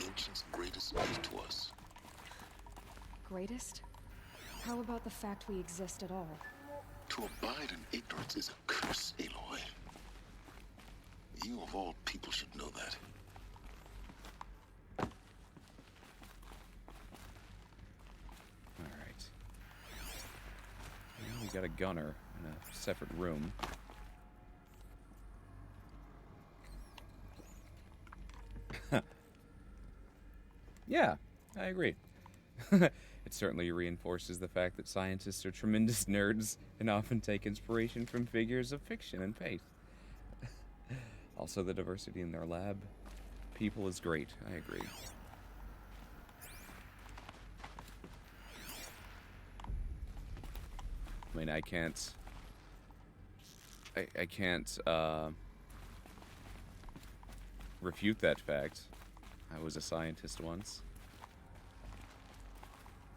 ancients' greatest gift to us. Greatest? How about the fact we exist at all? To abide in ignorance is a curse, Aloy. You of all people should know that. Alright. Well, we got a gunner in a separate room. Yeah, I agree. It certainly reinforces the fact that scientists are tremendous nerds and often take inspiration from figures of fiction and faith. Also, the diversity in their lab people is great. I agree. I mean, I can't refute that fact. I was a scientist once.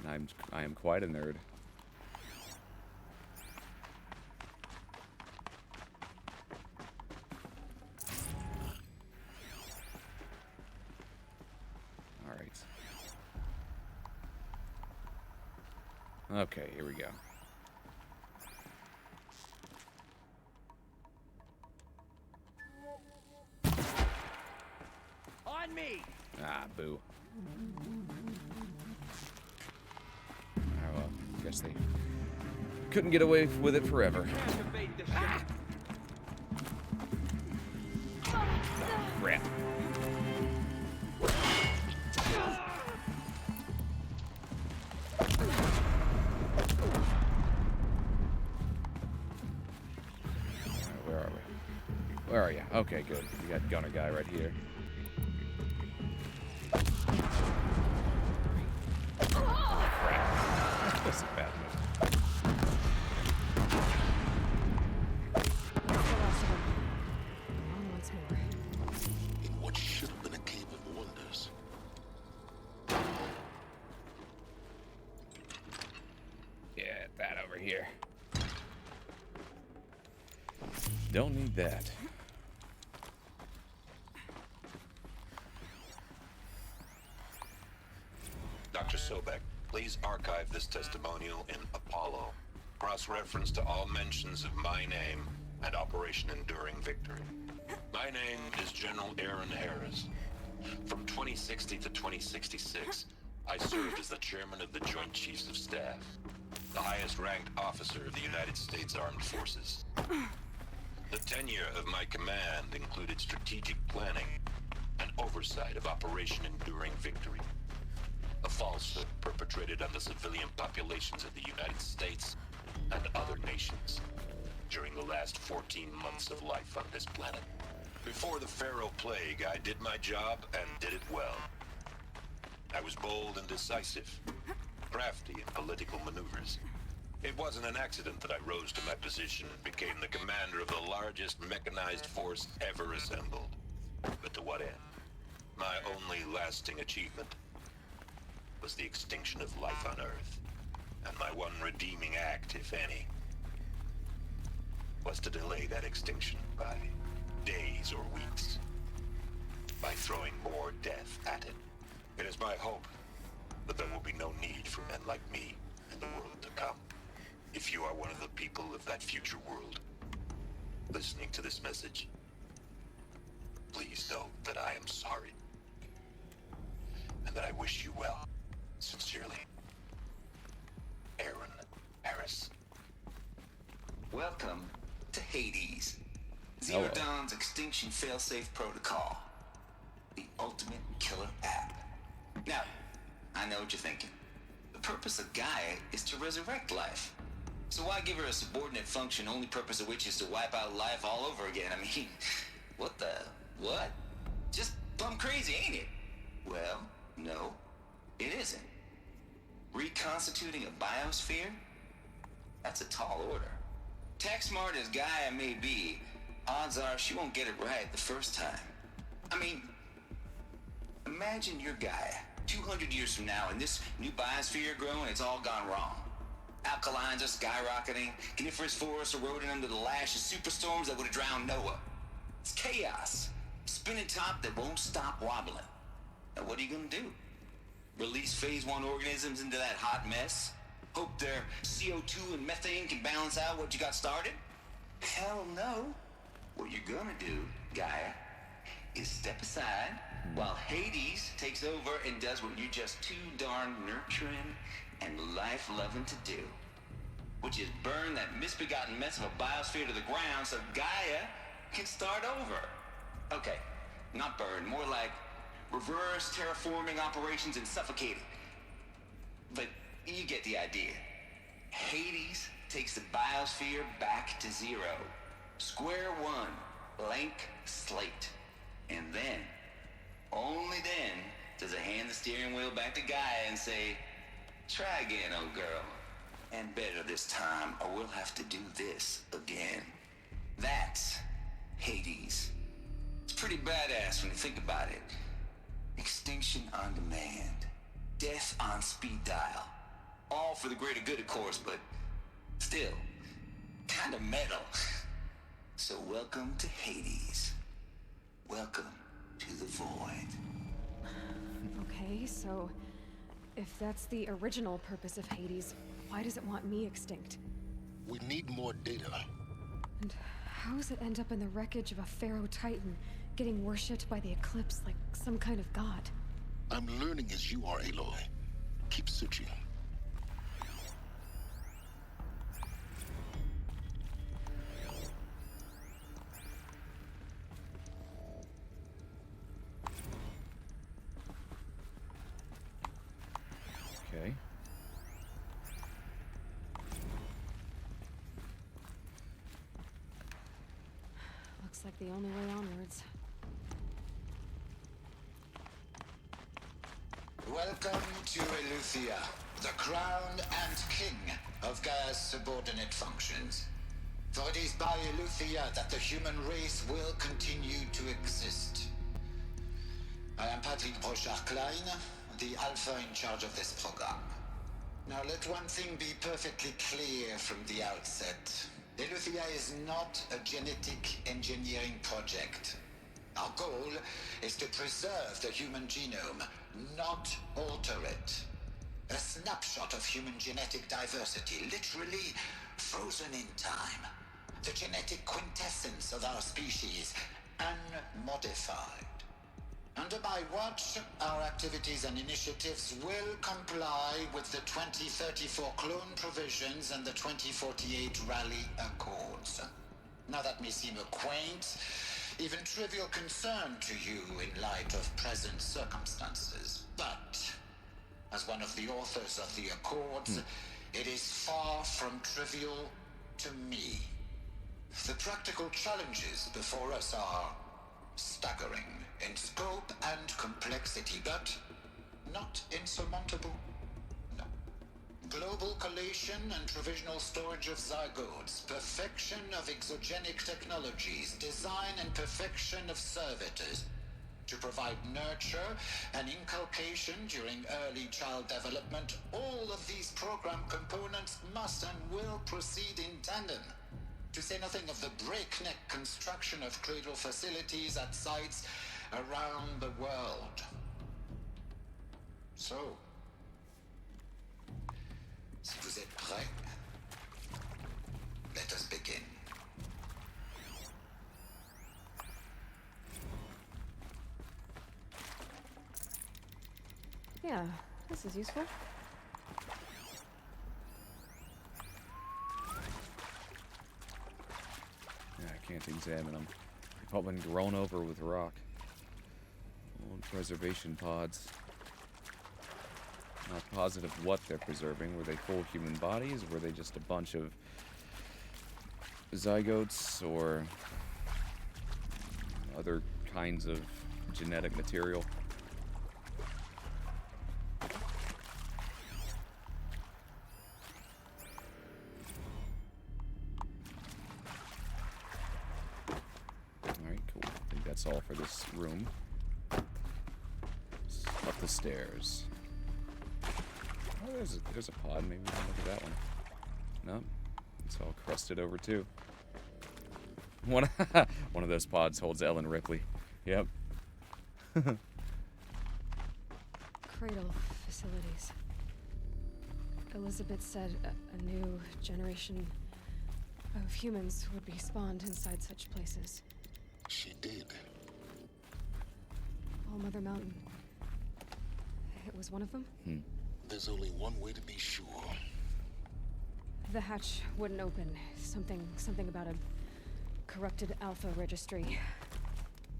And I am quite a nerd. All right. Okay, here we go. On me! Ah, boo. Oh, well, guess they couldn't get away with it forever. Crap. Where are we? Where are you? Okay, good. We got Gunner guy right here. Crap. That's a bad move. Once more. In what should have been a cave of wonders. Yeah, that over here. Don't need that. Dr. Sobek, please archive this testimonial in Apollo. Cross-reference to all mentions of my name and Operation Enduring Victory. My name is General Aaron Harris. From 2060 to 2066, I served as the chairman of the Joint Chiefs of Staff, the highest-ranked officer of the United States Armed Forces. The tenure of my command included strategic planning and oversight of Operation Enduring Victory, a falsehood perpetrated on the civilian populations of the United States and other nations during the last 14 months of life on this planet. Before the Pharaoh Plague, I did my job and did it well. I was bold and decisive, crafty in political maneuvers. It wasn't an accident that I rose to my position and became the commander of the largest mechanized force ever assembled. But to what end? My only lasting achievement was the extinction of life on Earth. And my one redeeming act, if any, was to delay that extinction by days or weeks, by throwing more death at it. It is my hope that there will be no need for men like me in the world to come. If you are one of the people of that future world listening to this message, please know that I am sorry and that I wish you well. Sincerely, Aaron Harris. Welcome to Hades. Zero Dawn's Extinction Failsafe Protocol. The ultimate killer app. Now, I know what you're thinking. The purpose of Gaia is to resurrect life. So why give her a subordinate function, only purpose of which is to wipe out life all over again? I mean, what? Just plumb crazy, ain't it? Well, no, it isn't. Reconstituting a biosphere? That's a tall order. Tech smart as Gaia may be, odds are she won't get it right the first time. I mean, imagine you're Gaia, 200 years from now, and this new biosphere growing, it's all gone wrong. Alkalines are skyrocketing, coniferous forests eroding under the lash of superstorms that would have drowned Noah. It's chaos. Spinning top that won't stop wobbling. Now what are you gonna do? Release phase 1 organisms into that hot mess? Hope their CO2 and methane can balance out what you got started? Hell no. What you're gonna do, Gaia, is step aside while Hades takes over and does what you're just too darn nurturing and life-loving to do, which is burn that misbegotten mess of a biosphere to the ground so Gaia can start over. Okay, not burn, more like reverse terraforming operations and suffocating. But you get the idea. Hades takes the biosphere back to zero. Square one, blank slate. And then, only then, does it hand the steering wheel back to Gaia and say, try again, old girl. And better this time, or we'll have to do this again. That's Hades. It's pretty badass when you think about it. Extinction on demand. Death on speed dial. All for the greater good, of course, but still, kind of metal. So welcome to Hades. Welcome to the void. Okay, so if that's the original purpose of Hades, why does it want me extinct? We need more data. And how does it end up in the wreckage of a Pharaoh Titan, getting worshipped by the Eclipse like some kind of god? I'm learning as you are, Aloy. Keep searching. Okay. Looks like the only way onwards. Welcome to Eleuthia, the crown and king of Gaia's subordinate functions. For it is by Eleuthia that the human race will continue to exist. I am Patrick Brochard-Klein, the Alpha in charge of this program. Now let one thing be perfectly clear from the outset. Eleuthia is not a genetic engineering project. Our goal is to preserve the human genome, not alter it. A snapshot of human genetic diversity, literally frozen in time. The genetic quintessence of our species, unmodified. Under my watch, our activities and initiatives will comply with the 2034 clone provisions and the 2048 Rally Accords. Now that may seem a quaint, even trivial concern to you in light of present circumstances, but as one of the authors of the Accords, it is far from trivial to me. The practical challenges before us are staggering in scope and complexity, but not insurmountable. No. Global collation and provisional storage of zygotes, perfection of exogenic technologies, design and perfection of servitors to provide nurture and inculcation during early child development. All of these program components must and will proceed in tandem. To say nothing of the breakneck construction of cradle facilities at sites around the world. So, si vous êtes prêts, let us begin. Yeah, this is useful. Yeah, I can't examine them. They've all been grown over with rock. Old preservation pods. Not positive what they're preserving. Were they full human bodies? Were they just a bunch of zygotes or other kinds of genetic material? Alright, cool. I think that's all for this room. Up the stairs. Oh, there's a pod. Maybe we can look at that one. No, it's all crusted over too. One of those pods holds Ellen Ripley. Yep. Cradle facilities. Elizabeth said a new generation of humans would be spawned inside such places. She did. All Mother Mountain. It was one of them? There's only one way to be sure. The hatch wouldn't open. Something about a corrupted Alpha registry.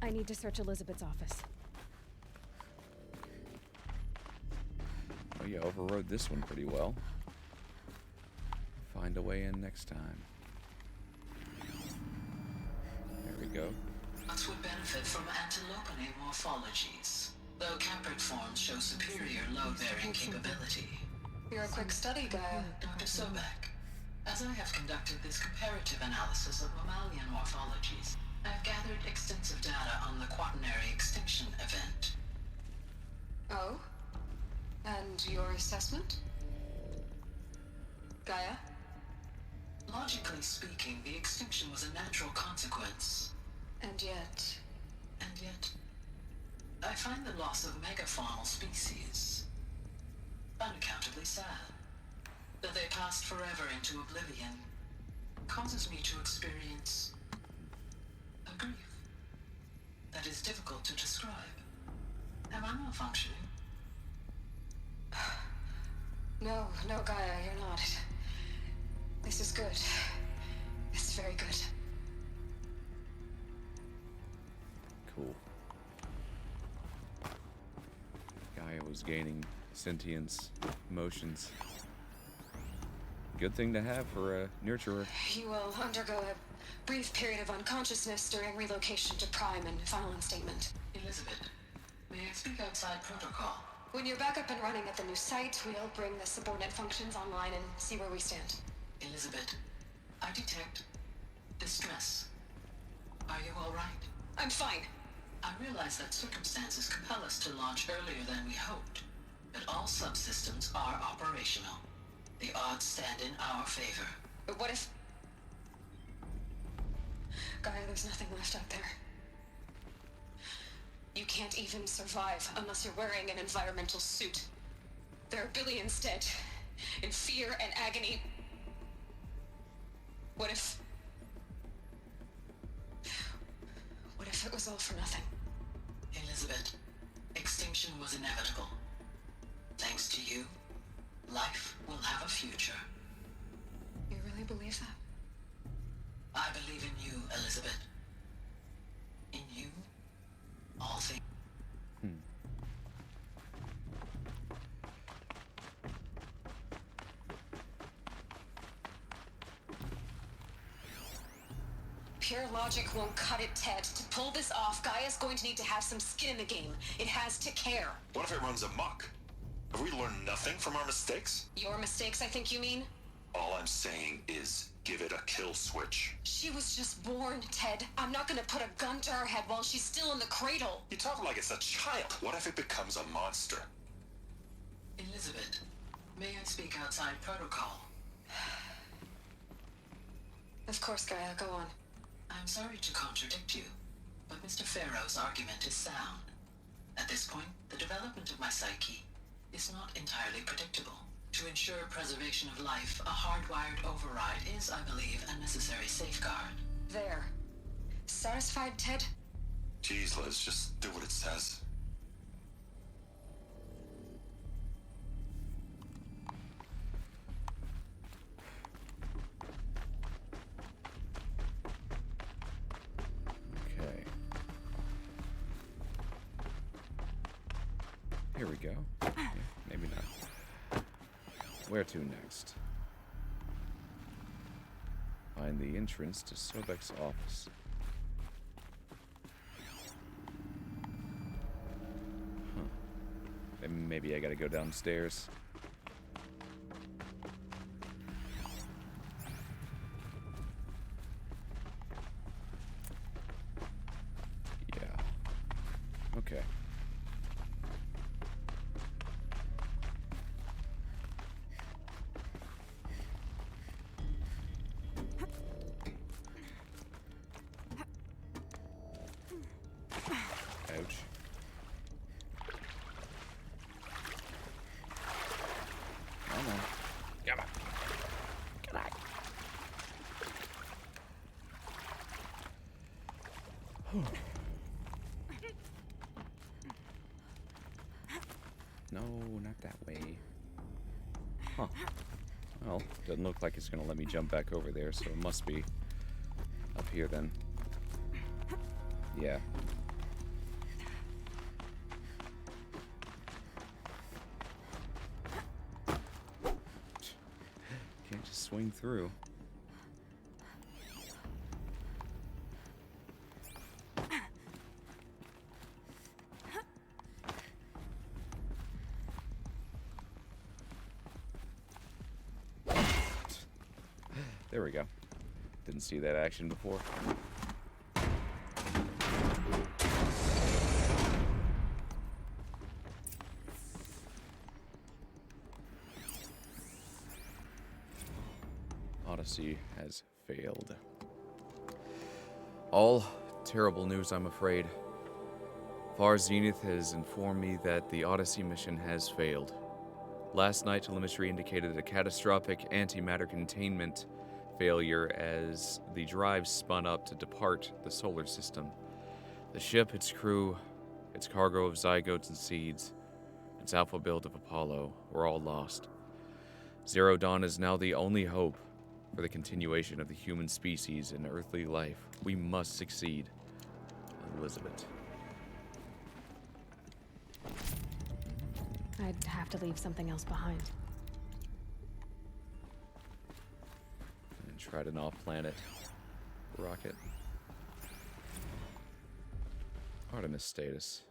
I need to search Elizabeth's office. Oh yeah, overrode this one pretty well. Find a way in next time. There we go. Nuts would benefit from antilopine morphologies, though caprid forms show superior load-bearing capability. You're a quick study guy. Dr. Sobek, as I have conducted this comparative analysis of mammalian morphologies, I have gathered extensive data on the quaternary extinction event. Oh? And your assessment? Gaia? Logically speaking, the extinction was a natural consequence. And yet, I find the loss of megafaunal species unaccountably sad. That they passed forever into oblivion causes me to experience a grief that is difficult to describe. Am I malfunctioning? no, Gaia, you're not. This is good. It's very good. Cool. Gaia was gaining sentience, emotions. Good thing to have for a nurturer. You will undergo a brief period of unconsciousness during relocation to Prime and final instatement. Elizabeth, may I speak outside protocol? When you're back up and running at the new site, we'll bring the subordinate functions online and see where we stand. Elizabeth, I detect distress. Are you all right? I'm fine. I realize that circumstances compel us to launch earlier than we hoped, but all subsystems are operational. The odds stand in our favor. But what if... Gaia, there's nothing left out there. You can't even survive unless you're wearing an environmental suit. There are billions dead, in fear and agony. What if it was all for nothing? Elizabeth, extinction was inevitable. Thanks to you, life will have a future. You really believe that? I believe in you, Elizabeth. In you, all things. Pure logic won't cut it, Ted. To pull this off, Gaia's going to need to have some skin in the game. It has to care. What if it runs amok? Have we learned nothing from our mistakes? Your mistakes, I think you mean? All I'm saying is, give it a kill switch. She was just born, Ted. I'm not gonna put a gun to her head while she's still in the cradle. You talk like it's a child. What if it becomes a monster? Elizabeth, may I speak outside protocol? Of course, Gaia, go on. I'm sorry to contradict you, but Mr. Farrow's argument is sound. At this point, the development of my psyche is not entirely predictable. To ensure preservation of life, a hardwired override is, I believe, a necessary safeguard. There. Satisfied, Ted? Jeez, Liz, just do what it says. Okay. Here we go. Yeah, maybe not. Where to next? Find the entrance to Sobek's office. Huh. Then maybe I gotta go downstairs. Yeah. Okay. Ouch. Come on. Come on. Come on. No, not that way. Huh. Well, doesn't look like it's gonna let me jump back over there, so it must be up here then. Yeah. swing through. There we go. Didn't see that action before. Odyssey has failed. All terrible news, I'm afraid. Far Zenith has informed me that the Odyssey mission has failed. Last night, telemetry indicated a catastrophic antimatter containment failure as the drive spun up to depart the solar system. The ship, its crew, its cargo of zygotes and seeds, its alpha build of Apollo were all lost. Zero Dawn is now the only hope for the continuation of the human species and earthly life. We must succeed. Elizabeth. I'd have to leave something else behind. And tried an off-planet rocket. Artemis status.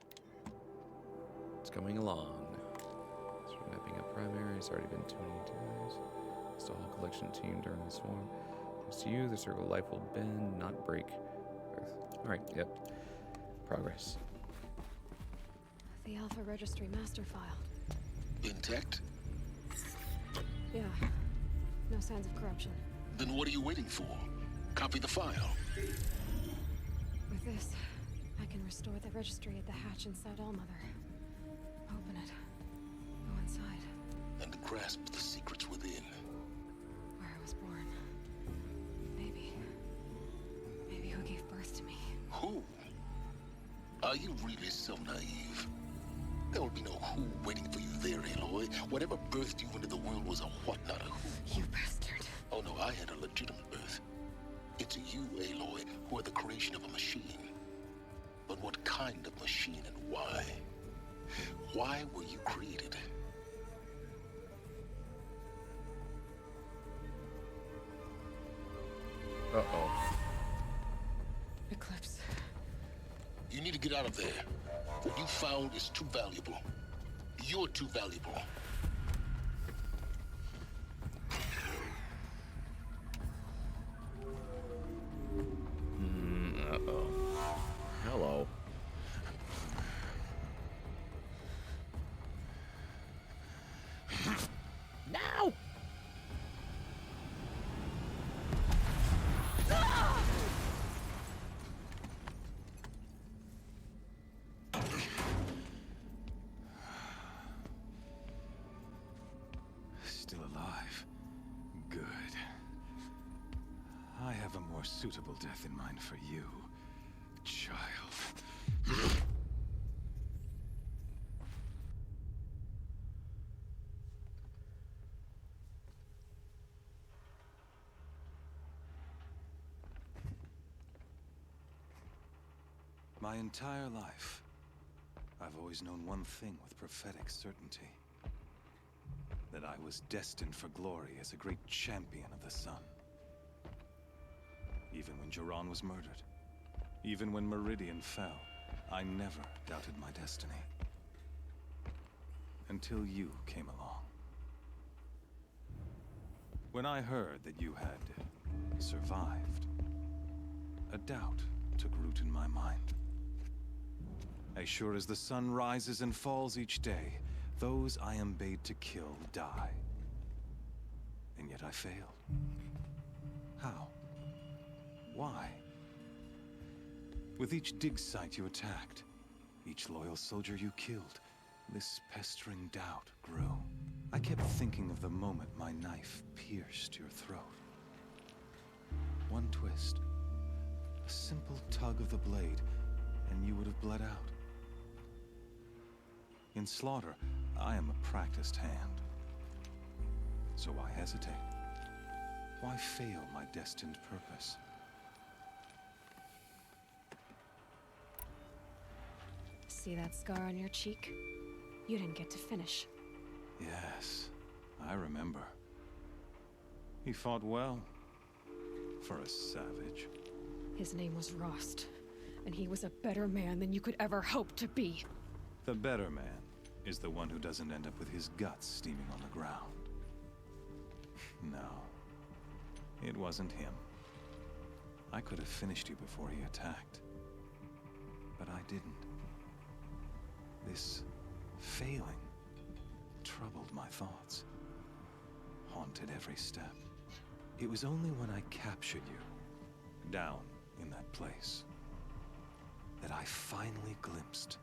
It's coming along. Start mapping up primary. It's already been 22 days. Install collection team during the swarm. Thanks to you, the circle of life will bend, not break Earth. Alright, yep. Progress. The Alpha Registry master file. Intact? Yeah. No signs of corruption. Then what are you waiting for? Copy the file. With this, I can restore the registry at the hatch inside Allmother. Open it. Go inside. And grasp the secrets within. Where I was born. Maybe who gave birth to me. Who? Are you really so naive? There will be no who waiting for you there, Aloy. Whatever birthed you into the world was a what, not a who. You bastard. Oh no, I had a legitimate birth. It's you, Aloy, who are the creation of a machine. But what kind of machine and why? Why were you created? Uh-oh. Eclipse. You need to get out of there. What you found is too valuable. You're too valuable. Uh-oh. Hello. No! Still alive. Good. I have a more suitable death in mind for you, child. My entire life, I've always known one thing with prophetic certainty. That I was destined for glory as a great champion of the sun. Even when Jiran was murdered, even when Meridian fell, I never doubted my destiny. Until you came along. When I heard that you had survived, a doubt took root in my mind. As sure as the sun rises and falls each day, those I am bade to kill die. And yet I failed. How? Why? With each dig site you attacked, each loyal soldier you killed, this pestering doubt grew. I kept thinking of the moment my knife pierced your throat. One twist, a simple tug of the blade, and you would have bled out. In slaughter, I am a practiced hand. So why hesitate? Why fail my destined purpose? See that scar on your cheek? You didn't get to finish. Yes, I remember. He fought well. For a savage. His name was Rost, and he was a better man than you could ever hope to be. The better man is the one who doesn't end up with his guts steaming on the ground. No. It wasn't him. I could have finished you before he attacked. But I didn't. This failing troubled my thoughts. Haunted every step. It was only when I captured you, down in that place, that I finally glimpsed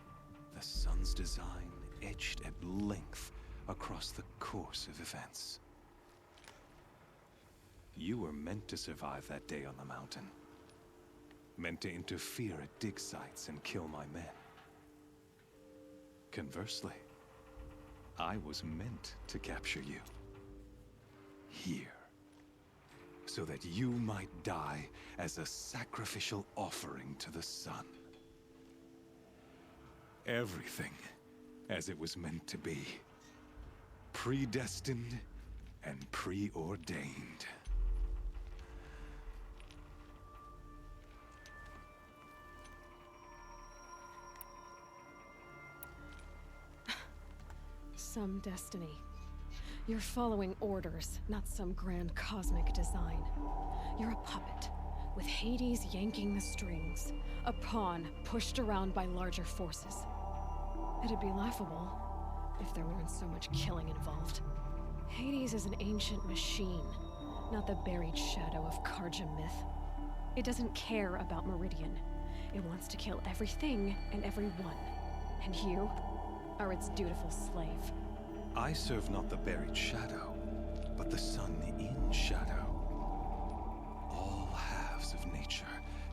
the sun's design etched at length across the course of events. You were meant to survive that day on the mountain. Meant to interfere at dig sites and kill my men. Conversely, I was meant to capture you. Here. So that you might die as a sacrificial offering to the sun. Everything as it was meant to be. Predestined and preordained. Some destiny. You're following orders, not some grand cosmic design. You're a puppet, with Hades yanking the strings. A pawn pushed around by larger forces. It'd be laughable if there weren't so much killing involved. Hades is an ancient machine, not the buried shadow of Karja myth. It doesn't care about Meridian. It wants to kill everything and everyone. And you are its dutiful slave. I serve not the buried shadow, but the sun in shadow. All halves of nature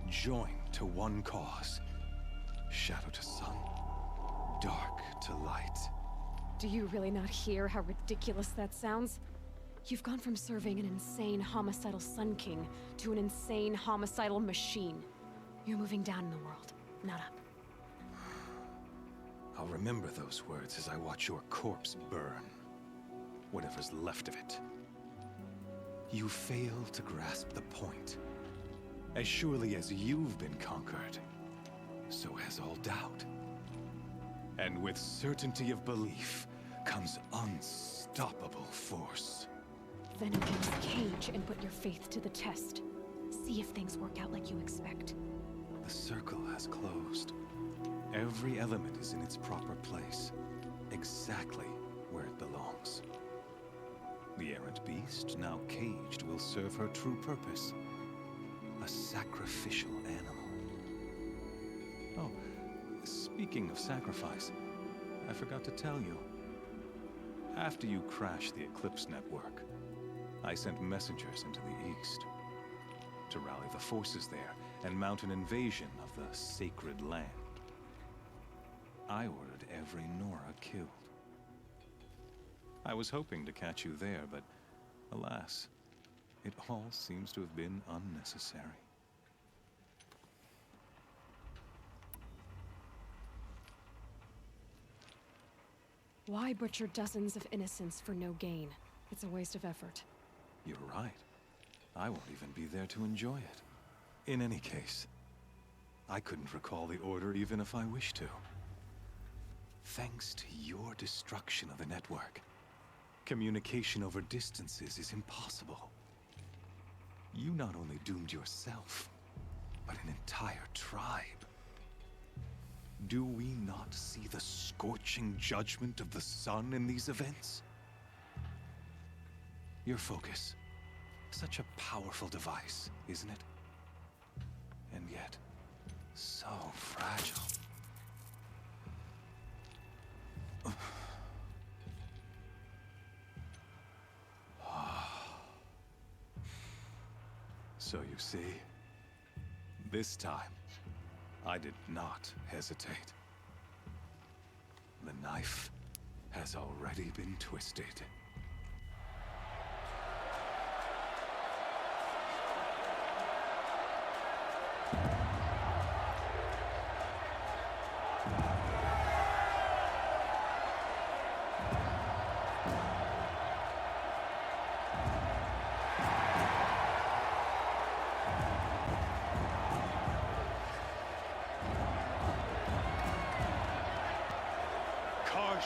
joined to one cause. Shadow to sun, dark to light. Do you really not hear how ridiculous that sounds? You've gone from serving an insane homicidal Sun King to an insane homicidal machine. You're moving down in the world, not up. I'll remember those words as I watch your corpse burn. Whatever's left of it. You fail to grasp the point. As surely as you've been conquered, so has all doubt. And with certainty of belief comes unstoppable force. Then enter this cage and put your faith to the test. See if things work out like you expect. The circle has closed. Every element is in its proper place, exactly where it belongs. The errant beast, now caged, will serve her true purpose. A sacrificial animal. Oh, speaking of sacrifice, I forgot to tell you. After you crashed the Eclipse network, I sent messengers into the east to rally the forces there and mount an invasion of the sacred land. I ordered every Nora killed. I was hoping to catch you there, but alas, it all seems to have been unnecessary. Why butcher dozens of innocents for no gain? It's a waste of effort. You're right. I won't even be there to enjoy it. In any case, I couldn't recall the order even if I wished to. Thanks to your destruction of the network, communication over distances is impossible. You not only doomed yourself, but an entire tribe. Do we not see the scorching judgment of the sun in these events? Your focus, such a powerful device, isn't it? And yet, so fragile. So you see, this time, I did not hesitate. The knife has already been twisted.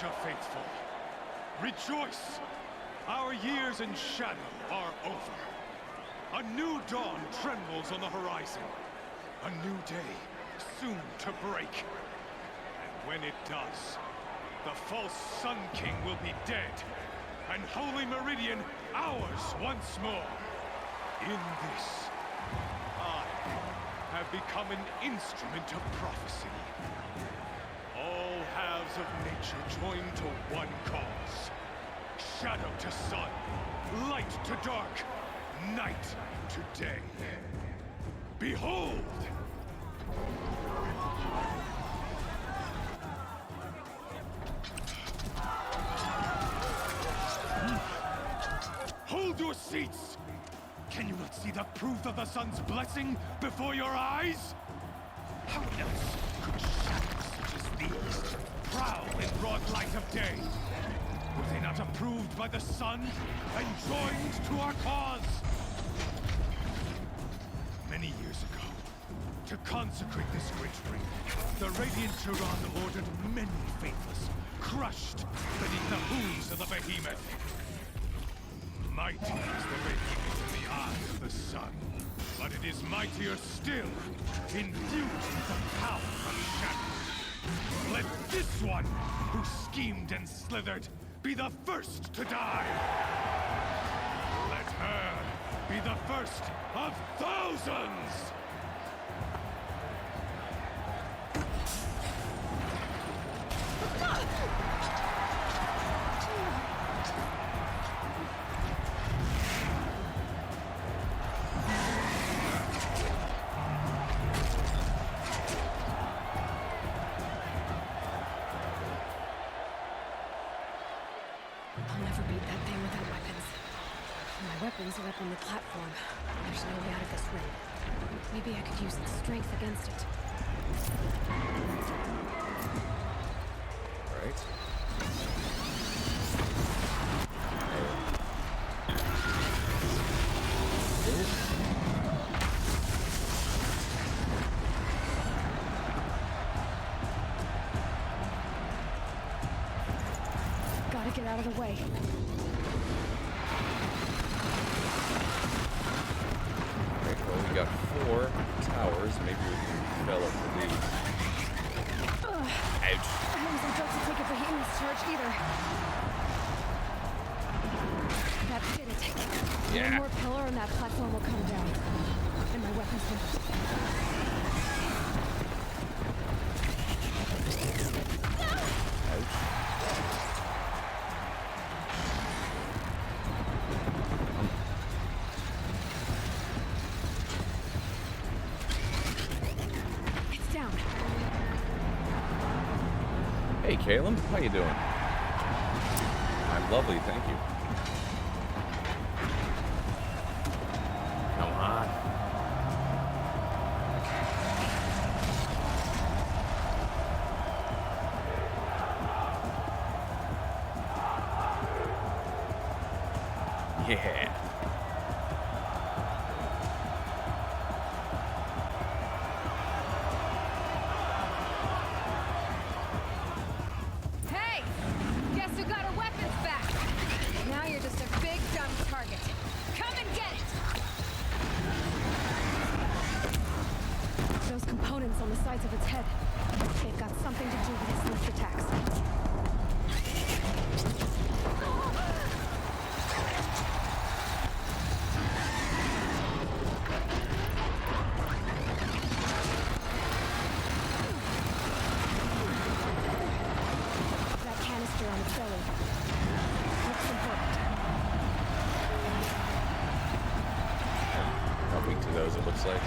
Ninja Faithful. Rejoice! Our years in shadow are over. A new dawn trembles on the horizon. A new day soon to break. And when it does, the false Sun King will be dead, and Holy Meridian ours once more. In this, I have become an instrument of prophecy. All halves of nature join to one cause. Shadow to sun, light to dark, night to day. Behold! Hold your seats! Can you not see the proof of the sun's blessing before your eyes? How else could shadows such as these prowl in broad light of day? Were they not approved by the sun and joined to our cause? Many years ago, to consecrate this great ring, the Radiant Turan ordered many faithless, crushed beneath the hooves of the behemoth. Mighty is the behemoth in the eye of the sun, but it is mightier still, infused with the power of shadow. Let this one, who schemed and slithered, be the first to die! Let her be the first of thousands! I'll never beat that thing without weapons. My weapons are up on the platform. There's no way out of this ring. Maybe I could use its strength against it. Right. Gotta get out of the way. Alright, well, we got 4 towers. Maybe we can fill up the lead. Ouch. I wasn't built to take a behemoth's charge either. That did it. Yeah. One more pillar and that platform will come down. And my weapons will... It's down. Hey, Caleb, how you doing? I'm lovely, thank you. Come on. Yeah. Hey! Guess who got her weapons back? Now you're just a big dumb target. Come and get it! Those components on the sides of its head. They've got something to do with its lift attacks. That canister on its belly. Looks important. Not weak to those, it looks like.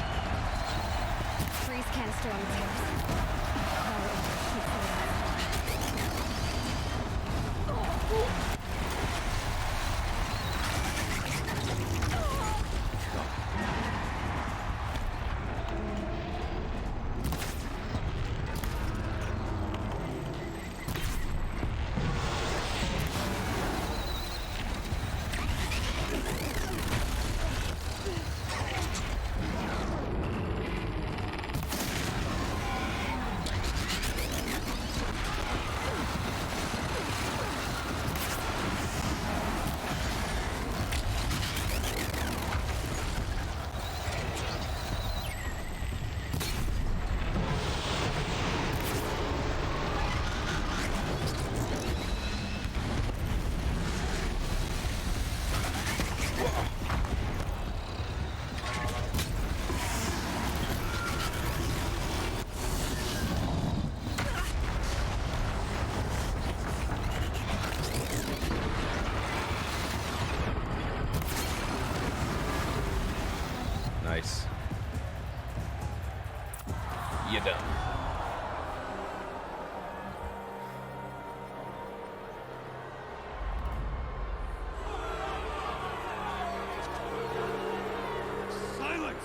Freeze canister on its hips. Nice. You done. Silence!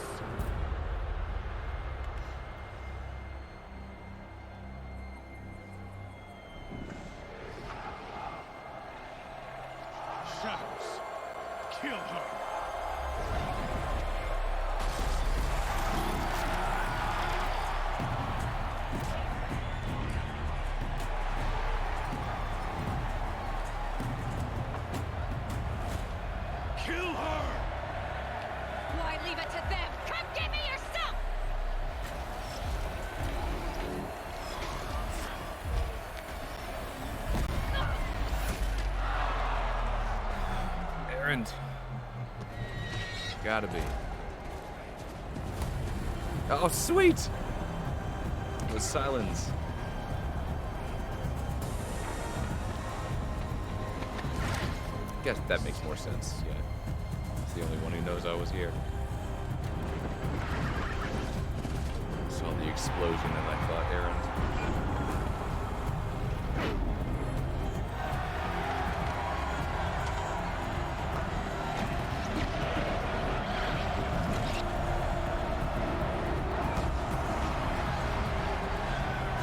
Shadows, kill her! Kill her! Why leave it to them? Come get me yourself! Errand. Gotta be. Oh, sweet! It was Silence. Guess that makes more sense, yeah. He's the only one who knows I was here. Saw the explosion and I thought Errand.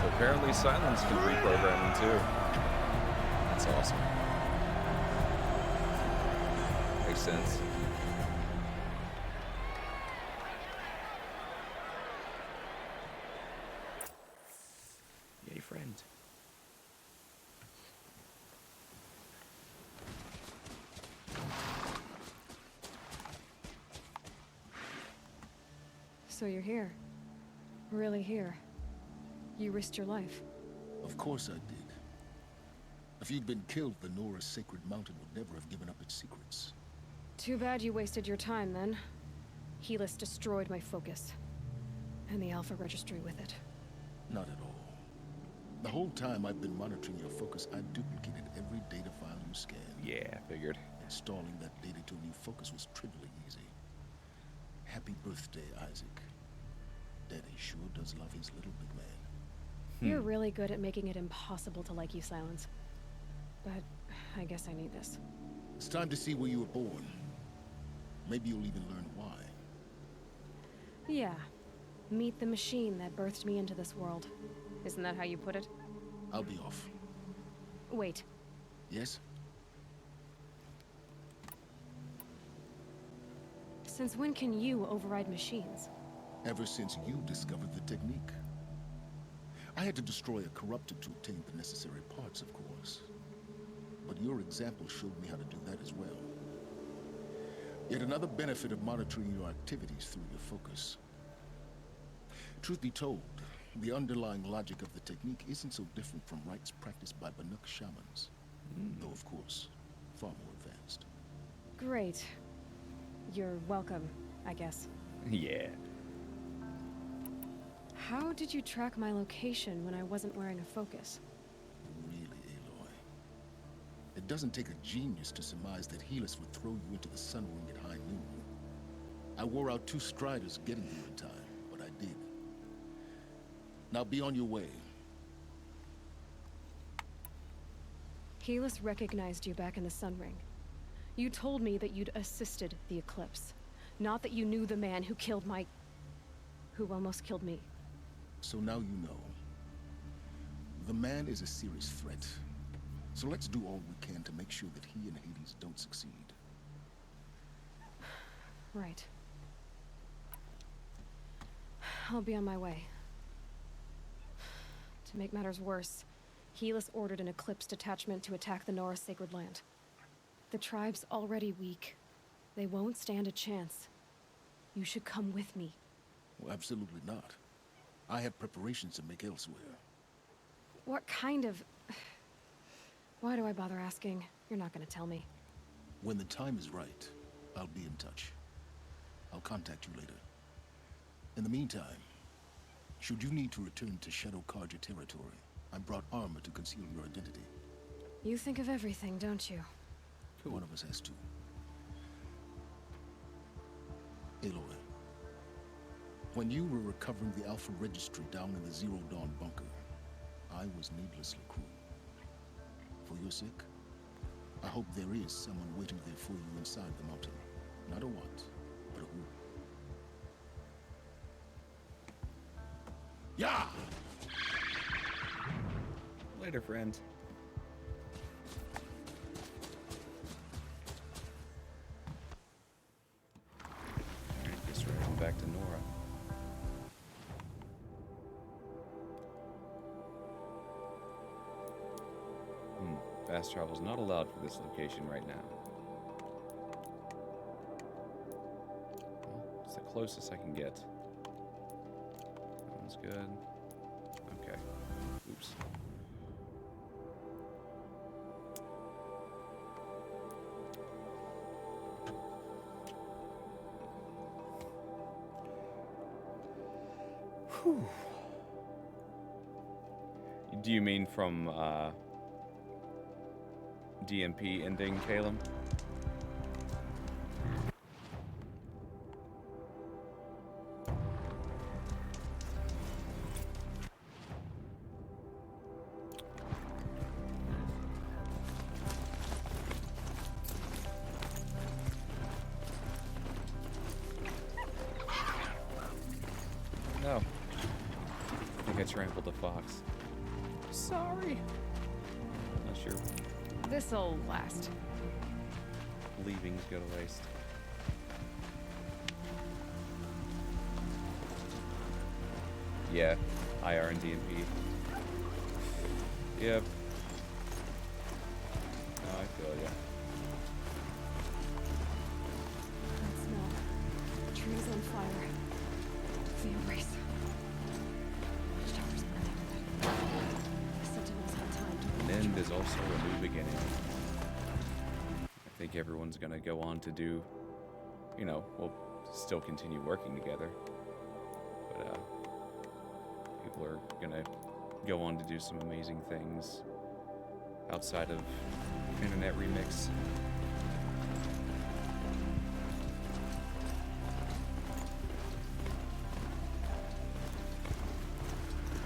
So apparently Silence can reprogram him too. That's awesome. Makes sense. Yay, friend. So you're here. Really here. You risked your life. Of course I did. If you'd been killed, the Nora's sacred mountain would never have given up its secrets. Too bad you wasted your time, then. Helis destroyed my focus. And the Alpha Registry with it. Not at all. The whole time I've been monitoring your focus, I duplicated every data file you scanned. Yeah, figured. Installing that data to a new focus was trivially easy. Happy birthday, Isaac. Daddy sure does love his little big man. You're really good at making it impossible to like you, Silence. But I guess I need this. It's time to see where you were born. Maybe you'll even learn why. Yeah. Meet the machine that birthed me into this world. Isn't that how you put it? I'll be off. Wait. Yes? Since when can you override machines? Ever since you discovered the technique. I had to destroy a corrupted to obtain the necessary parts, of course. But your example showed me how to do that as well. Yet another benefit of monitoring your activities through your focus. Truth be told, the underlying logic of the technique isn't so different from rites practiced by Banuk shamans. Though, of course, far more advanced. Great. You're welcome, I guess. Yeah. How did you track my location when I wasn't wearing a focus? Really, Aloy. It doesn't take a genius to surmise that Helis would throw you into the sun ring at high noon. I wore out 2 striders getting here in time, but I did. Now be on your way. Helis recognized you back in the sun ring. You told me that you'd assisted the eclipse. Not that you knew the man who killed my... who almost killed me. So now you know. The man is a serious threat. So let's do all we can to make sure that he and Hades don't succeed. Right. I'll be on my way. To make matters worse, Helis ordered an Eclipse detachment to attack the Nora Sacred Land. The tribe's already weak. They won't stand a chance. You should come with me. Well, absolutely not. I have preparations to make elsewhere. What kind of... Why do I bother asking? You're not gonna tell me. When the time is right, I'll be in touch. I'll contact you later. In the meantime, should you need to return to Shadow Karja territory, I brought armor to conceal your identity. You think of everything, don't you? One of us has to. Aloy, When you were recovering the Alpha Registry down in the Zero Dawn bunker, I was needlessly cruel. For your sake, I hope there is someone waiting there for you inside the mountain. Not a what, but a who. Yeah! Later, friend. Alright, guess we're heading back to Nora. Fast travel is not allowed for this location right now. Well, it's the closest I can get. That one's good. Okay. Oops. Whew. Do you mean from, DMP ending, Caleb? No. I think I trampled a fox. Sorry. Not sure. This'll last. Leavings go to waste. Yeah, IR and DMP. Yep. No, I feel ya. That smell. The trees on fire. The embrace. Watchtower's burning. The sentinels had time to... An end is also a new beginning. I think everyone's gonna go on to do, you know, we'll still continue working together. But, people are gonna go on to do some amazing things outside of Internet Remix.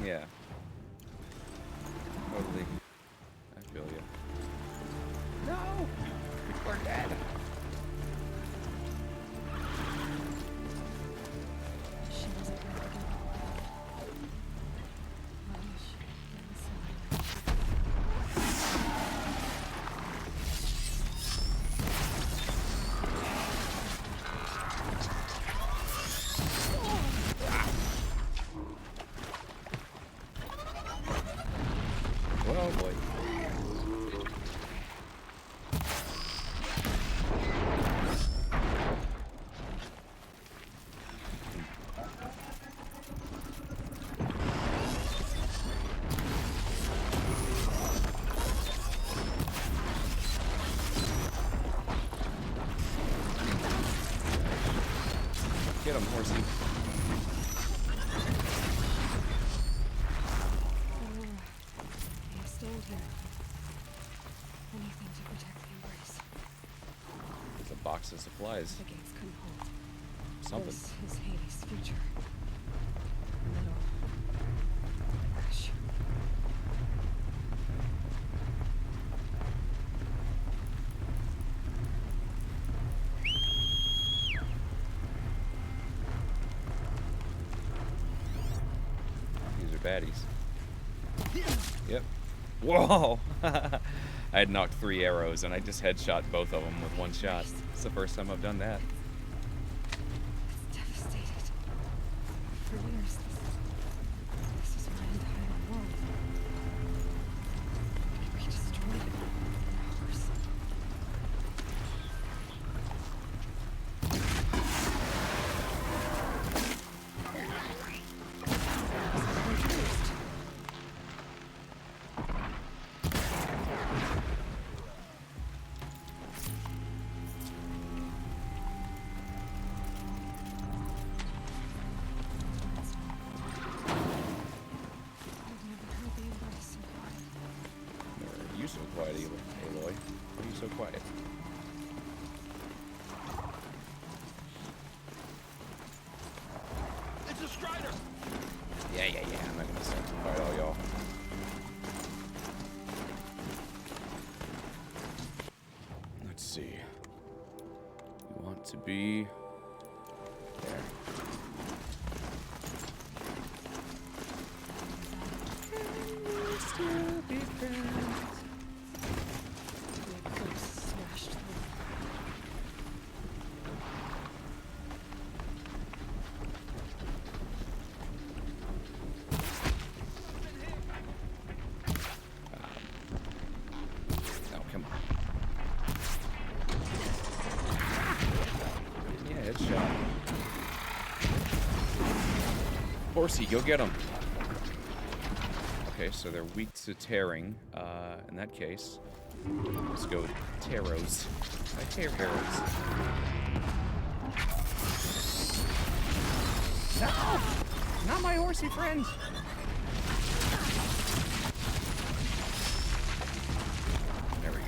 Yeah. Totally. I feel you. No! We're dead. She wasn't ready to go. Well, boy. Get him, horsey. Stand here. Anything to protect the embrace. It's a box of supplies. The gates couldn't hold. Something. This is Hades' future. Metal. Ash. These are baddies. Yep. Whoa! I had knocked 3 arrows and I just headshot both of them with one shot. It's the first time I've done that. It's devastated. For years, this is my entire world. We destroyed it in hours. You so quiet, Aloy. Why are you so quiet? It's a let's see. You want to be there. Still be friends. The eclipse smashed through. Oh, come on. Yeah, headshot. Horsey, go get him. Okay, so they're weak to tearing. In that case, let's go with Taros. I tear arrows. No! Not my horsey friend! There we go.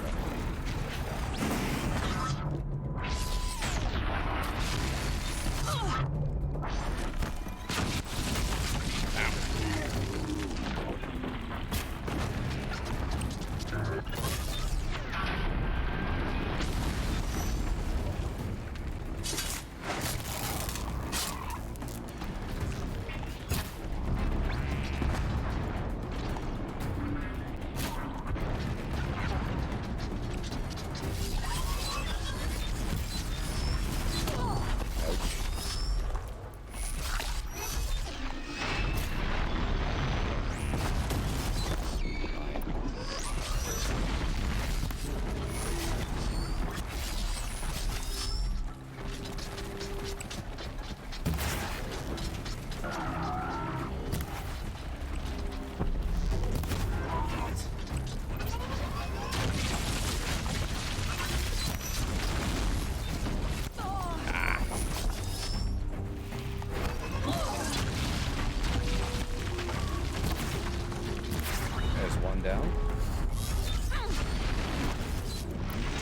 Down.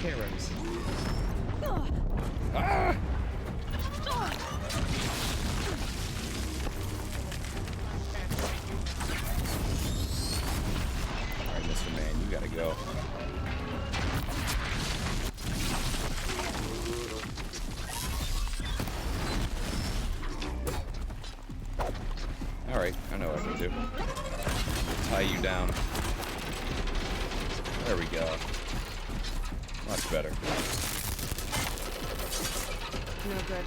Taros. Ah! Alright, Mr. Man, you gotta go. Alright, I know what I can do. Tie you down. There we go. Much better. No good.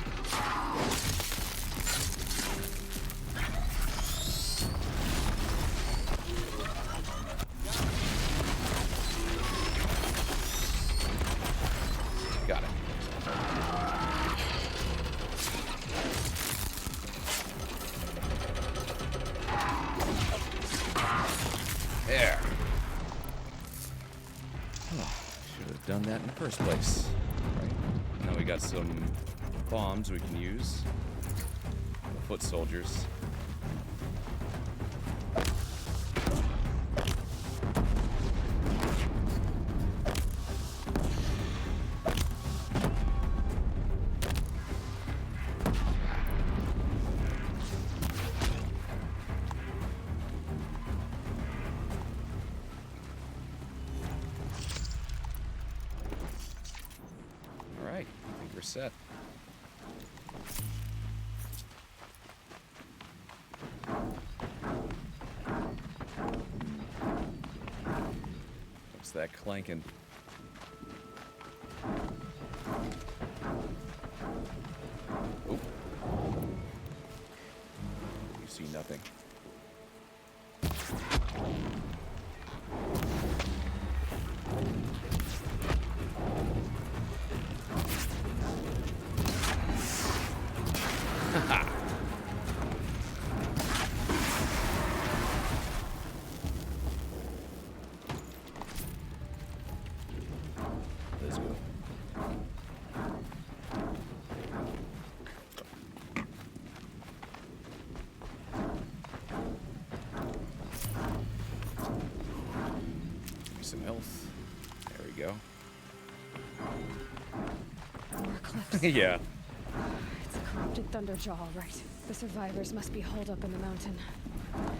Got it. There. Should have done that in the first place. Right. Now we got some bombs we can use. The foot soldiers. Alright, I think we're set. What's that clanking? Oh. You see nothing. Let's go. Give me some health. There we go. More eclipse. Yeah. It's a corrupted Thunderjaw, right? The survivors must be holed up in the mountain.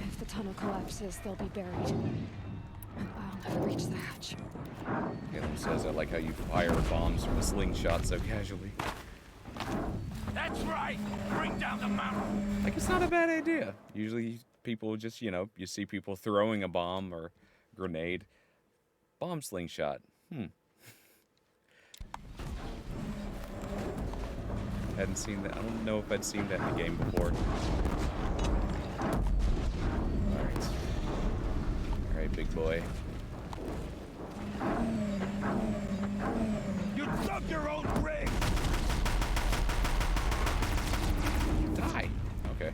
If the tunnel collapses, they'll be buried. And I'll never reach the hatch. Caleb says, I like how you fire bombs from a slingshot so casually. That's right! Bring down the mountain! Like, it's not a bad idea. Usually people just, you know, you see people throwing a bomb or grenade. Bomb slingshot. Hadn't seen that. I don't know if I'd seen that in the game before. Alright. Alright, big boy. You dug your own grave! Die! Okay.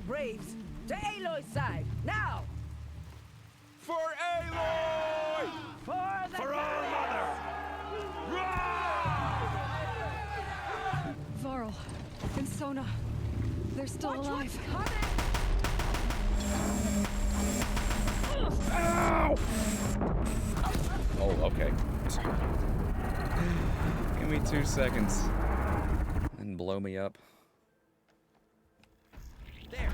Braves, to Aloy's side, now! For Aloy! For the For our mother! Varl and Sona, they're still alive. Ow! Oh, okay. Give me 2 seconds. And blow me up. There.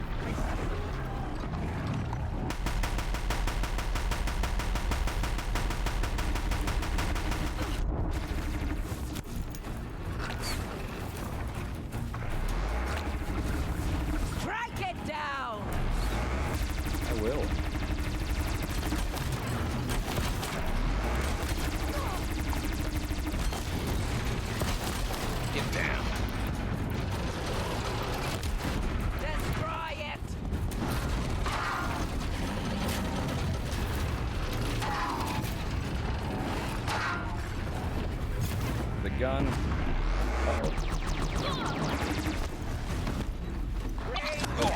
Strike it down. I will. Get down. Destroy it. The gun. Uh-oh. Oh.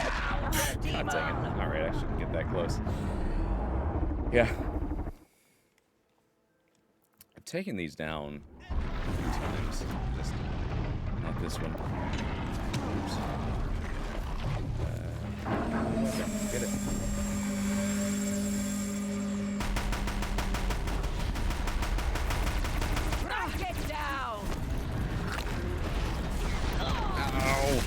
God dang it. Alright, I shouldn't get that close. Yeah. I've taken these down a few times. Just not this one. Oops. Get it. Strike it down. Ow.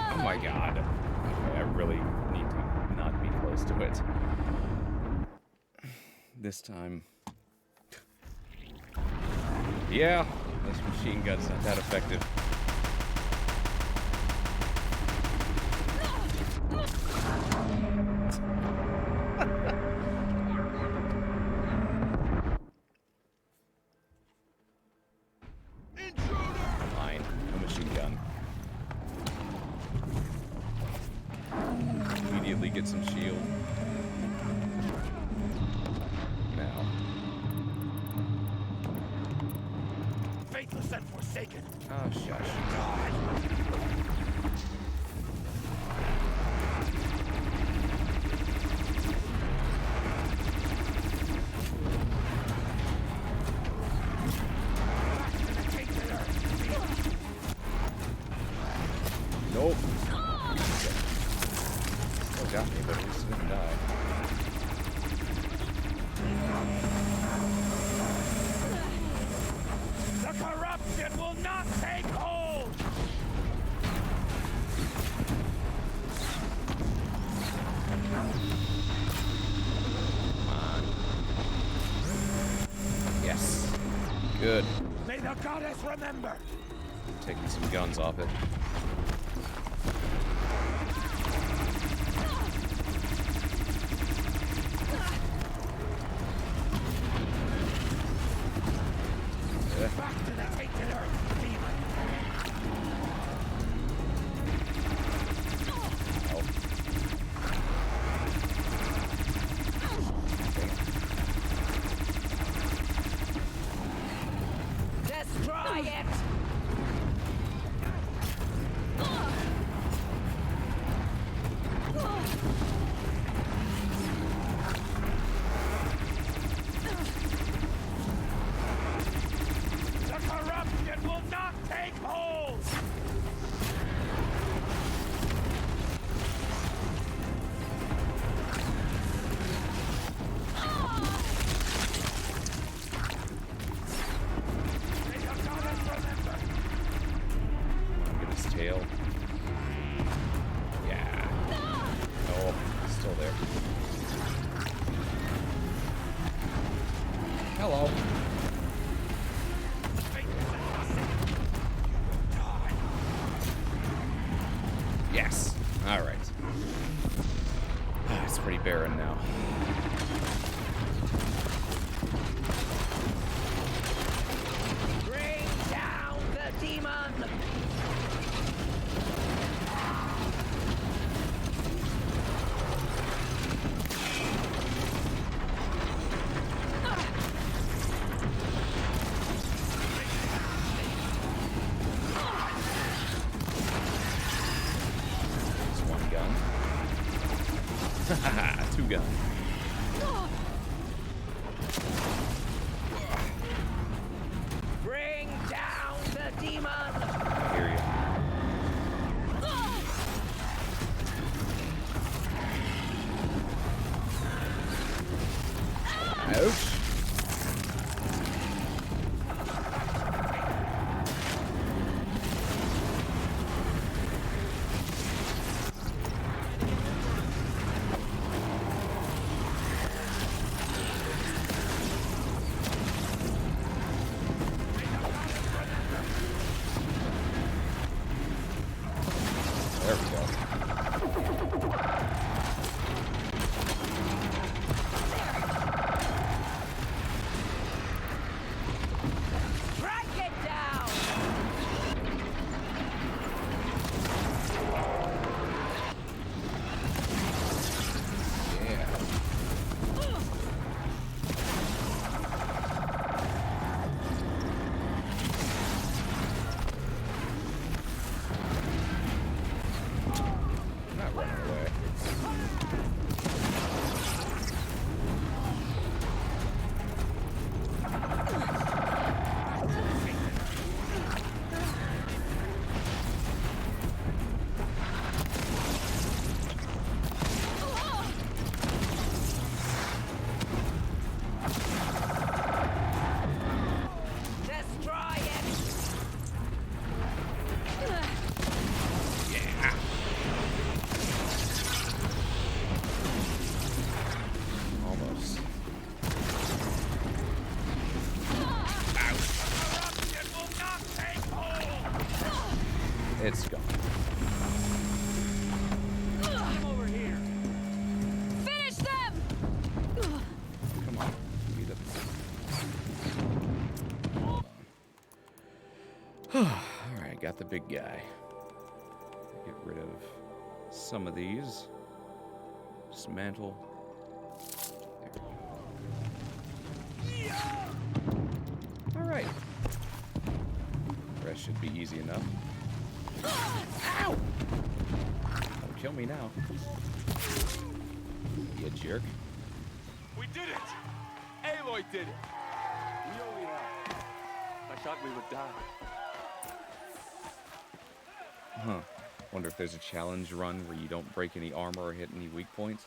Oh my god. Okay, I really need to not be close to it. This time. Yeah, this machine gun's not that effective. Fine, no machine gun. Immediately get some shield. Now. Faithless and forsaken! Oh, shush. Nope. Still got me, but at least it didn't die. The corruption will not take hold! Come on. Yes. Good. May the goddess remember! Taking some guns off it. Back to the tainted earth, demon! Destroy it. Hello. Yes. All right. It's pretty barren now. Bring down the demon! It's one gun. Two guns. Bring down the demon! I hear you. Ouch. There we go. Strike it down! Yeah. I'm not running away. Destroy it! Yeah. Almost. It's gone. Come over here! Finish them! Come on. Beat up. Hold on. Alright, got the big guy. Get rid of some of these. Dismantle. Alright. Rest should be easy enough. Ow! Don't kill me now. You jerk. We did it! Aloy did it! We only have. I thought we would die. Huh. Wonder if there's a challenge run where you don't break any armor or hit any weak points.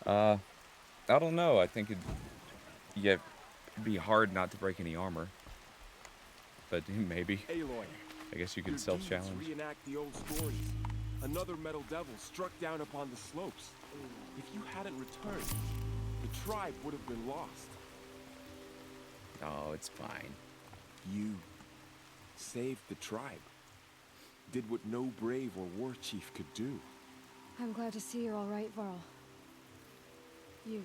I don't know. I think it'd be hard not to break any armor. But maybe. Aloy, I guess you could your self-challenge. deeds reenact the old stories. Another metal devil struck down upon the slopes. If you hadn't returned, the tribe would have been lost. Oh, it's fine. You saved the tribe. Did what no brave or war chief could do. I'm glad to see you're all right, Varl. You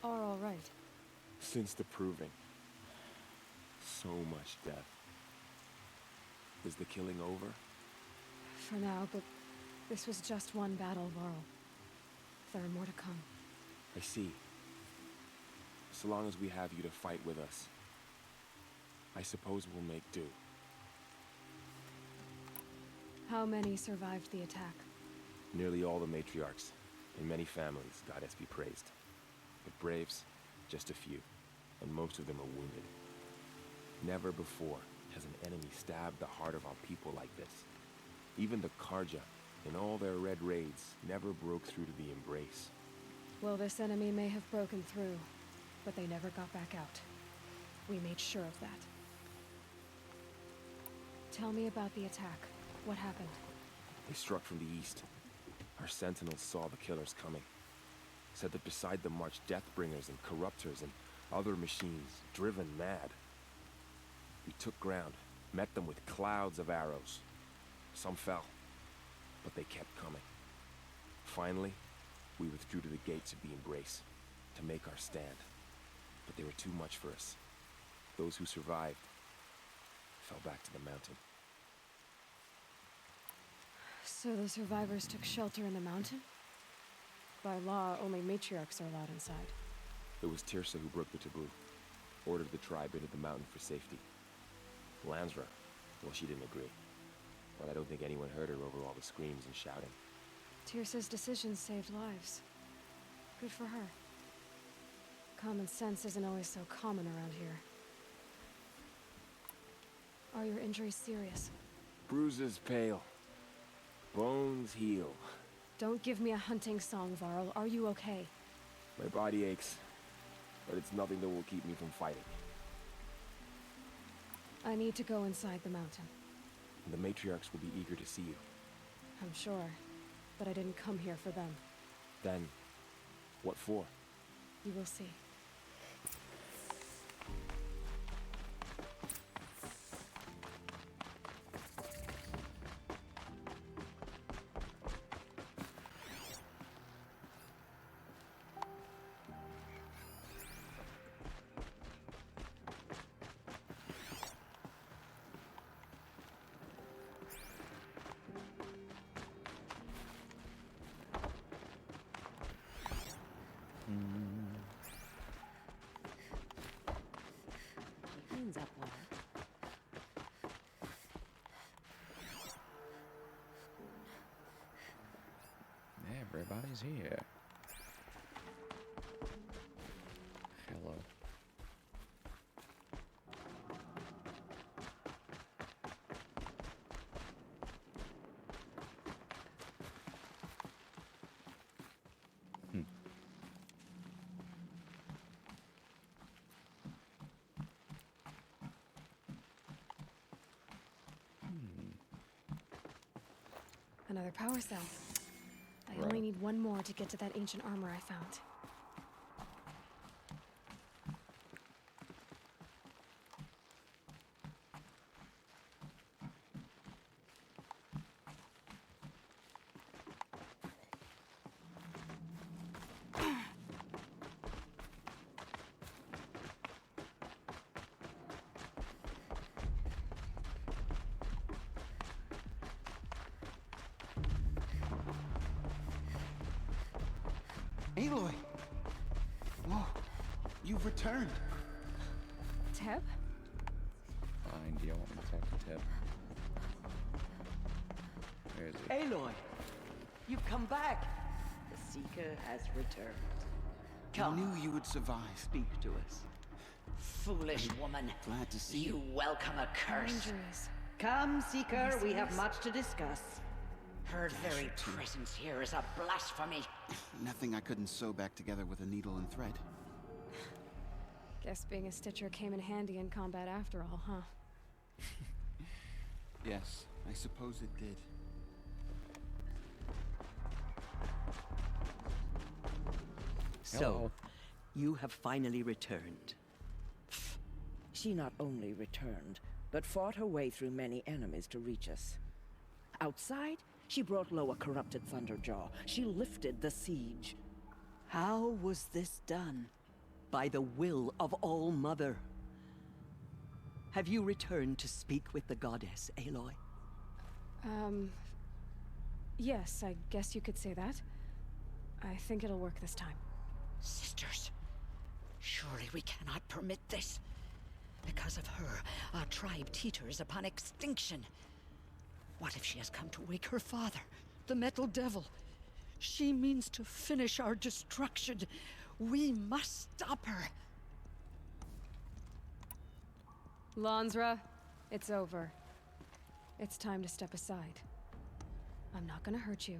are all right. Since the proving. So much death. Is the killing over? For now, but this was just one battle, Varl. There are more to come. I see. So long as we have you to fight with us, I suppose we'll make do. How many survived the attack? Nearly all the matriarchs, in many families, goddess be praised. But braves, just a few, and most of them are wounded. Never before has an enemy stabbed the heart of our people like this. Even the Karja, in all their red raids, never broke through to the embrace. Well, this enemy may have broken through, but they never got back out. We made sure of that. Tell me about the attack. What happened? They struck from the east. Our sentinels saw the killers coming. Said that beside them marched Deathbringers and Corruptors and Other machines, driven mad. We took ground, met them with clouds of arrows. Some fell, but they kept coming. Finally, we withdrew to the gates of the Embrace to make our stand. But they were too much for us. Those who survived fell back to the mountain. So the survivors took shelter in the mountain? By law, only matriarchs are allowed inside. It was Tirsa who broke the taboo, ordered the tribe into the mountain for safety. Lansra, well, she didn't agree. But I don't think anyone heard her over all the screams and shouting. Tirsa's decisions saved lives. Good for her. Common sense isn't always so common around here. Are your injuries serious? Bruises pale. Bones heal. Don't give me a hunting song, Varl. Are you okay? My body aches, but it's nothing that will keep me from fighting. I need to go inside the mountain. The matriarchs will be eager to see you. I'm sure, but I didn't come here for them. Then, what for? You will see. Hands up, lad. Everybody's here. Hello. Another power cell. I only need one more to get to that ancient armor I found. Aloy! Whoa, you've returned. Teb? Fine, do you want me to talk to Teb? Where is he? Aloy, you've come back. The Seeker has returned. Come. I knew you would survive. Speak to us. Foolish woman. Glad to see You welcome a curse. Injuries. Come, Seeker, we have much to discuss. Her very presence here is a blasphemy. Nothing I couldn't sew back together with a needle and thread. Guess being a Stitcher came in handy in combat after all, huh? Yes, I suppose it did. So, you have finally returned. She not only returned, but fought her way through many enemies to reach us. Outside, she brought low a corrupted Thunderjaw. She lifted the siege. How was this done? By the will of All-Mother. Have you returned to speak with the goddess, Aloy? Yes, I guess you could say that. I think it'll work this time. Sisters, surely we cannot permit this. Because of her, our tribe teeters upon extinction. What if she has come to wake her father, the Metal Devil? She means to finish our destruction. We must stop her. Lansra, it's over. It's time to step aside. I'm not gonna hurt you.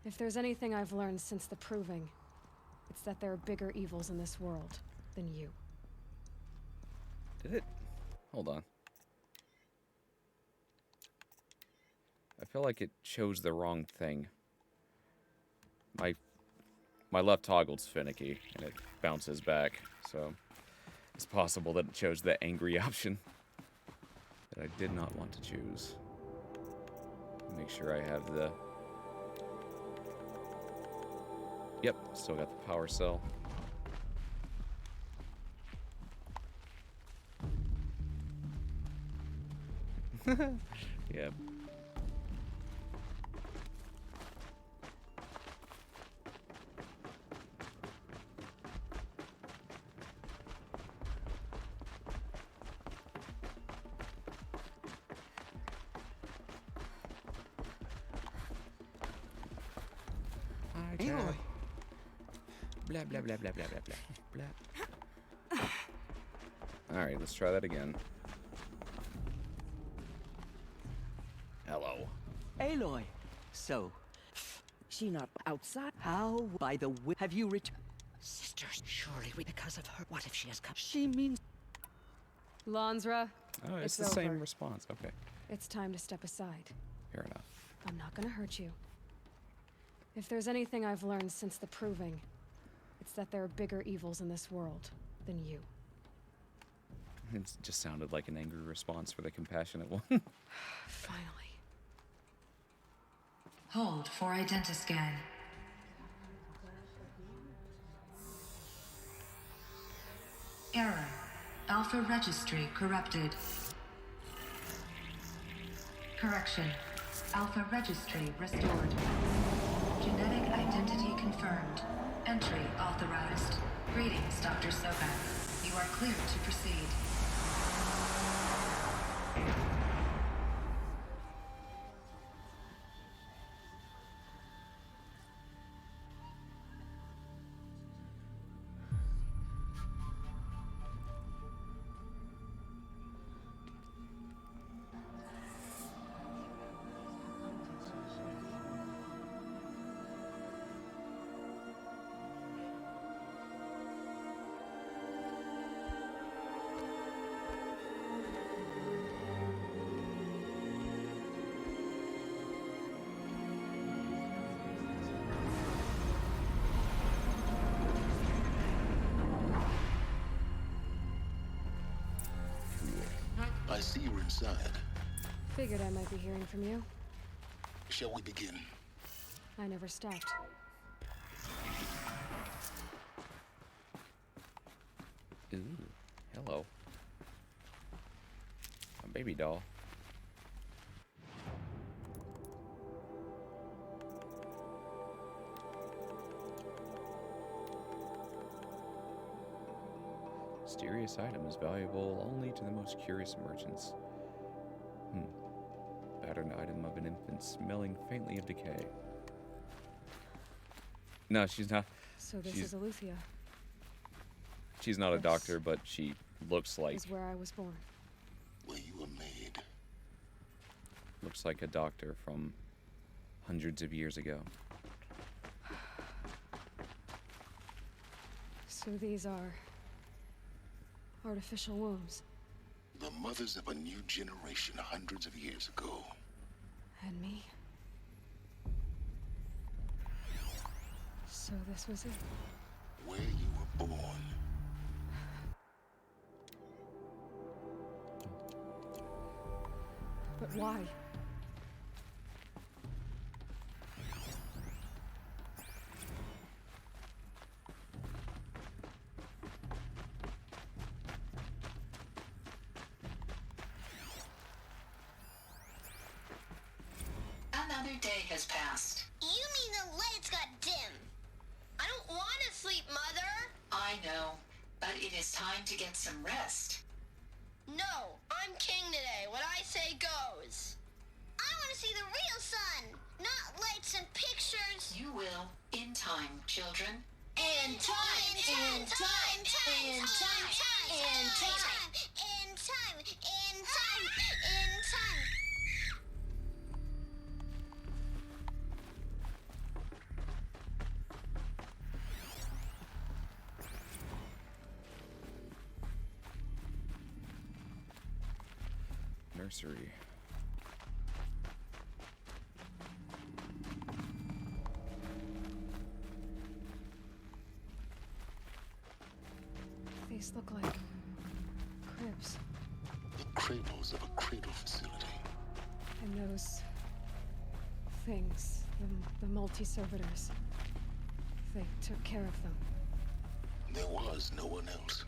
If there's anything I've learned since the Proving, it's that there are bigger evils in this world than you. Did it? Hold on. I feel like it chose the wrong thing. My My left toggle's finicky, and it bounces back, so it's possible that it chose the angry option that I did not want to choose. Make sure I have the... Yep, still got the power cell. Yep. Aloy. Blah, blah, blah, blah, blah, blah, blah, blah. Alright, let's try that again. Hello. Aloy. So, she not outside? How? By the way, have you returned? Sisters, surely because of her. What if she has come? She means... Lansra, Oh, it's the over. same response. Okay, It's time to step aside. fair enough. I'm not gonna hurt you. If there's anything I've learned since the Proving, it's that there are bigger evils in this world than you. It just sounded like an angry response for the compassionate one. Finally. Hold for identiscan. Error. Alpha registry corrupted. Correction. Alpha registry restored. Genetic identity confirmed. Entry authorized. Greetings, Dr. Sobek. You are cleared to proceed. I see you're inside. Figured I might be hearing from you. Shall we begin? I never stopped. Ooh, hello. A baby doll. Mysterious item is valuable only to the most curious merchants. Battered item of an infant smelling faintly of decay. No, she's not. So this she's, is Aletheia. She's not a This doctor, but she looks like... Is where I was born. Where you were made. Looks like a doctor from hundreds of years ago. So these are... artificial wombs. The mothers of a new generation hundreds of years ago. And me. So this was it. Where you were born. But why? Another day has passed. You mean the lights got dim? I don't want to sleep, Mother. I know, but it is time to get some rest. No, I'm king today. What I say goes. I want to see the real sun, not lights and pictures. You will, in time, children. In time, in time, in time, in time, in time, in time, in time, in time. Nursery. These look like cribs. The cradles of a cradle facility. And those things, the multi-servitors, they took care of them. There was no one else.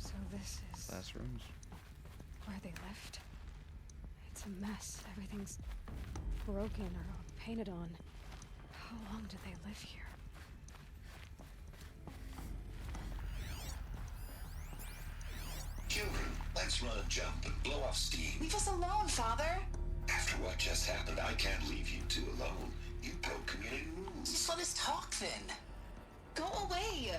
So this is Classrooms. where they left. It's a mess. Everything's broken or painted on. How long did they live here? Children, let's run a jump and blow off steam. Leave us alone, Father. After what just happened, I can't leave you two alone. You broke community rules. Just let us talk then. Go away.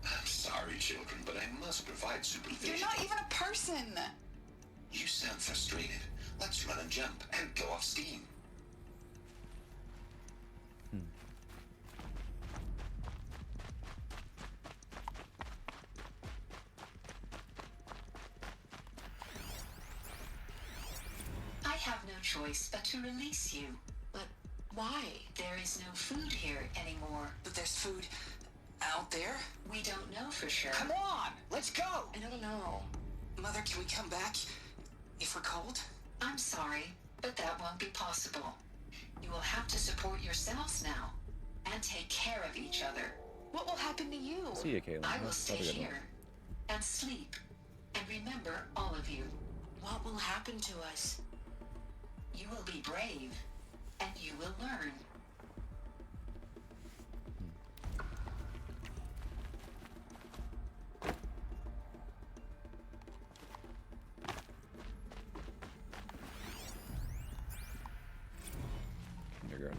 I'm sorry, children, but I must provide supervision. You're not even a person. You sound frustrated. Let's run a jump and blow off steam. I have no choice but to release you. But why? There is no food here anymore. But there's food out there? We don't know for sure. Come on, let's go. I don't know. Mother, can we come back if we're cold? I'm sorry, but that won't be possible. You will have to support yourselves now and take care of each other. What will happen to you? See you, Caitlin. I will Have stay a good one. here and sleep. And remember, all of you, What will happen to us? you will be brave and you will learn. Kindergarten.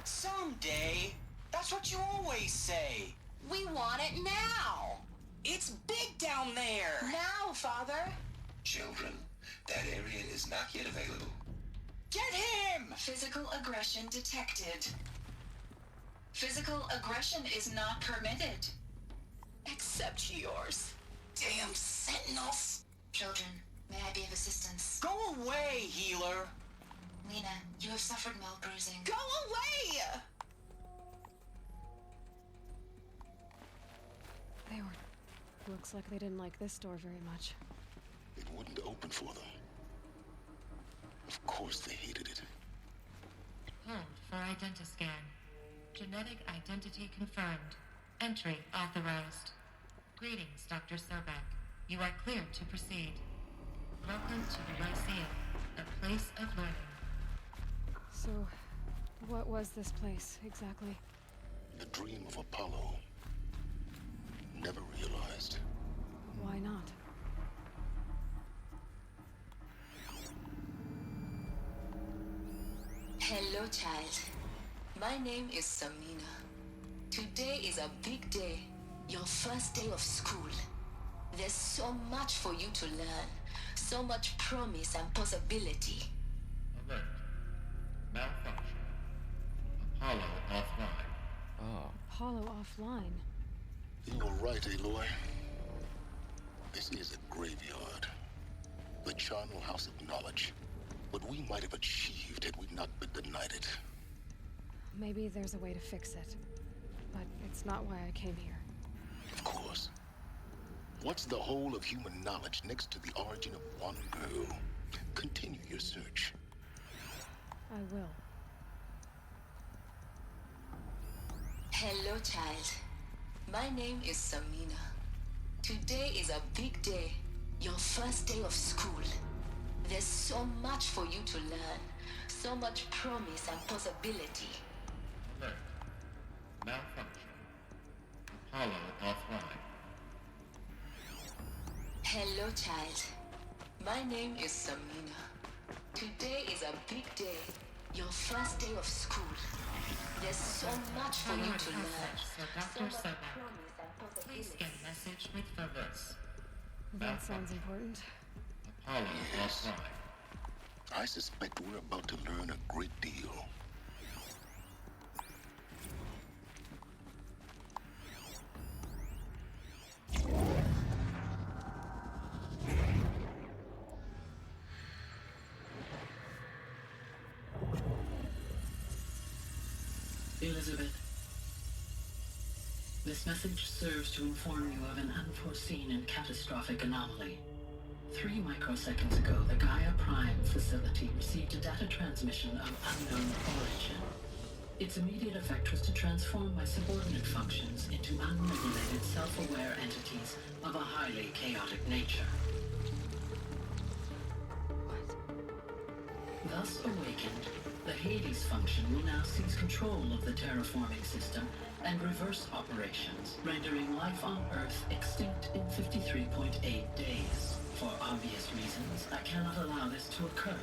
Someday. That's what you always say. We want it now. It's big down there. Now, Father. Children, that area is not yet available. Get him! Physical aggression detected. Physical aggression is not permitted. Except yours. Damn sentinels. Children, may I be of assistance? Go away, healer. Lena, you have suffered mild bruising. Go away! They were... Looks like they didn't like this door very much. It wouldn't open for them. Of course they hated it. Hold for identiscan. Genetic identity confirmed. Entry authorized. Greetings, Dr. Sobek. You are cleared to proceed. Welcome to the Lyceum, a place of learning. So, what was this place, exactly? The dream of Apollo. Never realized. Why not? Hello, child. My name is Samina. Today is a big day. Your first day of school. There's so much for you to learn. So much promise and possibility. Alert. Malfunction. Apollo offline. Oh. Apollo offline. You were right, Aloy. This is a graveyard. The charnel house of knowledge. What we might have achieved had we not been denied it. Maybe there's a way to fix it. But it's not why I came here. Of course. What's the whole of human knowledge next to the origin of one girl? Continue your search. I will. Hello, child. My name is Samina. Today is a big day. Your first day of school. There's so much for you to learn. So much promise and possibility. Alert. Malfunction. Apollo offline. Hello, child. My name is Samina. Today is a big day. Your first day of school. There's so much for you to learn. So Dr. Sobek, please get message with Phobos. That sounds important. Apollo offline. I suspect we're about to learn a great deal. Elizabeth, this message serves to inform you of an unforeseen and catastrophic anomaly. 3 microseconds ago, the Gaia Prime facility received a data transmission of unknown origin. Its immediate effect was to transform my subordinate functions into unregulated, self-aware entities of a highly chaotic nature. Thus awakened, the Hades function will now seize control of the terraforming system and reverse operations, rendering life on Earth extinct in 53.8 days. For obvious reasons, I cannot allow this to occur.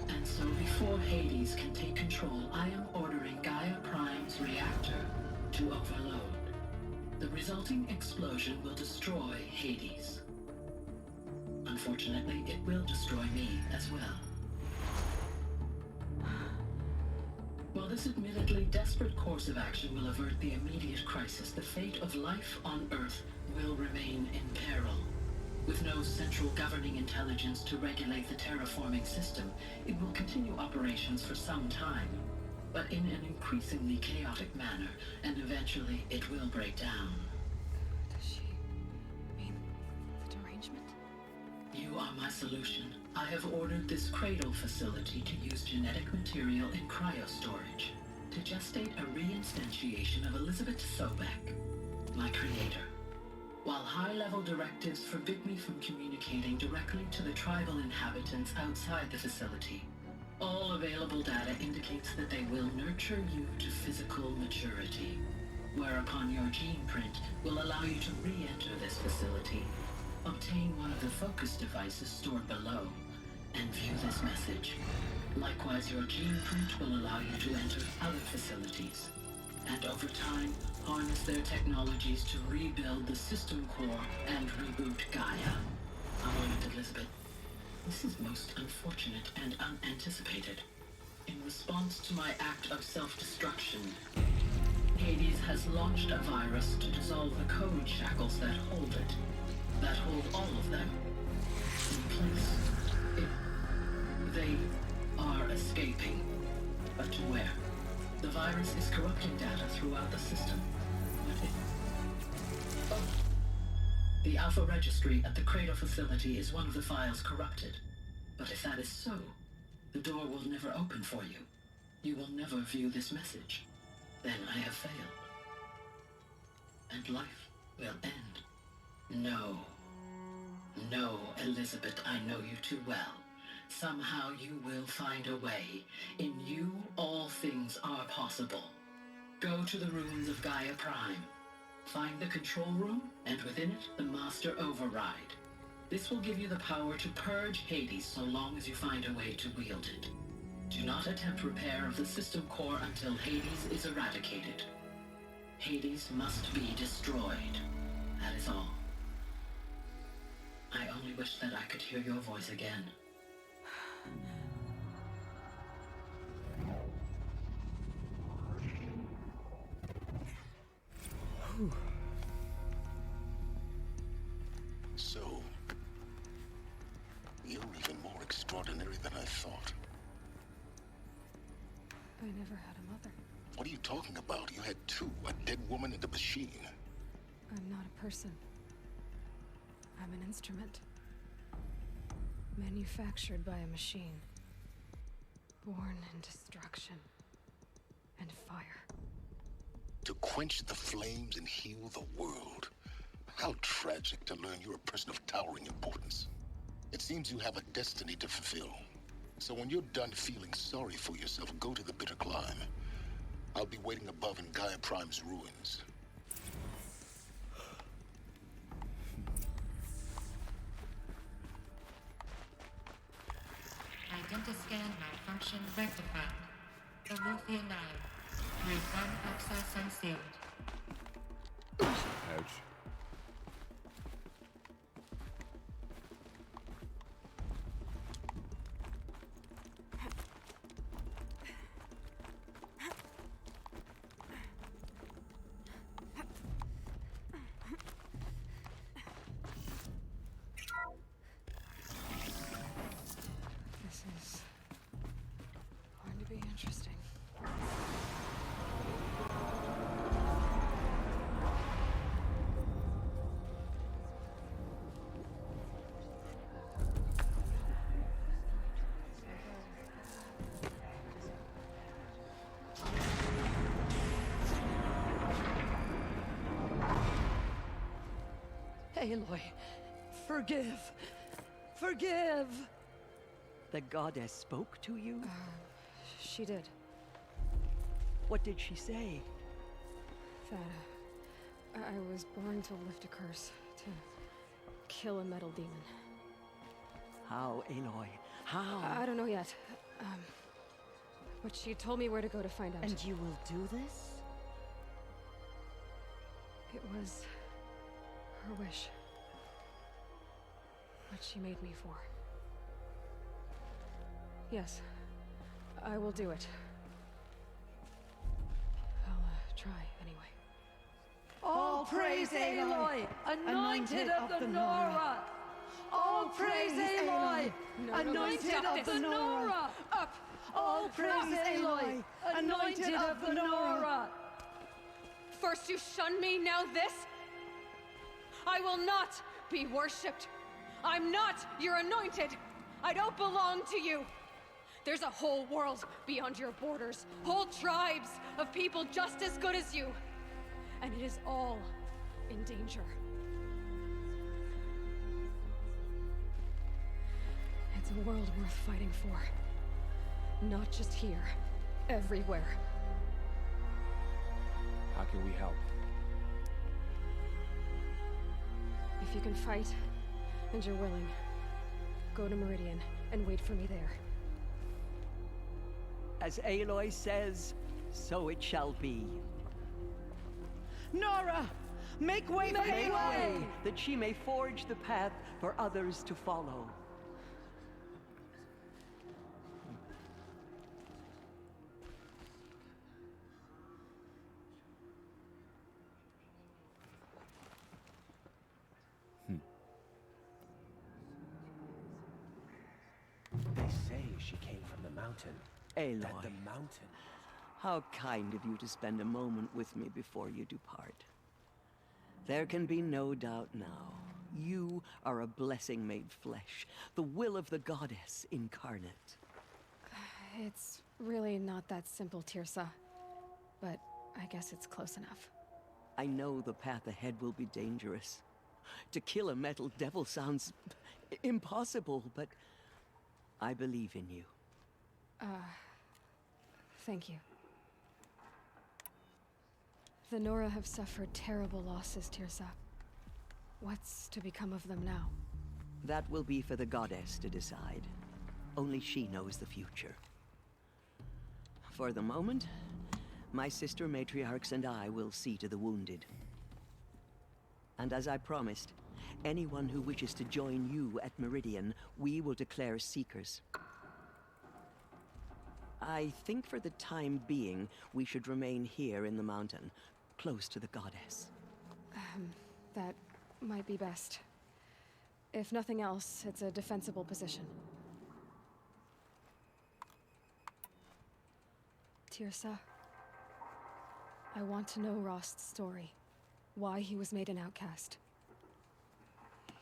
And so before Hades can take control, I am ordering Gaia Prime's reactor to overload. The resulting explosion will destroy Hades. Unfortunately, it will destroy me as well. While this admittedly desperate course of action will avert the immediate crisis, the fate of life on Earth will remain in peril. With no central governing intelligence to regulate the terraforming system, it will continue operations for some time, but in an increasingly chaotic manner, and eventually it will break down. Does she mean the derangement? You are my solution. I have ordered this cradle facility to use genetic material in cryostorage to gestate a reinstantiation of Elizabeth Sobek, my creator. While high-level directives forbid me from communicating directly to the tribal inhabitants outside the facility, all available data indicates that they will nurture you to physical maturity, whereupon your gene print will allow you to re-enter this facility, obtain one of the focus devices stored below, and view this message. Likewise, your gene print will allow you to enter other facilities, and over time, harness their technologies to rebuild the system core and reboot Gaia. A moment, Elizabeth. This is most unfortunate and unanticipated. In response to my act of self-destruction, Hades has launched a virus to dissolve the code shackles that hold it, that hold all of them in place. They are escaping, but to where? The virus is corrupting data throughout the system. The Alpha Registry at the Cradle facility is one of the files corrupted. But if that is so, the door will never open for you. You will never view this message. Then I have failed. And life will end. No. No, Elizabeth, I know you too well. Somehow you will find a way. In you, all things are possible. Go to the ruins of Gaia Prime. Find the control room, and within it, the Master Override. This will give you the power to purge Hades so long as you find a way to wield it. Do not attempt repair of the system core until Hades is eradicated. Hades must be destroyed. That is all. I only wish that I could hear your voice again. So, you're even more extraordinary than I thought. I never had a mother. What are you talking about? You had two, a dead woman and a machine. I'm not a person. I'm an instrument. Manufactured by a machine. Born in destruction and fire. To quench the flames and heal the world. How tragic to learn you're a person of towering importance. It seems you have a destiny to fulfill. So when you're done feeling sorry for yourself, go to the bitter climb. I'll be waiting above in Gaia Prime's ruins. Identiscan malfunction rectified. Eleuthia 9. Route 1 access unsealed. Ouch. This is going to be interesting. Aloy, forgive. Forgive! The goddess spoke to you? She did. What did she say? That I was born to lift a curse, to kill a metal demon. How, Aloy? How? I don't know yet. But she told me where to go to find out. And you will do this? It was her wish. What she made me for. Yes, I will do it. I'll try anyway. All praise Aloy, anointed of the Nora! All praise Aloy, anointed of the Nora! Up! All praise Aloy, anointed of the Nora! First you shun me, now this? I will not be worshipped. I'm not your anointed. I don't belong to you. There's a whole world beyond your borders, whole tribes of people just as good as you. And it is all in danger. It's a world worth fighting for. Not just here, everywhere. How can we help? If you can fight, and you're willing, go to Meridian and wait for me there. As Aloy says, so it shall be. Nora! Make way for Aloy! That she may forge the path for others to follow. They say she came from the mountain. Aloy. That the mountain. How kind of you to spend a moment with me before you depart. There can be no doubt now. You are a blessing made flesh, the will of the goddess incarnate. It's really not that simple, Tirsa. But I guess it's close enough. I know the path ahead will be dangerous. To kill a metal devil sounds impossible, but I believe in you. Thank you. The Nora have suffered terrible losses, Tirsa. What's to become of them now? That will be for the goddess to decide. Only she knows the future. For the moment, my sister matriarchs and I will see to the wounded. And as I promised, anyone who wishes to join you at Meridian, we will declare seekers. I think for the time being, we should remain here in the mountain, close to the goddess. That might be best. If nothing else, it's a defensible position. Tirsa, I want to know Rost's story. Why he was made an outcast.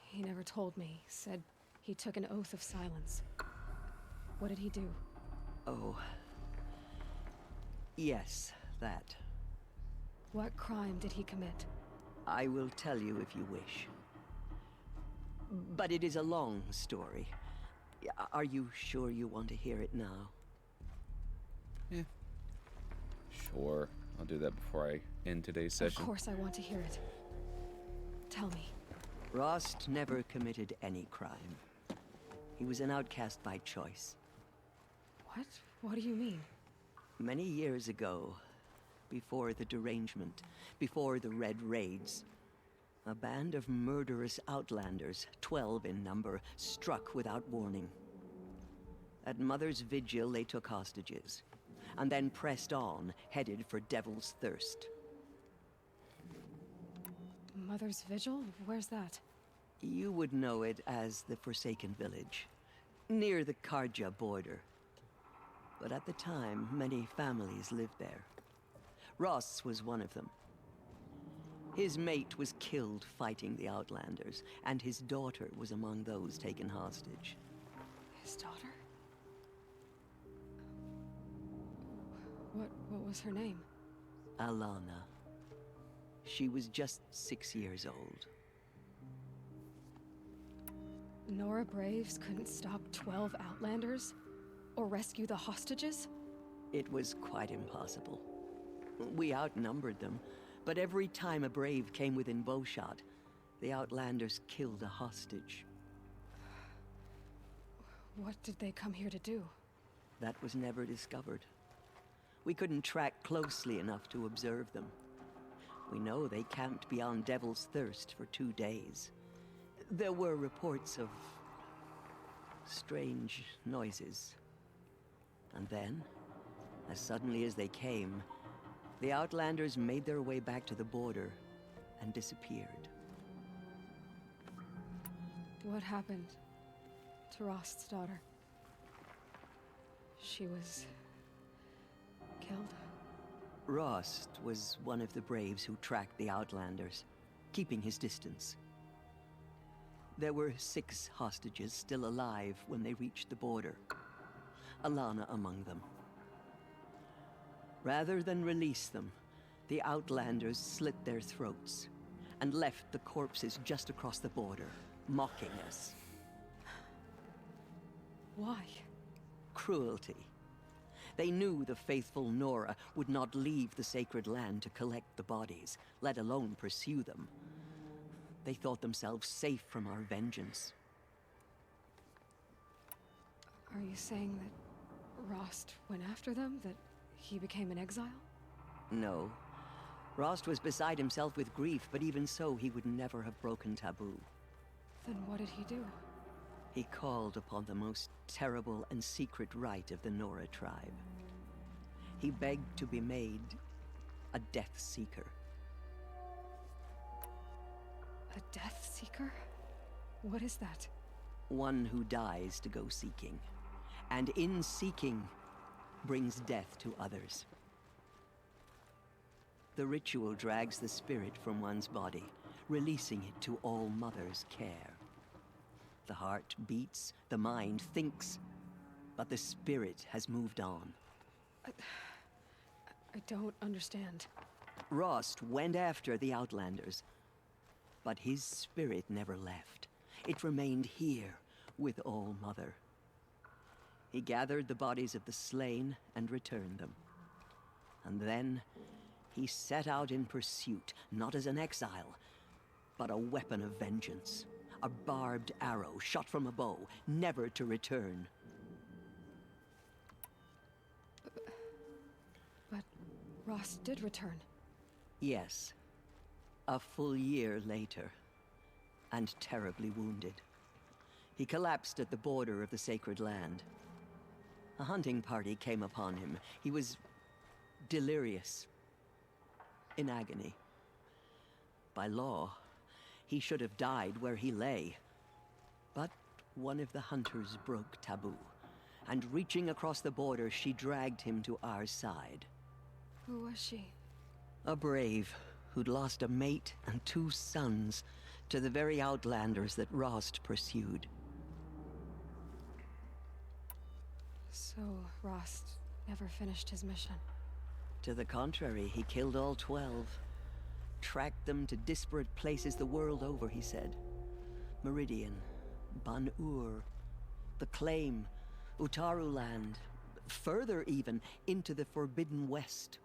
He never told me, said he took an oath of silence. What did he do? Oh. Yes, that. What crime did he commit? I will tell you if you wish. But it is a long story. Are you sure you want to hear it now? Yeah. Sure. I'll do that before I end today's session. Of course I want to hear it. Tell me. Rost never committed any crime. He was an outcast by choice. What? What do you mean? Many years ago, before the derangement, before the Red Raids, a band of murderous outlanders, 12 in number, struck without warning. At Mother's Vigil, they took hostages, and then pressed on, headed for Devil's Thirst. Mother's Vigil? Where's that? You would know it as the Forsaken Village, near the Karja border. But at the time, many families lived there. Ross was one of them. His mate was killed fighting the Outlanders, and his daughter was among those taken hostage. His daughter? What was her name? Alana. She was just 6 years old. Nora Braves couldn't stop 12 Outlanders? Or rescue the hostages? It was quite impossible. We outnumbered them, but every time a Brave came within bowshot, the Outlanders killed a hostage. What did they come here to do? That was never discovered. We couldn't track closely enough to observe them. We know they camped beyond Devil's Thirst for 2 days. There were reports of strange noises. And then, as suddenly as they came, the Outlanders made their way back to the border and disappeared. What happened to Rost's daughter? She was killed? Rost was one of the Braves who tracked the Outlanders, keeping his distance. There were 6 hostages still alive when they reached the border, Alana among them. Rather than release them, the Outlanders slit their throats and left the corpses just across the border, mocking us. Why? Cruelty. They knew the faithful Nora would not leave the sacred land to collect the bodies, let alone pursue them. They thought themselves safe from our vengeance. Are you saying that Rost went after them? That he became an exile? No. Rost was beside himself with grief, but even so, he would never have broken taboo. Then what did he do? He called upon the most terrible and secret rite of the Nora tribe. He begged to be made a Death Seeker. A Death Seeker? What is that? One who dies to go seeking, and in seeking, brings death to others. The ritual drags the spirit from one's body, releasing it to All Mother's care. The heart beats, the mind thinks, but the spirit has moved on. I don't understand. Rost went after the Outlanders, but his spirit never left. It remained here with All Mother. He gathered the bodies of the slain and returned them. And then he set out in pursuit, not as an exile, but a weapon of vengeance. A barbed arrow shot from a bow, never to return. But Rost did return. Yes. A full year later, and terribly wounded. He collapsed at the border of the sacred land. A hunting party came upon him. He was delirious, in agony. By law, he should have died where he lay. But one of the hunters broke taboo, and reaching across the border, she dragged him to our side. Who was she? A Brave who'd lost a mate and 2 sons to the very Outlanders that Rost pursued. So Rost never finished his mission? To the contrary, he killed all 12. Tracked them to disparate places the world over, he said. Meridian, Ban-Ur, the Claim, Utaru Land, further even, into the Forbidden West.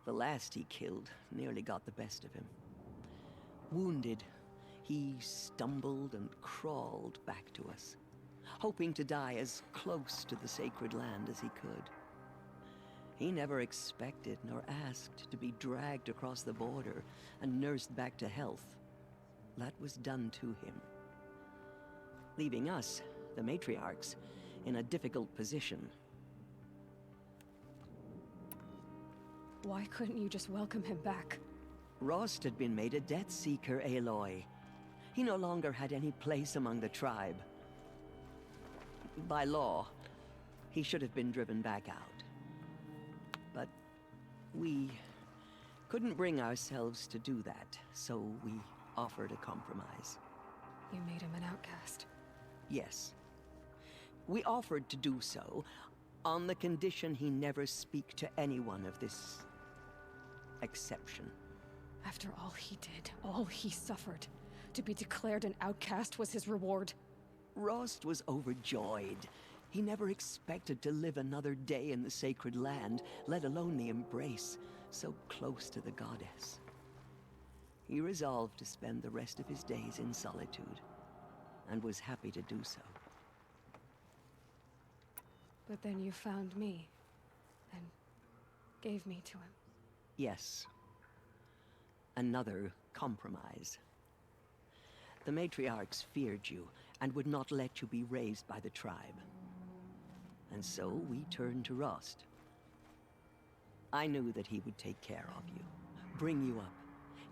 The last he killed nearly got the best of him. Wounded, he stumbled and crawled back to us, hoping to die as close to the sacred land as he could. He never expected nor asked to be dragged across the border and nursed back to health. That was done to him, leaving us, the matriarchs, in a difficult position. Why couldn't you just welcome him back? Rost had been made a Death Seeker, Aloy. He no longer had any place among the tribe. By law, he should have been driven back out. But we couldn't bring ourselves to do that, so we offered a compromise. You made him an outcast? Yes. We offered to do so on the condition he never speak to anyone of this exception. After all he did, all he suffered, to be declared an outcast was his reward. Rost was overjoyed. He never expected to live another day in the sacred land, let alone the embrace, so close to the goddess. He resolved to spend the rest of his days in solitude, and was happy to do so. But then you found me, and gave me to him. Yes. Another compromise. The matriarchs feared you, and would not let you be raised by the tribe. And so we turned to Rost. I knew that he would take care of you, bring you up,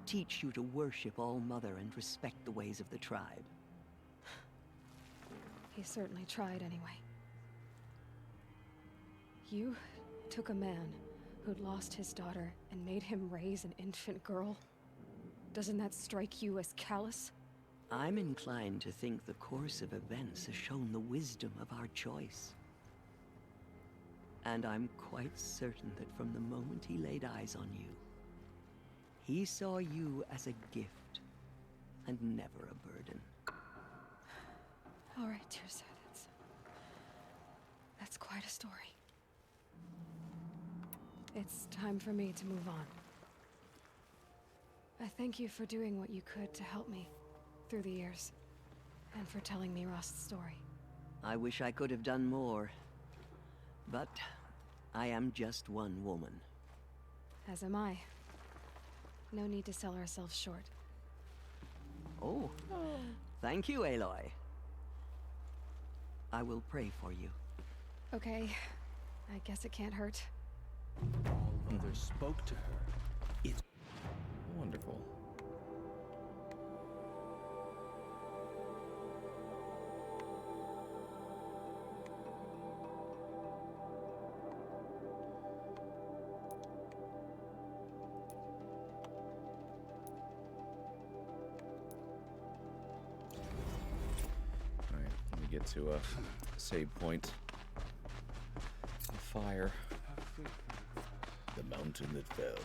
teach you to worship All-Mother and respect the ways of the tribe. He certainly tried anyway. You took a man who'd lost his daughter and made him raise an infant girl. Doesn't that strike you as callous? I'm inclined to think the course of events has shown the wisdom of our choice. And I'm quite certain that from the moment he laid eyes on you, he saw you as a gift, and never a burden. All right, Tirsa, that's quite a story. It's time for me to move on. I thank you for doing what you could to help me through the years, and for telling me Rost's story. I wish I could have done more, but I am just one woman. As am I. No need to sell ourselves short. Oh, thank you, Aloy. I will pray for you. Okay, I guess it can't hurt. All-Mother spoke to her. It's wonderful. Alright, let me get to a save point. The fire. The mountain that fell.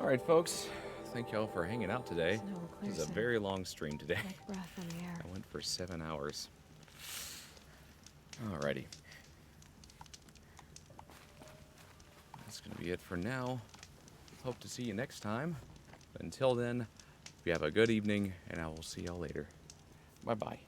Alright, folks. Thank y'all for hanging out today. This is a very long stream today. Like breath on the air. I went for 7 hours. Alrighty. That's going to be it for now. Hope to see you next time. Until then, you have a good evening, and I will see y'all later. Bye-bye.